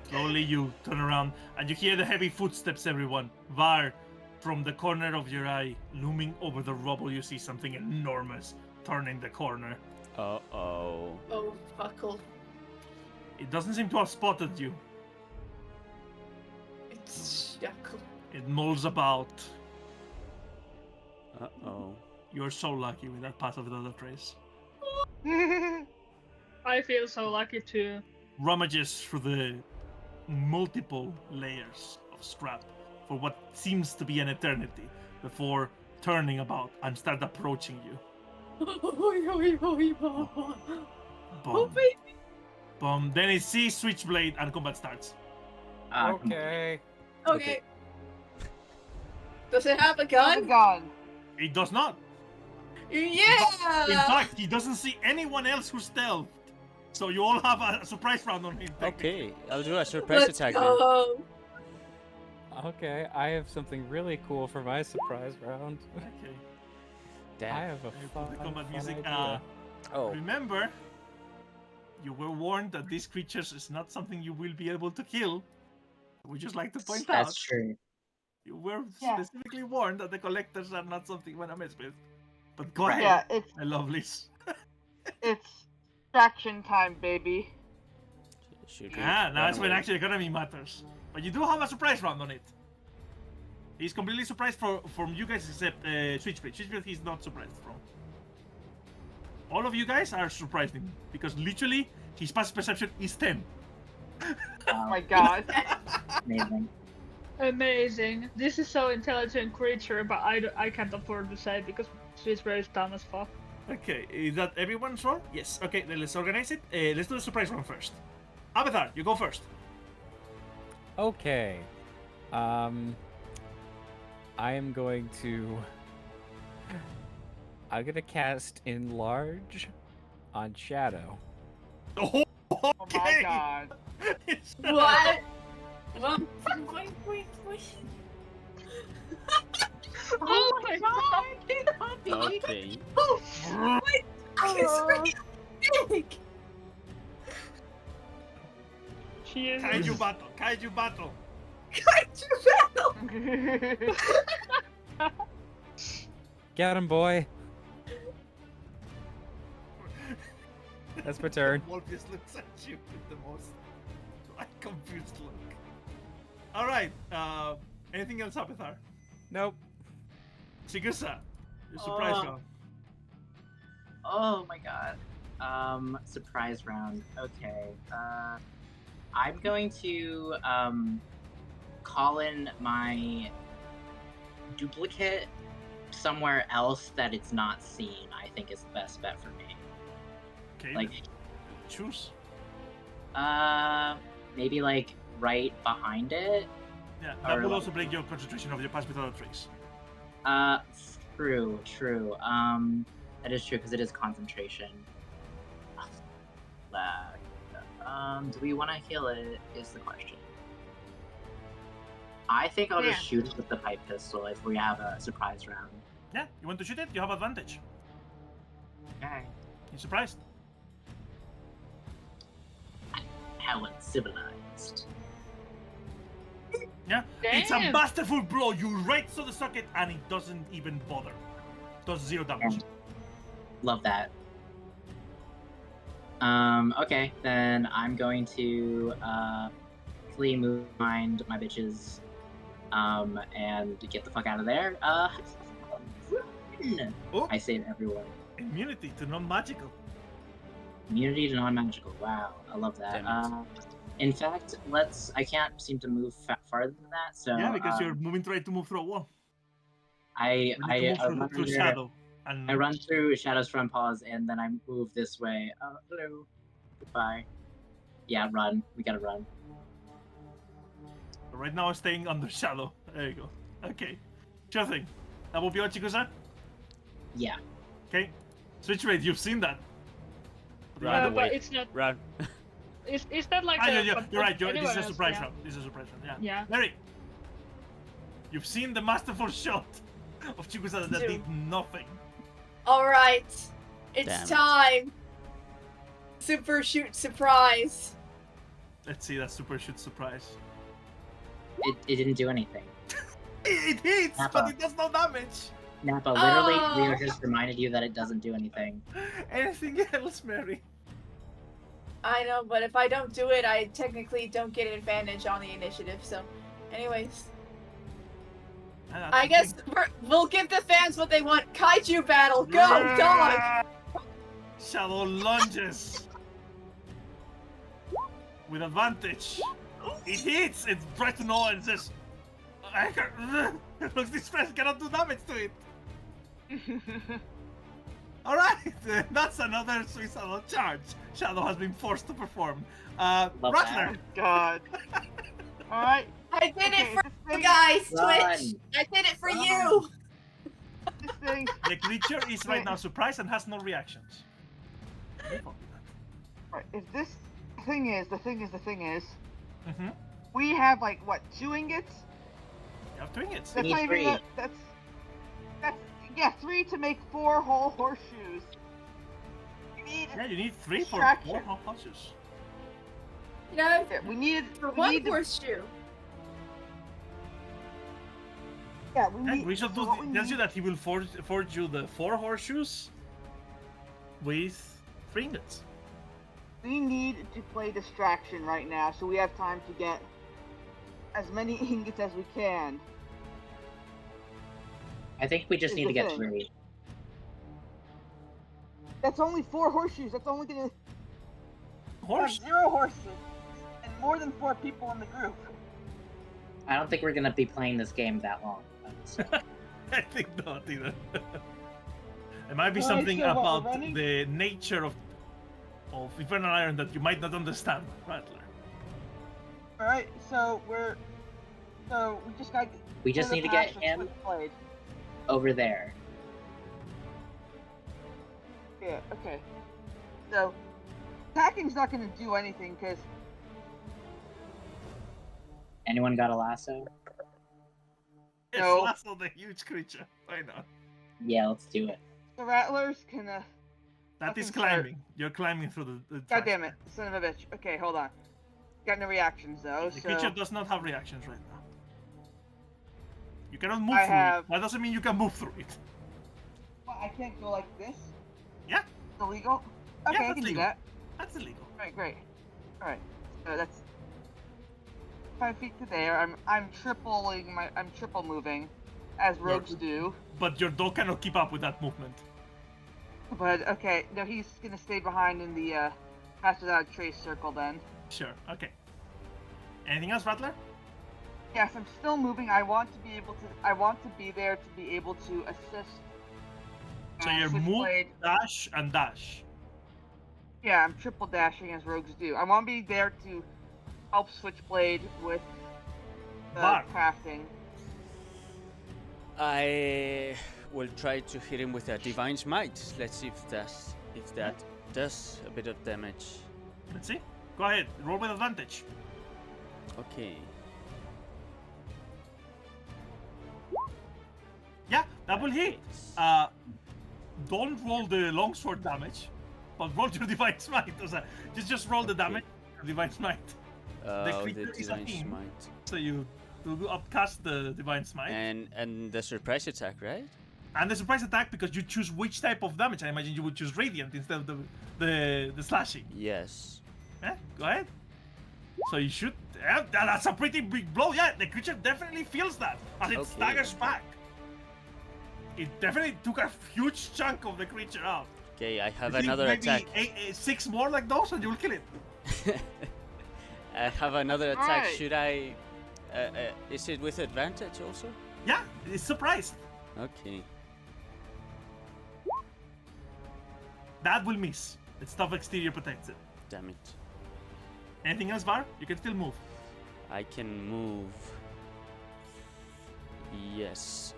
Slowly you turn around and you hear the heavy footsteps, everyone. Var, from the corner of your eye, looming over the rubble, you see something enormous turning the corner. Uh-oh. Oh, fuckle. It doesn't seem to have spotted you. It's Shackle. It mulls about. Uh-oh. You're so lucky with that pass of the other trace. I feel so lucky too. Rummages through the multiple layers of scrap for what seems to be an eternity before turning about and start approaching you. Oh, Boom. baby. Boom. Then it sees Switchblade and combat starts. Okay. Okay. Does it have a Have a gun? gun. It does not. Yeah! In fact, he doesn't see anyone else who's stealthed. So you all have a surprise round on him. Okay, I'll do a surprise Let's attack then. go. Okay, I have something really cool for my surprise round. Okay. I Damn. have a Put fun, the combat fun music. idea. Oh, Remember, you were warned that these creatures is not something you will be able to kill. We just like to point out. That's true. You were Yeah. specifically warned that the collectors are not something you want to mess with. But go ahead, Yeah, it's my lovelies. distraction time, baby. should we Ah, now run that's when away? actually economy matters. But you do have a surprise round on it. He's completely surprised from you guys except Switchblade. Switchblade he's not surprised from. All of you guys are surprised him because literally his passive perception is 10. Oh my god. Amazing. Amazing. This is so intelligent creature, but I can't afford to say because Switchblade is dumb as fuck. Okay, is that everyone's roll? Yes. Okay, then let's organize it. Let's do the surprise round first. Avatar, you go first. Okay. I am going to. I'm gonna cast Enlarge on Shadow. Oh, Oh my okay. god. What? Wait. Oh my god! Okay. Oh, wait, it's really big. She is. Kaiju battle. Kaiju battle. Kaiju battle. Get him, boy. That's my turn. Wolf just looks at you with the most like confused look. All right. Anything else, Avatar? Nope. Chigusa, your surprise round. Oh my god. Surprise round. Okay. I'm going to call in my duplicate somewhere else that it's not seen. I think is the best bet for me. Okay. Like, choose. maybe like right behind it. Yeah, that Or will like- also break your concentration of your pass with other tricks. True. That is true because it is concentration. Do we want to heal it? Is the question. I think I'll just shoot it with the pipe pistol if we have a surprise round. Yeah, you want to shoot it? You have advantage. Okay. You surprised? How uncivilized. Yeah? It's a Damn. masterful blow. You right to the socket and it doesn't even bother. Does 0 damage. Love that. Okay, then I'm going to quickly move behind my bitches, and get the fuck out of there. Run! Oh. I save everyone. Immunity to non-magical. Immunity to non-magical. Wow, I love that. Damn In fact, I can't seem to move farther than that. So Yeah, because you're trying to move through a wall. I We need to move run through under- shadow. And I run through Shadow's front paws, and then I move this way. Hello. Goodbye. Yeah, run. We gotta run. right now I'm staying under shadow. There you go. Okay. Sure thing. That will be Ochiko-san? Yeah. Okay. Switch rate, you've seen that. Run but away. it's not. Run. Is that like? Yeah, a, you're right. anyone This is a else, surprise yeah. round. This is a surprise round. Yeah. Yeah. Larry, you've seen the masterful shot of Chikusa that did nothing. Alright. It's Damn it. time. Super shoot surprise. Let's see that super shoot surprise. It didn't do anything. It hits, Nappa. but it does no damage. Nappa, literally, Oh. Rio just reminded you that it doesn't do anything. Anything else, Mary? I know, but if I don't do it, I technically don't get an advantage on the initiative. So, anyways, I guess we'll give the fans what they want. Kaiju battle, go, dog! Shadow lunges with advantage. It hits. It tries to know and says, "I can." Looks distressed. Cannot do damage to it. All right, that's another suicidal charge. Shadow has been forced to perform. Rattler. that. God. Alright. I did Okay, it for this you thing- guys, Run. Twitch. I did it for you. This thing. The creature is right now surprised and has no reactions. Right, if this thing is, the thing is, Mm-hmm. we have like what, 2 ingots? You have 2 ingots. That's need not even 3. that's yeah, 3 to make 4 whole horseshoes. We need Yeah, you need 3 for Distraction. 4 whole horses. You know, yeah, we need for we one need to- horseshoe. yeah, we Yeah, need Grisha so what we tells you need- that he will forge you the 4 horseshoes with 3 ingots. we need to play distraction right now, so we have time to get as many ingots as we can. I think we just Is need the to get thing. 3. That's only 4 horseshoes. That's only gonna have Horse? 0 horses and more than 4 people in the group. I don't think we're gonna be playing this game that long. So, I think not either. There might be Alright, something so what, we're about running? the nature of Infernal Iron that you might not understand, Rattler. All right, so we just got. we just need to get him Played. over there. Yeah. Okay. So attacking's not going to do anything because Anyone got a lasso? It's No. lasso the huge creature. Why not? Yeah, let's do it. the rattlers can. That is Fucking start. climbing. You're climbing through the God damn it, son of a bitch. Okay, hold on. Got no reactions though. The So creature does not have reactions right now. You cannot move I through have- it. That doesn't mean you can move through it. Well, I can't go like this. Yeah. It's illegal. Okay, Yeah, I that's can do legal. that. That's illegal. Alright, great. Alright. So that's 5 feet to there. I'm triple moving, as rogues do. But your dog cannot keep up with that movement. But okay, no, he's gonna stay behind in the pass without a trace circle then. Sure. Okay. Anything else, Rattler? Yes, I'm still moving. I want to be there to be able to assist. So you're move, Switchblade. dash, and dash. Yeah, I'm triple dashing as rogues do. I want to be there to help Switchblade with the Bark. crafting. I will try to hit him with a divine smite. Let's see if that does a bit of damage. Let's see. Go ahead. Roll with advantage. Okay. Yeah, that will hit. Don't roll the longsword damage, but roll your divine smite. Just roll the damage. Your divine smite. The creature is a divine team. smite. So you to upcast the Divine Smite. And the surprise attack, right? And the surprise attack because you choose which type of damage. I imagine you would choose Radiant instead of the slashing. Yes. Go ahead. So you should. That's a pretty big blow. Yeah, the creature definitely feels that as it staggers back. It definitely took a huge chunk of the creature out. Okay, I have I think another maybe attack. 6 more like those and you'll kill it. I have another attack. Alright. Should I? Is it with advantage also? Yeah, it's surprised. Okay. That will miss. Its tough exterior protects it. Damn it. Anything else, Var? You can still move. I can move. Yes.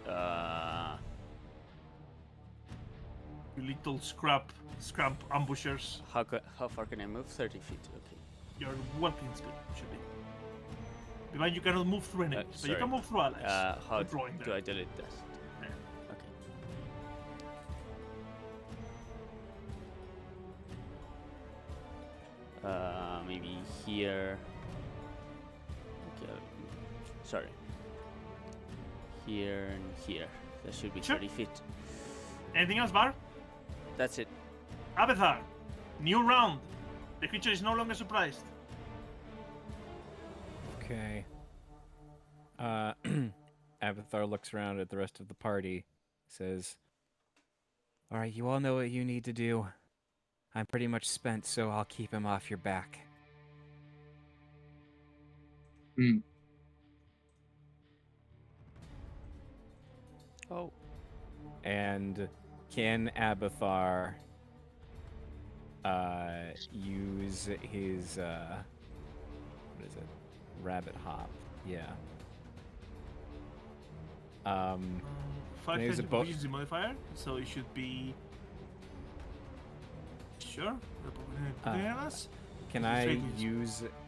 You little scrap ambushers. How far can I move? 30 feet. Okay. Your walking speed should be. But you cannot move through enemies, but you sorry. can move through allies. How drawing do them. I delete that? Yeah. Okay. Maybe here. Okay. Sorry. Here and here. That should be Sure. 30 feet. Anything else, Var? That's it. Abethar, new round. The creature is no longer surprised. Okay. Abathar looks around at the rest of the party, says, "All right, you all know what you need to do. I'm pretty much spent, so I'll keep him off your back." Oh. And can Abathar use his what is it? Rabbit hop. Yeah. Five There's times a bo- use the modifier, so it should be. Sure. Can Straight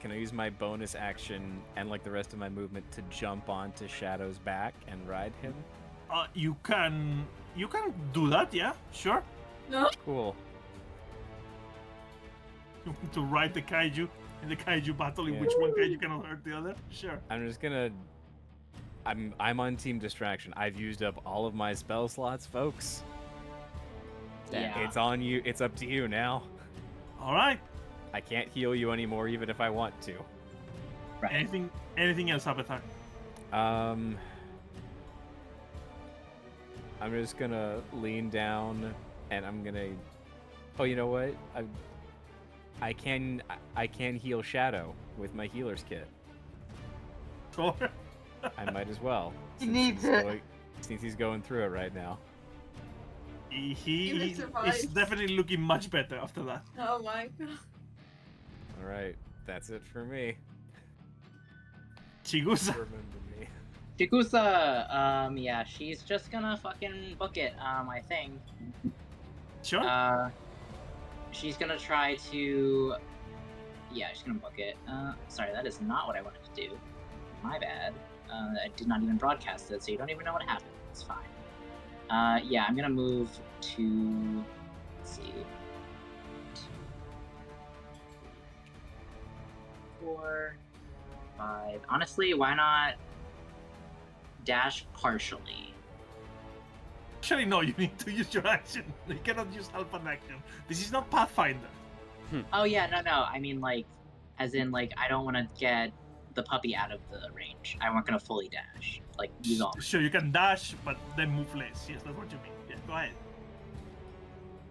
I use my bonus action and like the rest of my movement to jump onto Shadow's back and ride him? You can do that. Yeah, sure. Cool. You want to ride the kaiju in the kaiju battle in which one kaiju cannot hurt the other? Sure. I'm just gonna. I'm on team distraction. I've used up all of my spell slots, folks. Yeah. It's on you. It's up to you now. All right. I can't heal you anymore, even if I want to. Right. Anything else, Abathar? I'm just gonna lean down, and I'm gonna. Oh, you know what? I can heal Shadow with my healer's kit. Sure. I might as well. He since needs he's it. Since he's going through it right now. He would is survive. definitely looking much better after that. Oh my god. All right, that's it for me. Chigusa. Remember me. Chikusa, yeah, she's just gonna fucking book it, I think. Sure. She's gonna try to... Yeah, she's gonna book it. Sorry, that is not what I wanted to do. My bad. I did not even broadcast it, so you don't even know what happened. It's fine. Yeah, I'm gonna move to... Let's see. 4, 5... Honestly, why not dash partially? Actually, no. You need to use your action. You cannot use half an action. This is not Pathfinder. Oh yeah, no. I mean, like, as in, like, I don't want to get the puppy out of the range. I'm not gonna fully dash. Like, use all. Sure, you can dash, but then move less. Yes, that's what you mean. Yeah, go ahead.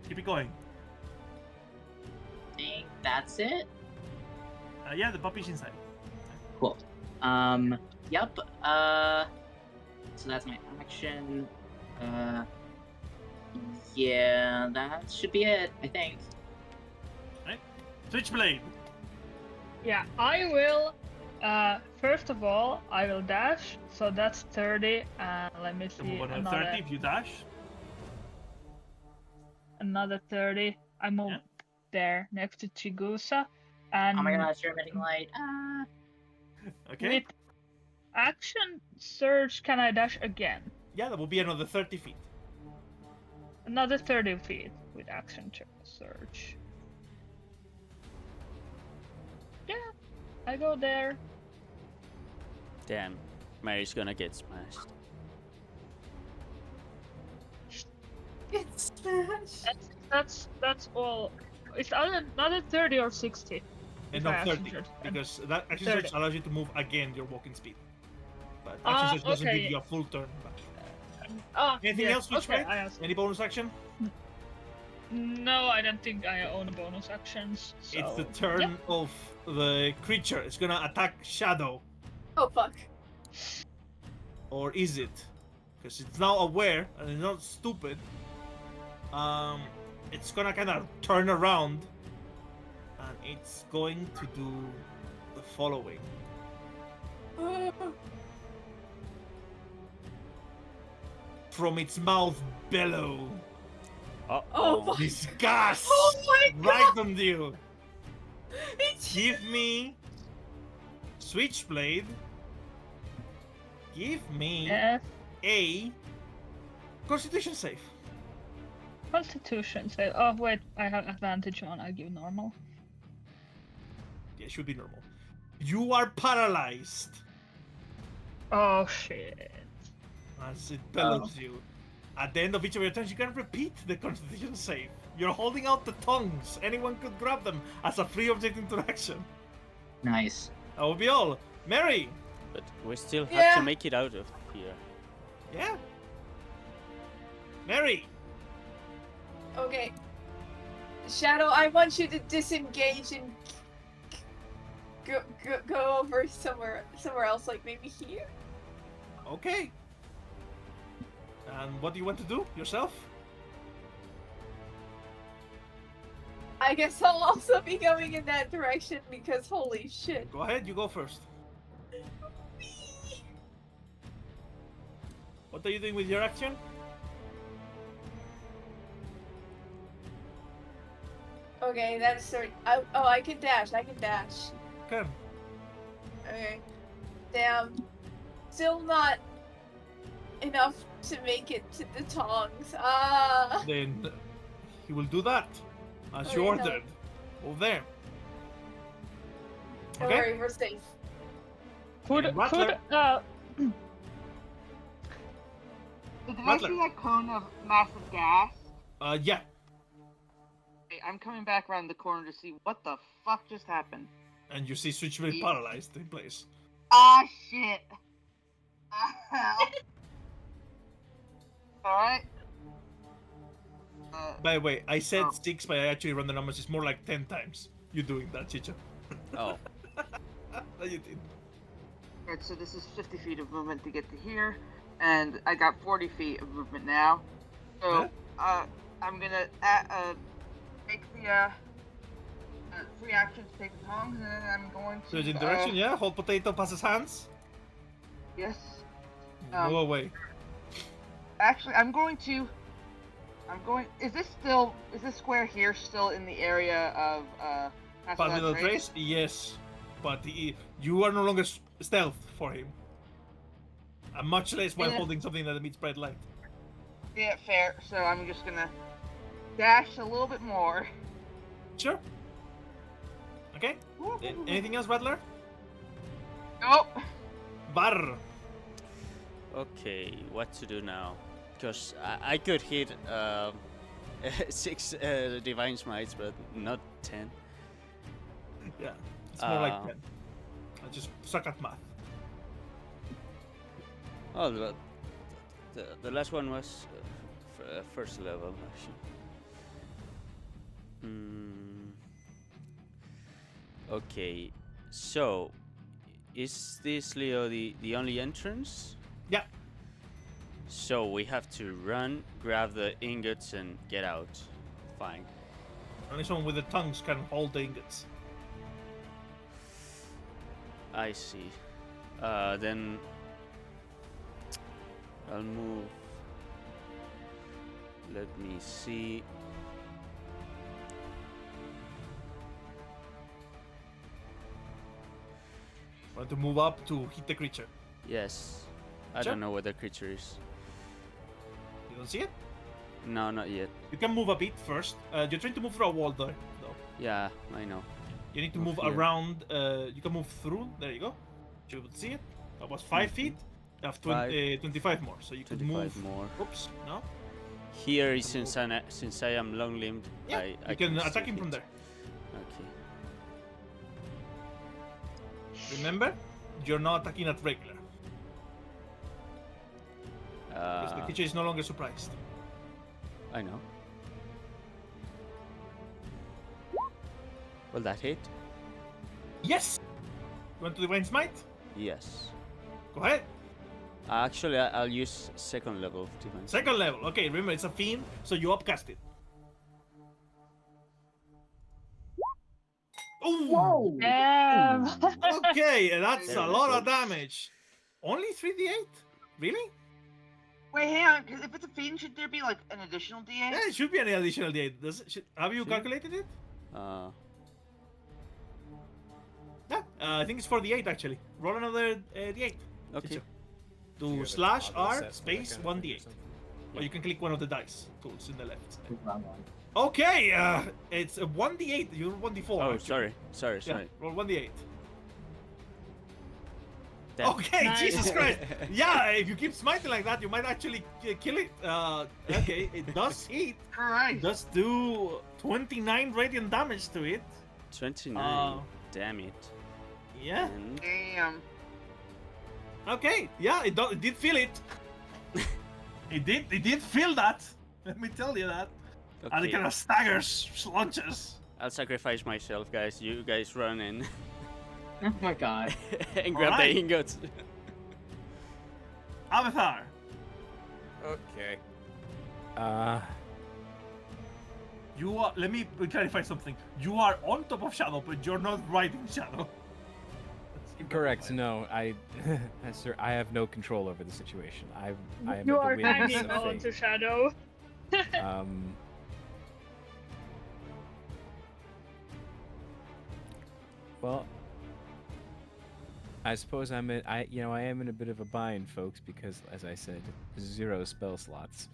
Keep it going. I think that's it. Yeah, the puppy's inside. Cool. Yep. So that's my action. Yeah, that should be it. I think. Right. Switchblade. Yeah, I will. First of all, I will dash. So that's 30. And let me So see move on another 30 if you dash. 30. I move Yeah. there next to Chigusa, and Oh my gosh, you're emitting light. Okay. with action surge, can I dash again? Yeah, that will be another 30 feet. Another 30 feet with action surge. Yeah, I go there. Damn. Mary's gonna get smashed. It's smashed. That's all. It's another 30 or 60. And if I not action 30, surge. because that action 30. search allows you to move again your walking speed. But action search doesn't okay. give you a full turn back. Anything yes, else, Switchblade? Any bonus action? No, I don't think I own bonus actions. So... It's the turn of the creature. It's gonna attack Shadow. Oh fuck. Or is it? Because it's now aware and it's not stupid. It's gonna kind of turn around and it's going to do the following. From its mouth bellow. Oh my Disgust! Oh my Right god! on you! It's Give me Switchblade. Give me Yes. a Constitution save. Constitution save. Oh wait, I have advantage on. I give normal. Yeah, it should be normal. You are paralyzed Oh shit. as it bellows you. At the end of each of your turns, you can repeat the Constitution save. You're holding out the tongues. Anyone could grab them as a free object interaction. Nice. That will be all. Mary! But we still have Yeah. to make it out of here. Yeah? Mary! okay. Shadow, I want you to disengage and go over somewhere else, like maybe here. Okay. And what do you want to do yourself? I guess I'll also be going in that direction because holy shit. Go ahead, you go first. What are you doing with your action? Okay, that's sort. I can dash. I can dash. Okay. Okay. Damn. Still not enough to make it to the tongs. Ah. Then he will do that as you Okay, no. ordered. Over there. Don't Okay. worry, we're safe. Could Rattler. Did I Rattler. see that cone of massive gas? Yeah. Okay, I'm coming back around the corner to see what the fuck just happened. And you see Switchblade Yeah. paralyzed in place. Ah, shit. Alright. By the way, I said Oh. 6, but I actually run the numbers. It's more like 10 times you doing that, Chicha. Oh, That you did. Alright, so this is 50 feet of movement to get to here, and I got 40 feet of movement now. So, I'm gonna take the free action to take the tongs, and then I'm going to. So it's in direction, yeah? Hold potato passes hands. Yes. Go away. Actually, I'm going. Is this square here still in the area of Pass without trace? Yes. But you are no longer stealth for him. And much less while Yeah. holding something that emits bright light. Yeah, fair. So I'm just gonna dash a little bit more. Sure. Okay. Anything else, Rattler? Nope. Barr. okay. What to do now? Because I could hit 6 divine smites, but not 10. Yeah. It's more like Uh, 10. I just suck at math. Oh, the last one was first level, actually. Okay, so is this, Leo, the only entrance? Yeah. So we have to run, grab the ingots, and get out. Fine. Only someone with the tongues can hold the ingots. I see. Then I'll move. Let me see. Want to move up to hit the creature. Yes. I Sure. don't know where the creature is. You don't see it? No, not yet. You can move a bit first. You're trying to move through a wall there, though. Yeah, I know. You need to Move move here. around. You can move through. There you go. You would see it. That was 5 feet. Have Five. 25 more, so you could 25 move. more. Oops, no. Here, since I am long-limbed, Yeah, I you can still attack him hit. from there. Okay. Remember, you're not attacking at regular. Because the creature is no longer surprised. I know. Will that hit? Yes. You want to divine smite? Yes. Go ahead. Actually, I'll use second level of divine. Second level. Okay, remember it's a fiend, so you upcast it. Ooh. Whoa! Damn. Okay, that's There a we lot go. of damage. Only 3d8? Really? Wait, hang on. 'Cause if it's a fiend, should there be like an additional D8? Yeah, it should be an additional d8. Have you Should. calculated it? Uh, Yeah, I think it's 4d8 actually. Roll another d8. okay. Do you Do have a slash toggle R set for that space kind of thing or 1d8. something? Or you can click one of the dice tools in the left. Wrong one. Okay, it's a 1d8. You're 1d4. Oh, actually. sorry. Yeah, roll 1d8. Damn. Okay, Nice. Jesus Christ. Yeah, if you keep smiting like that, you might actually kill it. Okay, it does hit. Alright. It does do 29 radiant damage to it. 29. Damn it. Yeah. And Damn. Okay. Yeah, it did feel it. It did feel that. Let me tell you that. And it okay. kind of staggers, launches. I'll sacrifice myself, guys. You guys run in Oh my god. and grab Alright. the ingots. Avatar. Okay. You are. Let me clarify something. You are on top of Shadow, but you're not riding Shadow. Let's keep that in Correct. mind. No, sir, I have no control over the situation. I am You at are the whims hanging of on fate. to Shadow. Well, I suppose I am in a bit of a bind, folks, because as I said, 0 spell slots.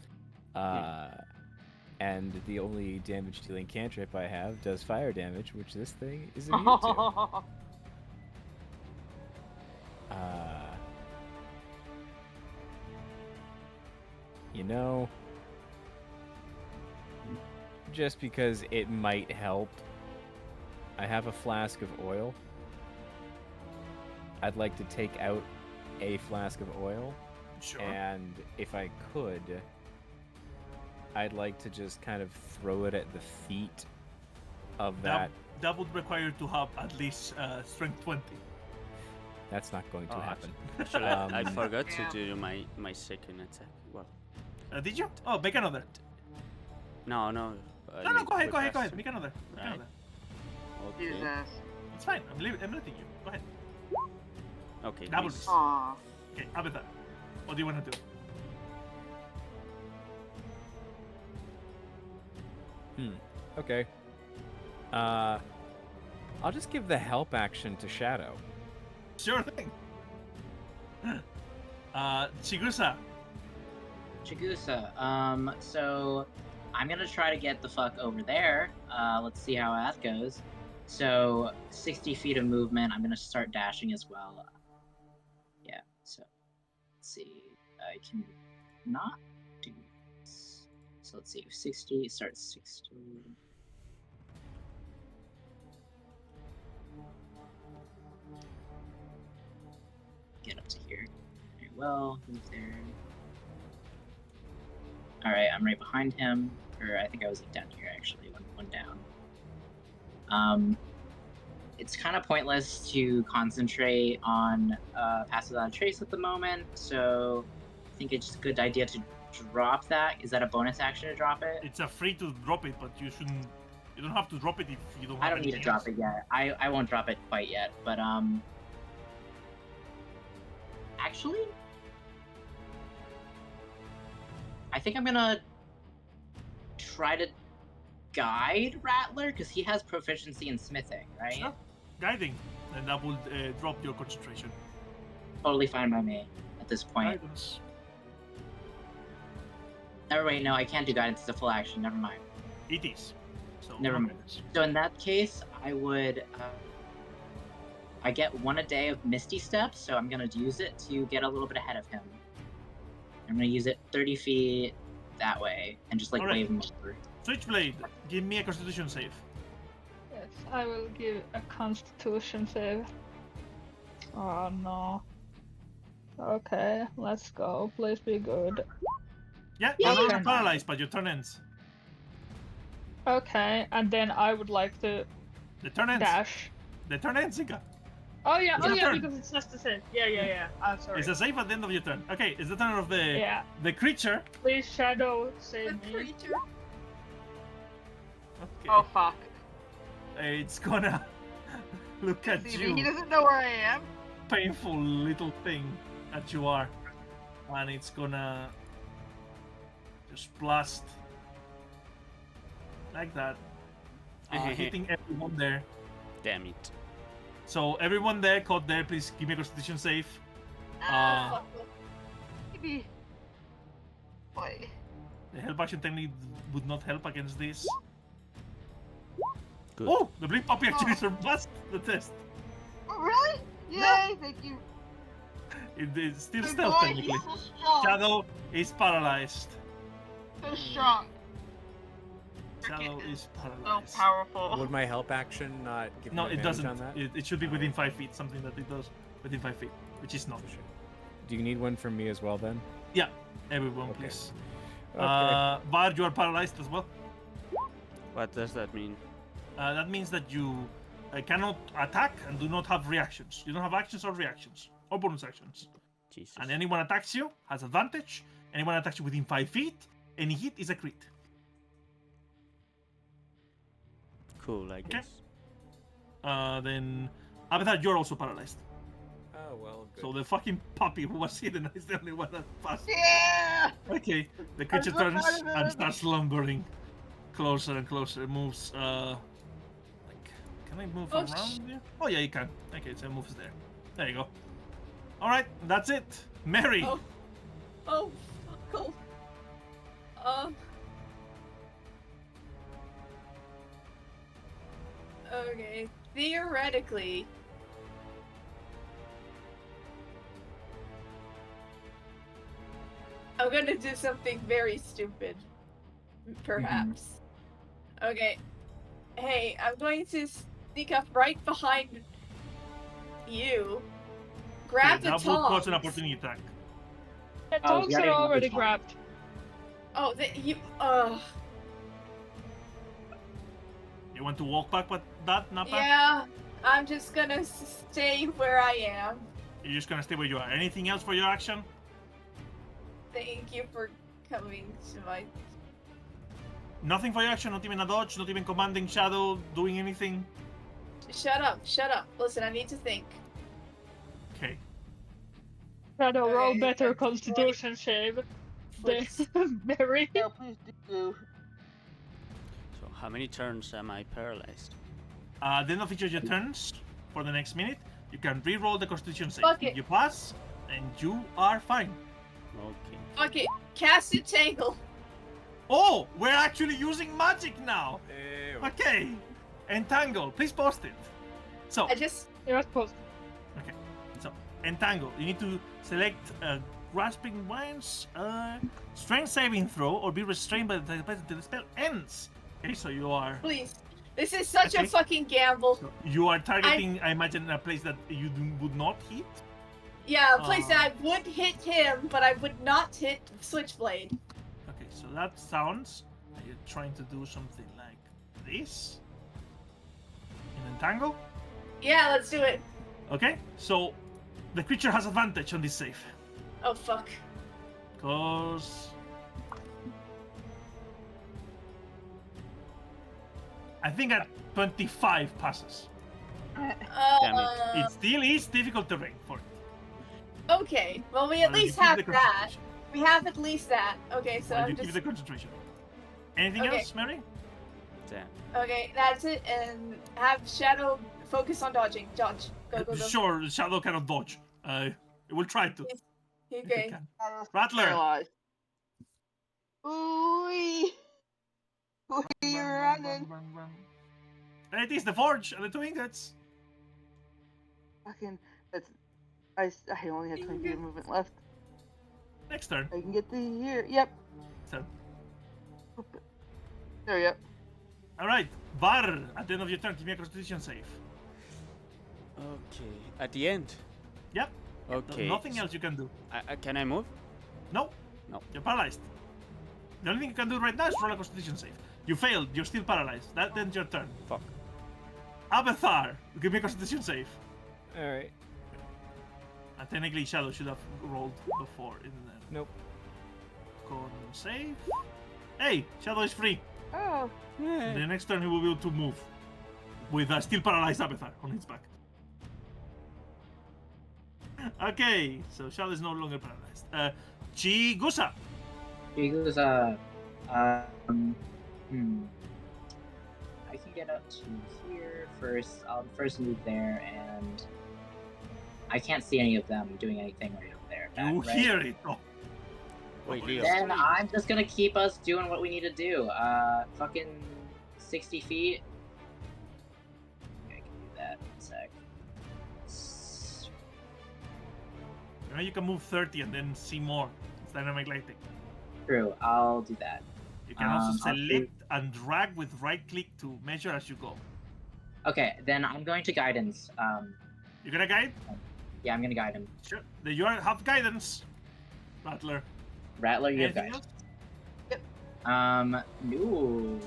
And the only damage dealing cantrip I have does fire damage, which this thing is immune to. You know, just because it might help, I have a flask of oil. I'd like to take out a flask of oil, Sure. and if I could, I'd like to just kind of throw it at the feet of that. That would require to have at least strength 20. That's not going to Oh, happen. Actually, I Um, forgot to Yeah. do my second attack. Well, Did you? Oh, make another. no. No, I no, mean, go ahead, quick go ahead. faster. Make another. Make Right. another. Okay. Jesus. It's fine. I'm letting you. Go ahead. Okay. Double nice. miss. Aw. Okay, Avatar. What do you want to do? Okay. I'll just give the help action to Shadow. Sure thing. Chigusa. Chigusa. So I'm gonna try to get the fuck over there. Let's see how that goes. So 60 feet of movement. I'm gonna start dashing as well. Yeah. So let's see. I can not do this. So let's see. 60. Start 60. Get up to here. Very well. Move there. Alright, I'm right behind him. Or I think I was like down here actually, one down. It's kind of pointless to concentrate on Pass Without a Trace at the moment, so I think it's just a good idea to drop that. Is that a bonus action to drop it? It's a free to drop it, but you shouldn't. You don't have to drop it if you don't. I have don't need to anything drop else. it yet. I won't drop it quite yet, but actually, I think I'm gonna try to guide Rattler because he has proficiency in smithing, right? Sure. Guiding, and that will drop your concentration. Totally fine by me at this point. Guidance. Oh wait, no, I can't do guidance. It's a full action. Never mind. It is. So Never no mind. guidance. So in that case, I would I get 1 a day of Misty Steps, so I'm gonna use it to get a little bit ahead of him. I'm gonna use it 30 feet that way and just like Alright. wave him over. Switchblade, give me a Constitution save. Yes, I will give a Constitution save. Oh no. Okay, let's go. Please be good. Yeah, you're no longer Okay. paralyzed, but your turn ends. Okay, and then I would like to The turn ends. dash. The turn ends, Zika. Oh yeah, It's oh your yeah, turn. because it's just the same. Yeah. I'm sorry. It's a save at the end of your turn. Okay, it's the turn of the Yeah. the creature. Please shadow save The me. creature. Okay. Oh fuck. It's gonna look at See, you. he doesn't know where I am. Painful little thing that you are, and it's gonna just blast like that, hitting everyone there. Damn it. So everyone there caught there, please give me a Constitution save. Ah, maybe. Boy. The help action technique would not help against this. Good. Oh, the blink puppy actually Oh. surpassed the test. Oh, really? Yay! Thank you. It is still Good stealth boy, technically. he's so strong. Shadow is paralyzed. So strong. Shadow is So paralyzed. powerful. Would my help action not give No, me it advantage doesn't. on that? It should be within 5 feet. Something that it does within 5 feet, which is not. Do you need one from me as well then? Yeah, everyone, Okay. please. Okay. Bard, you are paralyzed as well. What does that mean? That means that you cannot attack and do not have reactions. You don't have actions or reactions or bonus actions. Jesus. And anyone attacks you has advantage. Anyone attacks you within 5 feet, any hit is a crit. Cool, I guess. Then, Avatar, you're also paralyzed. Oh well. Good. So the fucking puppy who was hidden is the only one that passed. Yeah! Okay, the creature so turns proud of and him. starts lumbering closer and closer. It moves, like, can I move Oh, around here? Oh yeah, you can. Okay, so it moves there. There you go. All right, that's it. Mary. Oh. Oh, fuck. Oh. Okay, theoretically. I'm gonna do something very stupid. Perhaps. Okay. Hey, I'm going to sneak up right behind you. Grab the that will cause an tongs. opportunity attack. The Oh, dogs we are already have the already tongs. grabbed. Oh, you. You want to walk back with that, Napa? Yeah. I'm just gonna stay where I am. You're just gonna stay where you are. Anything else for your action? Thank you for coming to my. Nothing for your action, not even a dodge, not even commanding shadow, doing anything? Shut up, shut up. Listen, I need to think. Okay. Shadow, roll Okay, better that's Constitution save than Flips. Mary. Yeah, please do. So how many turns am I paralyzed? Then of each of your turns, for the next minute, you can re-roll the Constitution save. Fuck If it. you pass, then you are fine. Okay. Fuck it. Cast Entangle. Oh, we're actually using magic now! Ew. Okay. Entangle, please post it. So, I just. You're supposed okay. So, Entangle, you need to select Grasping Vines, Strength Saving Throw, or be restrained by the spell ends. Okay, so you are... Please. This is such Okay. a fucking gamble. So you are targeting, I imagine, a place that you would not hit. Yeah, a place that I would hit him, but I would not hit Switchblade. Okay, so that sounds like you're trying to do something like this. In Entangle. Yeah, let's do it. Okay, so the creature has advantage on this save. Oh, fuck. Because... I think at 25 passes. It still is difficult terrain for it. Okay, well, we at Well, you least keep have the that. concentration. We have at least that. Okay, so Well, I'm you just. keep the concentration. Anything Okay. else, Mary? Damn. Okay, that's it, and have Shadow focus on dodging. Dodge. Go, go, go. Sure, the shadow cannot dodge. It will try to. Yes. if it Okay. can. Shadow's Rattler. paralyzed. Ooh-wee. You're running. And it is the forge and the two ingots. Fucking. That's. I only have 20 feet of movement left. Next turn. I can get to here. Yep. So, There, yep. all right, Var. At the end of your turn, give me a Constitution save. Okay. At the end. Yep. Okay. Nothing else you can do. Can I move? No. No. You're paralyzed. The only thing you can do right now is roll a Constitution save. You failed. You're still paralyzed. That ends your turn. Fuck. Abethar, give me a Constitution save. Alright. And technically, Shadow should have rolled before, isn't it? Nope. Con save. Hey, Shadow is free. Oh. The next turn he will be able to move with a still paralyzed Abethar on his back. Okay, so Shadow is no longer paralyzed. Chigusa. He goes, I can get up to here first. I'll first move there, and I can't see any of them doing anything right up there. You right? hear it. Oh. Wait, Leo. Then I'm just gonna keep us doing what we need to do. Fucking 60 feet. I can do that in a sec. You know, you can move 30 and then see more. It's dynamic lighting. True, I'll do that. You can also I'll select and drag with right click to measure as you go. Okay, then I'm going to guidance. You gonna guide? Yeah, I'm gonna guide him. Sure. Then you have guidance, Rattler. Rattler, you have Anything guidance. else? No.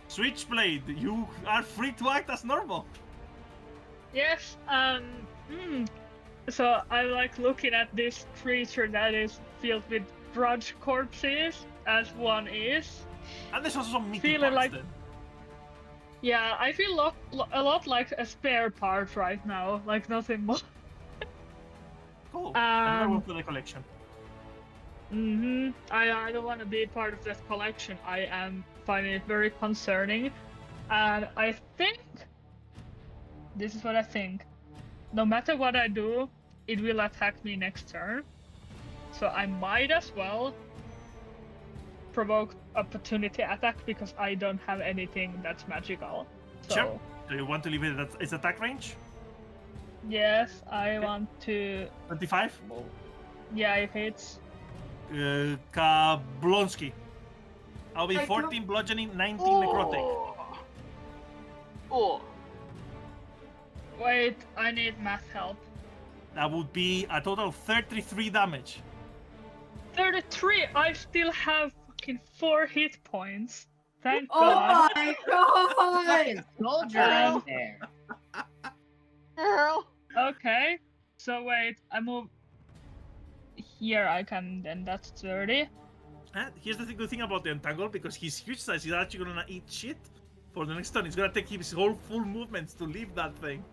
Switchblade, you are free to act as normal. Yes, so I like looking at this creature that is filled with grudge corpses, as one is. And there's also some meaty Feeling parts like- then. Yeah, I feel a lot like a spare part right now, like nothing more. Cool. Another Um, one for the collection. I don't want to be part of that collection. I am finding it very concerning. And I think... This is what I think. No matter what I do, it will attack me next turn. So I might as well provoke opportunity attack because I don't have anything that's magical. So, Sure. Do you want to leave it at its attack range? yes, I want to... 25? Yeah, if it's... Kablonsky. I'll be I 14 bludgeoning, 19 necrotic. Oh. Wait, I need math help. That would be a total of 33 damage. 33! I still have fucking 4 hit points. Thank Oh God. my god! Fucking soldier out there. Girl. Okay, so wait, I move here. I can then that's 30. Here's the good thing about the Entangle, because he's huge size, he's actually gonna eat shit for the next turn. He's gonna take his whole full movements to leave that thing.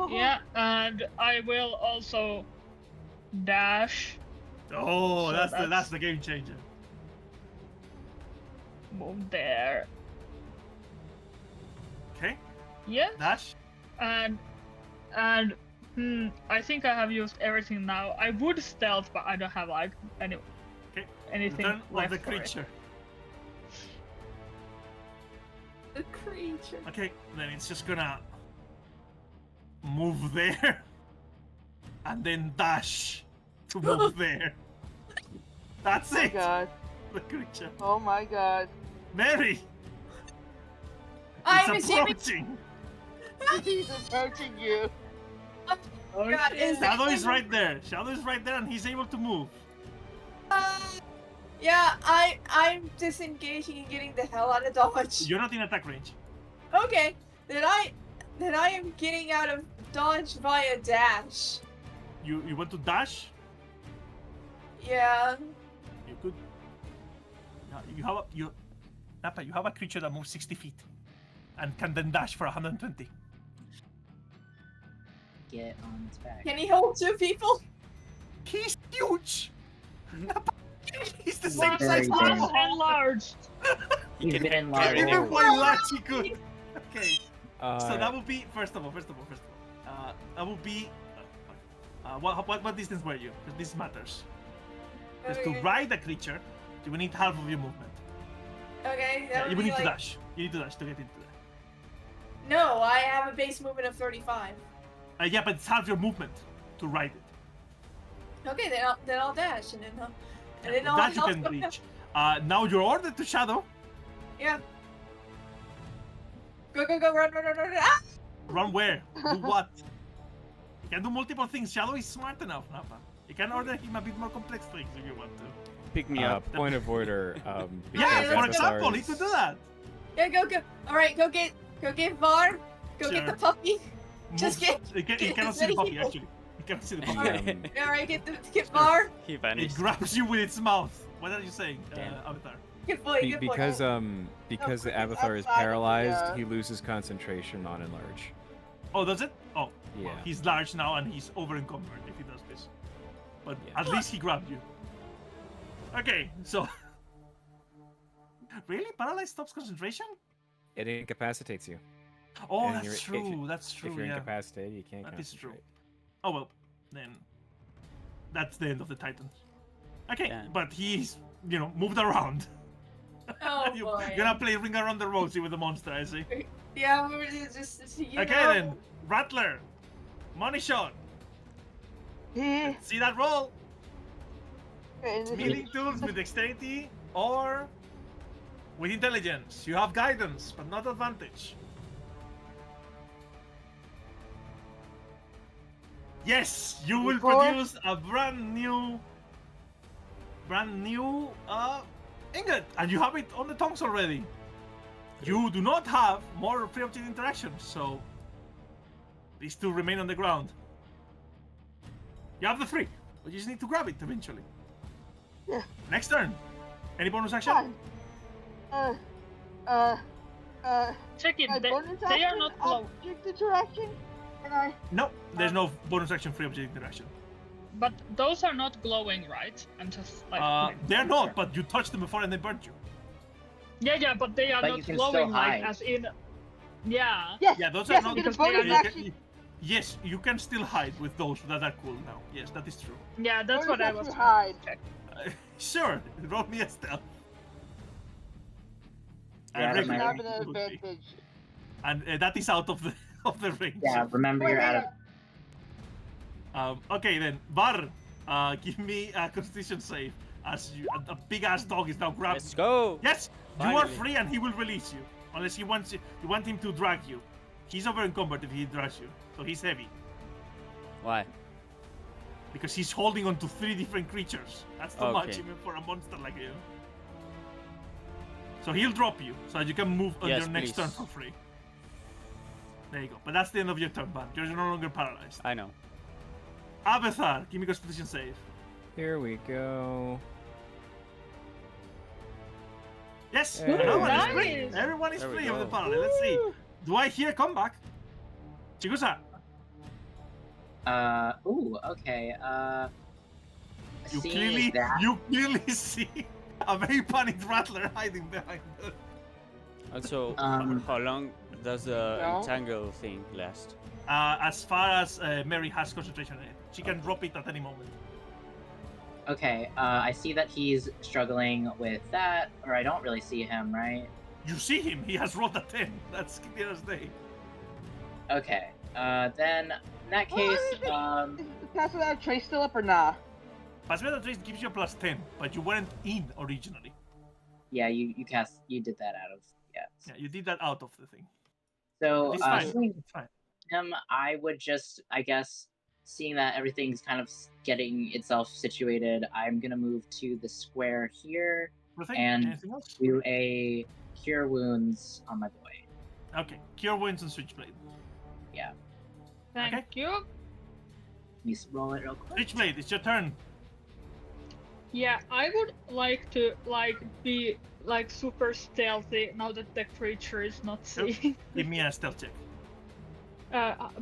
Yeah, and I will also dash. Oh, So that's the game changer. Move there. Okay, Yes, dash. and I think I have used everything now. I would stealth, but I don't have like Okay, anything turn of left the for it. creature. The creature. Okay, then it's just gonna move there and then dash to move there. That's Oh my it. god. The creature. Oh my god. Mary, I'm it's assuming. approaching. He's approaching you. Oh, God, shit. is that Shadow is thing- right there. Shadow is right there, and he's able to move. Yeah, I'm disengaging and getting the hell out of Dodge. You're not in attack range. Okay, then I am getting out of Dodge via dash. You want to dash? Yeah. You could. No, Nappa, you have a creature that moves 60 feet, and can then dash for 120. Get on its back. Can he hold 2 people? He's huge. Nappa, he's the Well, same very size big. normal. Enlarged. He's can- been enlarged. Even by large, he could. Okay. Uh, So that would be first of all. That would be. What distance were you? Because this matters. Because to Okay. ride a creature, you will need half of your movement. Okay, that Yeah, would you will be need to like... dash. You need to dash to get into there. No, I have a base movement of 35. Yeah, but it's half your movement to ride it. Okay, then I'll dash and then I'll That you help can them. reach. Now you're ordered to shadow. Yeah. Go, run. Ah! Run where? Do what? You can do multiple things. Shadow is smart enough, Napa. You can order him a bit more complex things if you want to. Pick me up. Point of order. Yeah, because for example, he Avatar's- could do that. Yeah, go. All right, go get Var. Go get the Sure. puppy. Just Moves- get you cannot as see the many puppy, people. actually. You cannot see the and, puppy. All right, get Var. He It vanished. grabs you with its mouth. What are you saying, Damn. Avatar? Good boy. be- Good boy. because the because Avatar is outside of the, paralyzed, he loses concentration on enlarge. Oh, does it? Oh, Yeah. well, he's large now and he's over encumbered if he does this. But Yeah. at least he grabbed you. Okay, so. Really? Paralyzed stops concentration? It incapacitates you. Oh, And that's you're- if true. you- That's true. If you're Yeah. incapacitated, you can't That is true. concentrate. Oh well, then that's the end of the Titans. Okay, Yeah. but he's moved around. Oh You're boy. gonna play Ring Around the Rosie with the monster, I see. Yeah, we're just you Okay know. then, Rattler, money shot. Yeah. See that roll? And Melee tools with dexterity or with intelligence. You have guidance, but not advantage. Yes, you will Before- produce a brand new ingot, and you have it on the tongues already. You do not have more free object interactions, so these two remain on the ground. You have the three, but you just need to grab it eventually. Yeah. Next turn. Any bonus action? Fine. Check it. My They, bonus they are action, not glow. object interaction. Can I? No, there's no bonus action free object interaction. But those are not glowing, right? I'm just like. They're not, but you touched them before and they burnt you. Yeah, but they are But you not can glowing still like hide. as in. Yeah. Yes. Yeah, those yes, are not. I get a because they are bonus not- action. Yes, you can still hide with those that are cool now. Yes, that is true. Yeah, that's Bonus what I action was. hide. Sure, roll me a stealth. Yeah, And I I regular have an would be. advantage. And that is out of the range. Yeah, remember Wait, you're out of. Okay then, Var, give me a Constitution save. As a big ass dog is now grabbing. Let's go. Yes, you are Finally. free and he will release you. Unless he wants you want him to drag you. He's over encumbered if he drags you. So he's heavy. Why? Because he's holding on to 3 different creatures. That's too much Okay. even for a monster like you. So he'll drop you so that you can move on Yes, your next turn please. for free. There you go. But that's the end of your turn, Van. You're no longer paralyzed. I know. Avatar, give me a Constitution save. Here we go. Yes, Hey. everyone is free. Nice. Everyone is There we free of the go. paralysis. Let's see. Do I hear comeback? Chigusa, Ooh, okay. you Seeing clearly see a very panicked Rattler hiding behind us. Also, Um, how long does the No. entangle thing last? As far as Mary has concentration in it, she can drop it at any moment. Okay, I see that he's struggling with that, or I don't really see him, right? You see him. He has rolled a 10. That's clear as day. Okay, then in that case, Is the pass without a trace still up or nah? Pass Without Trace gives you a plus 10, but you weren't in originally. yeah, you did that out of Yeah, you did that out of the thing. So It's fine. seeing It's fine. him, I would just, I guess, seeing that everything's kind of getting itself situated, I'm gonna move to the square here Nothing? and Anything else? do a cure wounds on my boy. Okay. Cure Wounds and Switchblade. Thank Okay. you. Let me roll it real quick. Switchblade, it's your turn. Yeah, I would like to be super stealthy now that the creature is not Yep. seeing. Give me a stealth check.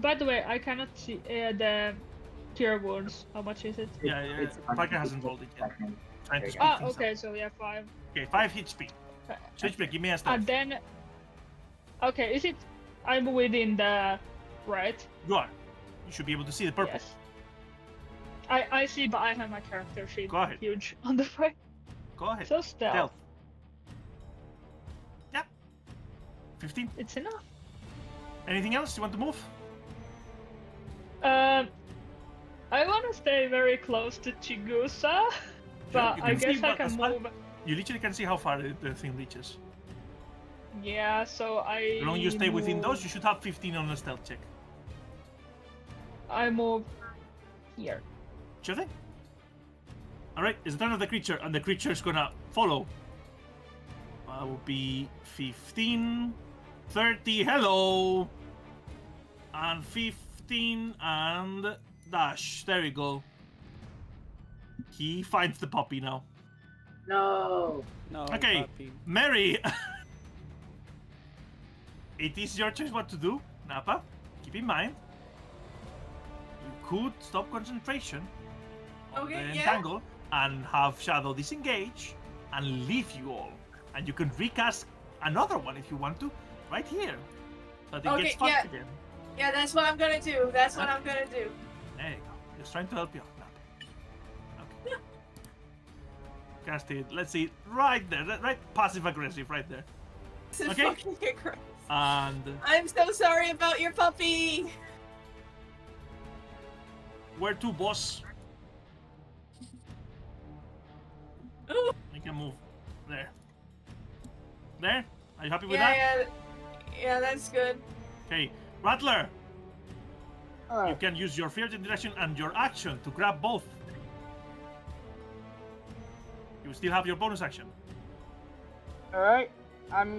By the way, I cannot see the cure wounds. How much is it? Yeah, Parker hasn't rolled it yet. Trying to There you speed go. Ah, things up. okay, so yeah, 5. Okay, 5 HP. Switchblade, give me a stealth. And then, okay, is it? I'm within the right. You are. You should be able to see the purple. Yes. I see, but I have my character sheet Go ahead. huge on the right. Go ahead. So stealth. Stealth. Yep. 15. It's enough. Anything else you want to move? I want to stay very close to Chigusa, but you I can see guess I what- can as far- move. You literally can see how far the thing reaches. Yeah, so I. As long as you stay within those, move- you should have 15 on a stealth check. I move here. Sure thing. Alright, it's the turn of the creature, and the creature is gonna follow. Will be 15, 30, hello! And 15, and dash. There we go. He finds the puppy now. No. No, Okay, puppy. Mary! It is your choice what to do, Nappa. Keep in mind, you could stop concentration on Okay, the yeah. entangle and have Shadow disengage and leave you all. And you can recast another one if you want to, right here. So that it gets Okay, fucked yeah. again. Yeah, that's what I'm gonna do. That's what I'm gonna do. There you go. Just trying to help you out, Nappa. Okay. Cast it. Let's see. Right there. Right passive aggressive right there. This is Okay. fucking gross. And I'm so sorry about your puppy. where to, boss? Ooh. I can move. There. There? Are you happy with that? Yeah, that's good. Okay. Rattler, you Alright. can use your fear interaction and your action to grab both. You still have your bonus action. Alright. I'll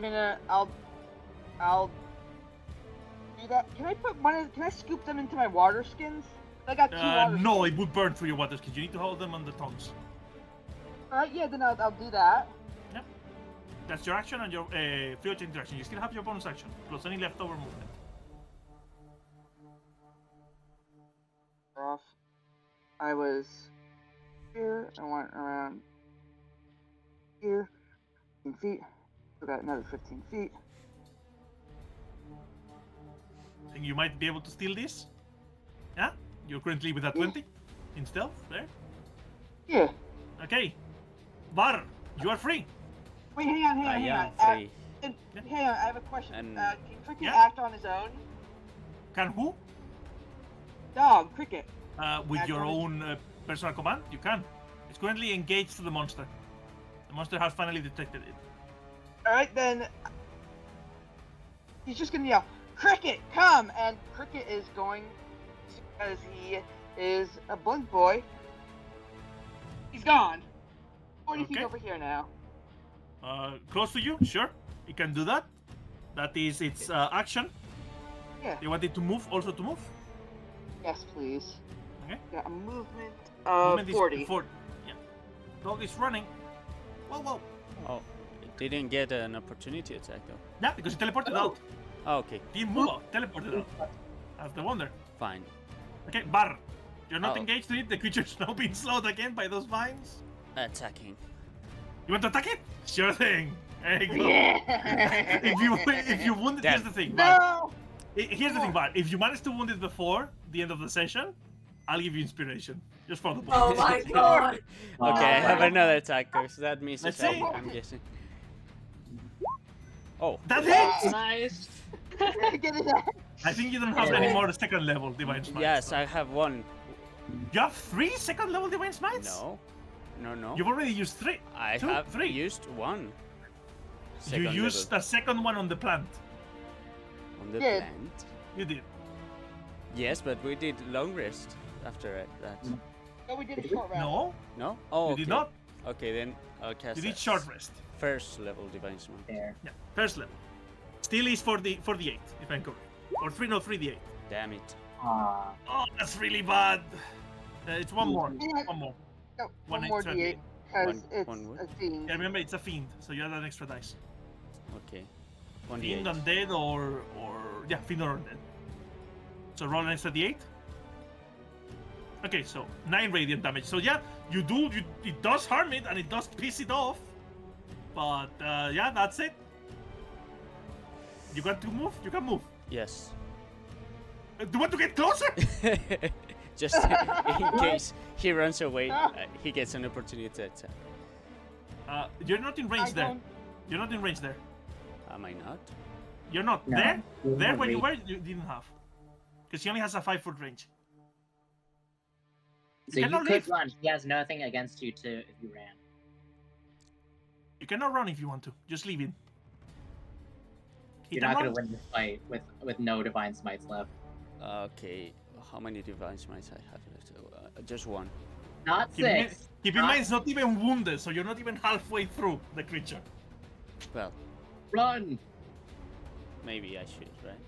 do that. Can I scoop them into my water skins? I got two water No, skins. it would burn through your water skins. You need to hold them on the tongues. Alright, yeah, then I'll do that. That's your action and your fear interaction. You still have your bonus action, plus any leftover movement. Off. I was here. I went around here. 15 feet. We got another 15 feet. Think you might be able to steal this? Yeah? You're currently with a 20 in stealth, there. Yeah. Okay. Bar, you are free. Wait, hang on. I Hang am on. free. Hang on, I have a question. And- Can Cricket Yeah? act on his own? Can who? Dog, Cricket. With Act your on own personal command, you can. It's currently engaged to the monster. The monster has finally detected it. Alright, then. He's just gonna yell, Cricket, come! And Cricket is going, because he is a blink boy. He's gone. 40 feet Okay. over here now. Close to you? Sure. It can do that. That is its action. Yeah. You want it to move, also to move? Yes, please. Okay. Got a movement of Movement is 40. 40. Yeah. Dog is running. Whoa, whoa. Oh, it didn't get an opportunity attack though. Yeah, because it teleported Oh. out. Oh, okay, Didn't move out, teleported out. That's the wonder. fine. Okay, Bar. You're not Oh. engaged in it. The creature's now being slowed again by those vines. Attacking. You want to attack it? Sure thing. There you go. Yeah. if you wound it, here's Damn. the thing. Bar. No! Here's the thing, Bar. If you manage to wound it before the end of the session, I'll give you inspiration. Just for the Oh bonus. my god. Okay, I have another attacker, so that means Let's it's see. I'm guessing. Oh, That hits! Nice. Get it out. I think you don't have any more second level Divine Smites. yes, so- I have one. You have 3 second level Divine Smites? No, no. You've already used 3. I 2, have 3. used one. You Second used level the second one on the plant. on the Yeah. plant. You did. Yes, but we did long rest after that. No, we did a short round. No, No? Oh, you okay. did not. Okay, then I'll cast You did that. short rest. First level divine smite. There. Yeah, first level. Still is for the 8, if I'm correct. Or 3d8. Damn it. Aw. Oh, that's really bad. It's one more. Yeah. One more. No, One one more extra D8. Because One- it's one what? a fiend. Yeah, remember it's a fiend, so you add an extra dice. Okay. 1d8. Fiend undead or yeah, fiend or undead. So roll an extra d8. Okay, so 9 radiant damage. So yeah, it does harm it and it does piss it off. But yeah, that's it. You got to move? You can move. Yes. Do you want to get closer? Just in case he runs away, he gets an opportunity to attack. You're not in range I there. don't- You're not in range there. Am I not? You're not No. there. You're There not where you range. were, you didn't have. Because he only has a 5-foot range. So you cannot could leave. run. He has nothing against you to if you ran. You cannot run if you want to. Just leave him. He You're can not run. gonna win this fight with no divine smites left. Okay, how many divine smites I have left? Just one. Not Keep in, six. keep in mind, it's not even wounded, so you're not even halfway through the creature. Well, Run. maybe I should, right?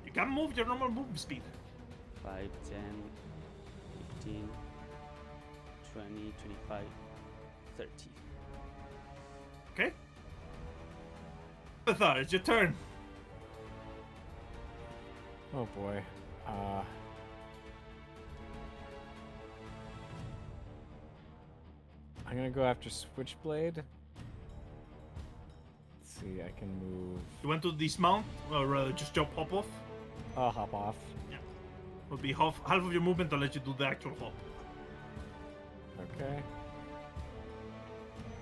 You can move your normal movement speed. 5, 10, 15, 20, 25, 30. Okay? Bethar, it's your turn. Oh boy. I'm gonna go after Switchblade. Let's see, I can move. You want to dismount, or just jump hop off? I'll hop off. Would be half of your movement to let you do the actual hop. Okay.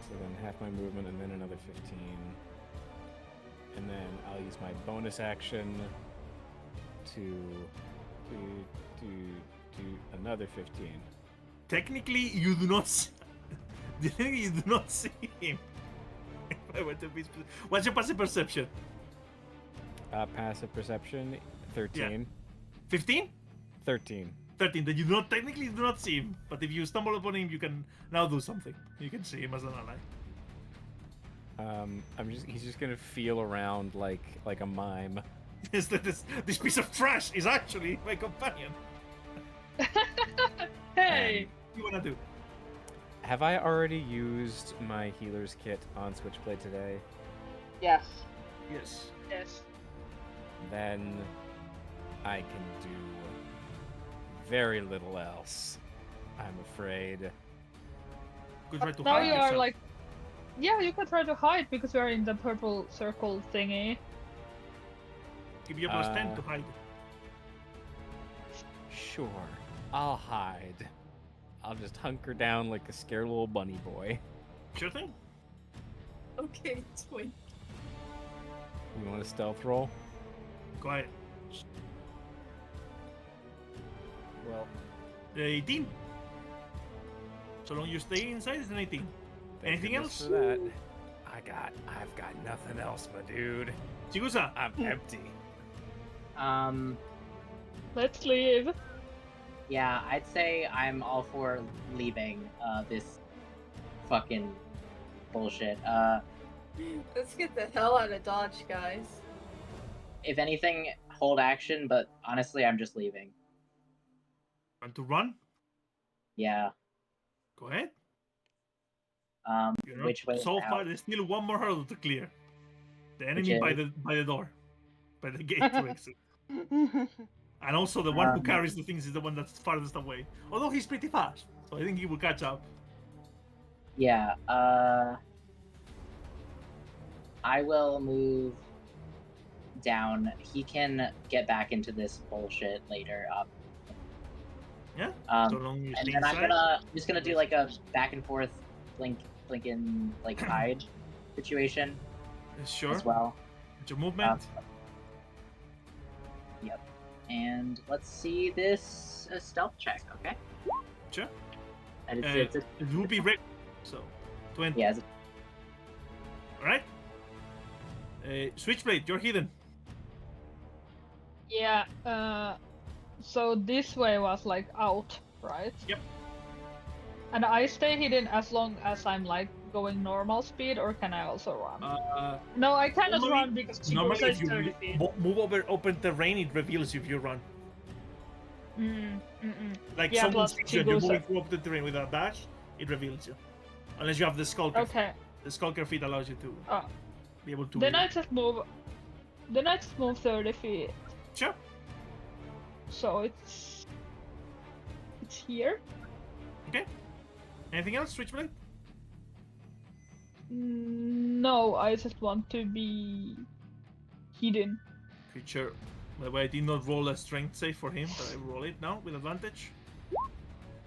So then half my movement and then another 15. And then I'll use my bonus action to do another 15. Technically, you do not see... you do not see him. If I were to be What's your passive perception? Passive perception, 13. 15? 13. 13. Then you technically do not see him. But if you stumble upon him, you can now do something. You can see him as an ally. He's just gonna feel around like a mime. Is that this piece of trash is actually my companion? Hey! What do you wanna do? Have I already used my healer's kit on Switchblade today? Yes. Yes. Yes. Then I can do very little else, I'm afraid. Could try to Now hide you are yourself. like, yeah, you can try to hide because you are in the purple circle thingy. Give you a plus 10 to hide. Sure, I'll hide. I'll just hunker down like a scared little bunny boy. Sure thing. Okay, twin. You want a stealth roll? Go ahead. Well, 18. So long you stay inside, it's an 18. thank Anything goodness else? For that, I've got nothing else, my dude. Chigusa. I'm empty. Let's leave. Yeah, I'd say I'm all for leaving this fucking bullshit. Let's get the hell out of Dodge, guys. If anything, hold action, but honestly, I'm just leaving. Want to run? Yeah. Go ahead. You're not Which way? so out? far, there's still one more hurdle to clear. The enemy is? by the door, by the gate to exit, and also the one who carries the things is the one that's farthest away. Although he's pretty fast, so I think he will catch up. Yeah. I will move down. He can get back into this bullshit later. Yeah. So long you And stay then inside. I'm just gonna do like a back and forth blink in like hide situation Sure. as well. With your movement. Yep. And let's see this stealth check, okay? Sure. And It will be red. So 20. yeah, All right. Switchblade, you're hidden. Yeah, so this way was like out, right? Yep. And I stay hidden as long as I'm like going normal speed, or can I also run? No, I cannot normally- run because Normally, Chigusa if is you 30 feet. move over open terrain, it reveals you if you run. Like Yeah, someone plus sees you and you're Chigusa. moving through open terrain with a dash, it reveals you. Unless you have the skulker. Okay. The skulker feat allows you to Oh. be able to. Then I just move. Then I just move 30 feet. Sure. So it's here. Okay. Anything else, Switchblade? No, I just want to be hidden. Creature. By the way, I did not roll a strength save for him, but I will roll it now with advantage.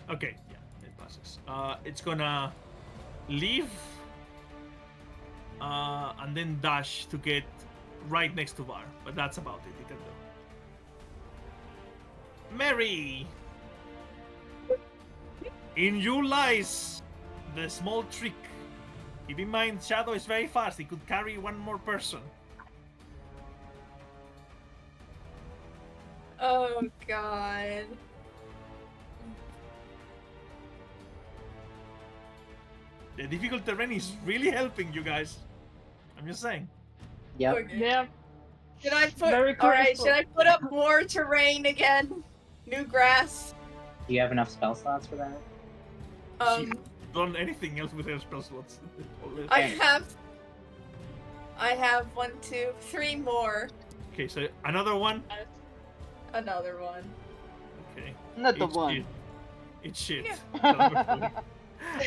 Okay, yeah, it passes. It's gonna leave and then dash to get right next to Var, but that's about it. It can do. Mary, In you lies the small trick. Keep in mind, Shadow is very fast. He could carry one more person. Oh god. The difficult terrain is really helping you guys. I'm just saying. Yep. Okay. Yeah. Should I put? Very All right. critical. Should I put up more terrain again? New grass. Do you have enough spell slots for that? She's done anything else with her spell slots. I have 1, 2, 3 more. Okay, so another one. Another one. Okay. Another It's one. shit. It's shit.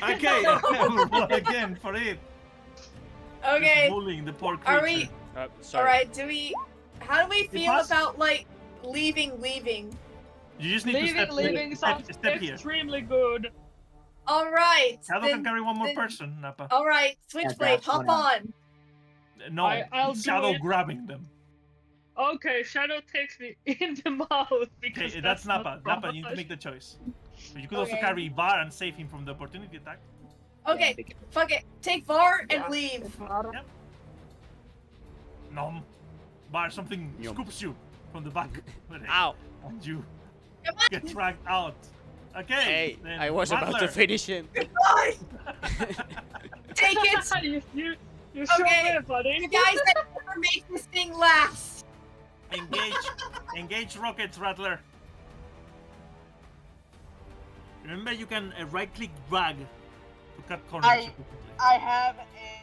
Okay, we'll roll again for it. Okay. Just bullying the poor creature. Are we? Sorry. All right. Do we? How do we feel pass? about like leaving? You just need to Leaving sounds step here. extremely good. All right. Shadow can carry one more then- person, Nappa. All right. Switchblade, grab hop someone on. No, I'll it's do Shadow it. grabbing them. Okay, Shadow takes me in the mouth because Okay, that's not Nappa. Nappa, you need to traumatizing. make the choice. But you could also Okay. carry Var and save him from the opportunity attack. Okay. Yeah, Fuck it. Take Var and Yeah. leave. Yep. Nom. Var, something Yum. scoops you from the back. Ow! And you Come on. get dragged out. Okay. Hey, then I was about to Rattler. finish him. Goodbye. Take it. You show Okay, me, buddy. You guys that never make this thing last. Engage rockets, Rattler. Remember, you can right-click drag to cut corners. I efficiently. have Okay.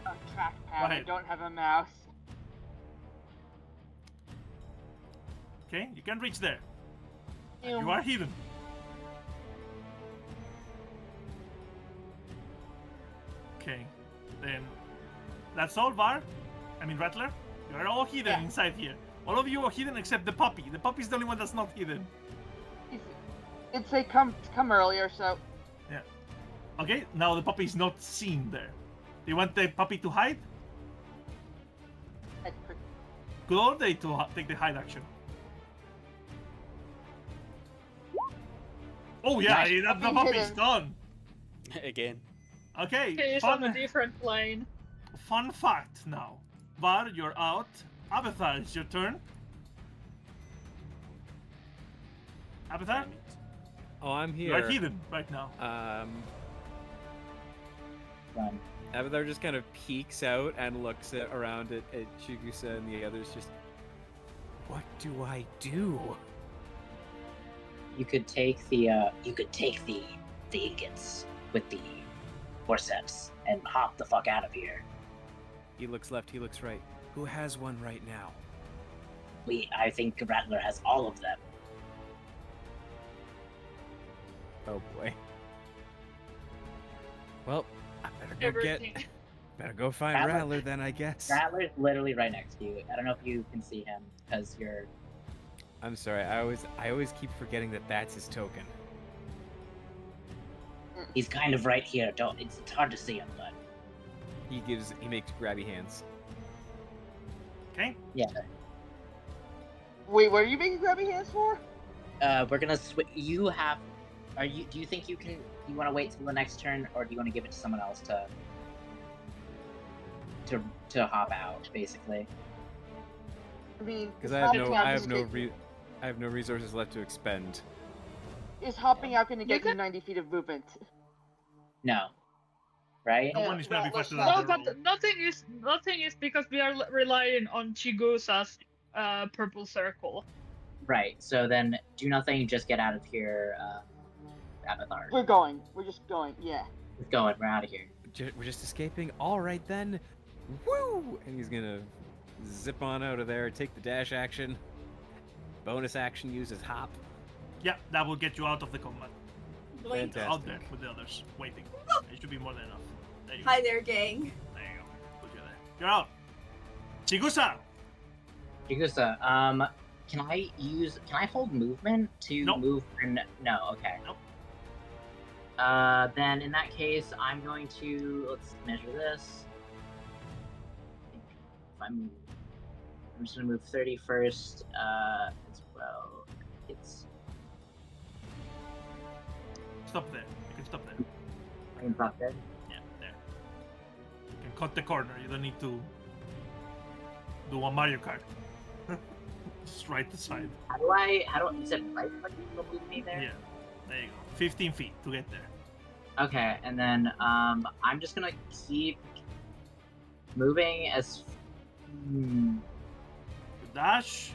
a trackpad. I ahead. don't have a mouse. Okay, you can reach there. Ew. You are hidden. Okay, then that's all, Var. I mean, Rattler. You are all hidden Yeah. inside here. All of you are hidden except the puppy. The puppy's the only one that's not hidden. It's a come earlier, so Okay, now the puppy's not seen there. Do you want the puppy to hide? Good old day to take the hide action. Oh yeah, Nice. the Puppy puppy's hidden. gone. Again. Okay, He's on a different plane. fun fact now. Var, you're out. Abathar, it's your turn. Abathar, Oh, I'm you are here. hidden right now. Run. Avatar just kind of peeks out and looks around at Chigusa and the others. Just, what do I do? You could take the ingots with the forceps and hop the fuck out of here. He looks left. He looks right. Who has one right now? I think Rattler has all of them. Oh boy. Well, I Everything. better go find Rattler- Rattler then, I guess. Rattler's literally right next to you. I don't know if you can see him because you're. I'm sorry. I always keep forgetting that that's his token. He's kind of right here. It's hard to see him, but He makes grabby hands. Okay. yeah. wait, what are you making grabby hands for? We're gonna switch. You have. Do you think you can? You want to wait till the next turn, or do you want to give it to someone else to hop out, basically? I mean, Because is I have hopping no out I have gonna no get- re- I have no resources left to expend. Is hopping out going to You get you can- 90 feet of movement? No. Right? No Yeah, one is gonna be Rattler's faster not- than No, the but roll. nothing is because we are relying on Chigusa's purple circle. Right. So then, do nothing. Just get out of here, Avatar. We're going. We're just going. Yeah. We're going. We're out of here. We're just escaping. All right then. Woo! And he's gonna zip on out of there. Take the dash action. Bonus action uses hop. Yeah, that will get you out of the combat. Blink. Fantastic. Out there with the others, waiting. It should be more than enough. There you go. Hi there, gang. There you go. Put you there. You're out. Chigusa! Chigusa, can I hold movement to Nope. move? No, okay. Nope. Then in that case, I'm going to, let's measure this. If I'm just gonna move 30 first, as well. It's stop there. You can stop there. I can stop there. Yeah, there. You can cut the corner. You don't need to do a Mario Kart. Just right the side. How do you said right click will move me there? Yeah, there you go. 15 feet to get there. Okay, and then I'm just gonna keep moving as. You dash.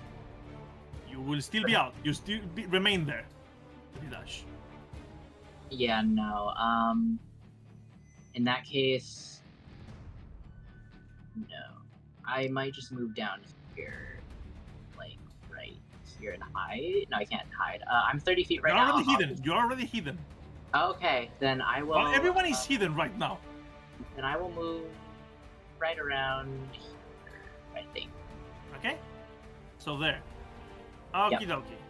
You will still be out. You still remain there. You dash. Yeah, no. In that case, no. I might just move down here, like right here and hide. No, I can't hide. I'm 30 feet right You're now. already hidden. You're already hidden. Okay, then I will. Well, everyone is hidden right now. Then I will move right around here, I think. Okay? So there. Okie dokie.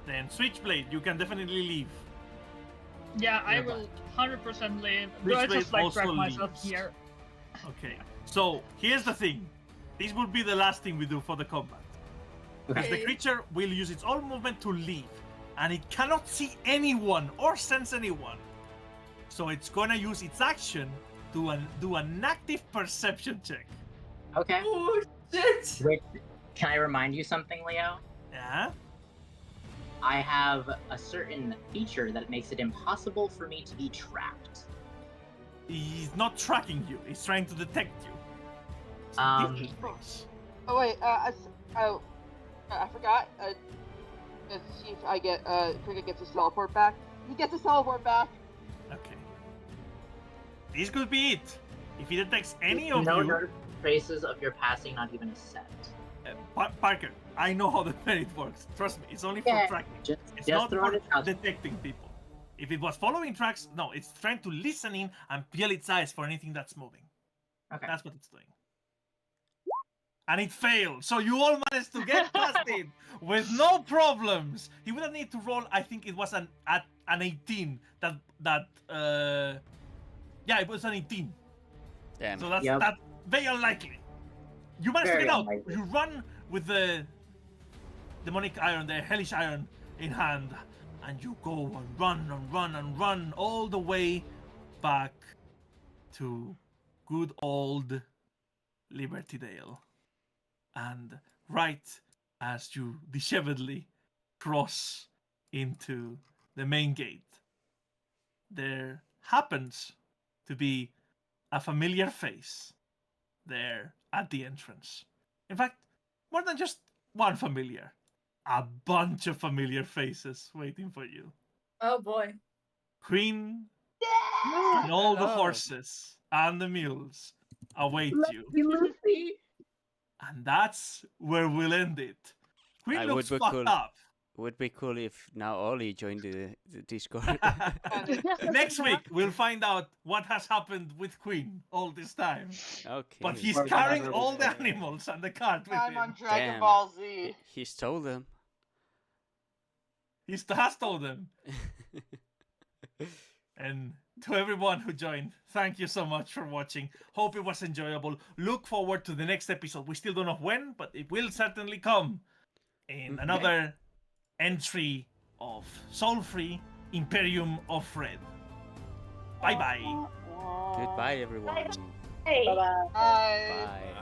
Then Switchblade, you can definitely leave. Yeah, I Yeah, will 100% leave. Do I Switchblade just like also drag myself leaves. here? Okay. So here's the thing. This will be the last thing we do for the combat. Because the Okay. creature will use its own movement to leave. And it cannot see anyone or sense anyone. So it's gonna use its action to do an active perception check. Okay. Oh shit! Wait, can I remind you something, Leo? Yeah? I have a certain feature that makes it impossible for me to be trapped. He's not tracking you. He's trying to detect you. It's a Um, different process. Oh wait, I forgot. Let's see if I get Cricket gets his teleport back. He gets his teleport back. Okay. This could be it. If he detects any of no you, traces of your passing, not even a cent. Parker, I know how the merit works. Trust me, it's only for Yeah, tracking. Just It's not throwing for it out. detecting people. If it was following tracks, no, it's trying to listen in and peel its eyes for anything that's moving. Okay. That's what it's doing. And it failed, so you all managed to get past it with no problems. He wouldn't need to roll. I think it was an 18. Yeah, it was an 18. Damn. So that's Yep. that very unlikely. You managed to Very get out. unlikely. You run with the demonic iron, the hellish iron in hand, and you go and run and run and run all the way back to good old Liberty Dale. And right as you disheveledly cross into the main gate, there happens to be a familiar face there at the entrance. In fact, more than just one familiar, a bunch of familiar faces waiting for you. Oh boy. Queen and all the horses and the mules await you. Lucy. And that's where we'll end it. Queen I looks would be fucked cool. up. Would be cool if now Ollie joined the Discord. Next week, we'll find out what has happened with Queen all this time. Okay. But he's Or carrying whatever all we the say. animals and the cart with I'm on him. Dragon Damn. Ball Z. He stole them. He has told them. And to everyone who joined, thank you so much for watching. Hope it was enjoyable. Look forward to the next episode. We still don't know when, but it will certainly come in another entry of Soul Free Imperium of Red. Bye bye. Goodbye, everyone. Hey. Bye-bye. Bye. Bye.